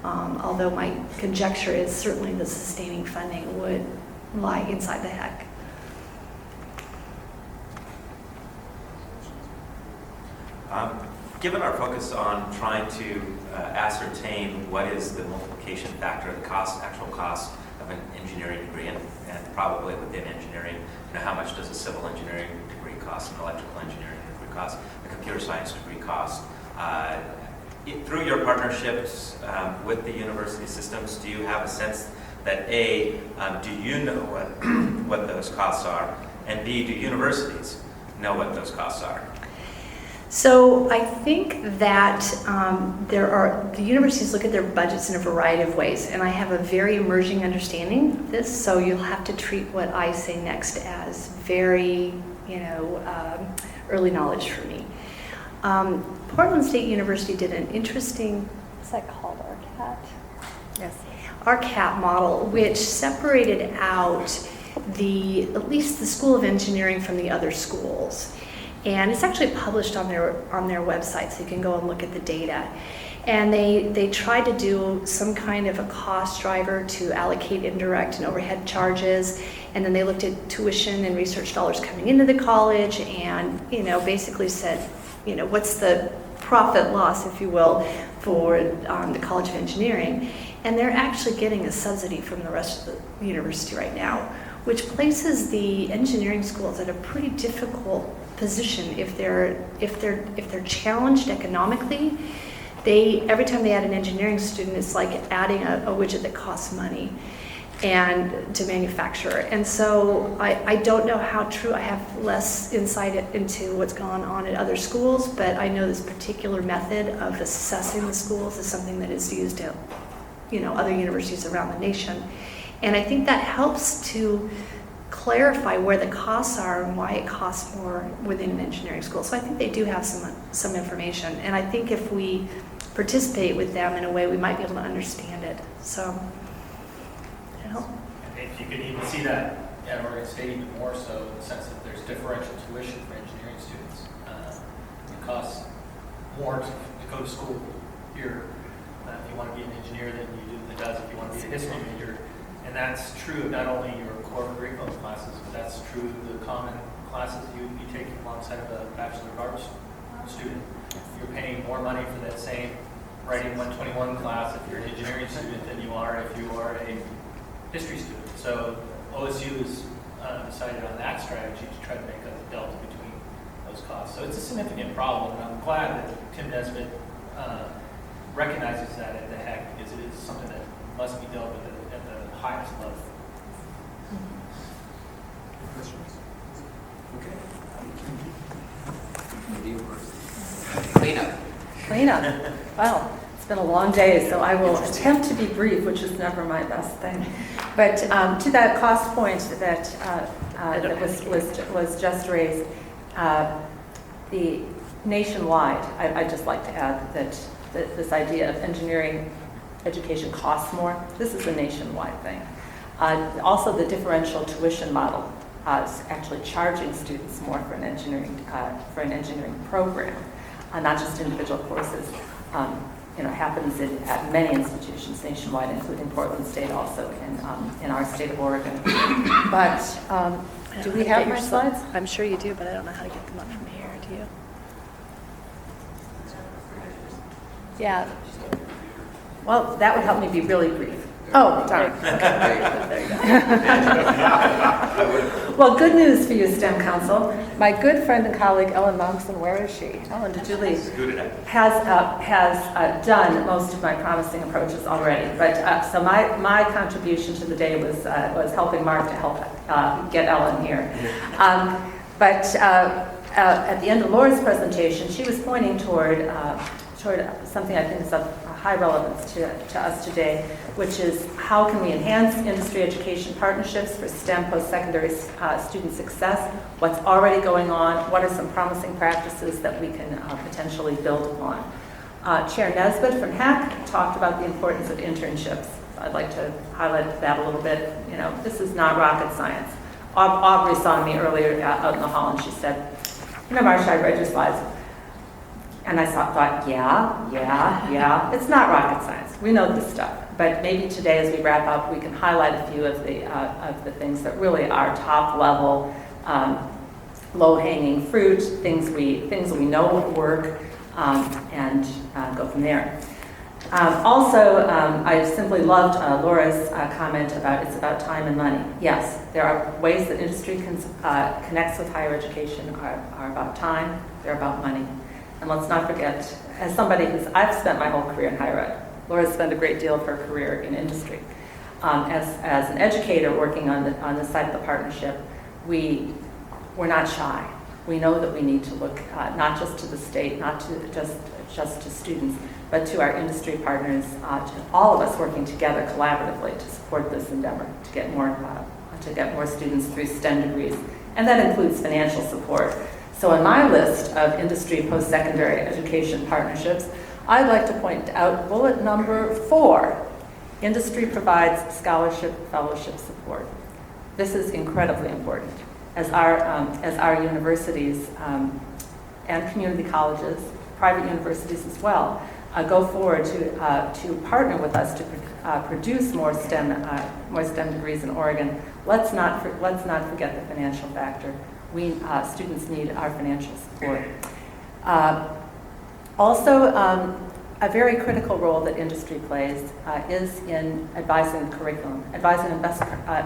Although my conjecture is certainly the sustaining funding would lie inside the HEC. Given our focus on trying to ascertain what is the multiplication factor, the actual cost of an engineering degree, and probably within engineering, how much does a civil engineering degree cost, an electrical engineering degree cost, a computer science degree cost? Through your partnerships with the university systems, do you have a sense that A, do you know what those costs are, and B, do universities know what those costs are? So I think that the universities look at their budgets in a variety of ways, and I have a very emerging understanding of this, so you'll have to treat what I say next as very, early knowledge for me. Portland State University did an interesting, what's that called, RCAT? Yes. RCAT model, which separated out at least the School of Engineering from the other schools. And it's actually published on their website, so you can go and look at the data. And they tried to do some kind of a cost driver to allocate indirect and overhead charges, and then they looked at tuition and research dollars coming into the college, and basically said, what's the profit loss, if you will, for the College of Engineering. And they're actually getting a subsidy from the rest of the university right now, which places the engineering schools at a pretty difficult position if they're challenged economically. Every time they add an engineering student, it's like adding a widget that costs money and to manufacture. And so I don't know how true. I have less insight into what's gone on at other schools, but I know this particular method of assessing the schools is something that is used at other universities around the nation. And I think that helps to clarify where the costs are and why it costs more within an engineering school. So I think they do have some information. And I think if we participate with them in a way, we might be able to understand it. So, If you can even see that at Oregon State even more so, in the sense that there's differential tuition for engineering students. It costs more to go to school here if you want to be an engineer than you do than it does if you want to be a history major. And that's true of not only your core curriculum classes, but that's true of the common classes you would be taking alongside of a bachelor of arts student. You're paying more money for that same writing 121 class if you're an engineering student than you are if you are a history student. So OSU has decided on that strategy to try to make a delta between those costs. So it's a significant problem, and I'm glad that Tim Nesbitt recognizes that at the HEC, because it is something that must be dealt with at the highest level. Questions? Okay. Cleanup. Well, it's been a long day, so I will attempt to be brief, which is never my best thing. But to that cost point that was just raised, the nationwide, I'd just like to add that this idea of engineering education costs more. This is a nationwide thing. Also, the differential tuition model is actually charging students more for an engineering program, not just individual courses. Happens at many institutions nationwide, including Portland State, also in our state of Oregon. But do we have my slides? I'm sure you do, but I don't know how to get them up from here. Do you? Yeah. Well, that would help me be really brief. Oh, darn. There you go. Well, good news for you, STEM Council. My good friend and colleague, Ellen Monkson, where is she? Ellen, did you leave? Has done most of my promising approaches already. But so my contribution to the day was helping Mark to help get Ellen here. But at the end of Laura's presentation, she was pointing toward something I think is of high relevance to us today, which is how can we enhance industry education partnerships for STEM post-secondary student success, what's already going on, what are some promising practices that we can potentially build upon. Chair Nesbitt from HAC talked about the importance of internships. I'd like to highlight that a little bit. You know, this is not rocket science. Aubrey saw me earlier out in the hall and she said, you know, Marsha, I read your slides. And I thought, yeah, it's not rocket science. We know this stuff. But maybe today, as we wrap up, we can highlight a few of the things that really are top level, low-hanging fruit, things we know work, and go from there. Also, I simply loved Laura's comment about it's about time and money. Yes, there are ways that industry connects with higher education are about time, they're about money. And let's not forget, as somebody I've spent my whole career in higher ed. Laura's spent a great deal of her career in industry. As an educator working on the side of the partnership, we're not shy. We know that we need to look not just to the state, not to just to students, but to our industry partners, to all of us working together collaboratively to support this endeavor, to get more students through STEM degrees, and that includes financial support. So on my list of industry post-secondary education partnerships, I'd like to point out bullet number 4, industry provides scholarship fellowship support. This is incredibly important. As our universities and community colleges, private universities as well, go forward to partner with us to produce more STEM degrees in Oregon, let's not forget the financial factor. Students need our financial support. Also, a very critical role that industry plays is in advising the curriculum, advising on best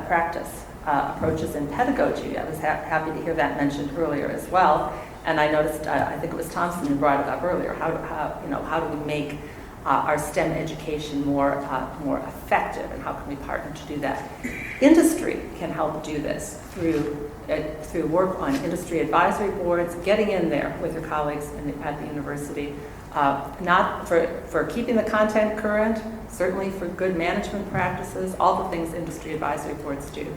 practice approaches in pedagogy. I was happy to hear that mentioned earlier as well. And I noticed, I think it was Thompson who brought it up earlier. How do we make our STEM education more effective, and how can we partner to do that? Industry can help do this through work on industry advisory boards, getting in there with your colleagues at the university, not for keeping the content current, certainly for good management practices, all the things industry advisory boards do,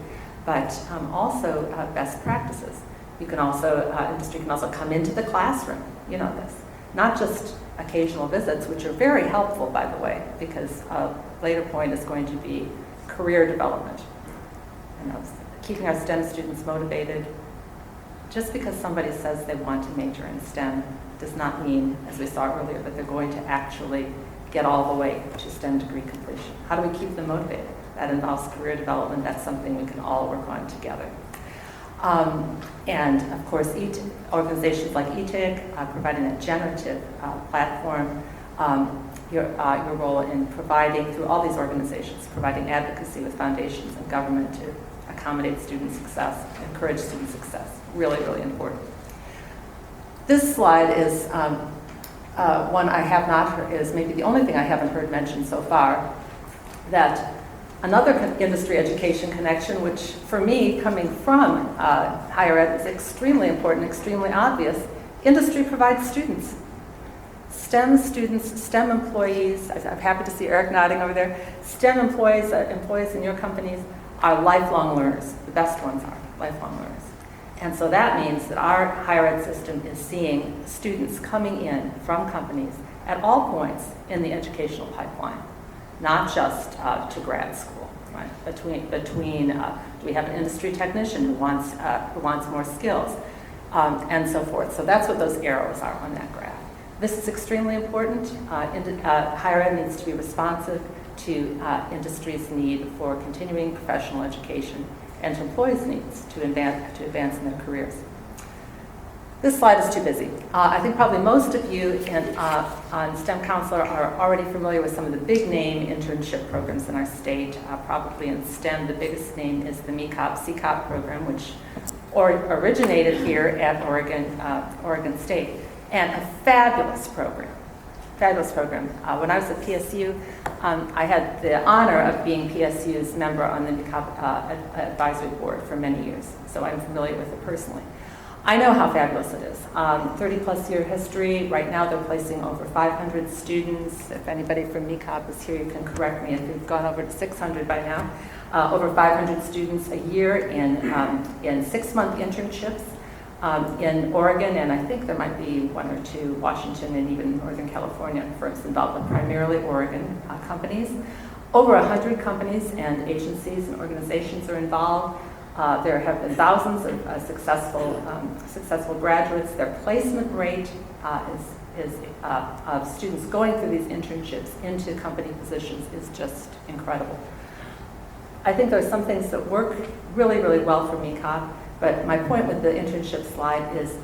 but also best practices. Industry can also come into the classroom, you know this, not just occasional visits, which are very helpful, by the way, because a later point is going to be career development. You know, keeping our STEM students motivated. Just because somebody says they want to major in STEM does not mean, as we saw earlier, that they're going to actually get all the way to STEM degree completion. How do we keep them motivated? That involves career development. That's something we can all work on together. And of course, organizations like ETIC, providing a generative platform, your role in providing, through all these organizations, providing advocacy with foundations and government to accommodate student success, encourage student success. Really, really important. This slide is one I have not heard, is maybe the only thing I haven't heard mentioned so far, that another industry education connection, which for me, coming from higher ed, is extremely important, extremely obvious. Industry provides students. STEM students, STEM employees, I'm happy to see Eric nodding over there. STEM employees, employees in your companies are lifelong learners. The best ones are lifelong learners. And so that means that our higher ed system is seeing students coming in from companies at all points in the educational pipeline, not just to grad school, right? Do we have an industry technician who wants more skills, and so forth. So that's what those arrows are on that graph. This is extremely important. Higher ed needs to be responsive to industry's need for continuing professional education and to employees' needs to advance in their careers. This slide is too busy. I think probably most of you on STEM Counselor are already familiar with some of the big name internship programs in our state. Probably in STEM, the biggest name is the MECOP program, which originated here at Oregon State, and a fabulous program. When I was at PSU, I had the honor of being PSU's member on the MECOP advisory board for many years, so I'm familiar with it personally. I know how fabulous it is. 30-plus year history. Right now they're placing over 500 students. If anybody from MECOP is here, you can correct me if we've gone over to 600 by now. Over 500 students a year in 6-month internships in Oregon, and I think there might be 1 or 2 Washington and even Northern California firms involved, but primarily Oregon companies. Over 100 companies and agencies and organizations are involved. There have been thousands of successful graduates. Their placement rate is of students going through these internships into company positions is just incredible. I think there are some things that work really, really well for MECOP, but my point with the internship slide is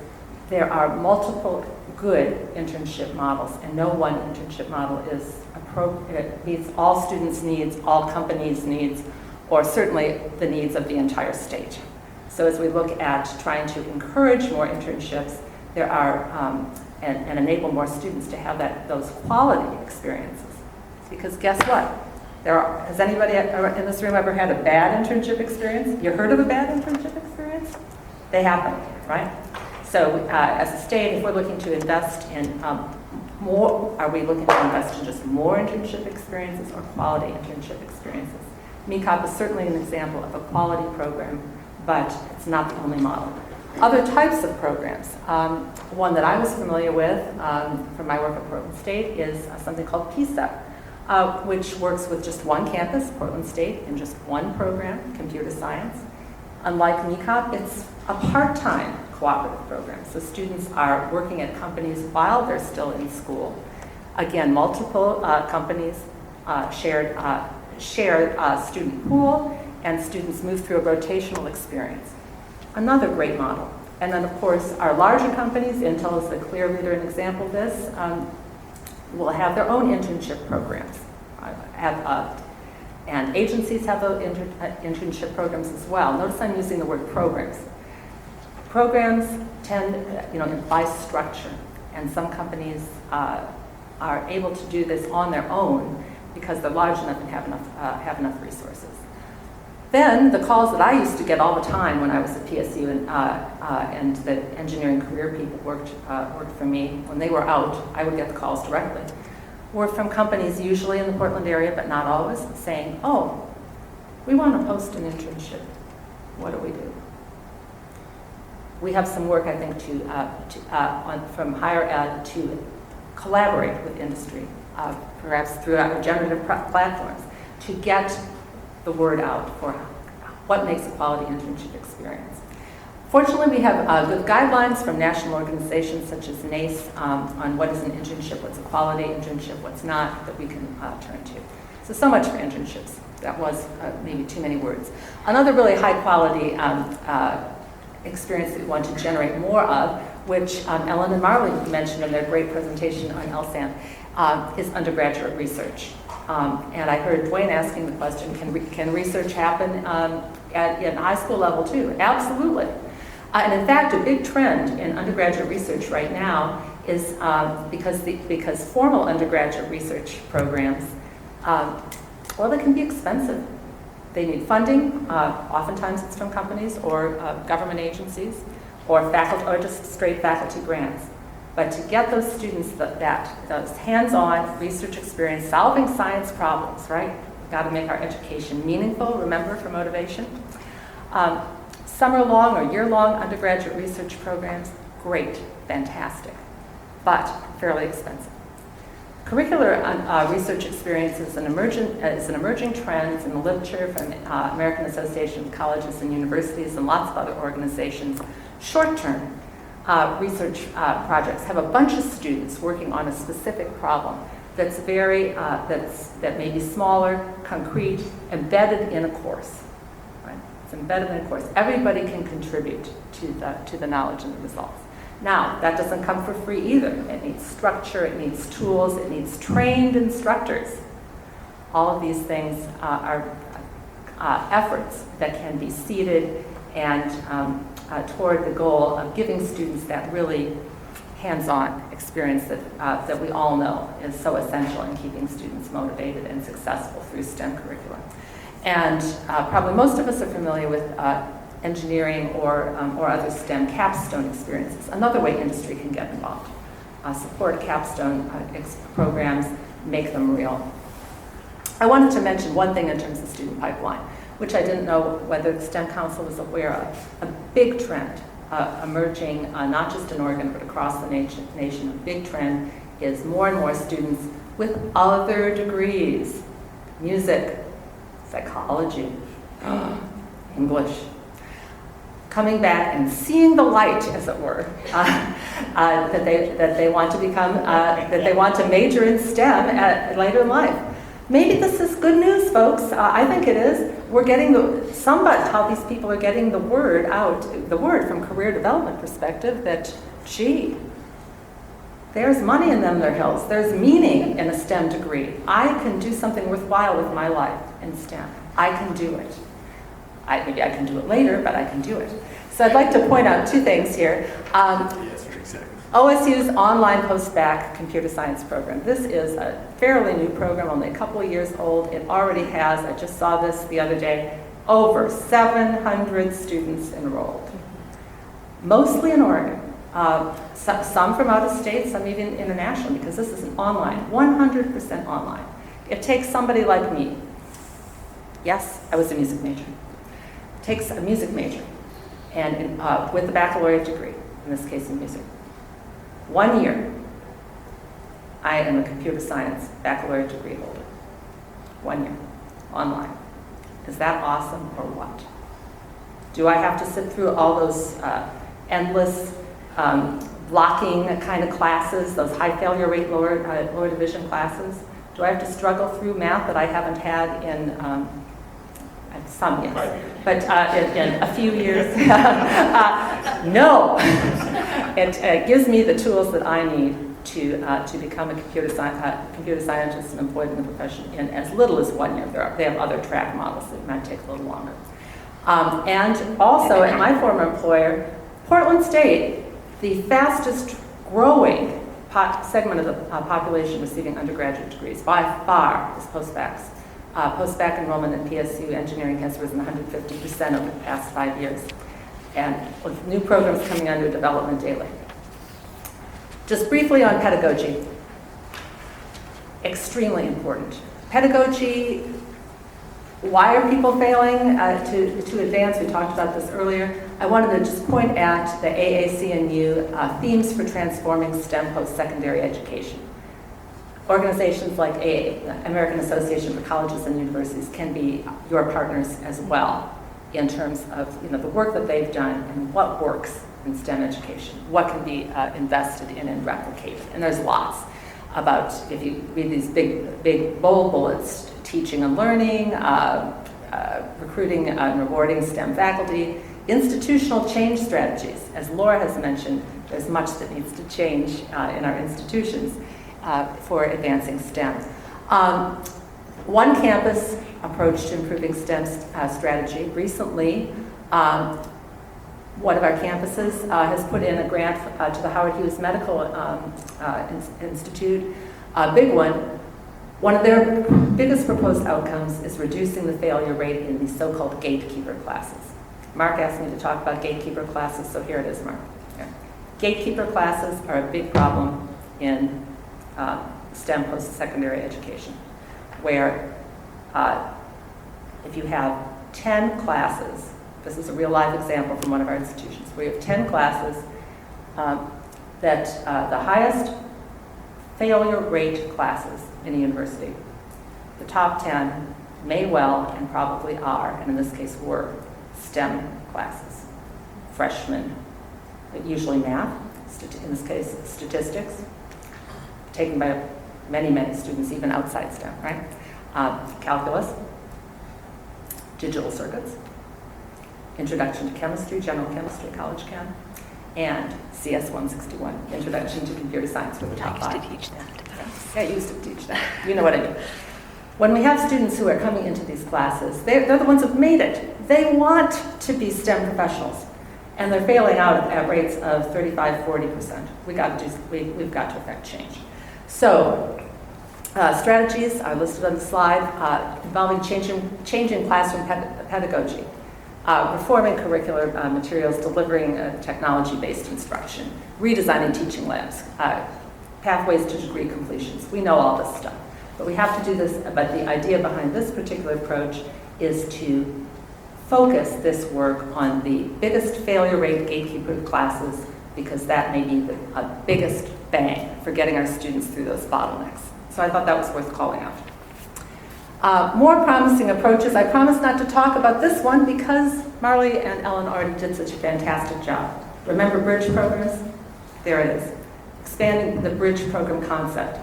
there are multiple good internship models, and no one internship model is appropriate, meets all students' needs, all companies' needs, or certainly the needs of the entire state. So as we look at trying to encourage more internships, there are, and enable more students to have those quality experiences. Because guess what? Has anybody in this room ever had a bad internship experience? You heard of a bad internship experience? They happen, right? So as a state, if we're looking to invest in more, are we looking to invest in just more internship experiences or quality internship experiences? MECOP is certainly an example of a quality program, but it's not the only model. Other types of programs. One that I was familiar with from my work at Portland State is something called PSEP, which works with just one campus, Portland State, and just one program, computer science. Unlike MECOP, it's a part-time cooperative program. So students are working at companies while they're still in school. Again, multiple companies share student pool, and students move through a rotational experience. Another great model. And then, of course, our larger companies, Intel is the clear leader and example of this, will have their own internship programs. And agencies have those internship programs as well. Notice I'm using the word programs. Programs imply structure, and some companies are able to do this on their own because they're large enough and have enough resources. Then the calls that I used to get all the time when I was at PSU and the engineering career people worked for me, when they were out, I would get the calls directly, were from companies usually in the Portland area, but not always, saying, oh, we want to post an internship. What do we do? We have some work, I think, from higher ed to collaborate with industry, perhaps through our generative platforms, to get the word out for what makes a quality internship experience. Fortunately, we have good guidelines from national organizations such as NACE on what is an internship, what's a quality internship, what's not, that we can turn to. So much for internships. That was maybe too many words. Another really high quality experience that we want to generate more of, which Ellen and Marley mentioned in their great presentation on LSAM, is undergraduate research. And I heard Dwayne asking the question, can research happen in high school level too? Absolutely. And in fact, a big trend in undergraduate research right now is because formal undergraduate research programs, they can be expensive. They need funding. Oftentimes it's from companies or government agencies or faculty, or just straight faculty grants. But to get those students those hands-on research experience, solving science problems, right? We've got to make our education meaningful, remember, for motivation. Summer-long or year-long undergraduate research programs, great, fantastic, but fairly expensive. Curricular research experience is an emerging trend in the literature from American Association of Colleges and Universities and lots of other organizations. Short-term research projects have a bunch of students working on a specific problem that's that may be smaller, concrete, embedded in a course. Right? It's embedded in a course. Everybody can contribute to the knowledge and the results. Now, that doesn't come for free either. It needs structure, it needs tools, it needs trained instructors. All of these things are efforts that can be seeded and toward the goal of giving students that really hands-on experience that we all know is so essential in keeping students motivated and successful through STEM curricula. And probably most of us are familiar with engineering or other STEM capstone experiences. Another way industry can get involved. Support capstone programs, make them real. I wanted to mention one thing in terms of student pipeline, which I didn't know whether the STEM Council was aware of. A big trend emerging, not just in Oregon, but across the nation, a big trend is more and more students with other degrees, music, psychology, English, coming back and seeing the light, as it were, that they want to become, that they want to major in STEM later in life. Maybe this is good news, folks. I think it is. We're getting how these people are getting the word out, the word from career development perspective that, gee, there's money in them, their hills. There's meaning in a STEM degree. I can do something worthwhile with my life in STEM. I can do it. Maybe I can do it later, but I can do it. So I'd like to point out two things here. OSU's online post-bac computer science program. This is a fairly new program, only a couple of years old. It already has, I just saw this the other day, over 700 students enrolled. Mostly in Oregon. Some from out of state, some even international, because this is an online, 100% online. It takes somebody like me. Yes, I was a music major. It takes a music major and with a baccalaureate degree, in this case in music. 1 year, I am a computer science baccalaureate degree holder. 1 year, online. Is that awesome or what? Do I have to sit through all those endless blocking kind of classes, those high failure rate, lower division classes? Do I have to struggle through math that I haven't had in some years, but in a few years? No. It gives me the tools that I need to become a computer scientist and employed in the profession in as little as 1 year. They have other track models that might take a little longer. And also at my former employer, Portland State, the fastest growing segment of the population receiving undergraduate degrees by far is post-bacs. Post-bac enrollment in PSU engineering has risen 150% over the past 5 years. And with new programs coming under development daily. Just briefly on pedagogy. Extremely important. Pedagogy, why are people failing to advance? We talked about this earlier. I wanted to just point at the AAC&U themes for transforming STEM post-secondary education. Organizations like AA, the American Association for Colleges and Universities, can be your partners as well in terms of the work that they've done and what works in STEM education, what can be invested in and replicated. And there's lots about, if you read these big bold bullets, teaching and learning, recruiting and rewarding STEM faculty, institutional change strategies. As Laura has mentioned, there's much that needs to change in our institutions for advancing STEM. One campus approach to improving STEM strategy. Recently, one of our campuses has put in a grant to the Howard Hughes Medical Institute, a big one. One of their biggest proposed outcomes is reducing the failure rate in these so-called gatekeeper classes. Mark asked me to talk about gatekeeper classes, so here it is, Mark. Yeah. Gatekeeper classes are a big problem in STEM post-secondary education, where if you have 10 classes, this is a real life example from one of our institutions, where you have 10 classes that the highest failure rate classes in a university, the top 10 may well and probably are, and in this case were, STEM classes. Freshmen, usually math, in this case statistics, taken by many, many students, even outside STEM, right? Calculus, digital circuits, introduction to chemistry, general chemistry, college chem, and CS 161, Introduction to Computer Science for the top 5. Yeah, I used to teach that. You know what I mean. When we have students who are coming into these classes, they're the ones who've made it. They want to be STEM professionals, and they're failing out at rates of 35, 40%. We've got to affect change. So, strategies are listed on the slide, involving changing classroom pedagogy, reforming curricular materials, delivering technology-based instruction, redesigning teaching labs, pathways to degree completions. We know all this stuff. But we have to do this, but the idea behind this particular approach is to focus this work on the biggest failure rate gatekeeper classes, because that may be the biggest bang for getting our students through those bottlenecks. So I thought that was worth calling out. More promising approaches. I promised not to talk about this one because Marley and Ellen already did such a fantastic job. Remember bridge programs? There it is. Expanding the bridge program concept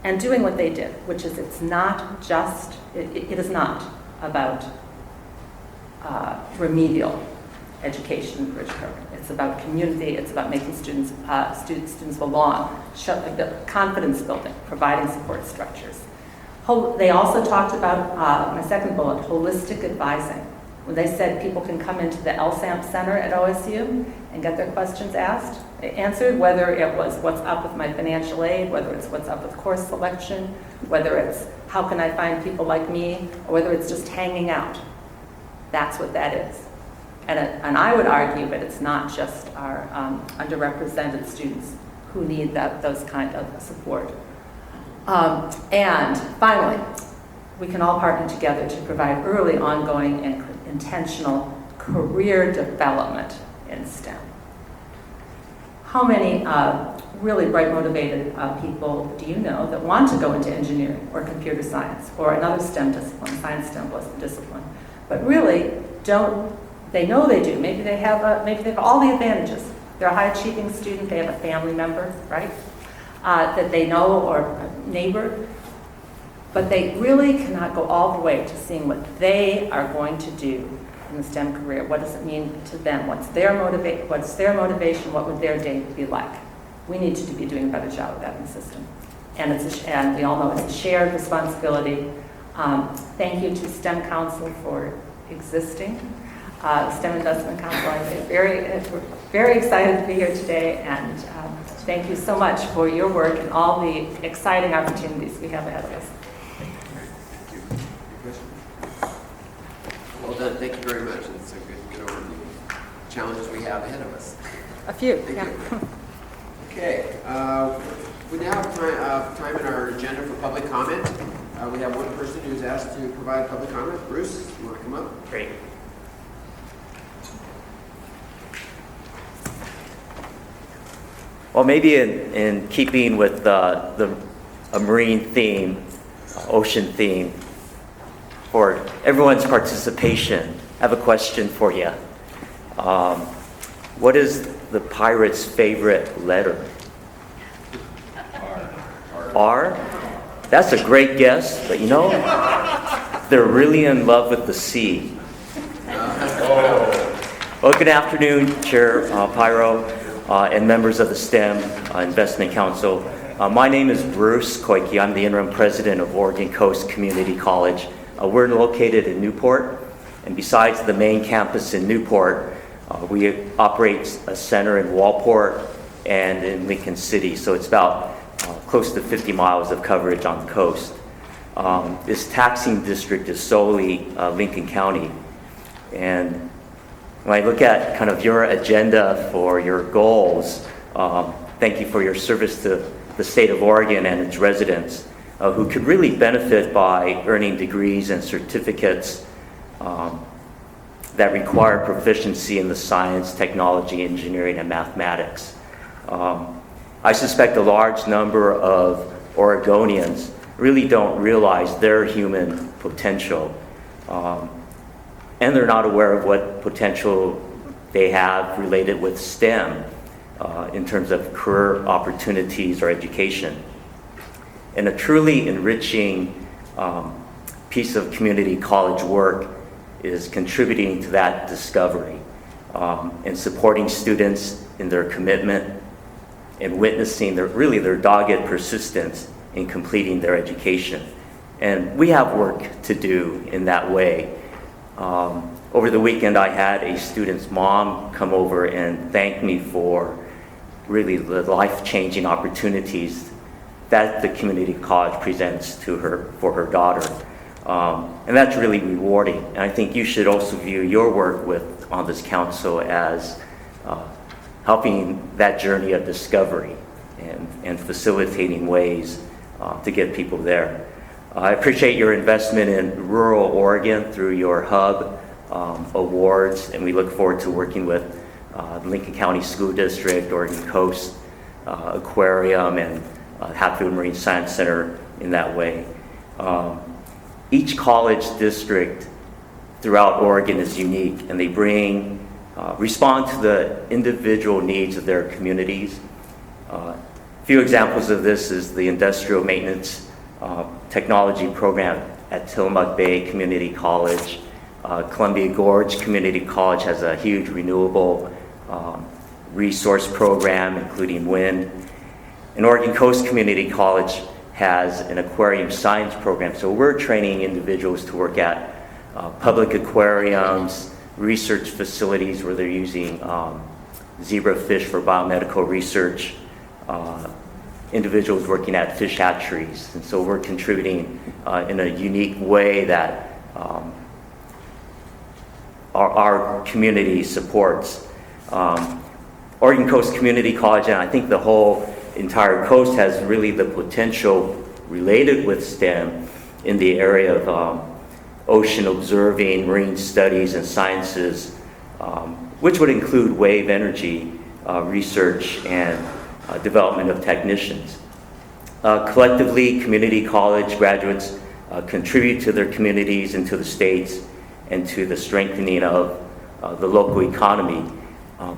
and doing what they did, which is it's not just, it is not about remedial education bridge program. It's about community, it's about making students belong, confidence building, providing support structures. They also talked about, my second bullet, holistic advising. When they said people can come into the LSAMP Center at OSU and get their questions answered, whether it was what's up with my financial aid, whether it's what's up with course selection, whether it's how can I find people like me, or whether it's just hanging out. That's what that is. And I would argue that it's not just our underrepresented students who need those kind of support. And finally, we can all partner together to provide early, ongoing, and intentional career development in STEM. How many really bright, motivated people do you know that want to go into engineering or computer science or another STEM discipline, science STEM discipline, but really they know they do. Maybe they have all the advantages. They're a high-achieving student, they have a family member, right, that they know, or a neighbor, but they really cannot go all the way to seeing what they are going to do in the STEM career. What does it mean to them? What's their motivation? What would their day be like? We need to be doing a better job of that in the system. And we all know it's a shared responsibility. Thank you to STEM Council for existing. STEM Investment Council, we're very excited to be here today, and thank you so much for your work and all the exciting opportunities we have ahead of us. Well done, thank you very much. It's a good overview. Challenges we have ahead of us. A few, Thank yeah. you. Okay, we now have time in our agenda for public comment. We have one person who's asked to provide public comment. Bruce, you want to come up? Great. Well, maybe in keeping with a marine theme, ocean theme, for everyone's participation, I have a question for you. What is the pirate's favorite letter? R? That's a great guess, but you know, they're really in love with the sea. Well, good afternoon, Chair Pyro, and members of the STEM Investment Council. My name is Bruce Koike. I'm the interim president of Oregon Coast Community College. We're located in Newport, and besides the main campus in Newport, we operate a center in Walport and in Lincoln City, so it's about close to 50 miles of coverage on the coast. This taxing district is solely Lincoln County, and when I look at kind of your agenda for your goals, thank you for your service to the state of Oregon and its residents, who could really benefit by earning degrees and certificates that require proficiency in the science, technology, engineering, and mathematics. I suspect a large number of Oregonians really don't realize their human potential, and they're not aware of what potential they have related with STEM in terms of career opportunities or education. And a truly enriching piece of community college work is contributing to that discovery. and supporting students in their commitment and witnessing their dogged persistence in completing their education. And we have work to do in that way. Over the weekend, I had a student's mom come over and thank me for really the life-changing opportunities that the community college presents to her for her daughter. And that's really rewarding. And I think you should also view your work on this council as helping that journey of discovery and facilitating ways to get people there. I appreciate your investment in rural Oregon through your hub awards, and we look forward to working with Lincoln County School District, Oregon Coast Aquarium, and Hatfield Marine Science Center in that way. Each college district throughout Oregon is unique, and they respond to the individual needs of their communities. A few examples of this is the Industrial Maintenance Technology Program at Tillamook Bay Community College. Columbia Gorge Community College has a huge renewable resource program, including wind. And Oregon Coast Community College has an aquarium science program. So we're training individuals to work at public aquariums, research facilities where they're using zebrafish for biomedical research, individuals working at fish hatcheries. And so we're contributing in a unique way that our community supports. Oregon Coast Community College, and I think the whole entire coast, has really the potential related with STEM in the area of ocean observing, marine studies, and sciences, which would include wave energy research and development of technicians. Collectively, community college graduates contribute to their communities and to the states and to the strengthening of the local economy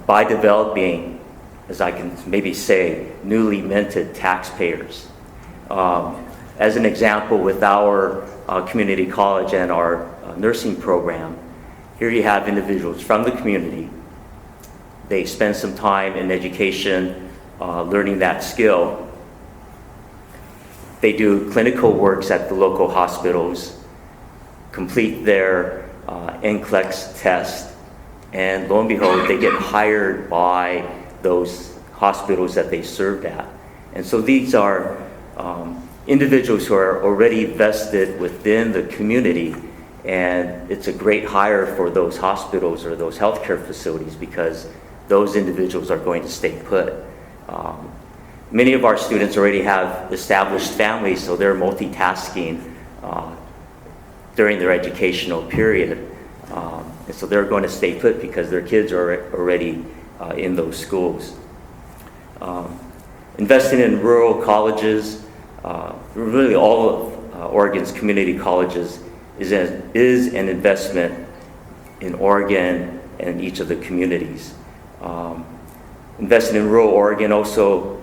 by developing, as I can maybe say, newly minted taxpayers. As an example, with our community college and our nursing program, here you have individuals from the community. They spend some time in education, learning that skill. They do clinical works at the local hospitals, complete their NCLEX test, and lo and behold, they get hired by those hospitals that they served at. And so these are individuals who are already vested within the community, and it's a great hire for those hospitals or those healthcare facilities because those individuals are going to stay put. Many of our students already have established families, so they're multitasking during their educational period. And so they're going to stay put because their kids are already in those schools. Investing in rural colleges, really all of Oregon's community colleges, is an investment in Oregon and each of the communities. Investing in rural Oregon also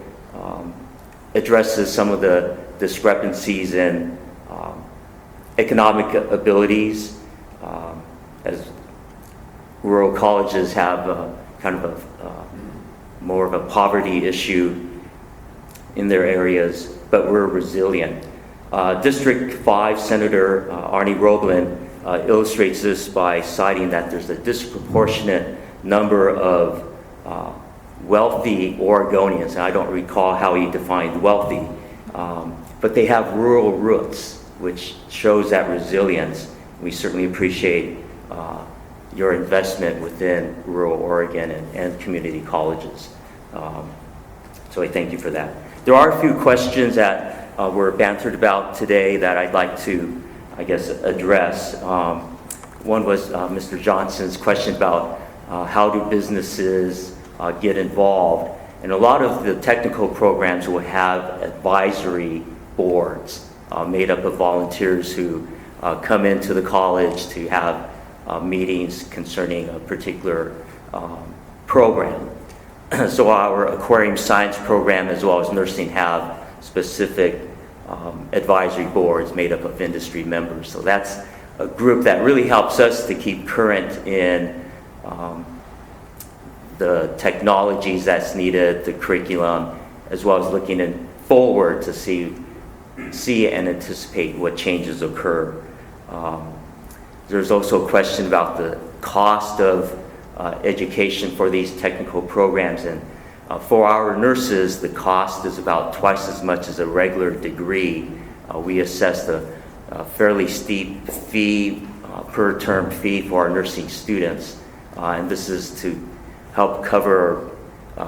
addresses some of the discrepancies in economic abilities, as rural colleges have kind of more of a poverty issue in their areas, but we're resilient. District 5 Senator Arnie Roblin illustrates this by citing that there's a disproportionate number of wealthy Oregonians, and I don't recall how he defined wealthy, but they have rural roots, which shows that resilience. We certainly appreciate your investment within rural Oregon and community colleges. So I thank you for that. There are a few questions that were bantered about today that I'd like to, I guess, address. One was Mr. Johnson's question about how do businesses get involved. And a lot of the technical programs will have advisory boards made up of volunteers who come into the college to have meetings concerning a particular program. So our aquarium science program as well as nursing have specific advisory boards made up of industry members. So that's a group that really helps us to keep current in the technologies that's needed, the curriculum, as well as looking forward to see and anticipate what changes occur. There's also a question about the cost of education for these technical programs, and for our nurses, the cost is about twice as much as a regular degree. We assessed a fairly steep fee, per term fee for our nursing students, and this is to help cover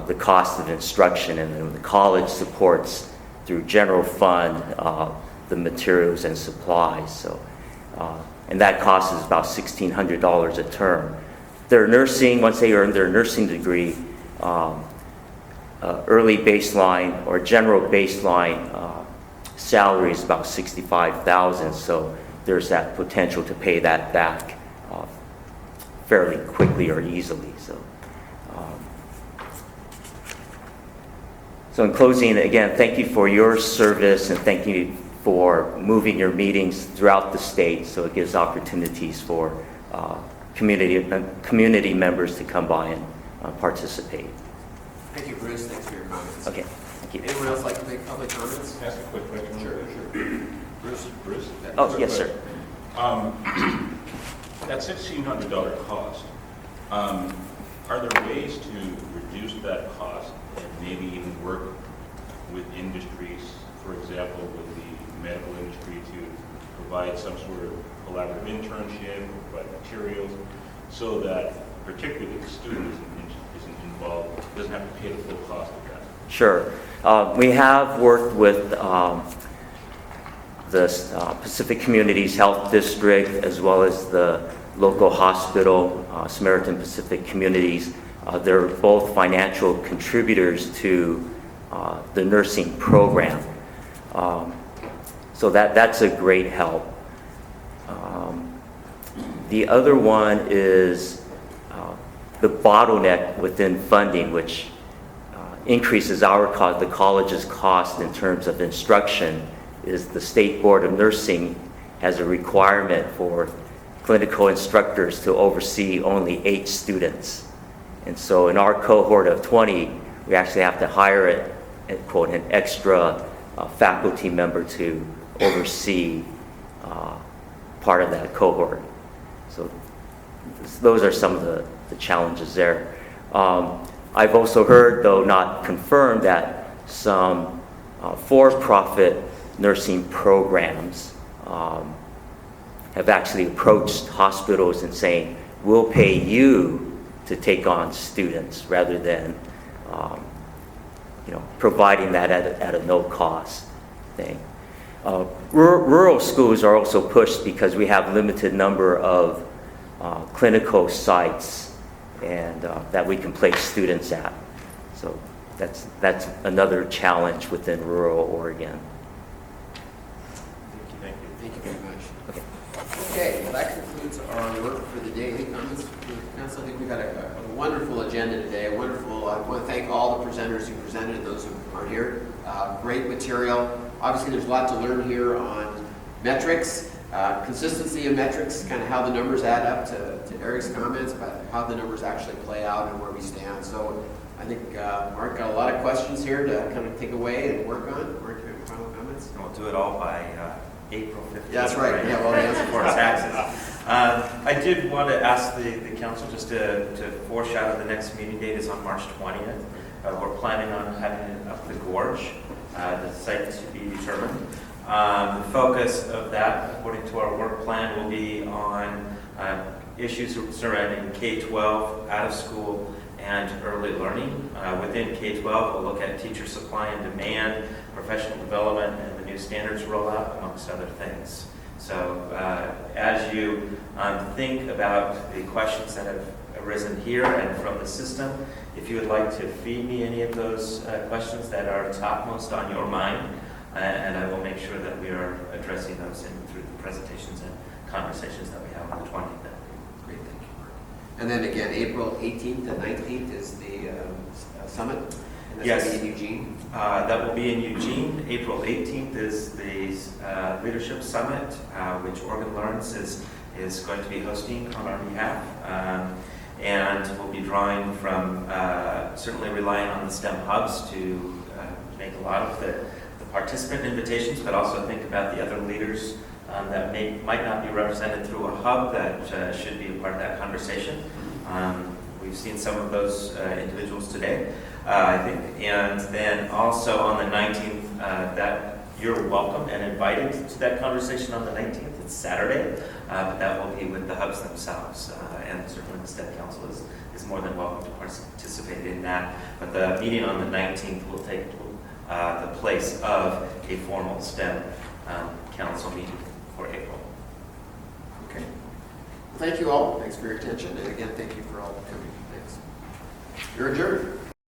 the cost of instruction, and then the college supports through general fund the materials and supplies. So, and that cost is about $1,600 a term. Their nursing, once they earn their nursing degree, early baseline or general baseline salary is about $65,000. So there's that potential to pay that back fairly quickly or easily. So in closing, again, thank you for your service, and thank you for moving your meetings throughout the state, so it gives opportunities for community members to come by and participate. Thank you, Bruce. Thanks for your comments. Okay, thank you. Anyone else like to make public comments? Ask a quick question. Sure. Bruce? Oh, yes, sir. That $1,600 cost, are there ways to reduce that cost and maybe even work with industries, for example, with the medical industry, to provide some sort of collaborative internship, provide materials, so that particularly the student isn't involved, doesn't have to pay the full cost of that? Sure. We have worked with the Pacific Communities Health District, as well as the local hospital, Samaritan Pacific Communities. They're both financial contributors to the nursing program. So that's a great help. The other one is the bottleneck within funding, which increases our cost, the college's cost in terms of instruction, is the State Board of Nursing has a requirement for clinical instructors to oversee only 8 students. And so in our cohort of 20, we actually have to hire quote, an extra faculty member to oversee part of that cohort. So those are some of the challenges there. I've also heard, though not confirmed, that some for-profit nursing programs have actually approached hospitals and saying, we'll pay you to take on students, rather than providing that at a no-cost thing. Rural schools are also pushed because we have limited number of clinical sites and that we can place students at. So that's another challenge within rural Oregon. Thank you very much. Okay, well, that concludes our work for the day. Any comments from the council? I think we've got a wonderful agenda today. I want to thank all the presenters who presented and those who aren't here. Great material. Obviously, there's a lot to learn here on metrics, consistency of metrics, kind of how the numbers add up to Eric's comments about how the numbers actually play out and where we stand. So I think Mark got a lot of questions here to kind of take away and work on. Mark, your final comments? And we'll do it all by April 15th. Yeah, that's right. Yeah, well, the for taxes. I did want to ask the council just to foreshadow the next meeting date is on March 20th. We're planning on having it up the gorge. The site is to be determined. The focus of that, according to our work plan, will be on issues surrounding K-12, out of school, and early learning. Within K-12, we'll look at teacher supply and demand, professional development, and the new standards rollout, amongst other things. So as you think about the questions that have arisen here and from the system, if you would like to feed me any of those questions that are topmost on your mind, and I will make sure that we are addressing those through the presentations and conversations that we have on the 20th. Great, thank you, Mark. And then again, April 18th and 19th is the summit. And that's Yes. in Eugene. That will be in Eugene. April 18th is the Leadership Summit, which Oregon Learns is going to be hosting on our behalf. And and we'll be drawing from, certainly relying on the STEM hubs to make a lot of the participant invitations, but also think about the other leaders that might not be represented through a hub that should be a part of that conversation. We've seen some of those individuals today, I think. And then also on the 19th, that you're welcome and invited to that conversation on the 19th. It's Saturday, but that will be with the hubs themselves. And certainly the STEM Council is more than welcome to participate in that. But the meeting on the 19th will take the place of a formal STEM Council meeting for April. Okay. Thank you all. Thanks for your attention. And again, thank you for all coming. Thanks. You're adjourned.